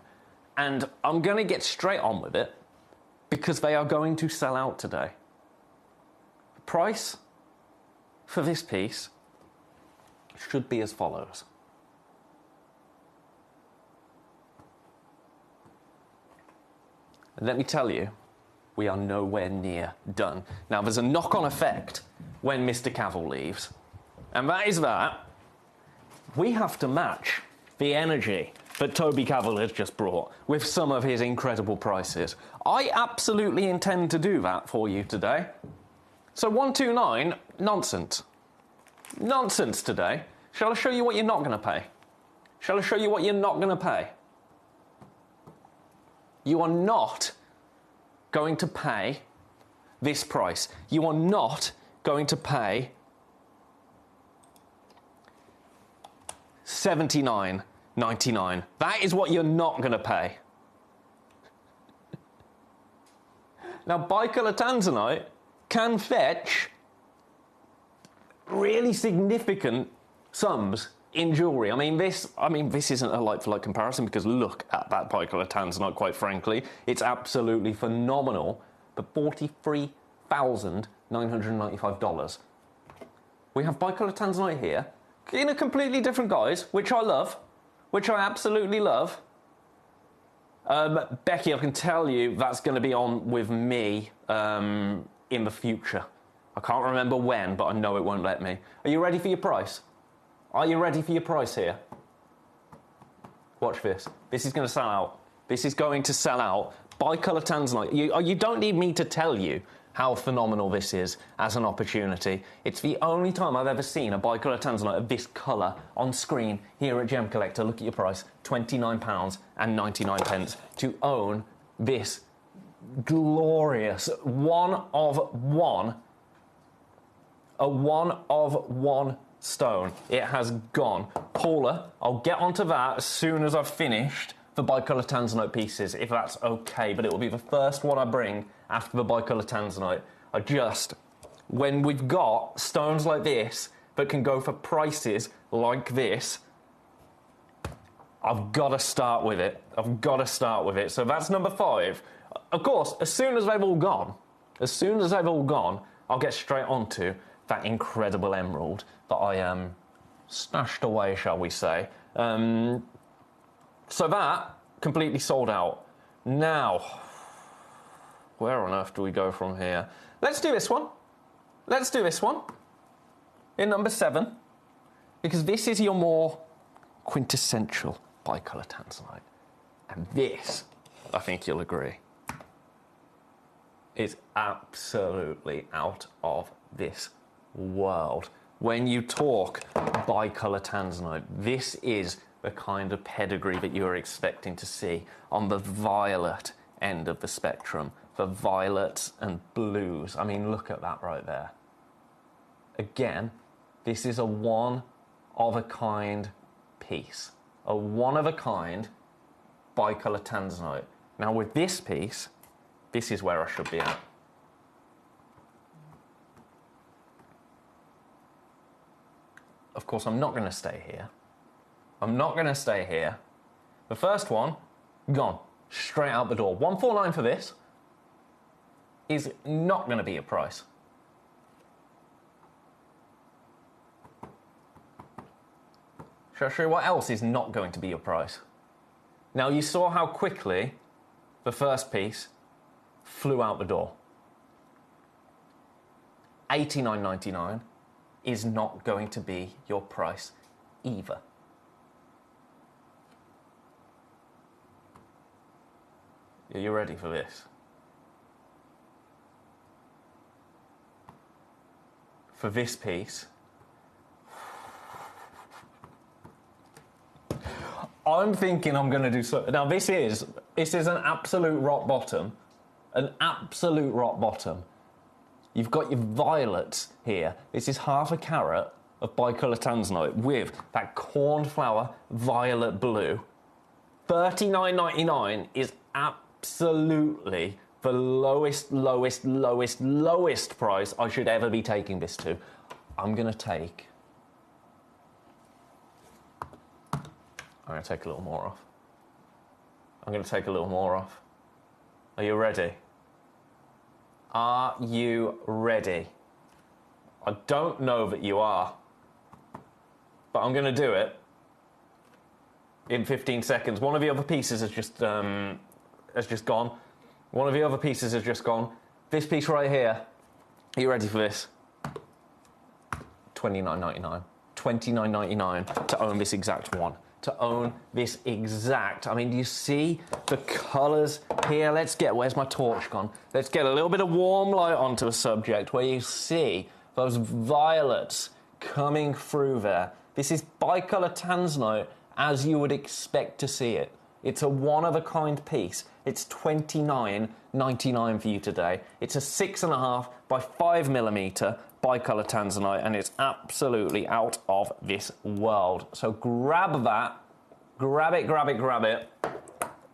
Speaker 8: and I'm going to get straight on with it because they are going to sell out today. The price for this piece should be as follows. And let me tell you, we are nowhere near done. Now, there's a knock-on effect when Mr. Cavill leaves, and that is that we have to match the energy that Toby Cavill has just brought with some of his incredible prices. I absolutely intend to do that for you today. So 129, nonsense. Nonsense today. Shall I show you what you're not going to pay? Shall I show you what you're not going to pay? You are not going to pay this price. You are not going to pay $79.99. That is what you're not going to pay. Now, bicolor tanzanite can fetch really significant sums in jewellery. I mean, this isn't a like-for-like comparison, because look at that bicolor tanzanite, quite frankly. It's absolutely phenomenal. But $43,995. We have bicolor tanzanite here in a completely different guise, which I love, which I absolutely love. Becky, I can tell you that's going to be on with me in the future. I can't remember when, but I know it won't let me. Are you ready for your price? Are you ready for your price here? Watch this. This is going to sell out. This is going to sell out. Bicolor tanzanite. You don't need me to tell you how phenomenal this is as an opportunity. It's the only time I've ever seen a bicolor tanzanite of this colour on screen here at Gemcollector. Look at your price, £29.99 to own this glorious. One of one. A one of one stone. It has gone. Paula, I'll get onto that as soon as I've finished the bicolour tanzanite pieces, if that's okay, but it will be the first one I bring after the bicolour tanzanite. When we've got stones like this that can go for prices like this, I've got to start with it. So that's number 5. Of course, as soon as they've all gone, I'll get straight onto that incredible emerald that I stashed away, shall we say. So that, completely sold out. Now, where on earth do we go from here? Let's do this one. In number 7, because this is your more quintessential bicolour tanzanite. And this, I think you'll agree, is absolutely out of this world. When you talk bicolour tanzanite, this is the kind of pedigree that you're expecting to see on the violet end of the spectrum. The violets and blues. I mean, look at that right there. Again, this is a one-of-a-kind piece. A one-of-a-kind bicolour tanzanite. Now with this piece, this is where I should be at. Of course, I'm not going to stay here. The first one, gone. Straight out the door. 149 for this is not going to be a price. Shall I show you what else is not going to be your price? Now, you saw how quickly the first piece flew out the door. $89.99 is not going to be your price either. Are you ready for this? For this piece, I'm thinking I'm going to do so. Now this is an absolute rock bottom. You've got your violets here. This is half a carat of bicolour tanzanite with that cornflower violet blue. $39.99 is absolutely the lowest price I should ever be taking this to. I'm going to take a little more off. Are you ready? Are you ready? I don't know that you are, but I'm going to do it in 15 seconds. One of the other pieces has just gone. This piece right here, are you ready for this? $29.99. $29.99 to own this exact one. I mean, do you see the colours here? Where's my torch gone? Let's get a little bit of warm light onto the subject where you see those violets coming through there. This is bicolour tanzanite as you would expect to see it. It's a one-of-a-kind piece. It's $29.99 for you today. It's a 6.5 by 5mm bicolour tanzanite, and it's absolutely out of this world. So grab that. Grab it.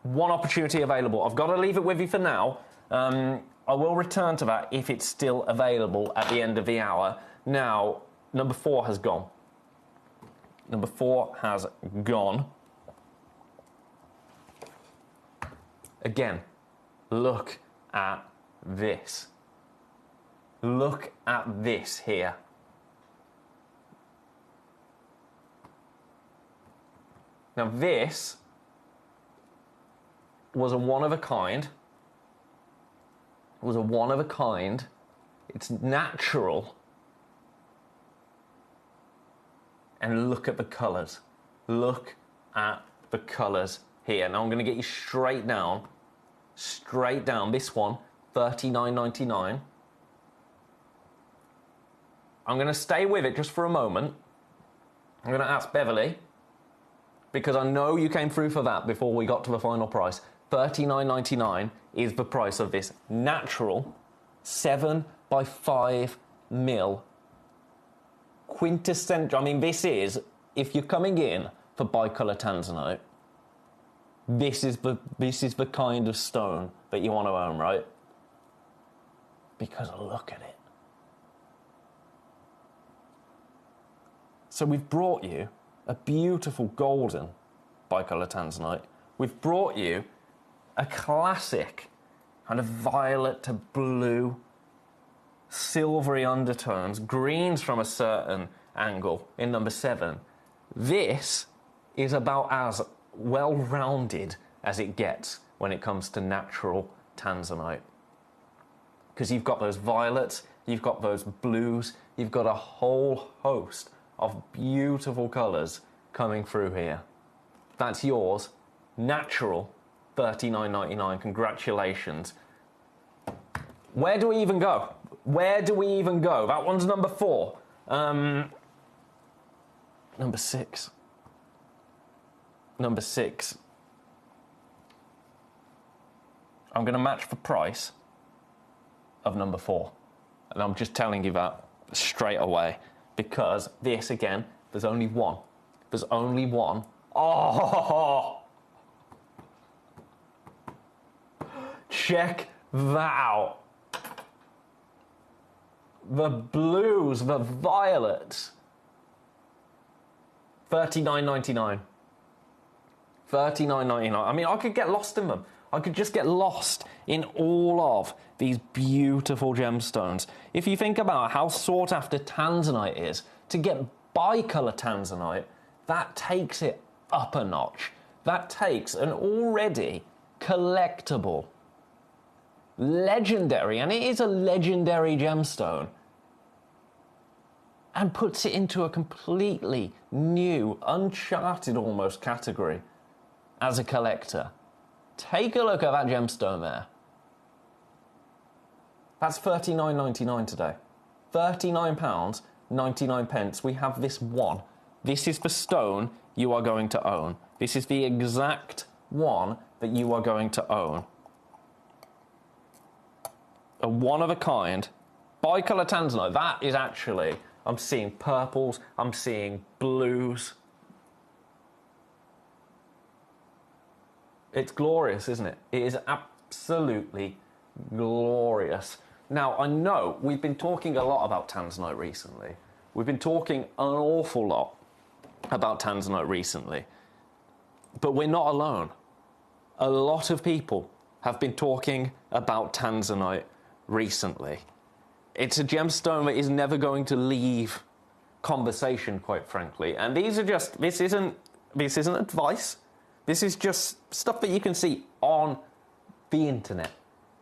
Speaker 8: One opportunity available. I've got to leave it with you for now. I will return to that if it's still available at the end of the hour. Now, number 4 has gone. Again, look at this. Look at this here. Now this was a one-of-a-kind. It's natural. And look at the colours. Look at the colours here. Now I'm going to get you straight down. This one, $39.99. I'm going to stay with it just for a moment. I'm going to ask Beverly, because I know you came through for that before we got to the final price. $39.99 is the price of this natural 7x5mm quintessential. I mean, this is, if you're coming in for bicolor tanzanite, this is the kind of stone that you want to own, right? Because look at it. So we've brought you a beautiful golden bicolor tanzanite. We've brought you a classic kind of violet to blue, silvery undertones, greens from a certain angle in number 7. This is about as well-rounded as it gets when it comes to natural tanzanite. Because you've got those violets, you've got those blues, you've got a whole host of beautiful colours coming through here. That's yours, natural, $39.99. Congratulations. Where do we even go? Where do we even go? That one's number 4. Number 6. Number 6. I'm going to match the price of number 4. And I'm just telling you that straight away. Because this, again, there's only one. There's only one. Oh! Check that out. The blues, the violets. $39.99. $39.99. I mean, I could get lost in them. I could just get lost in all of these beautiful gemstones. If you think about how sought after tanzanite is, to get bicolor tanzanite, that takes it up a notch. That takes an already collectible, legendary, and it is a legendary gemstone, and puts it into a completely new, uncharted almost category as a collector. Take a look at that gemstone there. That's $39.99 today. £39.99. We have this one. This is the stone you are going to own. This is the exact one that you are going to own. A one-of-a-kind bicolor tanzanite. That is actually, I'm seeing purples, I'm seeing blues. It's glorious, isn't it? It is absolutely glorious. Now, I know we've been talking a lot about tanzanite recently. We've been talking an awful lot about tanzanite recently. But we're not alone. A lot of people have been talking about tanzanite recently. It's a gemstone that is never going to leave conversation, quite frankly. And these are just, this isn't advice. This is just stuff that you can see on the internet.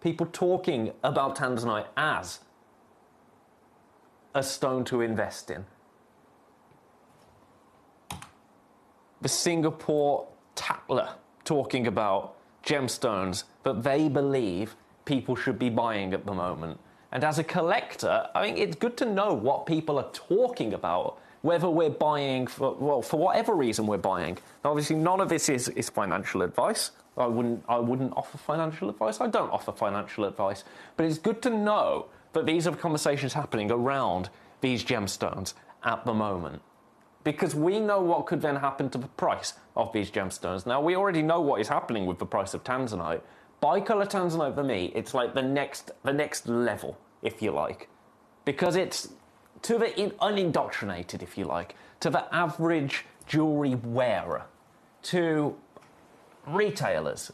Speaker 8: People talking about tanzanite as a stone to invest in. The Singapore Tatler talking about gemstones that they believe people should be buying at the moment. And as a collector, I think it's good to know what people are talking about, whether we're buying for whatever reason we're buying. Now, obviously, none of this is financial advice. I wouldn't offer financial advice. I don't offer financial advice. But it's good to know that these are conversations happening around these gemstones at the moment. Because we know what could then happen to the price of these gemstones. Now, we already know what is happening with the price of tanzanite. Bicolor tanzanite, for me, it's like the next level, if you like. Because it's to the unindoctrinated, if you like, to the average jewellery wearer, to retailers.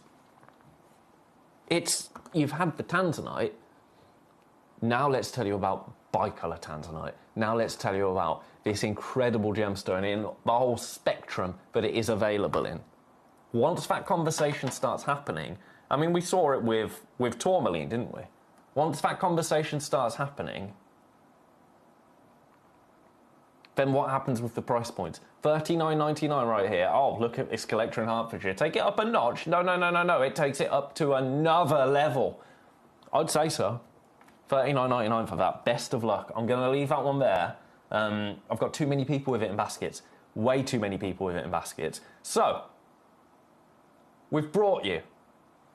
Speaker 8: You've had the tanzanite, now let's tell you about bicolor tanzanite. Now let's tell you about this incredible gemstone in the whole spectrum that it is available in. Once that conversation starts happening, I mean, we saw it with tourmaline, didn't we? Once that conversation starts happening, then what happens with the price points? $39.99 right here. Oh, look at this collector in Hertfordshire. Take it up a notch. No. It takes it up to another level. I'd say so. $39.99 for that. Best of luck. I'm going to leave that one there. I've got too many people with it in baskets. Way too many people with it in baskets. So, we've brought you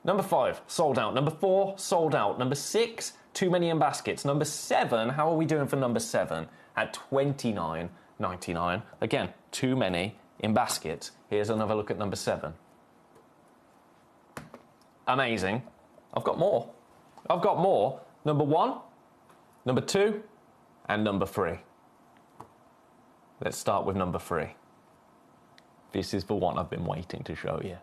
Speaker 8: Number 5, sold out. Number 4, sold out. Number 6, too many in baskets. Number 7, how are we doing for number 7? At $29.99. Again, too many in baskets. Here's another look at number 7. Amazing. I've got more. I've got more. Number 1, number 2, and number 3. Let's start with number 3. This is the one I've been waiting to show you.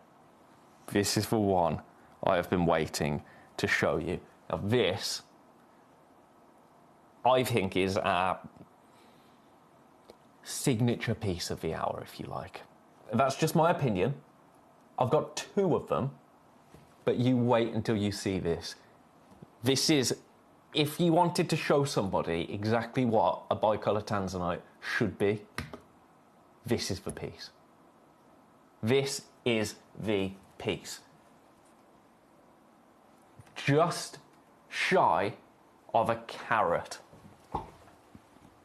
Speaker 8: This is the one I have been waiting to show you. Now this, I think, is a signature piece of the hour, if you like. That's just my opinion. I've got 2 of them, but you wait until you see this. This is, if you wanted to show somebody exactly what a bicolor tanzanite should be, this is the piece. This is the piece. Just shy of a carat.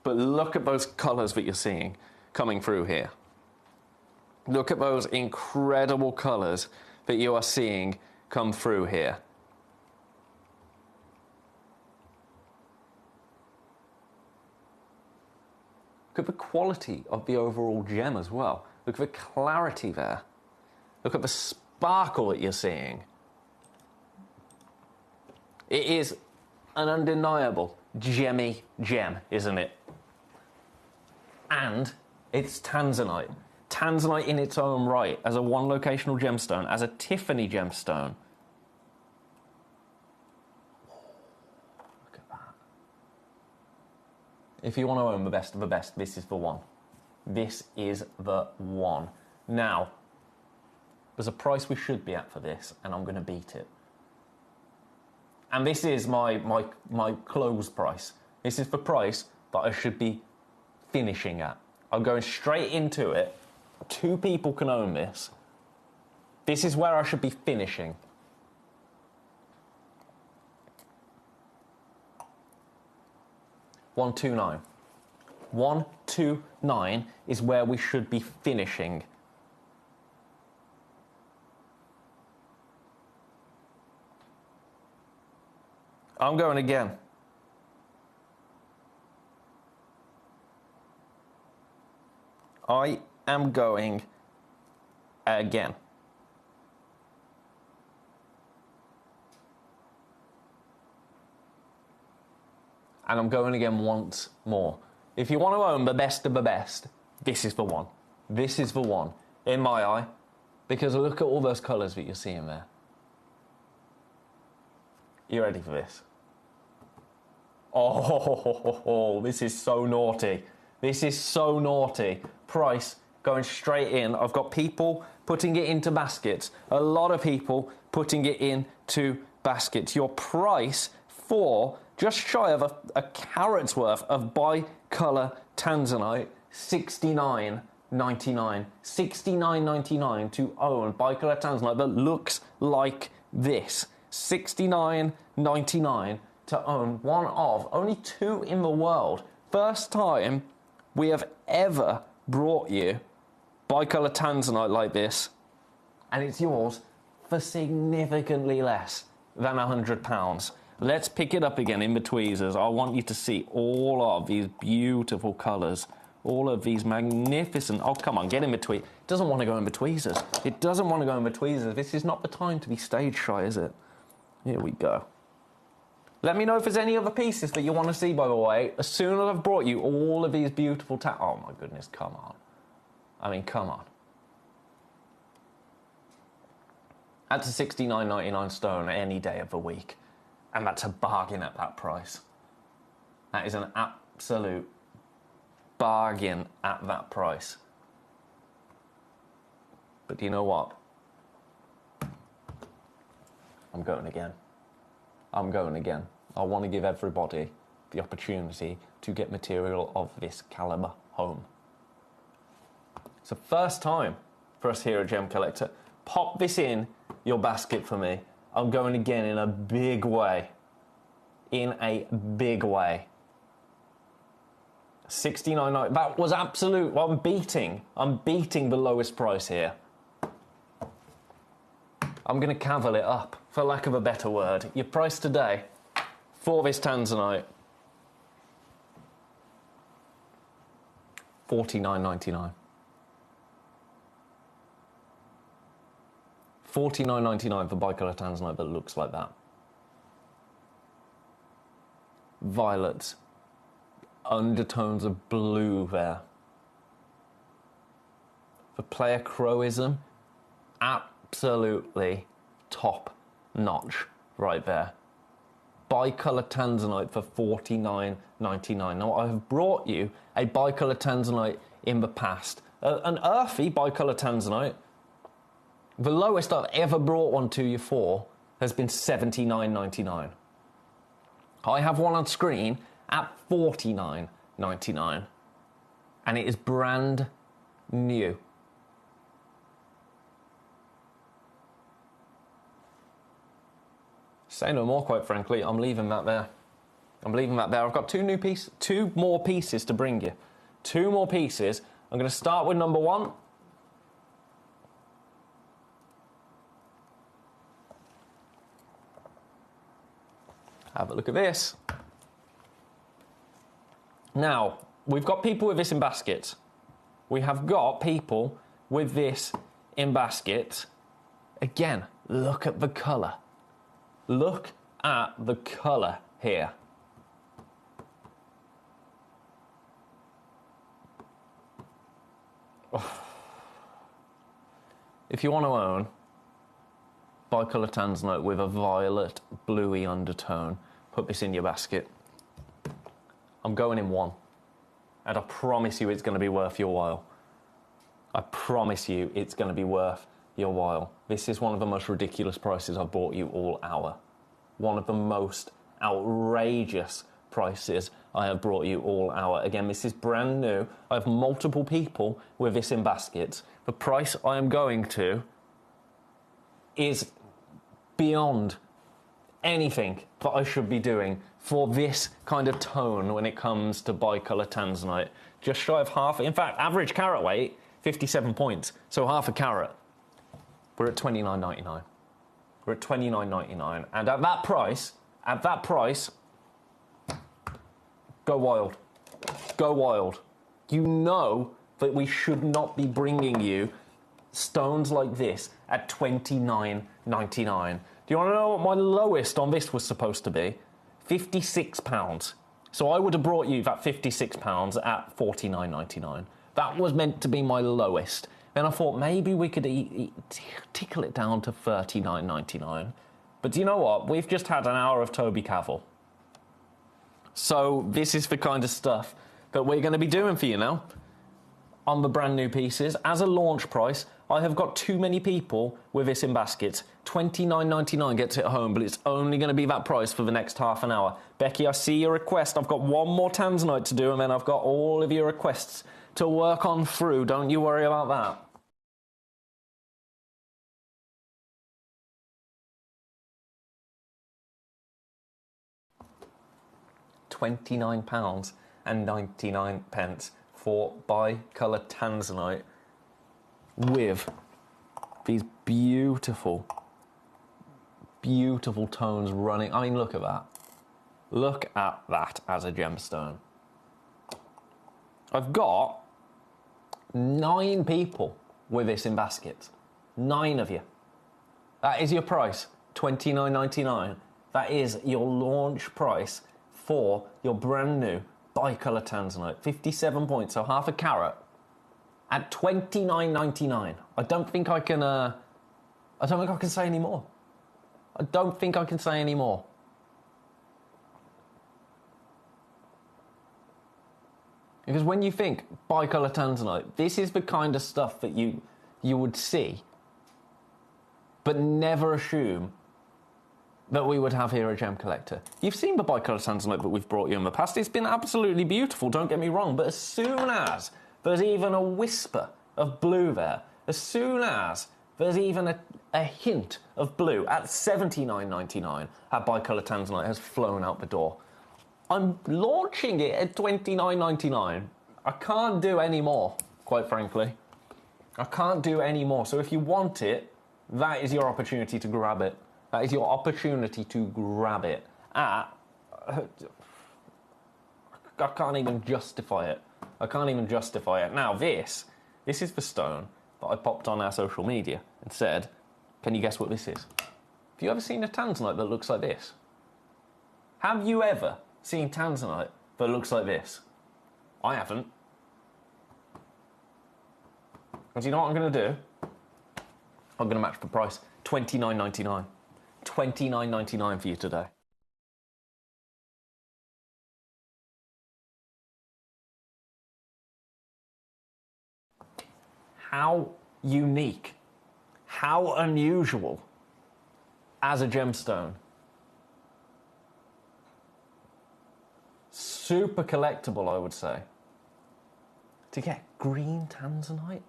Speaker 8: But look at those colours that you're seeing coming through here. Look at those incredible colours that you are seeing come through here. Look at the quality of the overall gem as well. Look at the clarity there. Look at the sparkle that you're seeing. It is an undeniable gemmy gem, isn't it? And it's tanzanite. Tanzanite in its own right, as a one-locational gemstone, as a Tiffany gemstone. Look at that. If you want to own the best of the best, this is the one. This is the one. Now, there's a price we should be at for this, and I'm going to beat it. And this is my close price. This is the price that I should be finishing at. I'm going straight into it. 2 people can own this. This is where I should be finishing. $129. $129 is where we should be finishing. I'm going again. I am going again. And I'm going again once more. If you want to own the best of the best, this is the one. This is the one, in my eye, because look at all those colours that you're seeing there. You ready for this? Oh, this is so naughty. This is so naughty. Price going straight in. I've got people putting it into baskets. A lot of people putting it into baskets. Your price for just shy of a carat's worth of bicolor tanzanite, $69.99. $69.99 to own bicolor tanzanite that looks like this. $69.99 to own one of only 2 in the world. First time we have ever brought you bicolor tanzanite like this, and it's yours for significantly less than £100. Let's pick it up again in the tweezers. I want you to see all of these beautiful colours, all of these magnificent... Oh, come on, get in the tweezers. It doesn't want to go in the tweezers. It doesn't want to go in the tweezers. This is not the time to be stage shy, is it? Here we go. Let me know if there's any other pieces that you want to see, by the way. As soon as I've brought you all of these beautiful... Oh, my goodness, come on. I mean, come on. That's a $69.99 stone any day of the week. And that's a bargain at that price. That is an absolute bargain at that price. But do you know what? I'm going again. I'm going again. I want to give everybody the opportunity to get material of this caliber home. It's the first time for us here at Gemcollector. Pop this in your basket for me. I'm going again in a big way. In a big way. $69.99. That was absolute. Well, I'm beating the lowest price here. I'm going to cavil it up for lack of a better word. Your price today for this tanzanite, $49.99. $49.99 for bicolor tanzanite that looks like that. Violets, undertones of blue there. For player crowism, absolutely top notch right there. Bicolor tanzanite for $49.99. Now I have brought you a bicolor tanzanite in the past, an earthy bicolor tanzanite. The lowest I've ever brought one to you for has been $79.99. I have one on screen at $49.99, and it is brand new. Say no more, quite frankly. I'm leaving that there. I'm leaving that there. I've got two more pieces to bring you. Two more pieces. I'm going to start with number one. Have a look at this. Now, we've got people with this in baskets. We have got people with this in baskets. Again, look at the colour. Look at the colour here. Oh. If you want to own bicolor tanzanite with a violet bluey undertone, put this in your basket. I'm going in one, and I promise you it's going to be worth your while. I promise you it's going to be worth your while. This is one of the most ridiculous prices I've bought you all hour. One of the most outrageous prices I have brought you all hour. Again, this is brand new. I have multiple people with this in baskets. The price I am going to is beyond anything that I should be doing for this kind of tone when it comes to bicolor tanzanite. Just shy of half, in fact, average carat weight, 57 points, so half a carat. We're at $29.99. We're at $29.99, and at that price, go wild. Go wild. You know that we should not be bringing you stones like this at $29.99. Do you want to know what my lowest on this was supposed to be? £56. So I would have brought you that £56 at $49.99. That was meant to be my lowest. Then I thought maybe we could tickle it down to $39.99. But do you know what? We've just had an hour of Toby Cavil. So this is the kind of stuff that we're going to be doing for you now on the brand new pieces. As a launch price, I have got too many people with this in baskets. $29.99 gets it home, but it's only going to be that price for the next half an hour. Becky, I see your request. I've got one more tanzanite to do, and then I've got all of your requests to work on through. Don't you worry about that. £29.99 for bicolor tanzanite with these beautiful, beautiful tones running. I mean, look at that. Look at that as a gemstone. I've got 9 people with this in baskets. 9 of you. That is your price, $29.99. That is your launch price for your brand new bicolor tanzanite. 57 points, so half a carat at $29.99. I don't think I can say any more. I don't think I can say any more. Because when you think bicolor tanzanite, this is the kind of stuff that you would see, but never assume that we would have here at Gemcollector. You've seen the bicolor tanzanite that we've brought you in the past. It's been absolutely beautiful, don't get me wrong, but as soon as there's even a whisper of blue there, as soon as there's even a hint of blue at $79.99, that bicolor tanzanite has flown out the door. I'm launching it at $29.99. I can't do any more, quite frankly. I can't do any more. So if you want it, that is your opportunity to grab it. That is your opportunity to grab it at... I can't even justify it. I can't even justify it. Now, this is the stone that I popped on our social media and said, can you guess what this is? Have you ever seen a tanzanite that looks like this? Have you ever seen tanzanite that looks like this? I haven't. And do you know what I'm going to do? I'm going to match the price. $29.99. $29.99 for you today. How unique, how unusual as a gemstone. Super collectible, I would say. To get green tanzanite?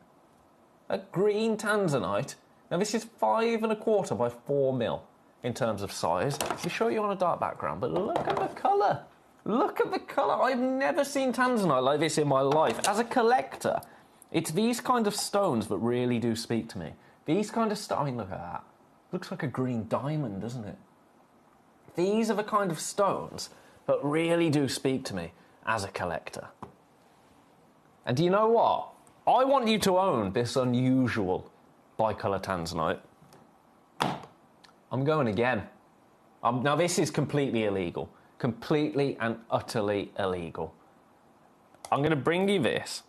Speaker 8: A green tanzanite? Now this is 5 1/4 by 4 mil in terms of size. Let me show you on a dark background, but look at the colour. Look at the colour. I've never seen tanzanite like this in my life. As a collector, it's these kind of stones that really do speak to me. These kind of stones, I mean, look at that. Looks like a green diamond, doesn't it? These are the kind of stones that really do speak to me as a collector. And do you know what? I want you to own this unusual bicolour tanzanite. I'm going again. Now, this is completely illegal. Completely and utterly illegal. I'm going to bring you this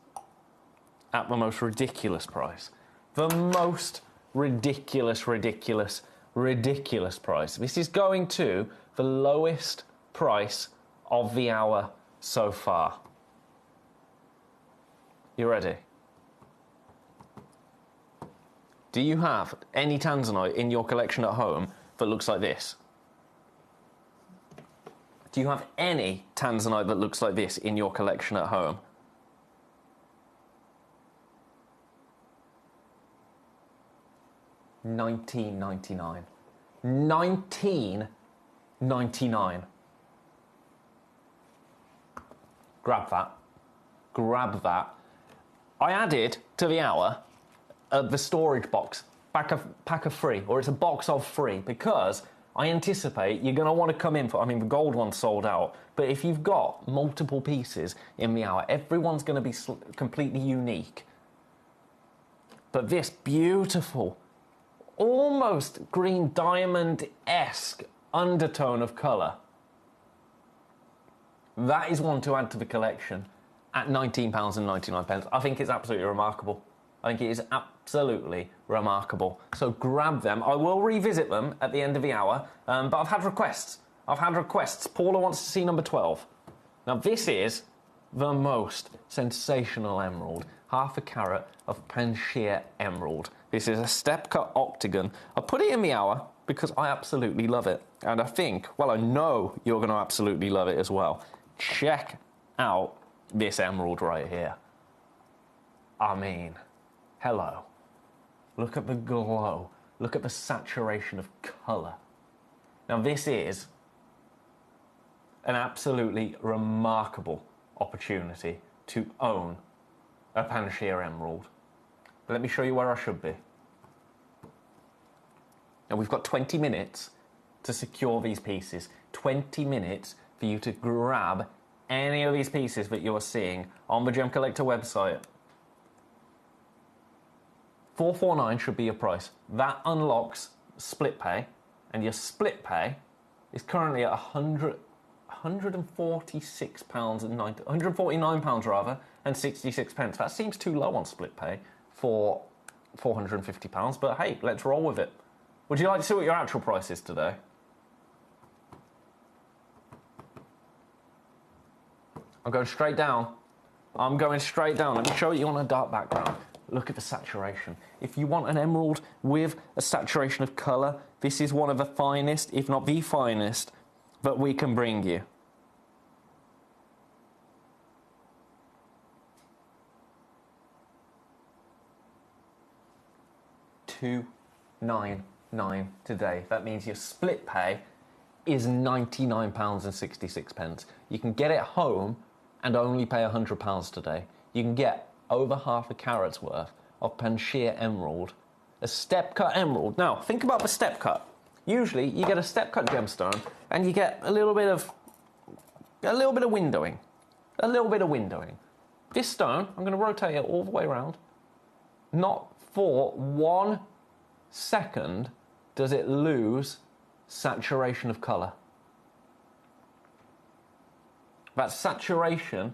Speaker 8: at the most ridiculous price. The most ridiculous price. This is going to the lowest price of the hour so far. You ready? Do you have any tanzanite in your collection at home that looks like this? Do you have any tanzanite that looks like this in your collection at home? $19.99. $19.99. Grab that. Grab that. I added to the hour the storage box, pack of 3, or it's a box of 3, because I anticipate you're going to want to come in for, I mean, the gold one's sold out, but if you've got multiple pieces in the hour, everyone's going to be completely unique. But this beautiful, almost green diamond-esque undertone of colour, that is one to add to the collection at £19.99. I think it's absolutely remarkable. I think it is absolutely remarkable. So grab them. I will revisit them at the end of the hour, but I've had requests. Paula wants to see number 12. Now, this is the most sensational emerald. Half a carat of Panchir emerald. This is a step-cut octagon. I put it in the hour because I absolutely love it. And I think, well, I know you're going to absolutely love it as well. Check out this emerald right here. I mean, hello. Look at the glow. Look at the saturation of colour. Now, this is an absolutely remarkable opportunity to own a Panchir emerald. But let me show you where I should be. Now, we've got 20 minutes to secure these pieces. 20 minutes for you to grab any of these pieces that you are seeing on the Gemcollector website. $449 should be your price. That unlocks split pay, and your split pay is currently at £149 rather, and 66 pence. That seems too low on split pay for £450, but hey, let's roll with it. Would you like to see what your actual price is today? I'm going straight down. I'm going straight down. Let me show you on a dark background. Look at the saturation. If you want an emerald with a saturation of colour, this is one of the finest, if not the finest, that we can bring you. $299 today. That means your split pay is £99.66. You can get it home and only pay £100 today. You can get over half a carat's worth of Panchir emerald, a step cut emerald. Now, think about the step cut. Usually, you get a step-cut gemstone, and you get a little bit of windowing. A little bit of windowing. This stone, I'm going to rotate it all the way around. Not for 1 second does it lose saturation of colour. That saturation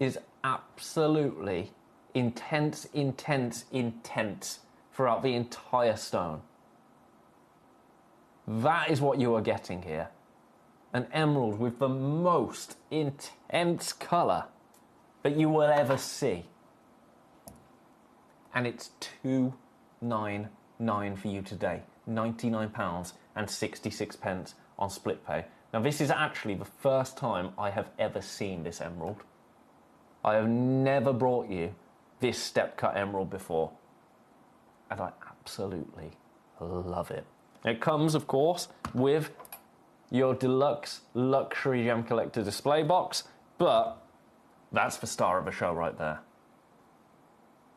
Speaker 8: is absolutely intense, intense, intense throughout the entire stone. That is what you are getting here. An emerald with the most intense colour that you will ever see. And it's $299 for you today. £99.66 on split pay. Now this is actually the first time I have ever seen this emerald. I have never brought you this step-cut emerald before. And I absolutely love it. It comes, of course, with your deluxe luxury Gemcollector display box, but that's the star of the show right there.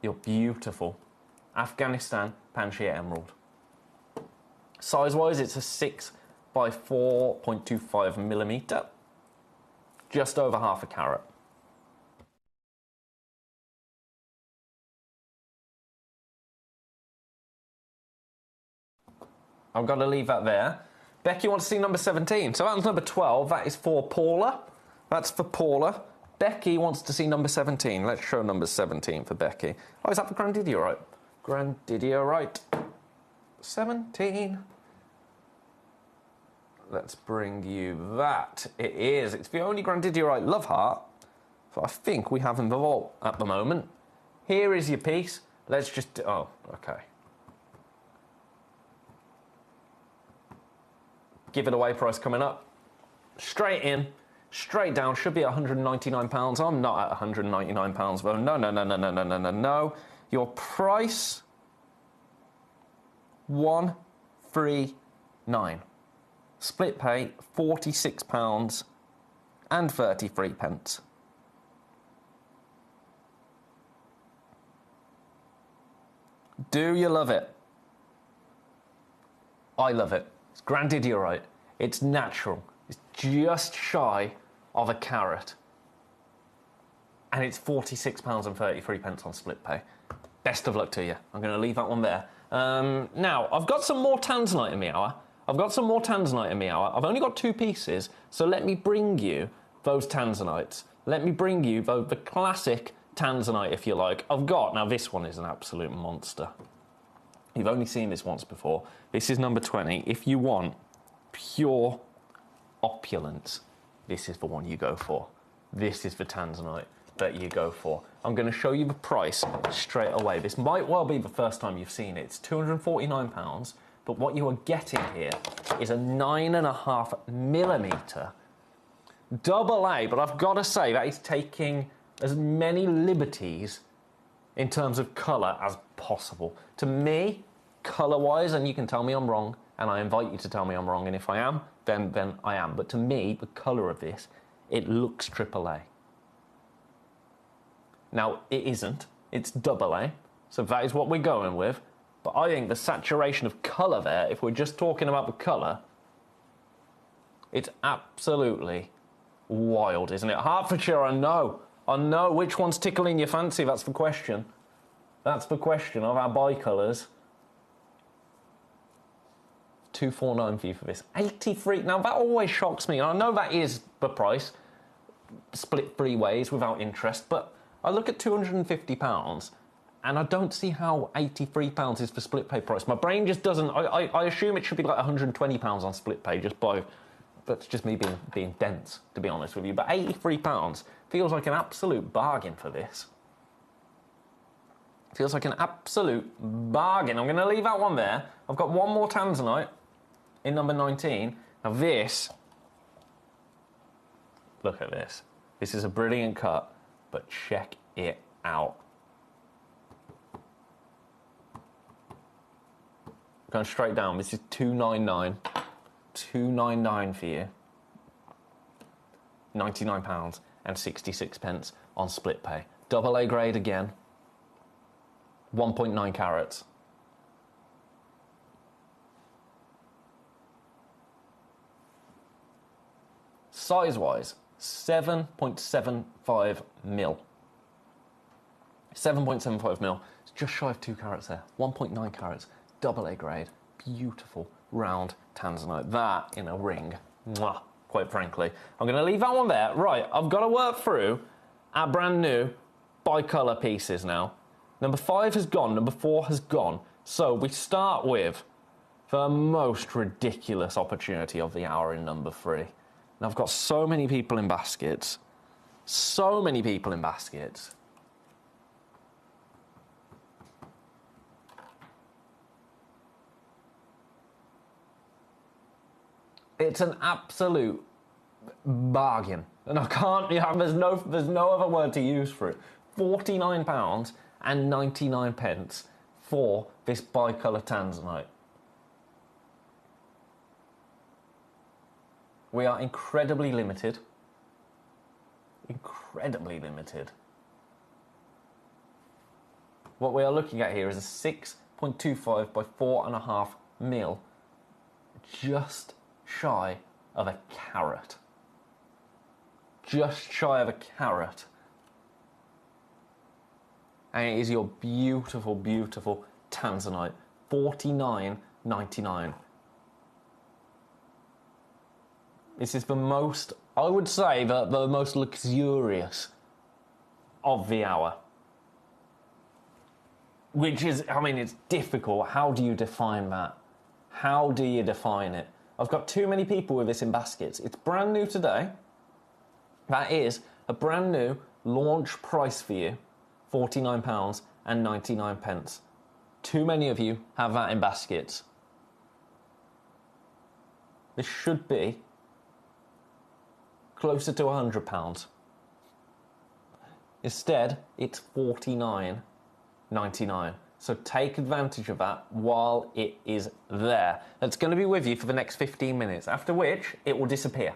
Speaker 8: Your beautiful Afghanistan Panchir emerald. Size-wise, it's a 6 by 4.25 millimeter, just over half a carat. I've got to leave that there. Becky wants to see number 17. So that's number 12. That is for Paula. That's for Paula. Becky wants to see number 17. Let's show number 17 for Becky. Oh, is that for Grandidierite? Grandidierite. 17. Let's bring you that. It is. It's the only Grandidierite love heart that I think we have in the vault at the moment. Here is your piece. Let's just... Oh, okay. Give it away price coming up. Straight in, straight down. Should be at £199. I'm not at £199 though. No. Your price, £139. Split pay, £46 and 33p. Do you love it? I love it. It's Grandidierite. It's natural. It's just shy of a carat. And it's £46 and 33p on split pay. Best of luck to you. I'm going to leave that one there. Now, I've got some more tanzanite in the hour. I've only got 2 pieces, so let me bring you those tanzanites. Let me bring you the classic tanzanite, if you like. Now this one is an absolute monster. You've only seen this once before. This is number 20. If you want pure opulence, this is the one you go for. This is the tanzanite that you go for. I'm going to show you the price straight away. This might well be the first time you've seen it. It's £249, but what you are getting here is a 9.5 millimeter AA, but I've got to say that is taking as many liberties in terms of colour as possible. To me, colour-wise, and you can tell me I'm wrong, and I invite you to tell me I'm wrong, and if I am, then I am. But to me, the colour of this, it looks AAA. Now, it isn't. It's AA, so that is what we're going with. But I think the saturation of colour there, if we're just talking about the colour, it's absolutely wild, isn't it? Hertfordshire, I know. Which one's tickling your fancy? That's the question. That's the question of our bicolours. £249 for you for this. 83. Now, that always shocks me. I know that is the price, split 3 ways without interest, but I look at £250, and I don't see how £83 is for split pay price. My brain just doesn't... I assume it should be like £120 on split pay, just by... That's just me being dense, to be honest with you. But £83 feels like an absolute bargain for this. Feels like an absolute bargain. I'm going to leave that one there. I've got one more tanzanite in number 19. Now this... Look at this. This is a brilliant cut, but check it out. Going straight down. This is £299. £299 for you. £99 and 66p on split pay. AA grade again. 1.9 carats. size-wise, 7.75 mil. 7.75 mil. It's just shy of 2 carats there. 1.9 carats, double A grade, beautiful round tanzanite. That in a ring. Mwah, quite frankly. I'm going to leave that one there. Right, I've got to work through our brand new bicolour pieces now. Number 5 has gone, number 4 has gone. So we start with the most ridiculous opportunity of the hour in number 3. Now I've got so many people in baskets. So many people in baskets. It's an absolute bargain. And I can't, there's no other word to use for it. £49 and 99 pence for this bicolour tanzanite. We are incredibly limited. Incredibly limited. What we are looking at here is a 6.25 by 4.5 mil. Just shy of a carat. Just shy of a carat. And it is your beautiful, beautiful tanzanite. $49.99. This is the most, I would say, the most luxurious of the hour. Which is, I mean, it's difficult. How do you define that? How do you define it? I've got too many people with this in baskets. It's brand new today. That is a brand new launch price for you. £49 and 99 pence. Too many of you have that in baskets. This should be closer to £100. Instead, it's $49.99. So take advantage of that while it is there. It's going to be with you for the next 15 minutes, after which it will disappear.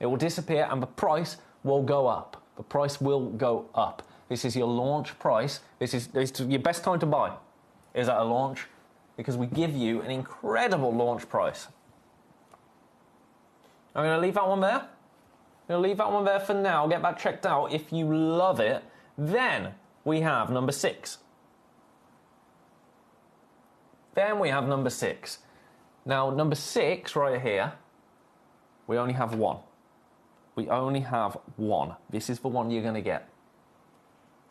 Speaker 8: It will disappear and the price will go up. The price will go up. This is your launch price. This is your best time to buy, is at a launch, because we give you an incredible launch price. I'm going to leave that one there. I'm going to leave that one there for now. Get that checked out. If you love it, then we have number 6. Then we have number 6. Now, number 6 right here, we only have one. We only have one. This is the one you're going to get.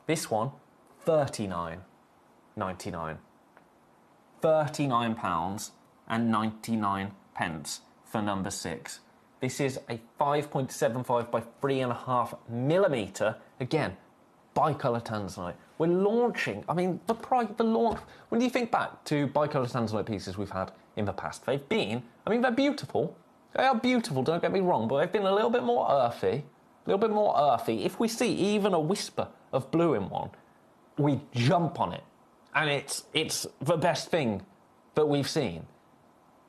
Speaker 8: This one, £39.99. £39 and 99 pence for number 6. This is a 5.75 by 3.5 millimetre. Again, bicolour tanzanite. We're launching, I mean, the launch, when you think back to bicolour tanzanite pieces we've had in the past, they've been, I mean, they're beautiful. They are beautiful, don't get me wrong, but they've been a little bit more earthy. A little bit more earthy. If we see even a whisper of blue in one, we jump on it. And it's the best thing that we've seen.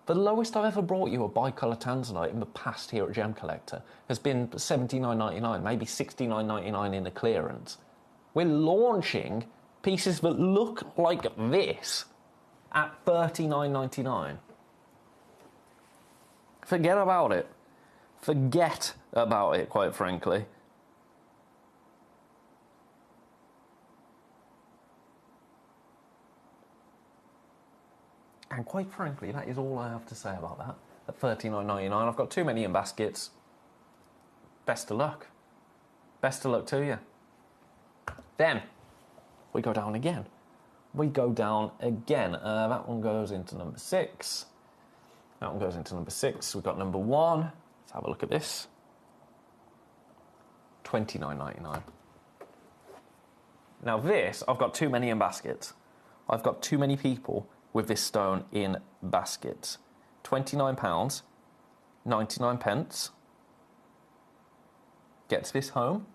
Speaker 8: The lowest I've ever brought you a bicolour tanzanite in the past here at Gemcollector has been $79.99, maybe $69.99 in the clearance. We're launching pieces that look like this at $39.99. Forget about it. Forget about it, quite frankly. And quite frankly, that is all I have to say about that. At $39.99, I've got too many in baskets. Best of luck. Best of luck to you. Then, we go down again. We go down again. That one goes into number 6. That one goes into number 6. We've got number 1. Let's have a look at this. $29.99. Now this, I've got too many in baskets. I've got too many people with this stone in baskets. £29, 99 pence. Gets this home.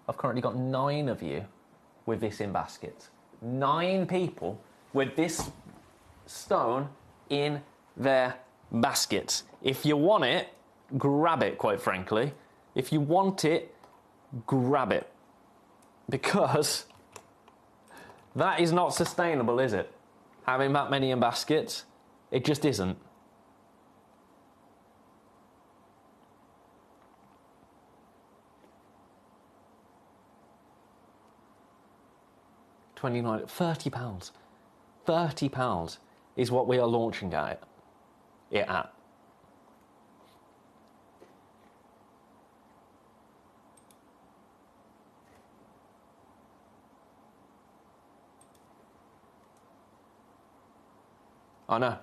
Speaker 8: I've currently got 9 of you with this in baskets. 9 people with this stone in their baskets. If you want it, grab it, quite frankly. If you want it, grab it. Because that is not sustainable, is it? Having that many in baskets, it just isn't. 29, £30. £30 is what we are launching it at. I know.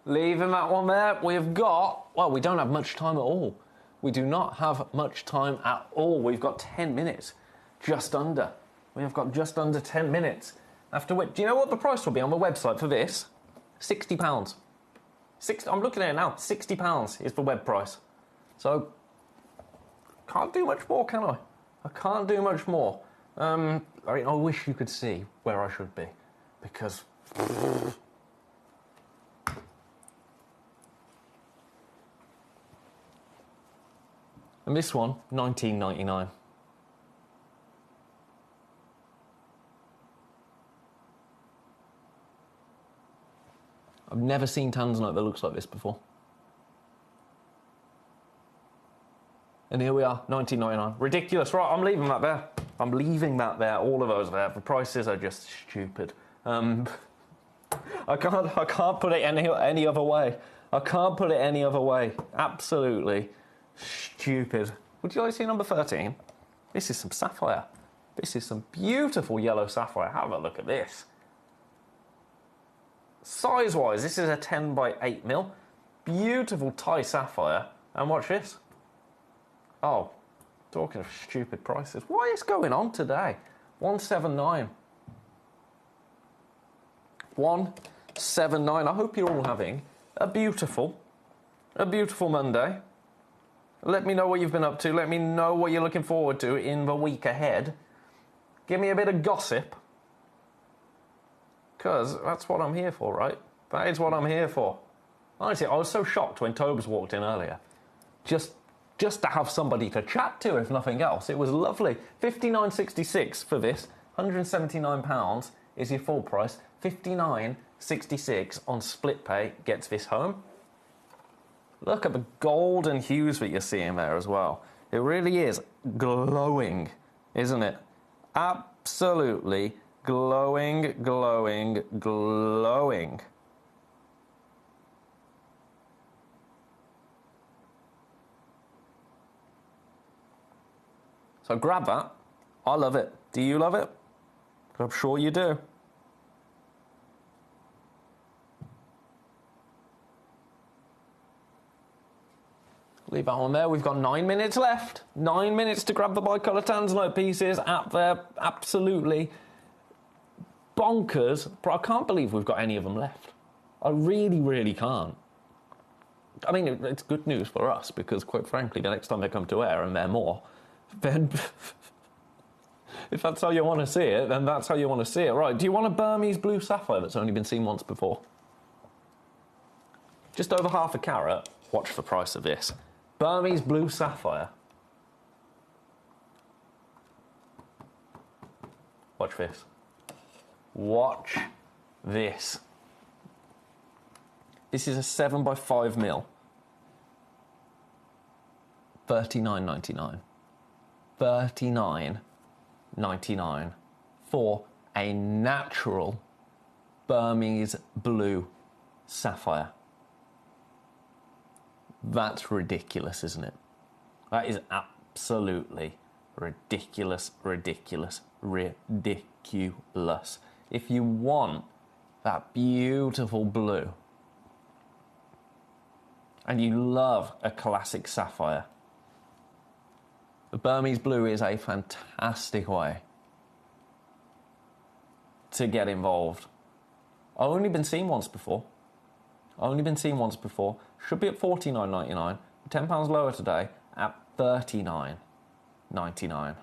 Speaker 8: Leaving that one there. We've got, well, we don't have much time at all. We do not have much time at all. We've got 10 minutes, just under. We have got just under 10 minutes. After which, do you know what the price will be on the website for this? £60. I'm looking at it now. £60 is the web price. So, can't do much more, can I? I can't do much more. I mean, I wish you could see where I should be, because... And this one, $19.99. I've never seen tanzanite that looks like this before. And here we are, $19.99. Ridiculous. Right, I'm leaving that there. I'm leaving that there. All of those there. The prices are just stupid. I can't put it any other way. I can't put it any other way. Absolutely stupid. Would you like to see number 13? This is some sapphire. This is some beautiful yellow sapphire. Have a look at this. Size-wise, this is a 10 by 8 mil. Beautiful Thai sapphire. And watch this. Oh, talking of stupid prices. What is going on today? 179. 179. I hope you're all having a beautiful Monday. Let me know what you've been up to. Let me know what you're looking forward to in the week ahead. Give me a bit of gossip. Because that's what I'm here for, right? That is what I'm here for. Honestly, I was so shocked when Tobes walked in earlier. Just to have somebody to chat to, if nothing else. It was lovely. $59.66 for this. £179 is your full price. $59.66 on split pay gets this home. Look at the golden hues that you're seeing there as well. It really is glowing, isn't it? Absolutely glowing, glowing, glowing. So grab that. I love it. Do you love it? I'm sure you do. Leave that one there. We've got 9 minutes left. 9 minutes to grab the bicolour tanzanite pieces at their absolutely bonkers. But I can't believe we've got any of them left. I really, really can't. I mean, it's good news for us because, quite frankly, the next time they come to air and they're more, then if that's how you want to see it, then that's how you want to see it. Right, do you want a Burmese blue sapphire that's only been seen once before? Just over half a carat. Watch the price of this. Burmese blue sapphire. Watch this. Watch this. This is a 7 by 5 mil. $39.99. $39.99 for a natural Burmese blue sapphire. That's ridiculous, isn't it? That is absolutely ridiculous, ridiculous, ridiculous. If you want that beautiful blue and you love a classic sapphire, the Burmese blue is a fantastic way to get involved. I've only been seen once before. Should be at $49.99. £10 lower today at $39.99.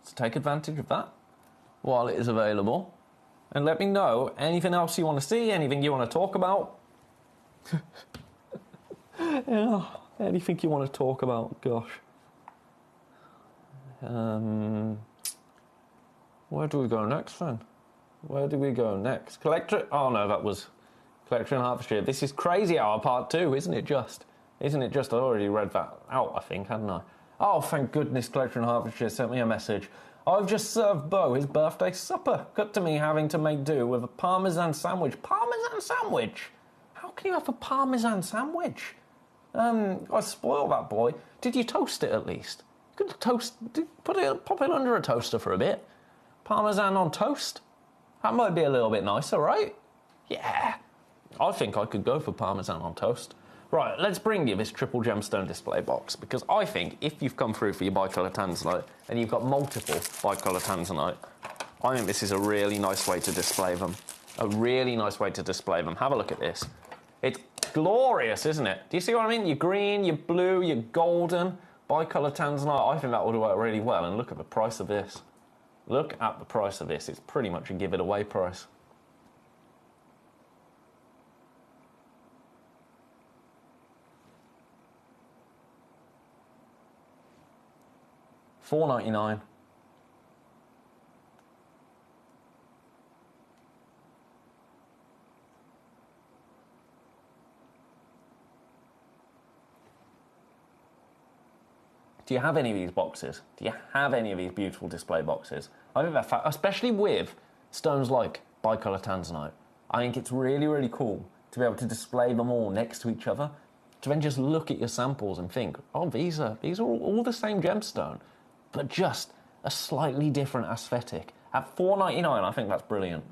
Speaker 8: So take advantage of that while it is available. And let me know anything else you want to see, anything you want to talk about. Yeah, anything you want to talk about, gosh. Where do we go next then? Where do we go next? Collector... Oh no, that was Collector in Hertfordshire. This is Crazy Hour Part 2, isn't it just? Isn't it just? I already read that out, I think, hadn't I? Oh, thank goodness Collector in Hertfordshire sent me a message. I've just served Beau his birthday supper. Cut to me having to make do with a parmesan sandwich. Parmesan sandwich? How can you have a parmesan sandwich? I spoiled that boy. Did you toast it at least? You could pop it under a toaster for a bit. Parmesan on toast? That might be a little bit nicer, right? Yeah. I think I could go for parmesan on toast. Right, let's bring you this triple gemstone display box, because I think if you've come through for your bicolour tanzanite and you've got multiple bicolour tanzanite, I think this is a really nice way to display them. A really nice way to display them. Have a look at this. It's glorious, isn't it? Do you see what I mean? Your green, your blue, your golden, bicolour tanzanite. I think that would work really well. And look at the price of this. Look at the price of this. It's pretty much a give-it-away price. $4.99. Do you have any of these boxes? Do you have any of these beautiful display boxes? I think they're especially with stones like bicolour tanzanite. I think it's really, really cool to be able to display them all next to each other, to then just look at your samples and think, oh, these are all the same gemstone, but just a slightly different aesthetic. At $4.99, I think that's brilliant.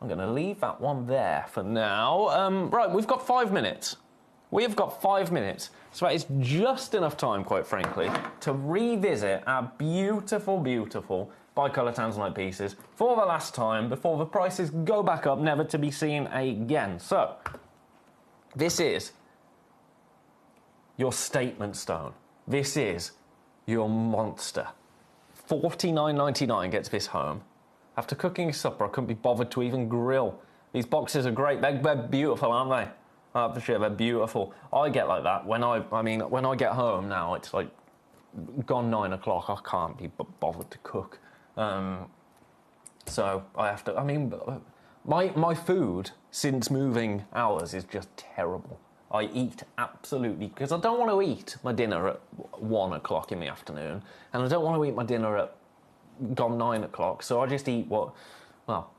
Speaker 8: I'm going to leave that one there for now. Right, we've got 5 minutes. We have got 5 minutes. So that is just enough time, quite frankly, to revisit our beautiful, beautiful bicolour tanzanite pieces for the last time before the prices go back up, never to be seen again. So, this is your statement stone. This is your monster. $49.99 gets this home. After cooking supper, I couldn't be bothered to even grill. These boxes are great. They're beautiful, aren't they? For sure, they're beautiful. I get like that when when I get home now. It's like gone 9 o'clock. I can't be bothered to cook. So I have to. I mean, my food since moving hours is just terrible. I eat absolutely because I don't want to eat my dinner at 1 o'clock in the afternoon, and I don't want to eat my dinner at gone 9 o'clock. So I just eat what, well,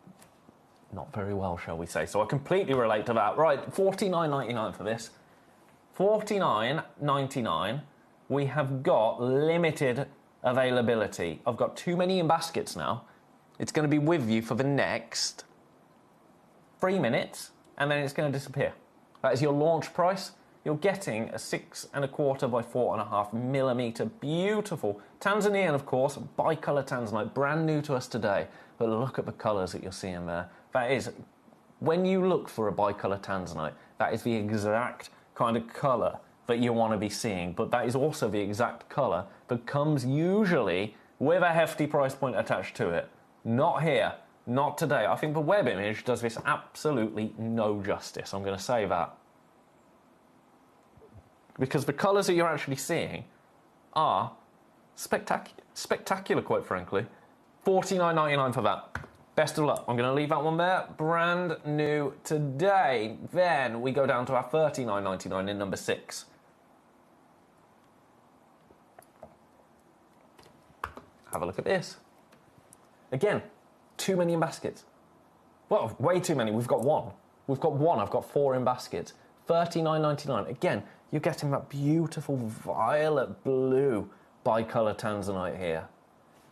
Speaker 8: not very well, shall we say. So I completely relate to that. Right, $49.99 for this. $49.99. We have got limited availability. I've got too many in baskets now. It's going to be with you for the next 3 minutes, and then it's going to disappear. That is your launch price. You're getting a 6¼ by 4.5 millimeter beautiful Tanzanian, of course, bicolour tanzanite, brand new to us today. But look at the colours that you're seeing there. That is, when you look for a bicolour tanzanite, that is the exact kind of colour that you want to be seeing. But that is also the exact colour that comes usually with a hefty price point attached to it. Not here, not today. I think the web image does this absolutely no justice. I'm going to say that. Because the colours that you're actually seeing are spectacular, quite frankly. $49.99 for that. Best of luck. I'm going to leave that one there. Brand new today. Then we go down to our $39.99 in number 6. Have a look at this. Again, too many in baskets. Well, way too many. We've got one. We've got one. I've got 4 in baskets. $39.99. Again, you're getting that beautiful violet blue bicolour tanzanite here.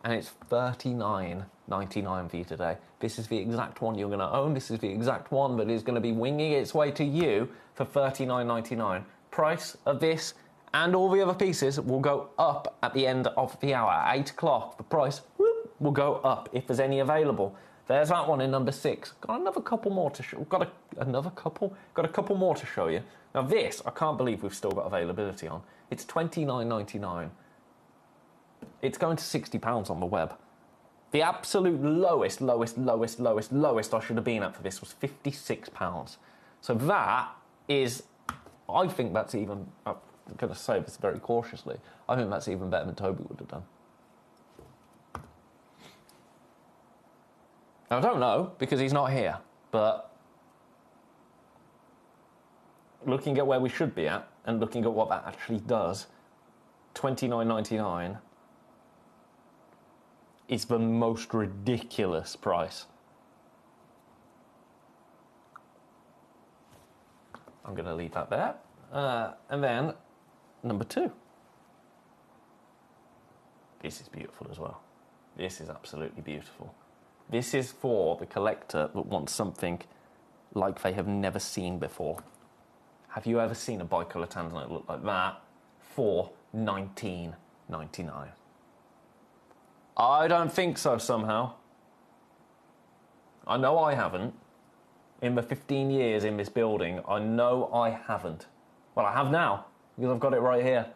Speaker 8: And it's $39.99 for you today. This is the exact one you're going to own. This is the exact one that is going to be winging its way to you for $39.99. Price of this and all the other pieces will go up at the end of the hour. At 8 o'clock, the price will go up if there's any available. There's that one in number 6. Got another couple more to show. Got a couple more to show you. Now this, I can't believe we've still got availability on. It's $29.99. It's going to £60 on the web. The absolute lowest I should have been at for this was £56. So that is I think that's even, I'm going to say this very cautiously, I think that's even better than Toby would have done. Now, I don't know, because he's not here, but looking at where we should be at, and looking at what that actually does, $29.99 is the most ridiculous price. I'm going to leave that there. And then, number 2. This is beautiful as well. This is absolutely beautiful. This is for the collector that wants something like they have never seen before. Have you ever seen a bicolor tanzanite look like that for $19.99? I don't think so somehow. I know I haven't. In the 15 years in this building, I know I haven't. Well, I have now, because I've got it right here.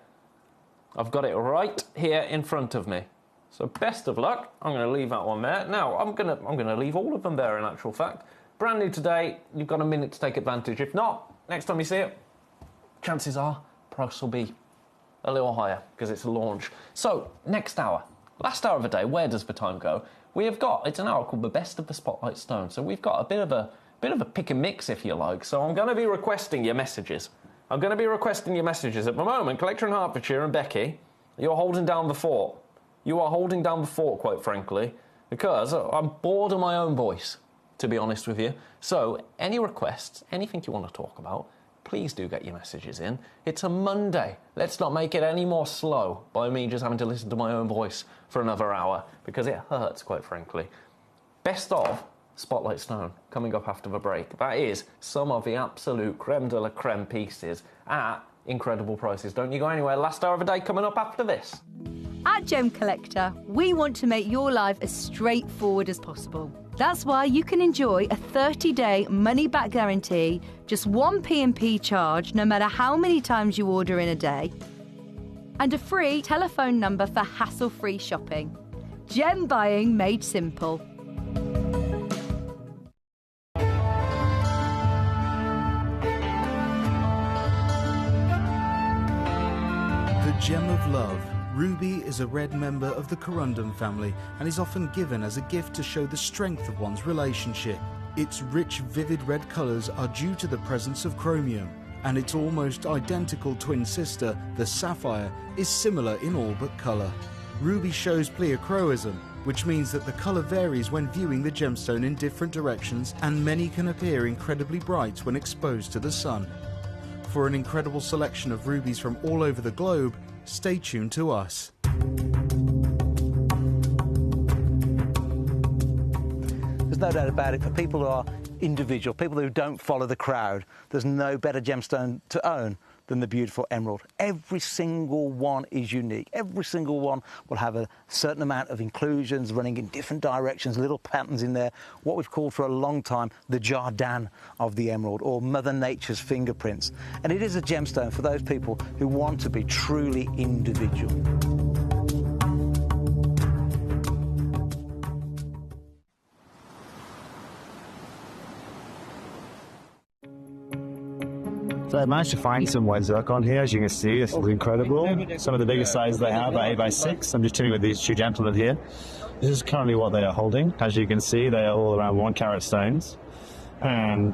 Speaker 8: I've got it right here in front of me. So best of luck. I'm going to leave that one there. Now, I'm going to leave all of them there in actual fact. Brand new today. You've got a minute to take advantage. If not, next time you see it, chances are price will be a little higher because it's a launch. So, next hour. Last hour of the day, where does the time go? We have got, it's an hour called the Best of the Spotlight Stone. So we've got a bit of a pick and mix, if you like. So I'm going to be requesting your messages. At the moment, Collector in Hertfordshire and Becky, you're holding down the fort. You are holding down the fort, quite frankly, because I'm bored of my own voice, to be honest with you. So any requests, anything you want to talk about, please do get your messages in. It's a Monday. Let's not make it any more slow by me just having to listen to my own voice for another hour, because it hurts, quite frankly. Best of Spotlight Stone coming up after the break. That is some of the absolute creme de la creme pieces at incredible prices. Don't you go anywhere. Last hour of the day coming up after this.
Speaker 14: At Gemcollector, we want to make your life as straightforward as possible. That's why you can enjoy a 30-day money-back guarantee, just one P&P charge no matter how many times you order in a day, and a free telephone number for hassle-free shopping. Gem buying made simple.
Speaker 15: The Gem of Love. Ruby is a red member of the corundum family and is often given as a gift to show the strength of one's relationship. Its rich, vivid red colours are due to the presence of chromium, and its almost identical twin sister, the sapphire, is similar in all but colour. Ruby shows pleochroism, which means that the colour varies when viewing the gemstone in different directions, and many can appear incredibly bright when exposed to the sun. For an incredible selection of rubies from all over the globe, stay tuned to us.
Speaker 10: There's no doubt about it. For people who are individual, people who don't follow the crowd, there's no better gemstone to own than the beautiful emerald. Every single one is unique. Every single one will have a certain amount of inclusions running in different directions, little patterns in there, what we've called for a long time the Jardin of the emerald, or Mother Nature's fingerprints. And it is a gemstone for those people who want to be truly individual.
Speaker 16: So I managed to find some white zircon here. As you can see, this is incredible. Some of the biggest sizes they have are 8x6. I'm just chilling with these two gentlemen here. This is currently what they are holding. As you can see, they are all around 1 carat stones. And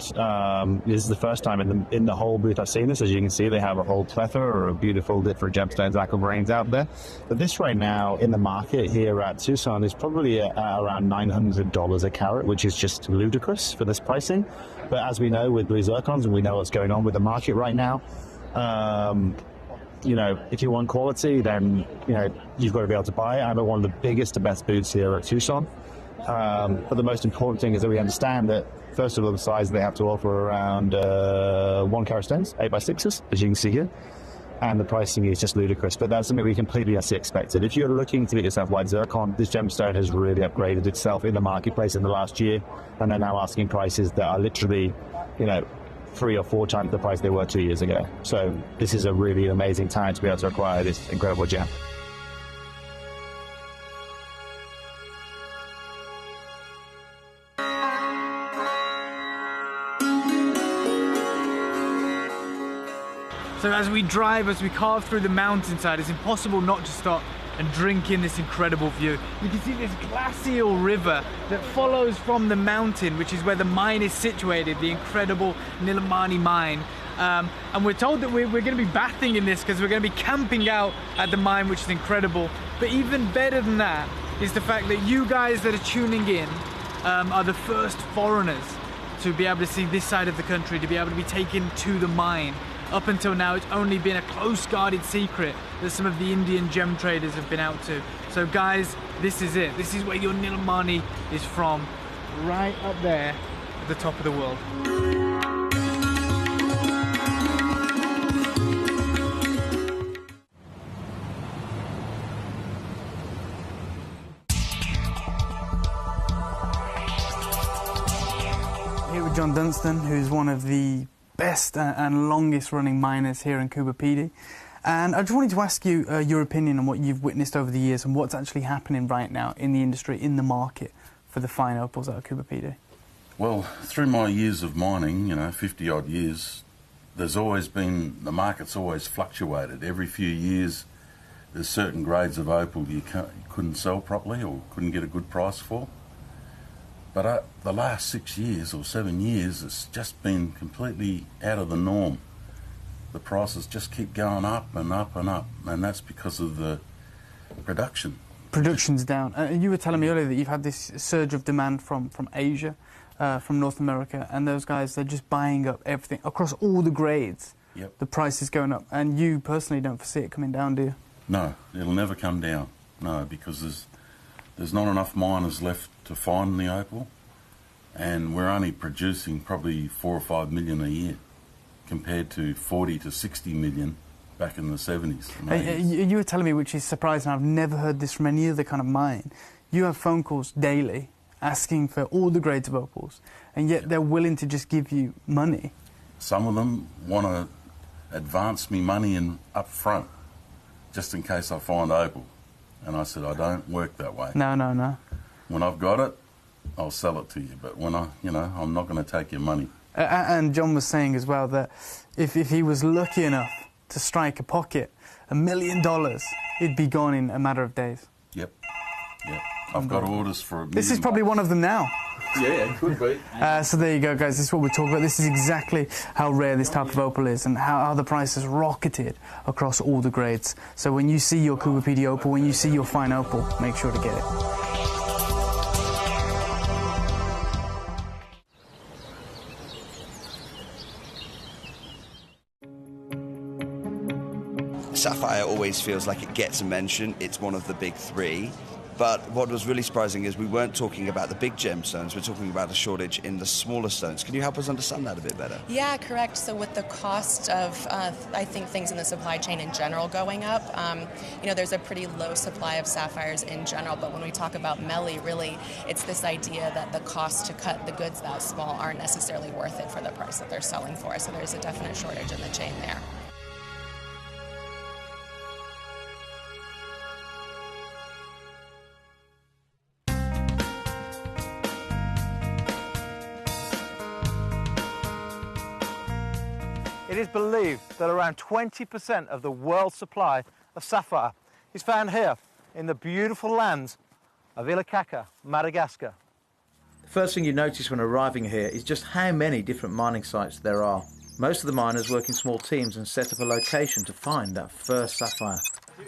Speaker 16: this is the first time in the whole booth I've seen this. As you can see, they have a whole plethora of beautiful different gemstones, aquamarines out there. But this right now in the market here at Tucson is probably around $900 a carat, which is just ludicrous for this pricing. But as we know with blue zircons, and we know what's going on with the market right now, you know, if you want quality, then, you know, you've got to be able to buy it. I'm at one of the biggest and best booths here at Tucson. But the most important thing is that we understand that, first of all, the size they have to offer around 1 carat stones, 8x6s, as you can see here. And the pricing is just ludicrous, but that's something we completely expected. If you're looking to get yourself white zircon, this gemstone has really upgraded itself in the marketplace in the last year, and they're now asking prices that are literally, you know, 3 or 4 times the price they were 2 years ago. So this is a really amazing time to be able to acquire this incredible gem.
Speaker 3: So as we drive, as we carve through the mountainside, it's impossible not to stop and drink in this incredible view. You can see this glacial river that follows from the mountain, which is where the mine is situated, the incredible Nilamani mine. And we're told that we're going to be bathing in this because we're going to be camping out at the mine, which is incredible. But even better than that is the fact that you guys that are tuning in are the first foreigners to be able to see this side of the country, to be able to be taken to the mine. Up until now, it's only been a close guarded secret that some of the Indian gem traders have been out to. So guys, this is it. This is where your Nilamani is from, right up there at the top of the world. Here with John Dunstan, who's one of the best and longest running miners here in Coober Pedy. And I just wanted to ask you your opinion on what you've witnessed over the years and what's actually happening right now in the industry, in the market for the fine opals out of Coober Pedy.
Speaker 17: Well, through my years of mining, 50 odd years, there's always been, the market's always fluctuated. Every few years there's certain grades of opal you couldn't sell properly or couldn't get a good price for. But the last 6 years or 7 years, it's just been completely out of the norm. The prices just keep going up and up and up, and that's because of the production.
Speaker 3: Production's down. You were telling me earlier that you've had this surge of demand from Asia, from North America, and those guys, they're just buying up everything across all the grades.
Speaker 17: Yep.
Speaker 3: The price is going up, and you personally don't foresee it coming down, do you?
Speaker 17: No, it'll never come down. No, because there's not enough miners left to find the opal, and we're only producing probably 4 or 5 million a year compared to 40 to 60 million back in the 70s.
Speaker 3: You were telling me, which is surprising, I've never heard this from any other kind of mine. You have phone calls daily asking for all the grades of opals, and yet they're willing to just give you money.
Speaker 17: Some of them want to advance me money up front, just in case I find opal. And I said, I don't work that way.
Speaker 3: No.
Speaker 17: When I've got it, I'll sell it to you. But when I'm not going to take your money.
Speaker 3: And John was saying as well that if he was lucky enough to strike a pocket, $1 million, it'd be gone in a matter of days.
Speaker 17: Yep. I've got orders for $1 million.
Speaker 3: This is probably one of them now.
Speaker 17: Yeah, it could be.
Speaker 3: So there you go, guys. This is what we're talking about. This is exactly how rare this type of opal is and how the price has rocketed across all the grades. So when you see your Coober Pedy opal, when you see your fine opal, make sure to get it.
Speaker 18: Sapphire always feels like it gets a mention. It's one of the big three. But what was really surprising is we weren't talking about the big gemstones, we're talking about a shortage in the smaller stones. Can you help us understand that a bit better?
Speaker 19: Yeah, correct. So with the cost of, I think, things in the supply chain in general going up, there's a pretty low supply of sapphires in general, but when we talk about Melly, really, it's this idea that the cost to cut the goods that small aren't necessarily worth it for the price that they're selling for. So there's a definite shortage in the chain there.
Speaker 20: It is believed that around 20% of the world's supply of sapphire is found here in the beautiful lands of Ilakaka, Madagascar.
Speaker 5: The first thing you notice when arriving here is just how many different mining sites there are. Most of the miners work in small teams and set up a location to find that first sapphire.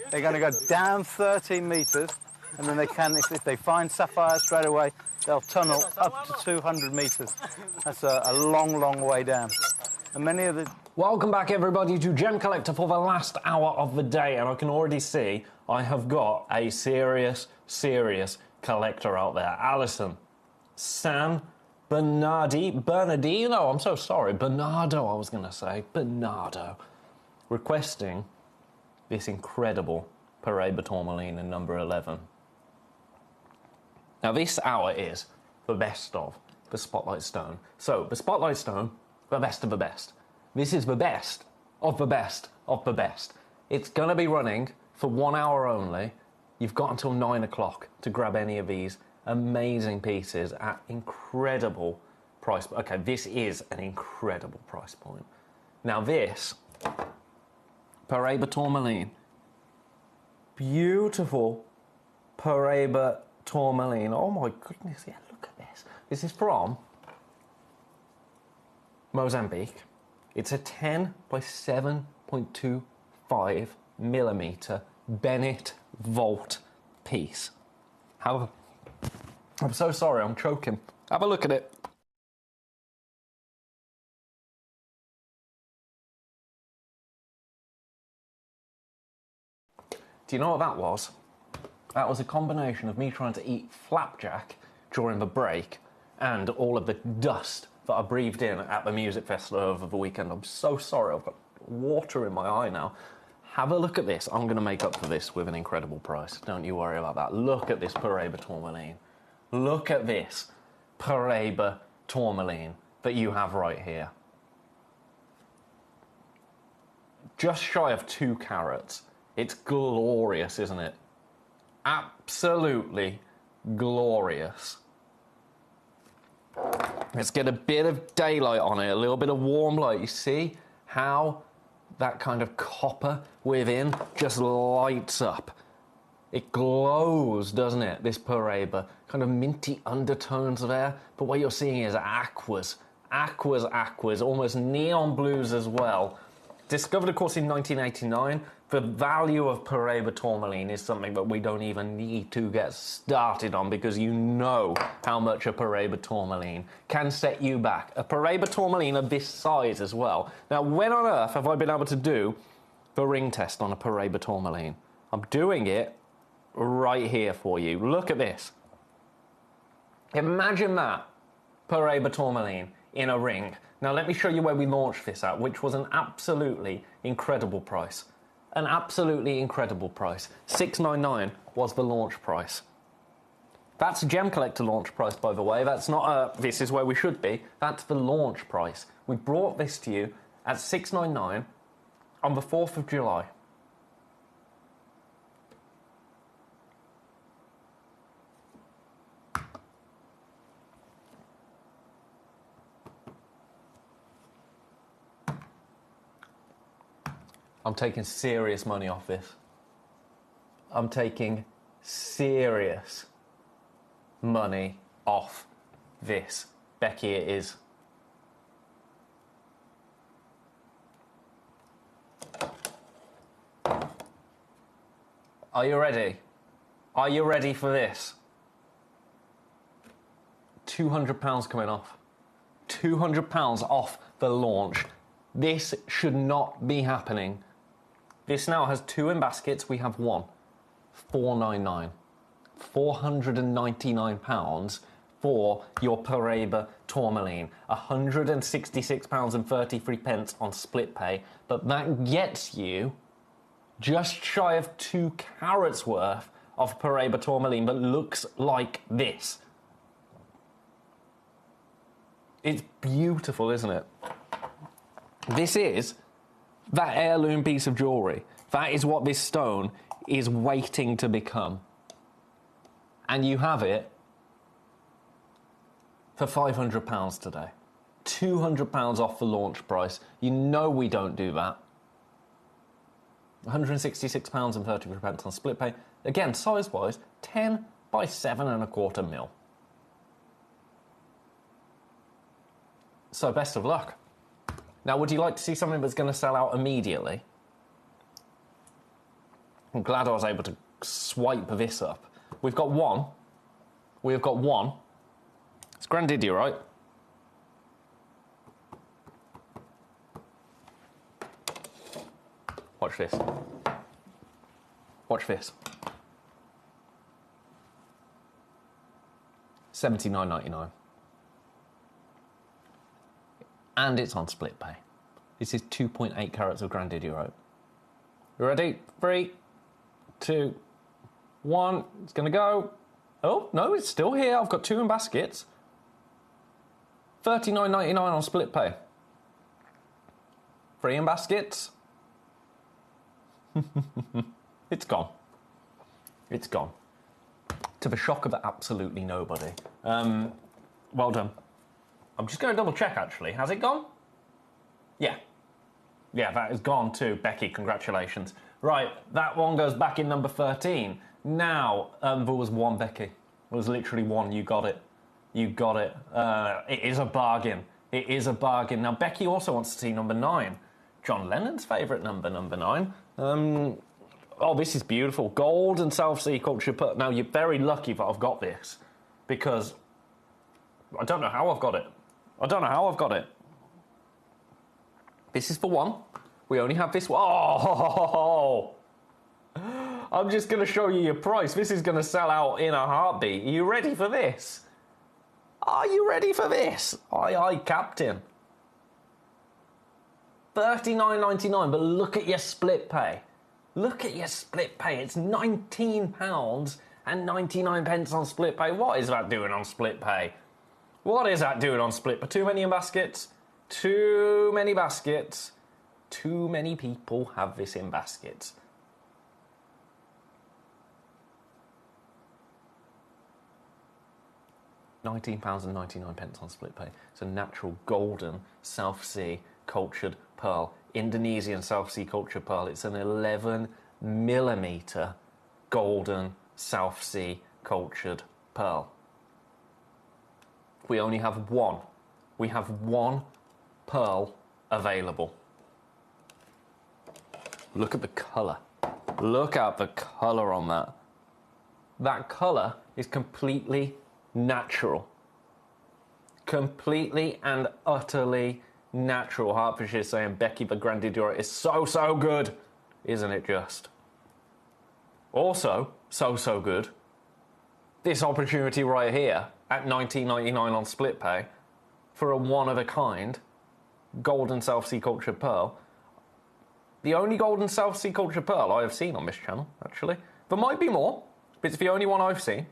Speaker 20: They're going to go down 13 metres, and then they can, if they find sapphire straight away, they'll tunnel up to 200 metres. That's a long, long way down. And many of the...
Speaker 8: Welcome back, everybody, to Gemcollector for the last hour of the day, and I can already see I have got a serious collector out there. Alison, San Bernardino, I'm so sorry, Bernardo, I was going to say, Bernardo, requesting this incredible Paraiba tourmaline in number 11. Now, this hour is the best of the Spotlight Stone. So, the Spotlight Stone, the best of the best. This is the best of the best of the best. It's going to be running for 1 hour only. You've got until 9 o'clock to grab any of these amazing pieces at incredible price. Okay, this is an incredible price point. Now this Paraiba tourmaline. Beautiful Paraiba tourmaline. Oh my goodness, yeah, look at this. This is from Mozambique. It's a 10 by 7.25 millimeter Bennett Volt piece. I'm so sorry, I'm choking. Have a look at it. Do you know what that was? That was a combination of me trying to eat flapjack during the break and all of the dust that I breathed in at the music festival over the weekend. I'm so sorry, I've got water in my eye now. Have a look at this. I'm going to make up for this with an incredible price. Don't you worry about that. Look at this Paraiba tourmaline. Look at this Paraiba tourmaline that you have right here. Just shy of 2 carats. It's glorious, isn't it? Absolutely glorious. Let's get a bit of daylight on it, a little bit of warm light. You see how that kind of copper within just lights up. It glows, doesn't it, this Paraiba? Kind of minty undertones there, but what you're seeing is aquas. Aquas, almost neon blues as well. Discovered, of course, in 1989. The value of Paraiba tourmaline is something that we don't even need to get started on, because you know how much a Paraiba tourmaline can set you back. A Paraiba tourmaline of this size as well. Now, when on earth have I been able to do the ring test on a Paraiba tourmaline? I'm doing it right here for you. Look at this. Imagine that Paraiba tourmaline in a ring. Now, let me show you where we launched this at, which was an absolutely incredible price. An absolutely incredible price. $699 was the launch price. That's a Gemcollector launch price, by the way. That's not this is where we should be. That's the launch price. We brought this to you at $699 on the 4th of July. I'm taking serious money off this. I'm taking serious money off this. Becky, it is. Are you ready? Are you ready for this? £200 coming off. £200 off the launch. This should not be happening. This now has 2 in baskets. We have 1. $499. £499 for your Paraiba tourmaline. £166.33 on split pay. But that gets you just shy of 2 carats worth of Paraiba tourmaline that looks like this. It's beautiful, isn't it? This is that heirloom piece of jewellery. That is what this stone is waiting to become. And you have it for £500 today. £200 off the launch price. You know we don't do that. £166.33 on split pay. Again, size-wise, 10 by 7.25 mil. So best of luck. Now, would you like to see something that's going to sell out immediately? I'm glad I was able to swipe this up. We've got one. We've got one. It's Grandidia, right? Watch this. Watch this. $79.99. And it's on split pay. This is 2.8 carats of Grandidia. You ready? 3, 2, 1. It's going to go. Oh, no, it's still here. I've got 2 in baskets. $39.99 on split pay. 3 in baskets. It's gone. It's gone. To the shock of absolutely nobody. Well done. I'm just going to double check, actually. Has it gone? Yeah. Yeah, that is gone too. Becky, congratulations. Right, that one goes back in number 13. Now, there was one, Becky. There was literally one. You got it. You got it. It is a bargain. It is a bargain. Now, Becky also wants to see number 9. John Lennon's favourite number 9. Oh, this is beautiful. Gold and South Sea culture. Now, you're very lucky that I've got this, because I don't know how I've got it. I don't know how I've got it. This is for one. We only have this one. Oh! I'm just going to show you your price. This is going to sell out in a heartbeat. Are you ready for this? Are you ready for this? Aye, aye, Captain. $39.99, but look at your split pay. Look at your split pay. It's £19.99 on split pay. What is that doing on split pay? What is that doing on split pay? Too many in baskets? Too many baskets. Too many people have this in baskets. £19.99 on split pay. It's a natural golden South Sea cultured pearl. Indonesian South Sea cultured pearl. It's an 11mm golden South Sea cultured pearl. We only have one. We have one pearl available. Look at the colour. Look at the colour on that. That colour is completely natural. Completely and utterly natural. Hertfordshire saying Becky the Grandidura is so good, isn't it just? Also, so good, this opportunity right here at $19.99 on split pay for a one-of-a-kind golden South Sea cultured pearl. The only golden South Sea cultured pearl I have seen on this channel, actually. There might be more, but it's the only one I've seen.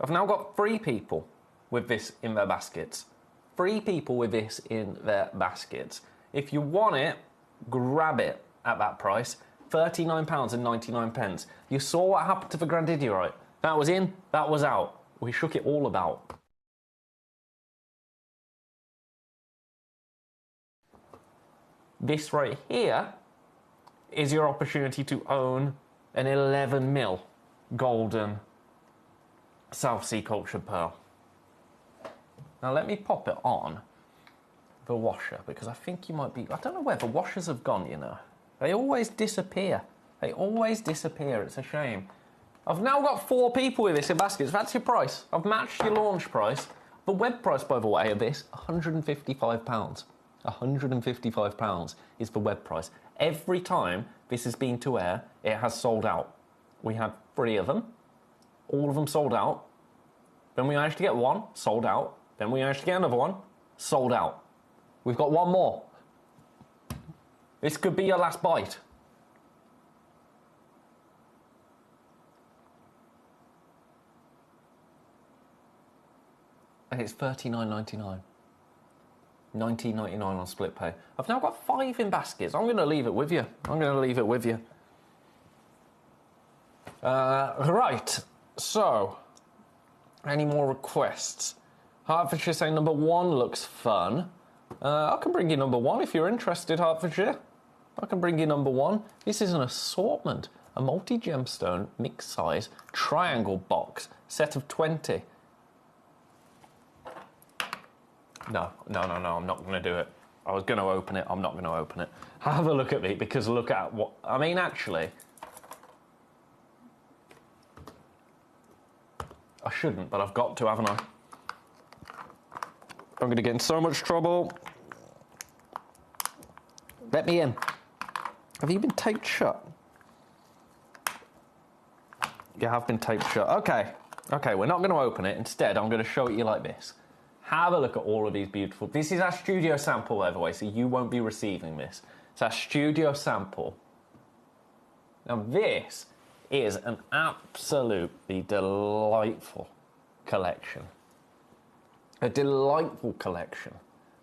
Speaker 8: I've now got 3 people with this in their baskets. 3 people with this in their baskets. If you want it, grab it at that price. £39.99. You saw what happened to the Grandidierite. That was in, that was out. We shook it all about. This right here is your opportunity to own an 11mm golden South Sea cultured pearl. Now let me pop it on the washer, because I think you might be... I don't know where the washers have gone, you know. They always disappear. They always disappear. It's a shame. I've now got 4 people with this in baskets. That's your price. I've matched your launch price. The web price, by the way, of this, £155. £155 is the web price. Every time this has been to air, it has sold out. We had 3 of them. All of them sold out. Then we managed to get one, sold out. Then we managed to get another one, sold out. We've got one more. This could be your last bite. And it's $39.99. $19.99 on split pay. I've now got 5 in baskets. I'm going to leave it with you. I'm going to leave it with you. Right. So, any more requests? Hertfordshire saying number 1 looks fun. I can bring you number 1 if you're interested, Hertfordshire. I can bring you number 1. This is an assortment. A multi-gemstone, mixed size, triangle box, set of 20. No, I'm not going to do it. I was going to open it, I'm not going to open it. Have a look at me, because look at what... I mean, actually... I shouldn't, but I've got to, haven't I? I'm going to get in so much trouble. Let me in. Have you been taped shut? You have been taped shut. Okay, we're not going to open it. Instead, I'm going to show it you like this. Have a look at all of these beautiful... This is our studio sample, by the way, so you won't be receiving this. It's our studio sample. Now, this is an absolutely delightful collection. A delightful collection.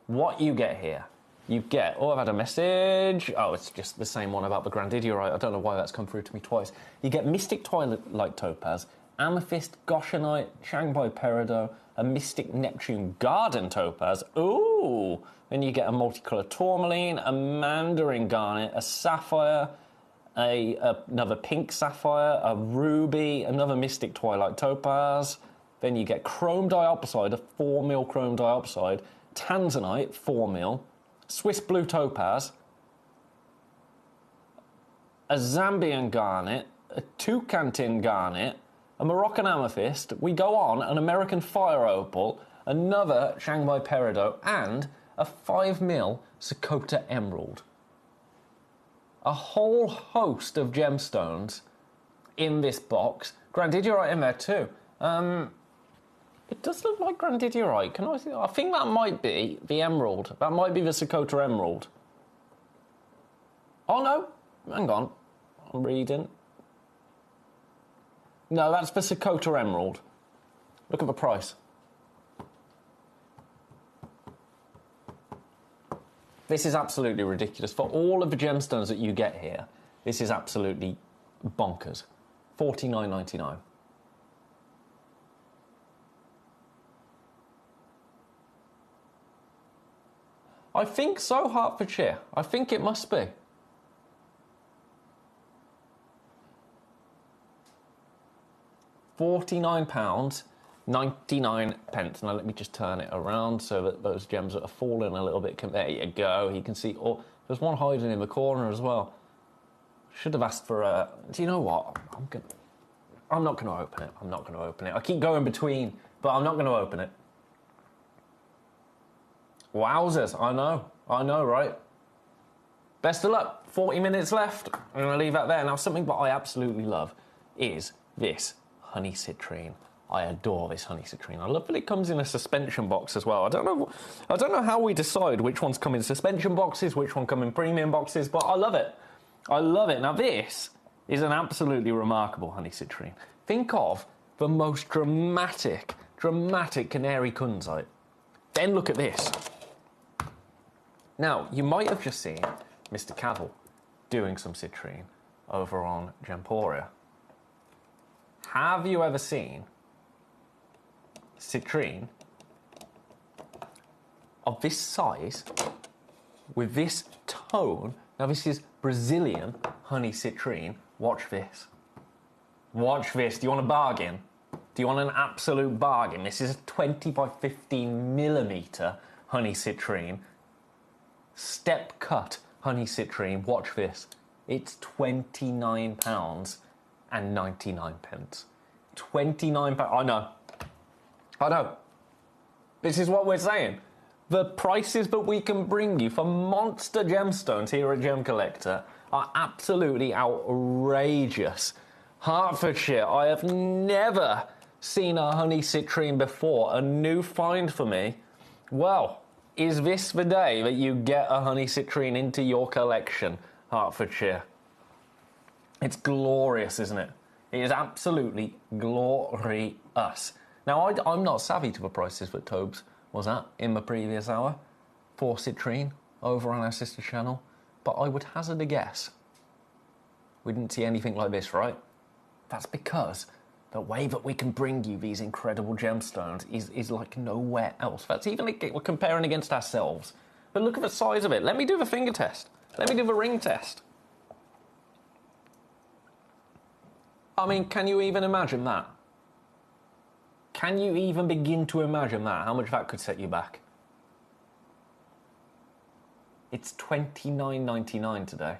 Speaker 8: What you get here, you get... Oh, I've had a message. Oh, it's just the same one about the Grandidierite. I don't know why that's come through to me twice. You get Mystic Twilight Topaz, amethyst, goshenite, Shanghai peridot, a mystic Neptune garden topaz. Ooh! Then you get a multicolored tourmaline, a mandarin garnet, a sapphire, another pink sapphire, a ruby, another mystic twilight topaz. Then you get chrome diopside, a 4mm chrome diopside, tanzanite, 4mm, Swiss blue topaz, a Zambian garnet, a Toucantin garnet, a Moroccan amethyst. We go on, an American fire opal, another Shanghai peridot, and a 5mm Sakota emerald. A whole host of gemstones in this box. Grandidierite in there too. It does look like grandidierite. Can I see? I think that might be the emerald. That might be the Sakota emerald. Oh no, hang on. I'm reading. No, that's the Sakota emerald. Look at the price. This is absolutely ridiculous. For all of the gemstones that you get here, this is absolutely bonkers. $49.99. I think so, Hertfordshire. I think it must be. £49.99. Now let me just turn it around so that those gems that are falling a little bit can... There you go. You can see... Oh, there's one hiding in the corner as well. Should have asked for a... Do you know what? I'm not going to open it. I'm not going to open it. I keep going between, but I'm not going to open it. Wowzers. I know, right? Best of luck. 40 minutes left. I'm going to leave that there. Now, something that I absolutely love is this honey citrine. I adore this honey citrine. I love that it comes in a suspension box as well. I don't know how we decide which ones come in suspension boxes, which one come in premium boxes, but I love it. I love it. Now, this is an absolutely remarkable honey citrine. Think of the most dramatic canary kunzite. Then look at this. Now, you might have just seen Mr. Cavill doing some citrine over on Gemporia. Have you ever seen citrine of this size with this tone? Now, this is Brazilian honey citrine. Watch this. Watch this. Do you want a bargain? Do you want an absolute bargain? This is a 20 by 15 millimeter honey citrine. Step cut honey citrine. Watch this. It's £29.99. 29 pounds. I know. This is what we're saying. The prices that we can bring you for monster gemstones here at Gemcollector are absolutely outrageous. Hertfordshire, I have never seen a honey citrine before. A new find for me. Well, is this the day that you get a honey citrine into your collection, Hertfordshire? It's glorious, isn't it? It is absolutely glorious. Now, I'm not savvy to the prices that Tobes was at in the previous hour for citrine over on our sister channel, but I would hazard a guess we didn't see anything like this, right? That's because the way that we can bring you these incredible gemstones is like nowhere else. That's even we're comparing against ourselves. But look at the size of it. Let me do the finger test. Let me do the ring test. I mean, can you even imagine that? Can you even begin to imagine that? How much that could set you back? It's $29.99 today.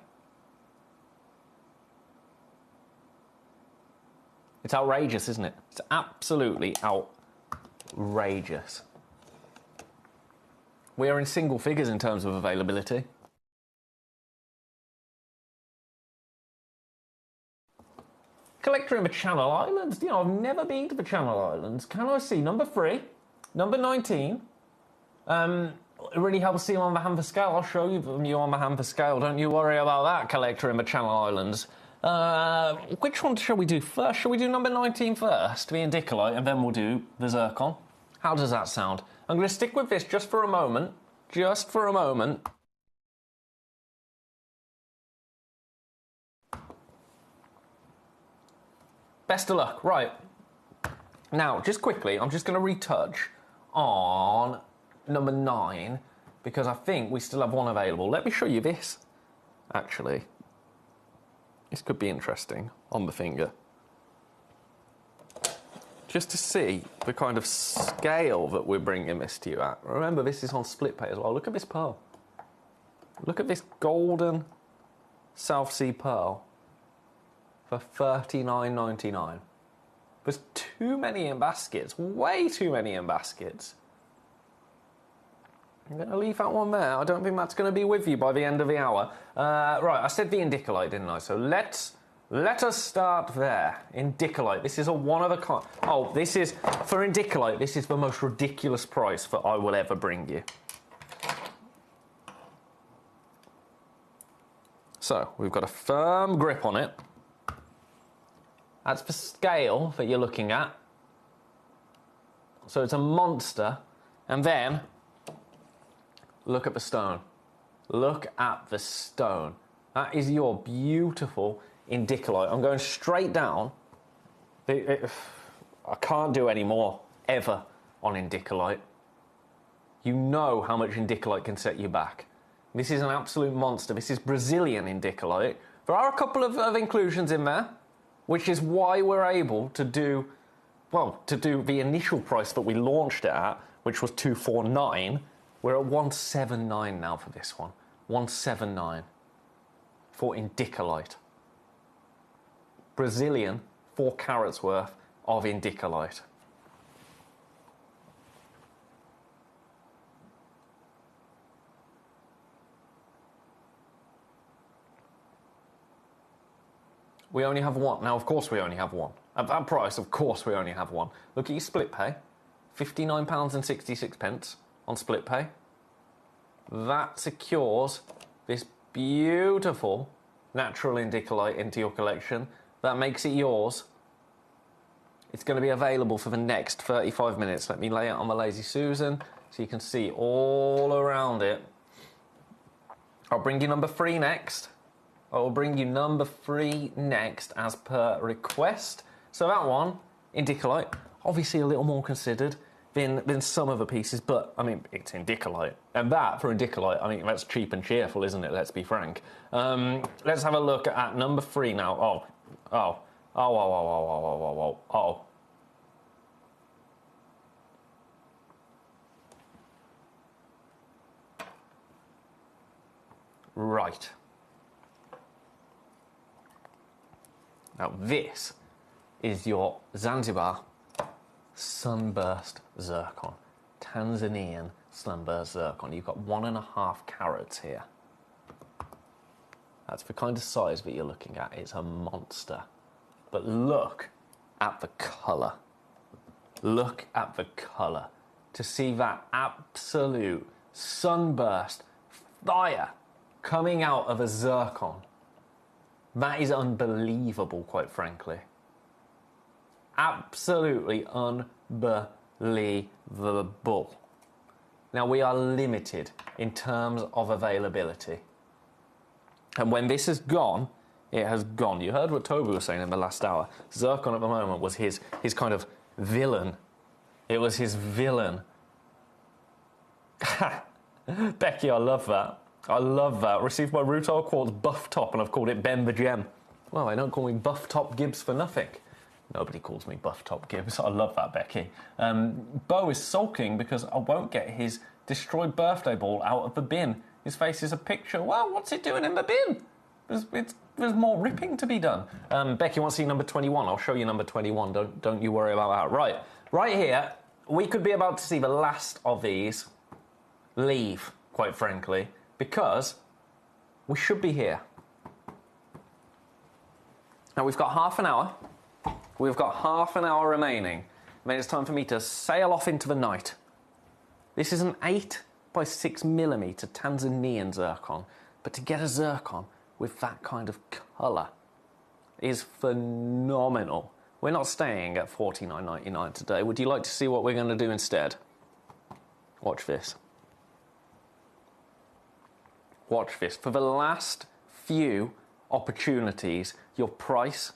Speaker 8: It's outrageous, isn't it? It's absolutely outrageous. We are in single figures in terms of availability. Collector in the Channel Islands. You know, I've never been to the Channel Islands. Can I see number 3, number 19? It really helps see them on the hand for scale. I'll show you on the hand for scale. Don't you worry about that, Collector in the Channel Islands. Which one shall we do first? Shall we do number 19 first, the Indicolite, and then we'll do the Zircon? How does that sound? I'm going to stick with this just for a moment. Just for a moment. Best of luck. Right, Now, just quickly, I'm just going to retouch on number 9 because I think we still have one available. Let me show you this, actually. This could be interesting on the finger. Just to see the kind of scale that we're bringing this to you at. Remember, this is on split pay as well. Look at this pearl. Look at this golden South Sea pearl for $39.99. There's too many in baskets, way too many in baskets. I'm going to leave that one there. I don't think that's going to be with you by the end of the hour. Right, I said the indicolite, didn't I? So let us start there. Indicolite. This is a one of a kind. Oh, this is, for indicolite, this is the most ridiculous price that I will ever bring you. So, we've got a firm grip on it. That's the scale that you're looking at. So it's a monster. And then, look at the stone. Look at the stone. That is your beautiful indicolite. I'm going straight down. I can't do any more, ever, on indicolite. You know how much indicolite can set you back. This is an absolute monster. This is Brazilian indicolite. There are a couple of inclusions in there, which is why we're able to do, well, to do the initial price that we launched it at, which was $249. We're at $179 now for this one. $179 for indicolite. Brazilian, 4 carats worth of indicolite. We only have one. Now, of course, we only have one. At that price, of course, we only have one. Look at your split pay. £59.66 on split pay. That secures this beautiful natural indicolite into your collection. That makes it yours. It's going to be available for the next 35 minutes. Let me lay it on the Lazy Susan so you can see all around it. I'll bring you number 3 next. I will bring you number 3 next as per request. So that one, indicolite, obviously a little more considered than some of the pieces, but I mean, it's indicolite. And that, for indicolite, I mean, that's cheap and cheerful, isn't it? Let's be frank. Let's have a look at number 3 now. Oh. Right. Now this is your Zanzibar sunburst zircon, Tanzanian sunburst zircon. You've got 1.5 carats here. That's the kind of size that you're looking at. It's a monster. But look at the colour. Look at the colour. To see that absolute sunburst fire coming out of a zircon. That is unbelievable, quite frankly. Absolutely unbelievable. Now, we are limited in terms of availability. And when this has gone, it has gone. You heard what Toby was saying in the last hour. Zircon at the moment was his kind of villain. It was his villain. Becky, I love that. I love that. Received my Rutile Quartz Buff Top, and I've called it Ben the Gem. Well, they don't call me Buff Top Gibbs for nothing. Nobody calls me Buff Top Gibbs. I love that, Becky. Bo is sulking because I won't get his destroyed birthday ball out of the bin. His face is a picture. Well, what's it doing in the bin? There's more ripping to be done. Becky wants to see number 21. I'll show you number 21. Don't you worry about that. Right here, we could be about to see the last of these leave, quite frankly, because we should be here. Now, we've got half an hour. We've got half an hour remaining. I mean, it's time for me to sail off into the night. This is an 8 by 6 millimeter Tanzanian zircon. But to get a zircon with that kind of colour is phenomenal. We're not staying at $49.99 today. Would you like to see what we're going to do instead? Watch this. Watch this. For the last few opportunities, your price,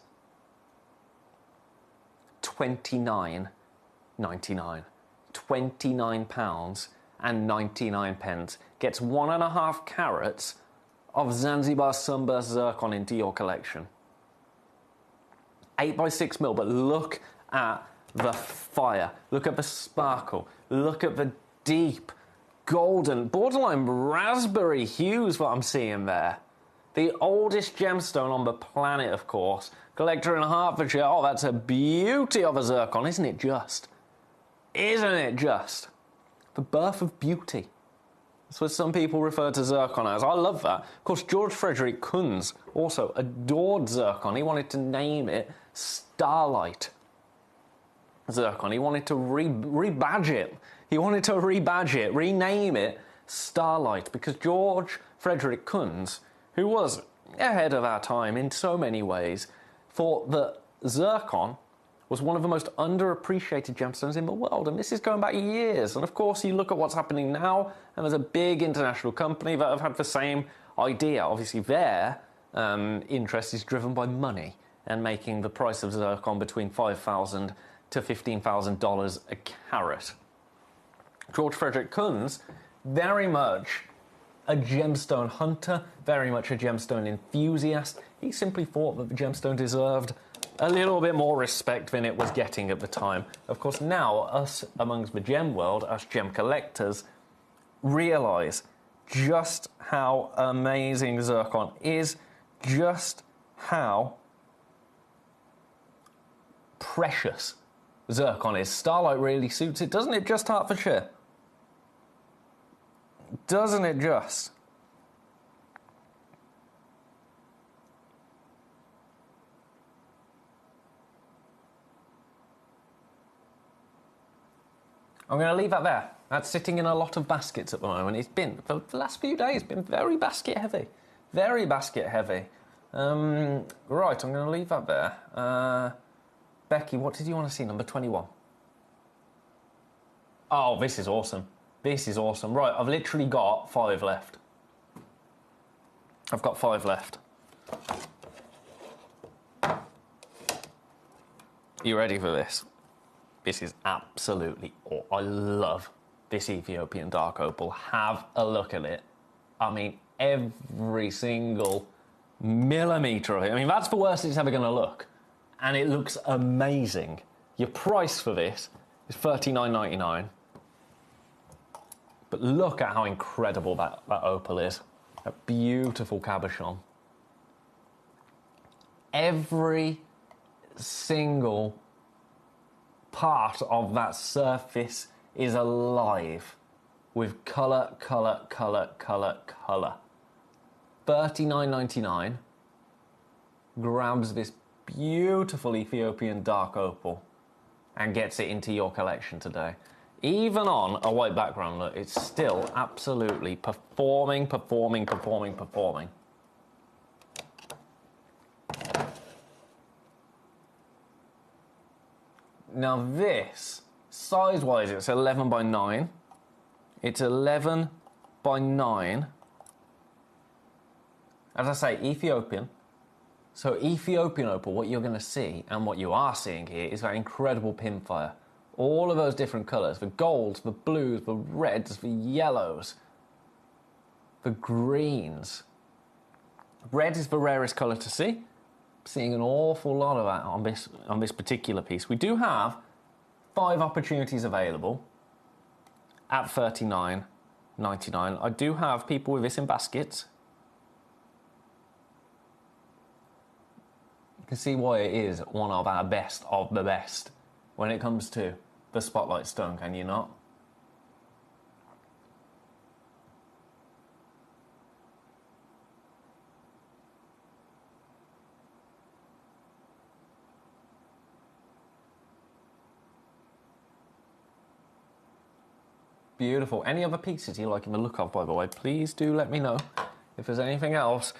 Speaker 8: $29.99. £29.99. £29.99 gets 1.5 carats of Zanzibar sunburst zircon into your collection. 8x6mm, but look at the fire, look at the sparkle, look at the deep golden, borderline raspberry hues that I'm seeing there. The oldest gemstone on the planet, of course. Collector in Hertfordshire. Oh, that's a beauty of a zircon, isn't it just? Isn't it just? The birth of beauty. That's what some people refer to zircon as. I love that. Of course, George Frederick Kunz also adored zircon. He wanted to name it Starlight Zircon. He wanted to rebadge it. He wanted to rebadge it, rename it Starlight, because George Frederick Kunz, who was ahead of our time in so many ways, thought that zircon was one of the most underappreciated gemstones in the world, and this is going back years. And of course, you look at what's happening now, and there's a big international company that have had the same idea. Obviously, their interest is driven by money and making the price of zircon between $5,000 to $15,000 a carat. George Frederick Kunz, very much a gemstone hunter, very much a gemstone enthusiast. He simply thought that the gemstone deserved a little bit more respect than it was getting at the time. Of course, now, us amongst the gem world, us gem collectors, realise just how amazing zircon is, just how precious zircon is. Starlight really suits it, doesn't it, just Hertfordshire? Doesn't it just? I'm going to leave that there. That's sitting in a lot of baskets at the moment. It's been, for the last few days, been very basket heavy. Very basket heavy. Right, I'm going to leave that there. Becky, what did you want to see? Number 21. Oh, this is awesome. This is awesome. Right, I've literally got 5 left. I've got 5 left. You ready for this? This is absolutely awesome. I love this Ethiopian dark opal. Have a look at it. I mean, every single millimetre of it. I mean, that's the worst it's ever going to look. And it looks amazing. Your price for this is $39.99. But look at how incredible that opal is. A beautiful cabochon. Every single part of that surface is alive with colour, colour, colour, colour, colour. $39.99 grabs this beautiful Ethiopian dark opal and gets it into your collection today. Even on a white background, look, it's still absolutely performing. Now this, size-wise, it's 11 by 9. It's 11 by 9. As I say, Ethiopian. So Ethiopian opal, what you're going to see, and what you are seeing here, is that incredible pinfire. All of those different colours, the golds, the blues, the reds, the yellows, the greens. Red is the rarest colour to see. Seeing an awful lot of that on this particular piece. We do have 5 opportunities available at $39.99. I do have people with this in baskets. You can see why it is one of our best of the best when it comes to the Spotlight stone, can you not? Beautiful. Any other pieces you like in the look of, by the way, please do let me know if there's anything else.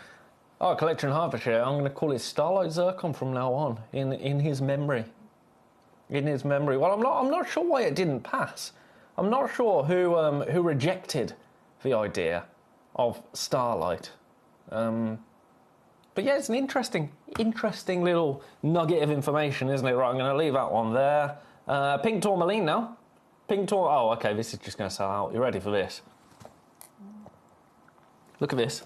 Speaker 8: Oh, Collector in Hertfordshire, I'm going to call it Starlight Zircon from now on, in his memory. In his memory. Well, I'm not sure why it didn't pass. I'm not sure who rejected the idea of Starlight. But yeah, it's an interesting little nugget of information, isn't it? Right, I'm going to leave that one there. Pink tourmaline now. Oh, okay, this is just going to sell out. You ready for this? Look at this.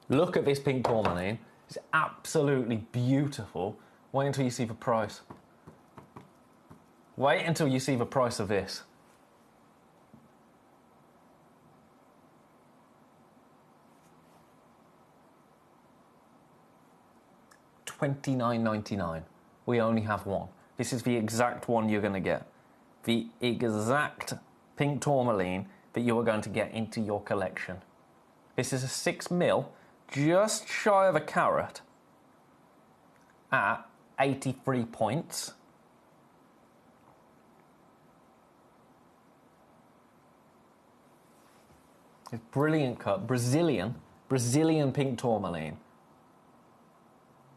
Speaker 8: Look at this pink tourmaline. It's absolutely beautiful. Wait until you see the price. Wait until you see the price of this. $29.99. We only have one. This is the exact one you're going to get. The exact pink tourmaline that you are going to get into your collection. This is a 6mm, just shy of a carat, at 83 points. It's brilliant cut, Brazilian pink tourmaline.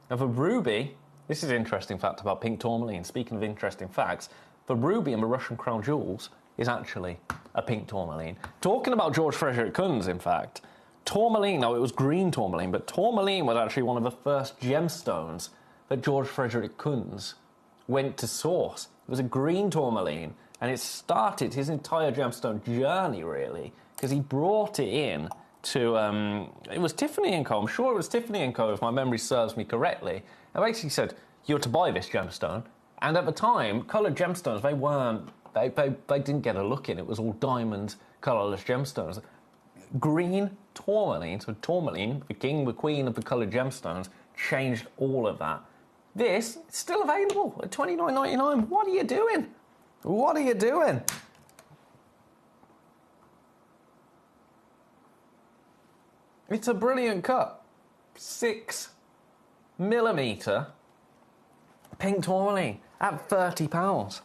Speaker 8: Now the ruby, this is an interesting fact about pink tourmaline. Speaking of interesting facts, the ruby in the Russian crown jewels is actually a pink tourmaline. Talking about George Frederick Kunz, in fact, tourmaline, now it was green tourmaline, but tourmaline was actually one of the first gemstones that George Frederick Kunz went to source. It was a green tourmaline, and it started his entire gemstone journey, really, because he brought it in to, it was Tiffany & Co. I'm sure it was Tiffany & Co., if my memory serves me correctly. And basically said, you're to buy this gemstone. And at the time, coloured gemstones, they weren't, they didn't get a look in. It was all diamond, colourless gemstones. Green tourmaline, so tourmaline, the king, the queen of the coloured gemstones, changed all of that. This is still available at $29.99. What are you doing? What are you doing? It's a brilliant cut. 6mm pink tourmaline at £30.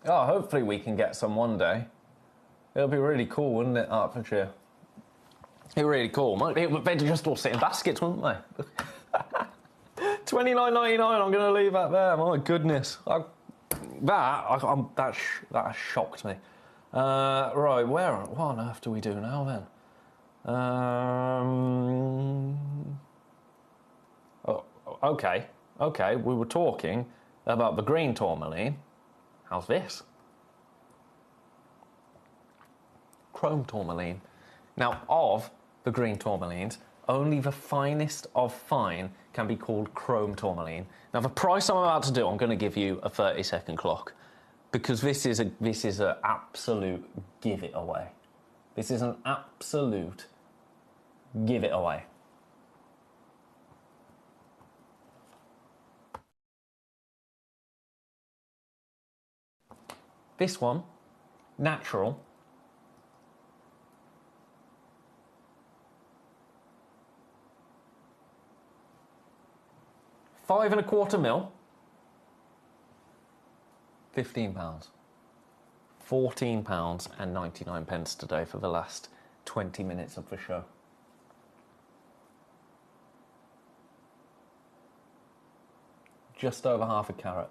Speaker 8: Oh, hopefully we can get some one day. It'll be really cool, wouldn't it, Hertfordshire? It'd be really cool. They'd just all sit in baskets, wouldn't they? $29.99, I'm going to leave that there. My goodness. That shocked me. Right, what on earth do we do now, then? Okay, we were talking about the green tourmaline. How's this? Chrome tourmaline. Now, of the green tourmalines, only the finest of fine can be called chrome tourmaline. Now, the price I'm about to do, I'm going to give you a 30-second clock, because this is an absolute give it away. This is an absolute give it away. This one, natural. £5.25 £15. £14.99 today for the last 20 minutes of the show. Just over half a carat.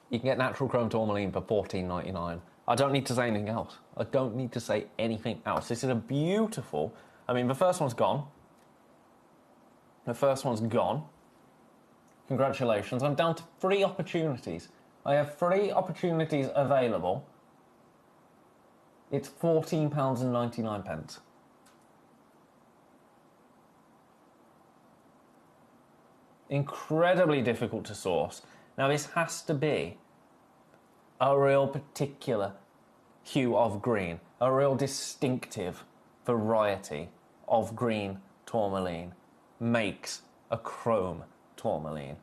Speaker 8: You can get natural chrome tourmaline for $14.99. I don't need to say anything else. I don't need to say anything else. This is a beautiful... I mean, the first one's gone. The first one's gone. Congratulations. I'm down to 3 opportunities. I have 3 opportunities available. It's £14.99. Incredibly difficult to source. Now, this has to be a real particular hue of green, a real distinctive variety of green tourmaline makes a chrome tourmaline.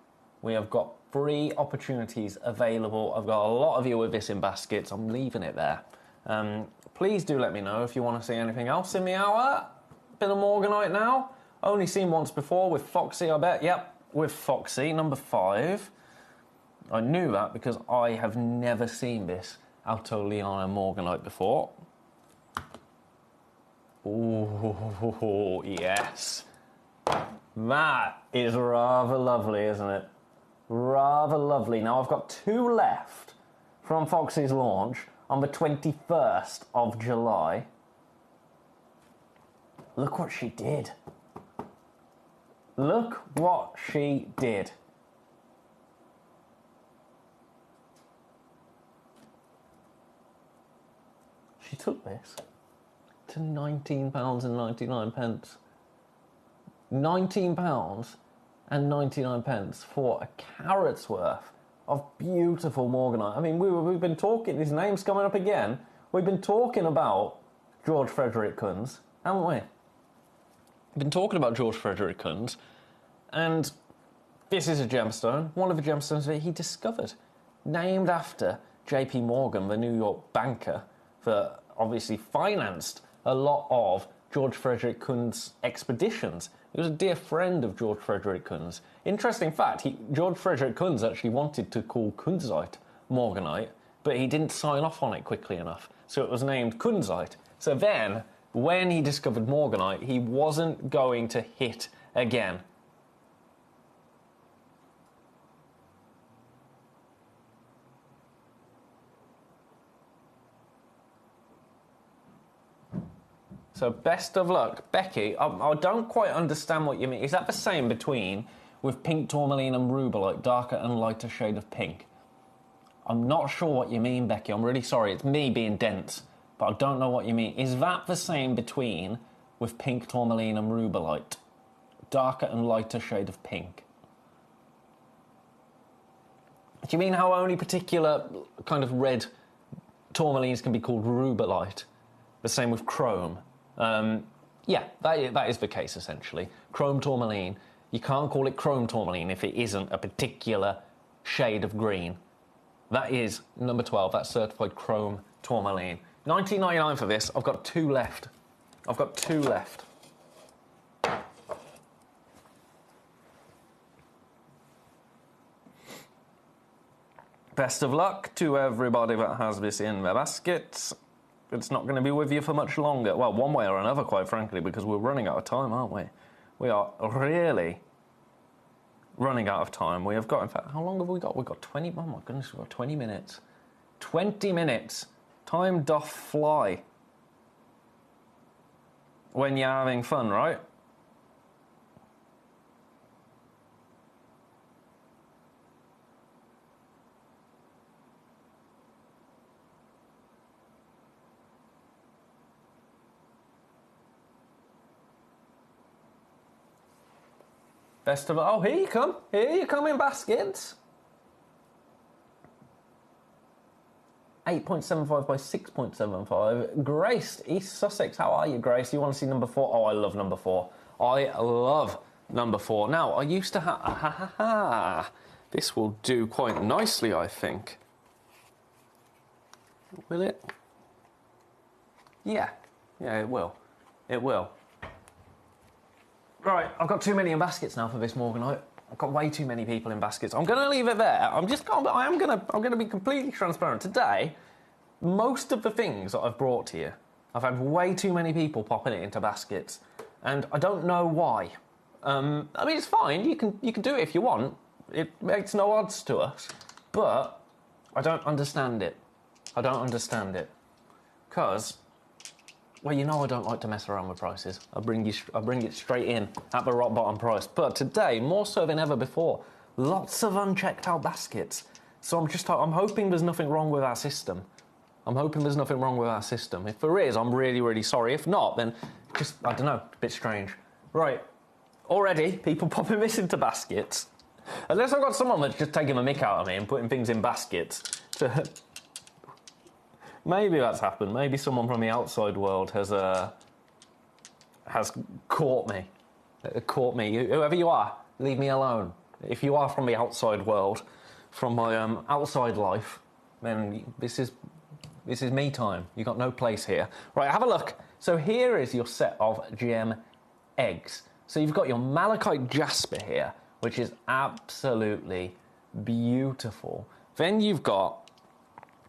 Speaker 8: We have got 3 opportunities available. I've got a lot of you with this in baskets. I'm leaving it there. Please do let me know if you want to see anything else in the hour. Bit of Morganite now. Only seen once before with Foxy, I bet. Yep, with Foxy, number 5. I knew that because I have never seen this Autoleana Morganite before. Ooh, yes. That is rather lovely, isn't it? Rather lovely. Now, I've got 2 left from Foxy's launch on the 21st of July. Look what she did. Look what she did. She took this to £19.99. £19.99 for a carat's worth of beautiful morganite. I mean, we've been talking, his name's coming up again. We've been talking about George Frederick Kunz, haven't we? We've been talking about George Frederick Kunz, and this is a gemstone, one of the gemstones that he discovered, named after J.P. Morgan, the New York banker, that obviously financed a lot of George Frederick Kunz's expeditions. He was a dear friend of George Frederick Kunz. Interesting fact, George Frederick Kunz actually wanted to call kunzite morganite, but he didn't sign off on it quickly enough, so it was named kunzite. So then, when he discovered morganite, he wasn't going to hit again. So best of luck. Becky, I don't quite understand what you mean. Is that the same between with pink tourmaline and rubellite, darker and lighter shade of pink? I'm not sure what you mean, Becky. I'm really sorry. It's me being dense, but I don't know what you mean. Is that the same between with pink tourmaline and rubellite, darker and lighter shade of pink? Do you mean how only particular kind of red tourmalines can be called rubellite? The same with chrome? Yeah, that is the case, essentially. Chrome tourmaline, you can't call it chrome tourmaline if it isn't a particular shade of green. That is number 12, that's certified chrome tourmaline. $19.99 for this. I've got 2 left. Best of luck to everybody that has this in their baskets. It's not going to be with you for much longer. Well, one way or another, quite frankly, because we're running out of time, aren't we? We are really running out of time. We have got, in fact, how long have we got? We've got 20, oh my goodness, we've got 20 minutes. 20 minutes. Time doth fly. When you're having fun, right? Best of... Oh, here you come. Here you come in baskets. 8.75 by 6.75. Grace, East Sussex. How are you, Grace? You want to see number 4? Oh, I love number 4. I love number 4. Now, I used to have... This will do quite nicely, I think. Will it? Yeah. Yeah, it will. It will. Right, I've got too many in baskets now for this morganite. I've got way too many people in baskets. I'm going to leave it there. I'm going to be completely transparent. Today, most of the things that I've brought to you, I've had way too many people popping it into baskets, and I don't know why. I mean, it's fine. You can do it if you want. It makes no odds to us, but I don't understand it. I don't understand it, because. Well, you know I don't like to mess around with prices. I bring it straight in at the rock bottom price. But today, more so than ever before, lots of unchecked out baskets. So I'm hoping there's nothing wrong with our system. If there is, I'm really, really sorry. If not, then just, I don't know, a bit strange. Right, already people popping this into baskets. Unless I've got someone that's just taking the mick out of me and putting things in baskets to... Maybe that's happened. Maybe someone from the outside world has caught me. Whoever you are, leave me alone. If you are from the outside world, from my outside life, then this is me time. You got no place here. Right, have a look. So here is your set of gem eggs. So you've got your malachite jasper here, which is absolutely beautiful. Then you've got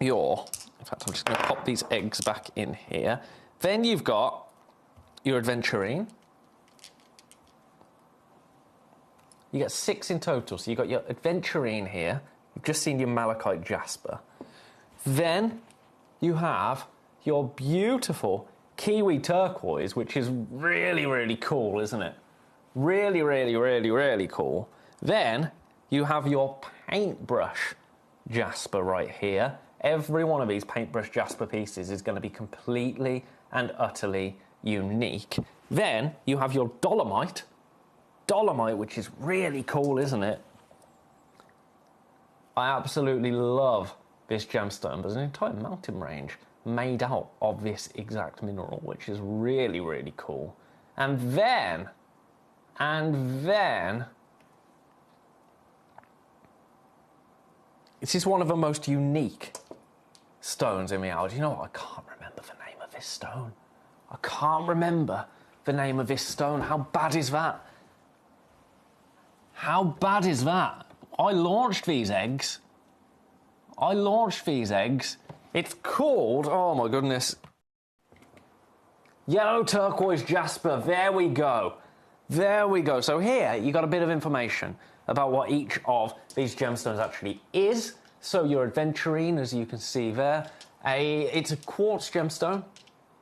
Speaker 8: your... In fact, I'm just going to pop these eggs back in here. Then you've got your adventurine. You get 6 in total. So you've got your adventurine here. You've just seen your malachite jasper. Then you have your beautiful kiwi turquoise, which is really, really cool, isn't it? Really, really, really, really cool. Then you have your paintbrush jasper right here. Every one of these paintbrush jasper pieces is going to be completely and utterly unique. Then you have your dolomite, which is really cool, isn't it? I absolutely love this gemstone. There's an entire mountain range made out of this exact mineral, which is really, really cool. And then, this is one of the most unique stones in the hour. Do you know what? I can't remember the name of this stone. I can't remember the name of this stone. How bad is that? How bad is that? I launched these eggs. It's called, oh my goodness, yellow turquoise jasper. There we go. So here you got a bit of information about what each of these gemstones actually is. So your adventurine, as you can see there, it's a quartz gemstone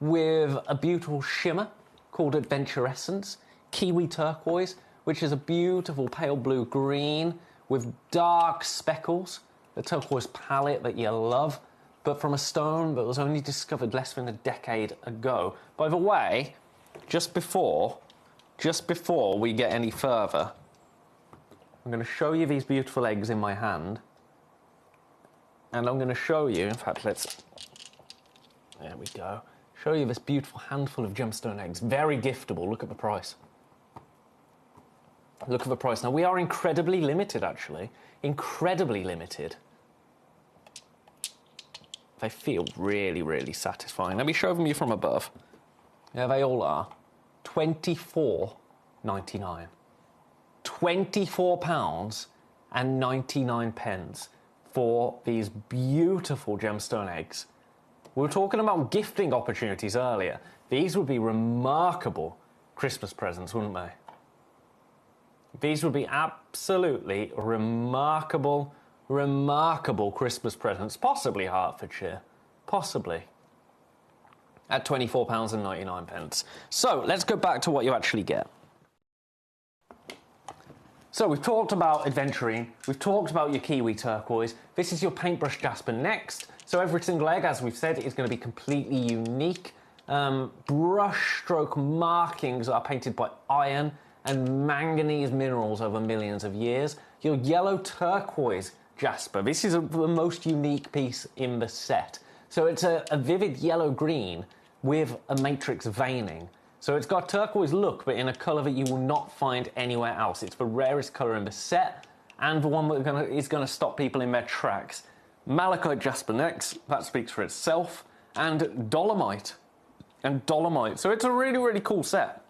Speaker 8: with a beautiful shimmer called adventurescence. Kiwi turquoise, which is a beautiful pale blue green with dark speckles, the turquoise palette that you love, but from a stone that was only discovered less than a decade ago. By the way, just before we get any further, I'm going to show you these beautiful eggs in my hand, and I'm going to show you, in fact, there we go, show you this beautiful handful of gemstone eggs. Very giftable. Look at the price. Look at the price. Now, we are incredibly limited, actually. Incredibly limited. They feel really, really satisfying. Let me show them you from above. Yeah, they all are. £24.99. £24.99 for these beautiful gemstone eggs. We were talking about gifting opportunities earlier. These would be remarkable Christmas presents, wouldn't they? These would be absolutely remarkable Christmas presents, possibly Hertfordshire, possibly, at £24.99. So let's go back to what you actually get. So we've talked about adventurine, we've talked about your kiwi turquoise, this is your paintbrush jasper next. So every single egg, as we've said, is going to be completely unique. Brush stroke markings are painted by iron and manganese minerals over millions of years. Your yellow turquoise jasper, this is the most unique piece in the set. So it's a vivid yellow green with a matrix veining. So it's got a turquoise look, but in a colour that you will not find anywhere else. It's the rarest colour in the set, and the one that is going to stop people in their tracks. Malachite jasper next, that speaks for itself, and dolomite. So it's a really, really cool set.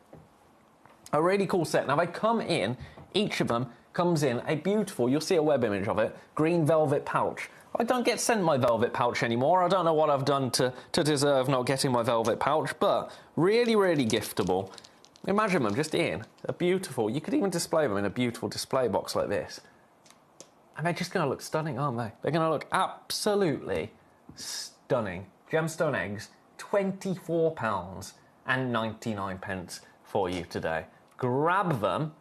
Speaker 8: A really cool set. Now they come in, each of them comes in a beautiful, you'll see a web image of it, green velvet pouch. I don't get sent my velvet pouch anymore. I don't know what I've done to deserve not getting my velvet pouch, but really, really giftable. Imagine them just in a beautiful, you could even display them in a beautiful display box like this. And they're just going to look stunning, aren't they? They're going to look absolutely stunning. Gemstone eggs, £24.99 for you today. Grab them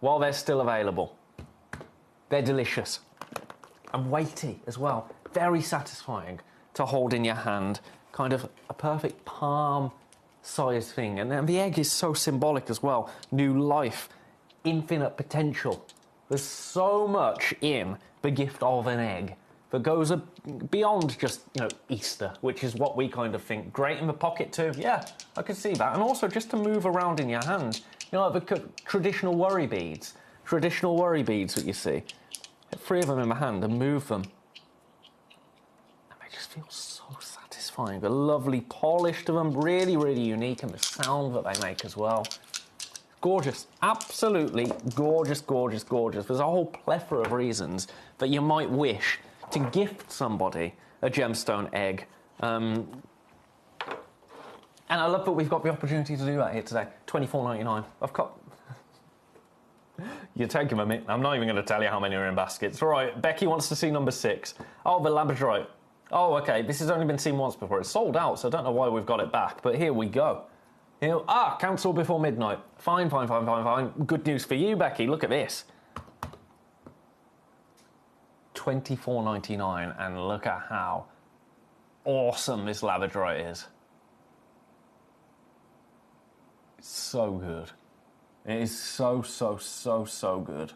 Speaker 8: while they're still available. They're delicious and weighty as well. Very satisfying to hold in your hand. Kind of a perfect palm-sized thing. And then the egg is so symbolic as well. New life, infinite potential. There's so much in the gift of an egg that goes beyond just, Easter, which is what we kind of think. Great in the pocket too. Yeah, I could see that. And also just to move around in your hand. Like the traditional worry beads. Traditional worry beads that you see. Get 3 of them in my hand and move them. And they just feel so satisfying. The lovely polish to them. Really, really unique. And the sound that they make as well. Gorgeous. Absolutely gorgeous, gorgeous, gorgeous. There's a whole plethora of reasons that you might wish to gift somebody a gemstone egg. And I love that we've got the opportunity to do that here today. £24.99. I've got... You're taking a minute. I'm not even going to tell you how many are in baskets. All right, Becky wants to see number 6. Oh, the labradorite. Oh, okay, this has only been seen once before. It's sold out, so I don't know why we've got it back, but here we go. Cancel before midnight. Fine. Good news for you, Becky. Look at this. $24.99, and look at how awesome this labradorite is. It's so good. It is so good.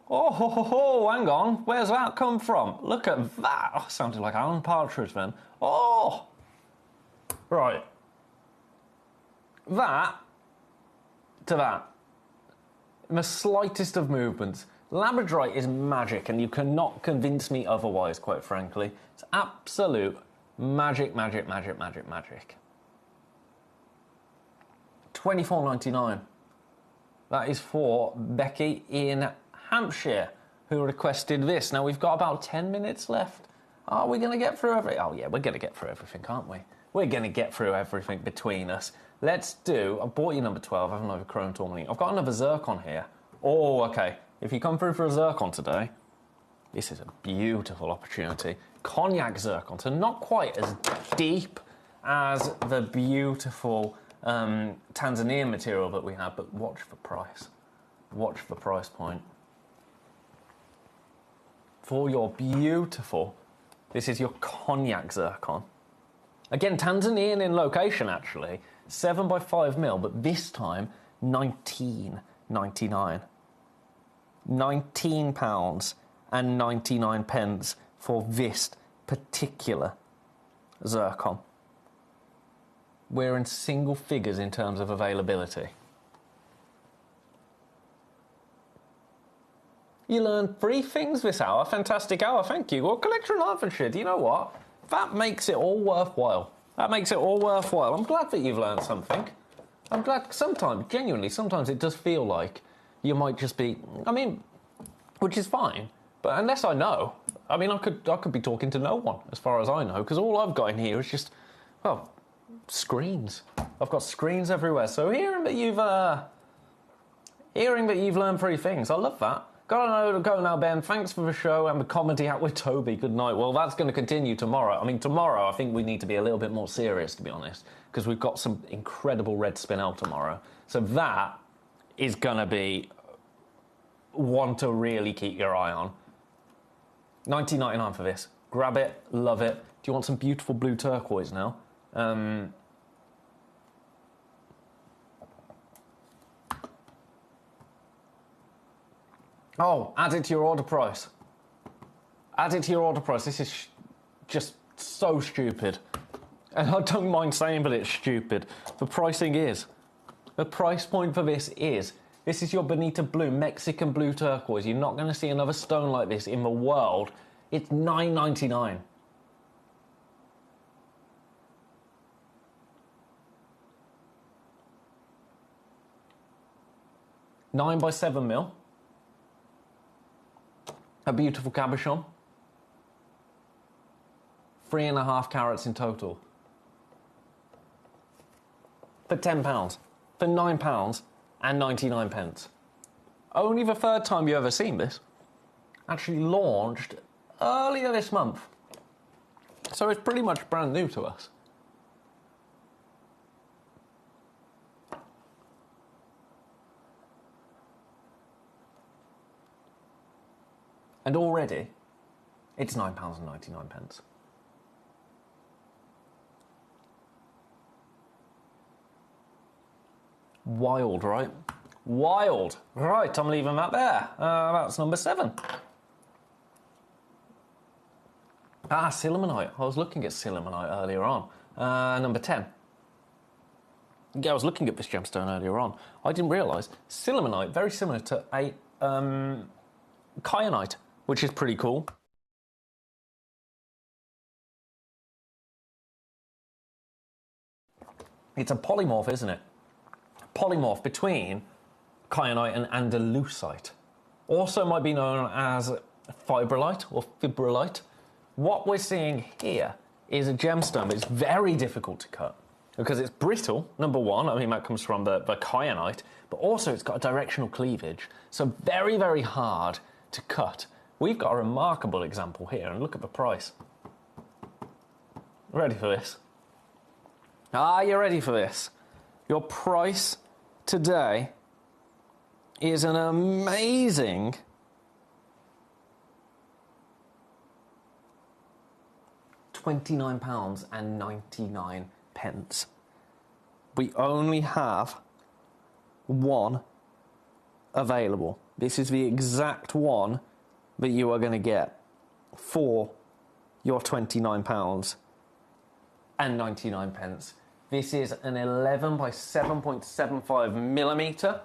Speaker 8: Oh, hang on. Where's that come from? Look at that. Oh, sounded like Alan Partridge then. Oh! Right. That to that. In the slightest of movements. Labradorite is magic, and you cannot convince me otherwise, quite frankly. It's absolute magic. $24.99. That is for Becky in Hampshire, who requested this. Now, we've got about 10 minutes left. Are we going to get through everything? Oh, yeah, we're going to get through everything, aren't we? We're going to get through everything between us. Let's do... I bought you number 12. I have another chrome tourmaline. I've got another zircon here. Oh, OK. If you come through for a zircon today, this is a beautiful opportunity. Cognac zircon, so not quite as deep as the beautiful Tanzanian material that we have, but watch the price. Watch the price point. For your beautiful, this is your cognac zircon. Again, Tanzanian in location, actually. 7 by 5 mil, but this time, £19.99. £19.99 for this particular zircon. We're in single figures in terms of availability. You learned 3 things this hour. Fantastic hour, thank you. Well, Collector in Hertfordshire, do you know what? That makes it all worthwhile. That makes it all worthwhile. I'm glad that you've learned something. I'm glad sometimes, genuinely, sometimes it does feel like you might just be, I mean, which is fine, but unless I know, I mean, I could be talking to no one, as far as I know, because all I've got in here is just, well, screens. I've got screens everywhere, so hearing that you've learned 3 things, I love that. Gotta go now, Ben. Thanks for the show and the comedy out with Toby. Good night. Well, that's going to continue tomorrow. I mean, tomorrow I think we need to be a little bit more serious, to be honest, because we've got some incredible red spinel tomorrow. So that is going to be one to really keep your eye on. $19.99 for this. Grab it. Love it. Do you want some beautiful blue turquoise now? Oh, add it to your order price. Add it to your order price. This is just so stupid. And I don't mind saying, but it's stupid. The pricing is. The price point for this is. This is your Bonita Blue, Mexican blue turquoise. You're not going to see another stone like this in the world. It's $9.99. $9 by 7 mil. A beautiful cabochon. 3.5 carats in total. For £10. For £9.99. Only the 3rd time you've ever seen this. Actually launched earlier this month. So it's pretty much brand new to us. And already, it's £9.99. Wild, right? Wild. Right, I'm leaving that there. That's number 7. Sillimanite. I was looking at Sillimanite earlier on. Number 10. Yeah, I was looking at this gemstone earlier on. I didn't realise. Sillimanite, very similar to a kyanite, which is pretty cool. It's a polymorph, isn't it? Polymorph between kyanite and andalusite. Also might be known as fibrillite or fibrillite. What we're seeing here is a gemstone that's very difficult to cut. because it's brittle, number one. I mean, that comes from the kyanite, but also it's got a directional cleavage, so very, very hard to cut. We've got a remarkable example here, and look at the price. Ready for this? Are you ready for this? Your price today is an amazing £29.99. We only have one available. This is the exact one that you are going to get for your £29.99. This is an 11 by 7.75 millimeter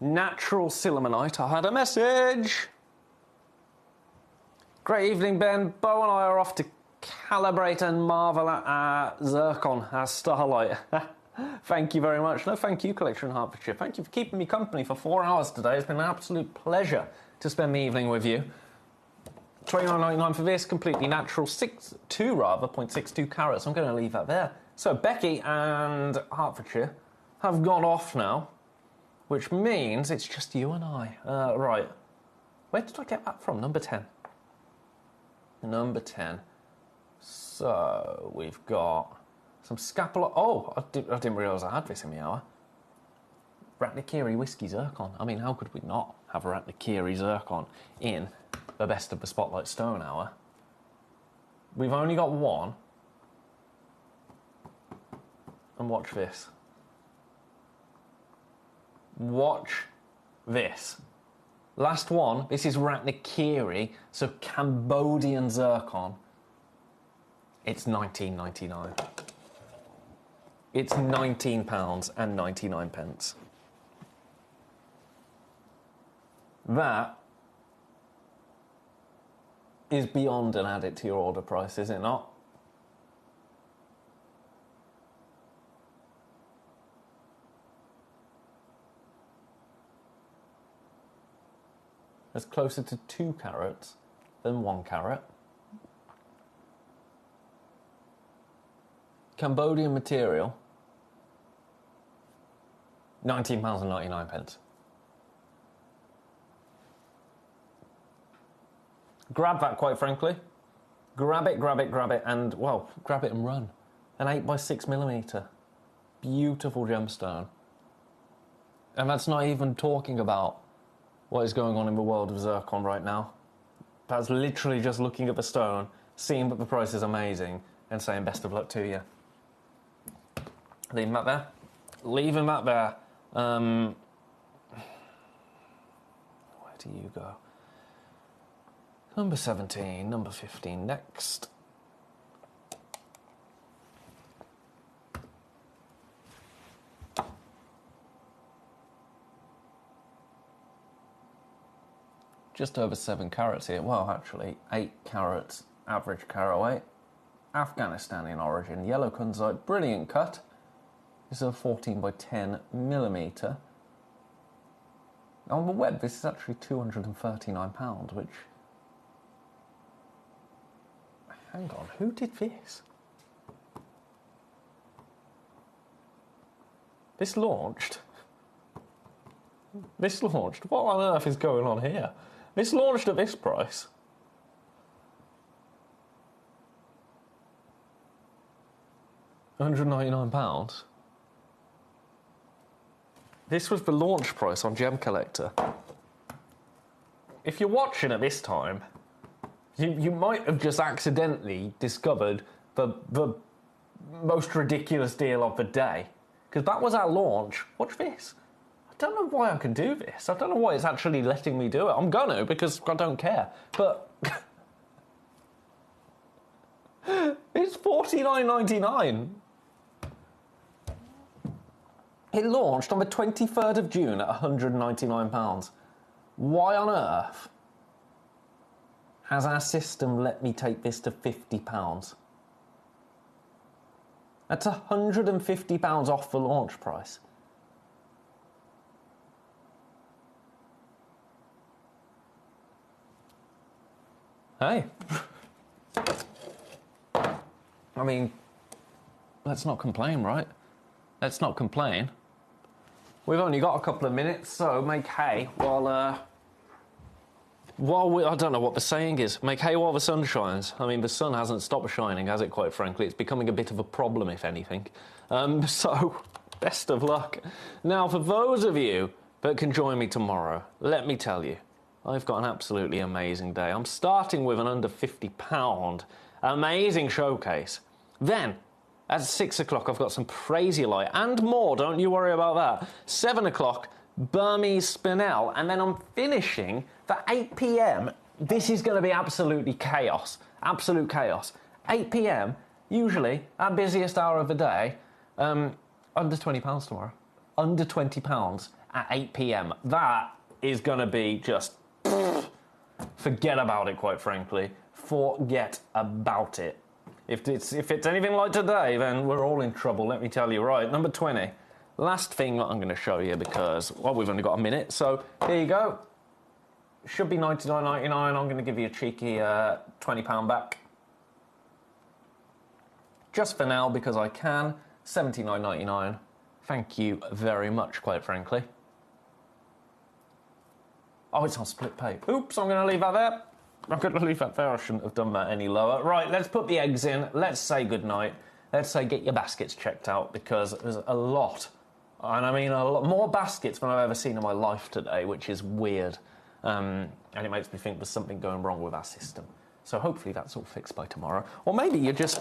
Speaker 8: natural sillimanite. I had a message. Great evening, Ben. Bo and I are off to calibrate and marvel at our zircon, our starlight. Thank you very much. No, thank you, Collector in Hertfordshire. Thank you for keeping me company for 4 hours today. It's been an absolute pleasure to spend the evening with you. $29.99 for this, completely natural, 0.62 carats. I'm going to leave that there. So Becky and Hertfordshire have gone off now, which means it's just you and I. Right. Where did I get that from? Number 10. Number 10. So we've got some scapular. Oh, I didn't realise I had this in the hour. Ratnakiri whiskey zircon. I mean, how could we not have Ratnakiri zircon in the best of the Spotlight Stone hour? We've only got one. And watch this. Watch this. Last one. This is Ratnakiri, so Cambodian zircon. It's £19.99. It's £19.99. That is beyond an add it to your order price, is it not? It's closer to 2 carats than 1 carat. Cambodian material, £19.99. Grab that, quite frankly. Grab it, and, well, grab it and run. An 8 by 6 millimeter. Beautiful gemstone. And that's not even talking about what is going on in the world of zircon right now. That's literally just looking at the stone, seeing that the price is amazing, and saying best of luck to you. Leaving that there. Leaving that there. Where do you go? Number 17, number 15 next. Just over 7 carats here. Well, actually, 8 carats, average carat weight. Afghanistan in origin. Yellow kunzite, brilliant cut. This is a 14 by 10 millimeter. On the web, this is actually £239, which... Hang on, who did this? This launched? This launched? What on earth is going on here? This launched at this price. £199. This was the launch price on Gemcollector. If you're watching at this time, you might have just accidentally discovered the most ridiculous deal of the day. Because that was our launch. Watch this. I don't know why I can do this. I don't know why it's actually letting me do it. I'm gonna, because I don't care. But it's $49.99. It launched on the 23rd of June at £199. Why on earth has our system let me take this to £50? That's £150 off the launch price. Hey. I mean, let's not complain, right? Let's not complain. We've only got a couple of minutes, so make hay while I don't know what the saying is. Make hay while the sun shines. I mean, the sun hasn't stopped shining, has it, quite frankly? It's becoming a bit of a problem, if anything. So, best of luck. Now, for those of you that can join me tomorrow, let me tell you, I've got an absolutely amazing day. I'm starting with an under £50 amazing showcase. Then, at 6 o'clock, I've got some crazy light and more, don't you worry about that. 7 o'clock, Burmese spinel, and then I'm finishing for 8 p.m. This is going to be absolutely chaos. Absolute chaos. 8 p.m, usually, our busiest hour of the day, under £20 tomorrow. Under £20 at 8 p.m. That is going to be just... forget about it, quite frankly. Forget about it. If it's anything like today, then we're all in trouble, let me tell you. Right, number 20. Last thing that I'm going to show you because, well, we've only got a minute, so here you go. Should be $99.99. I'm going to give you a cheeky £20 back. Just for now, because I can. $79.99. Thank you very much, quite frankly. Oh, it's on split pay. Oops, I'm going to leave that there. I'm going to leave that there. I shouldn't have done that any lower. Right, let's put the eggs in. Let's say goodnight. Let's say get your baskets checked out because there's a lot. And I mean a lot more baskets than I've ever seen in my life today, which is weird. And it makes me think there's something going wrong with our system. So hopefully that's all fixed by tomorrow. Or maybe you're just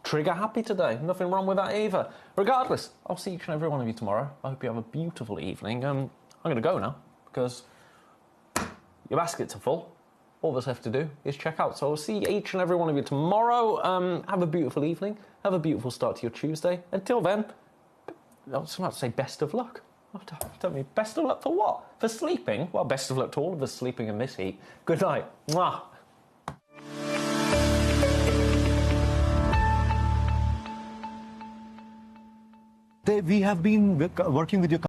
Speaker 8: trigger happy today. Nothing wrong with that either. Regardless, I'll see each and every one of you tomorrow. I hope you have a beautiful evening. I'm going to go now because your baskets are full. All that's left to do is check out. So I'll see each and every one of you tomorrow. Have a beautiful evening. Have a beautiful start to your Tuesday. Until then, I was about to say best of luck. Tell me, best of luck for what? For sleeping? Well, best of luck to all of us sleeping in this heat. Good night. Mwah.
Speaker 21: We have been working with your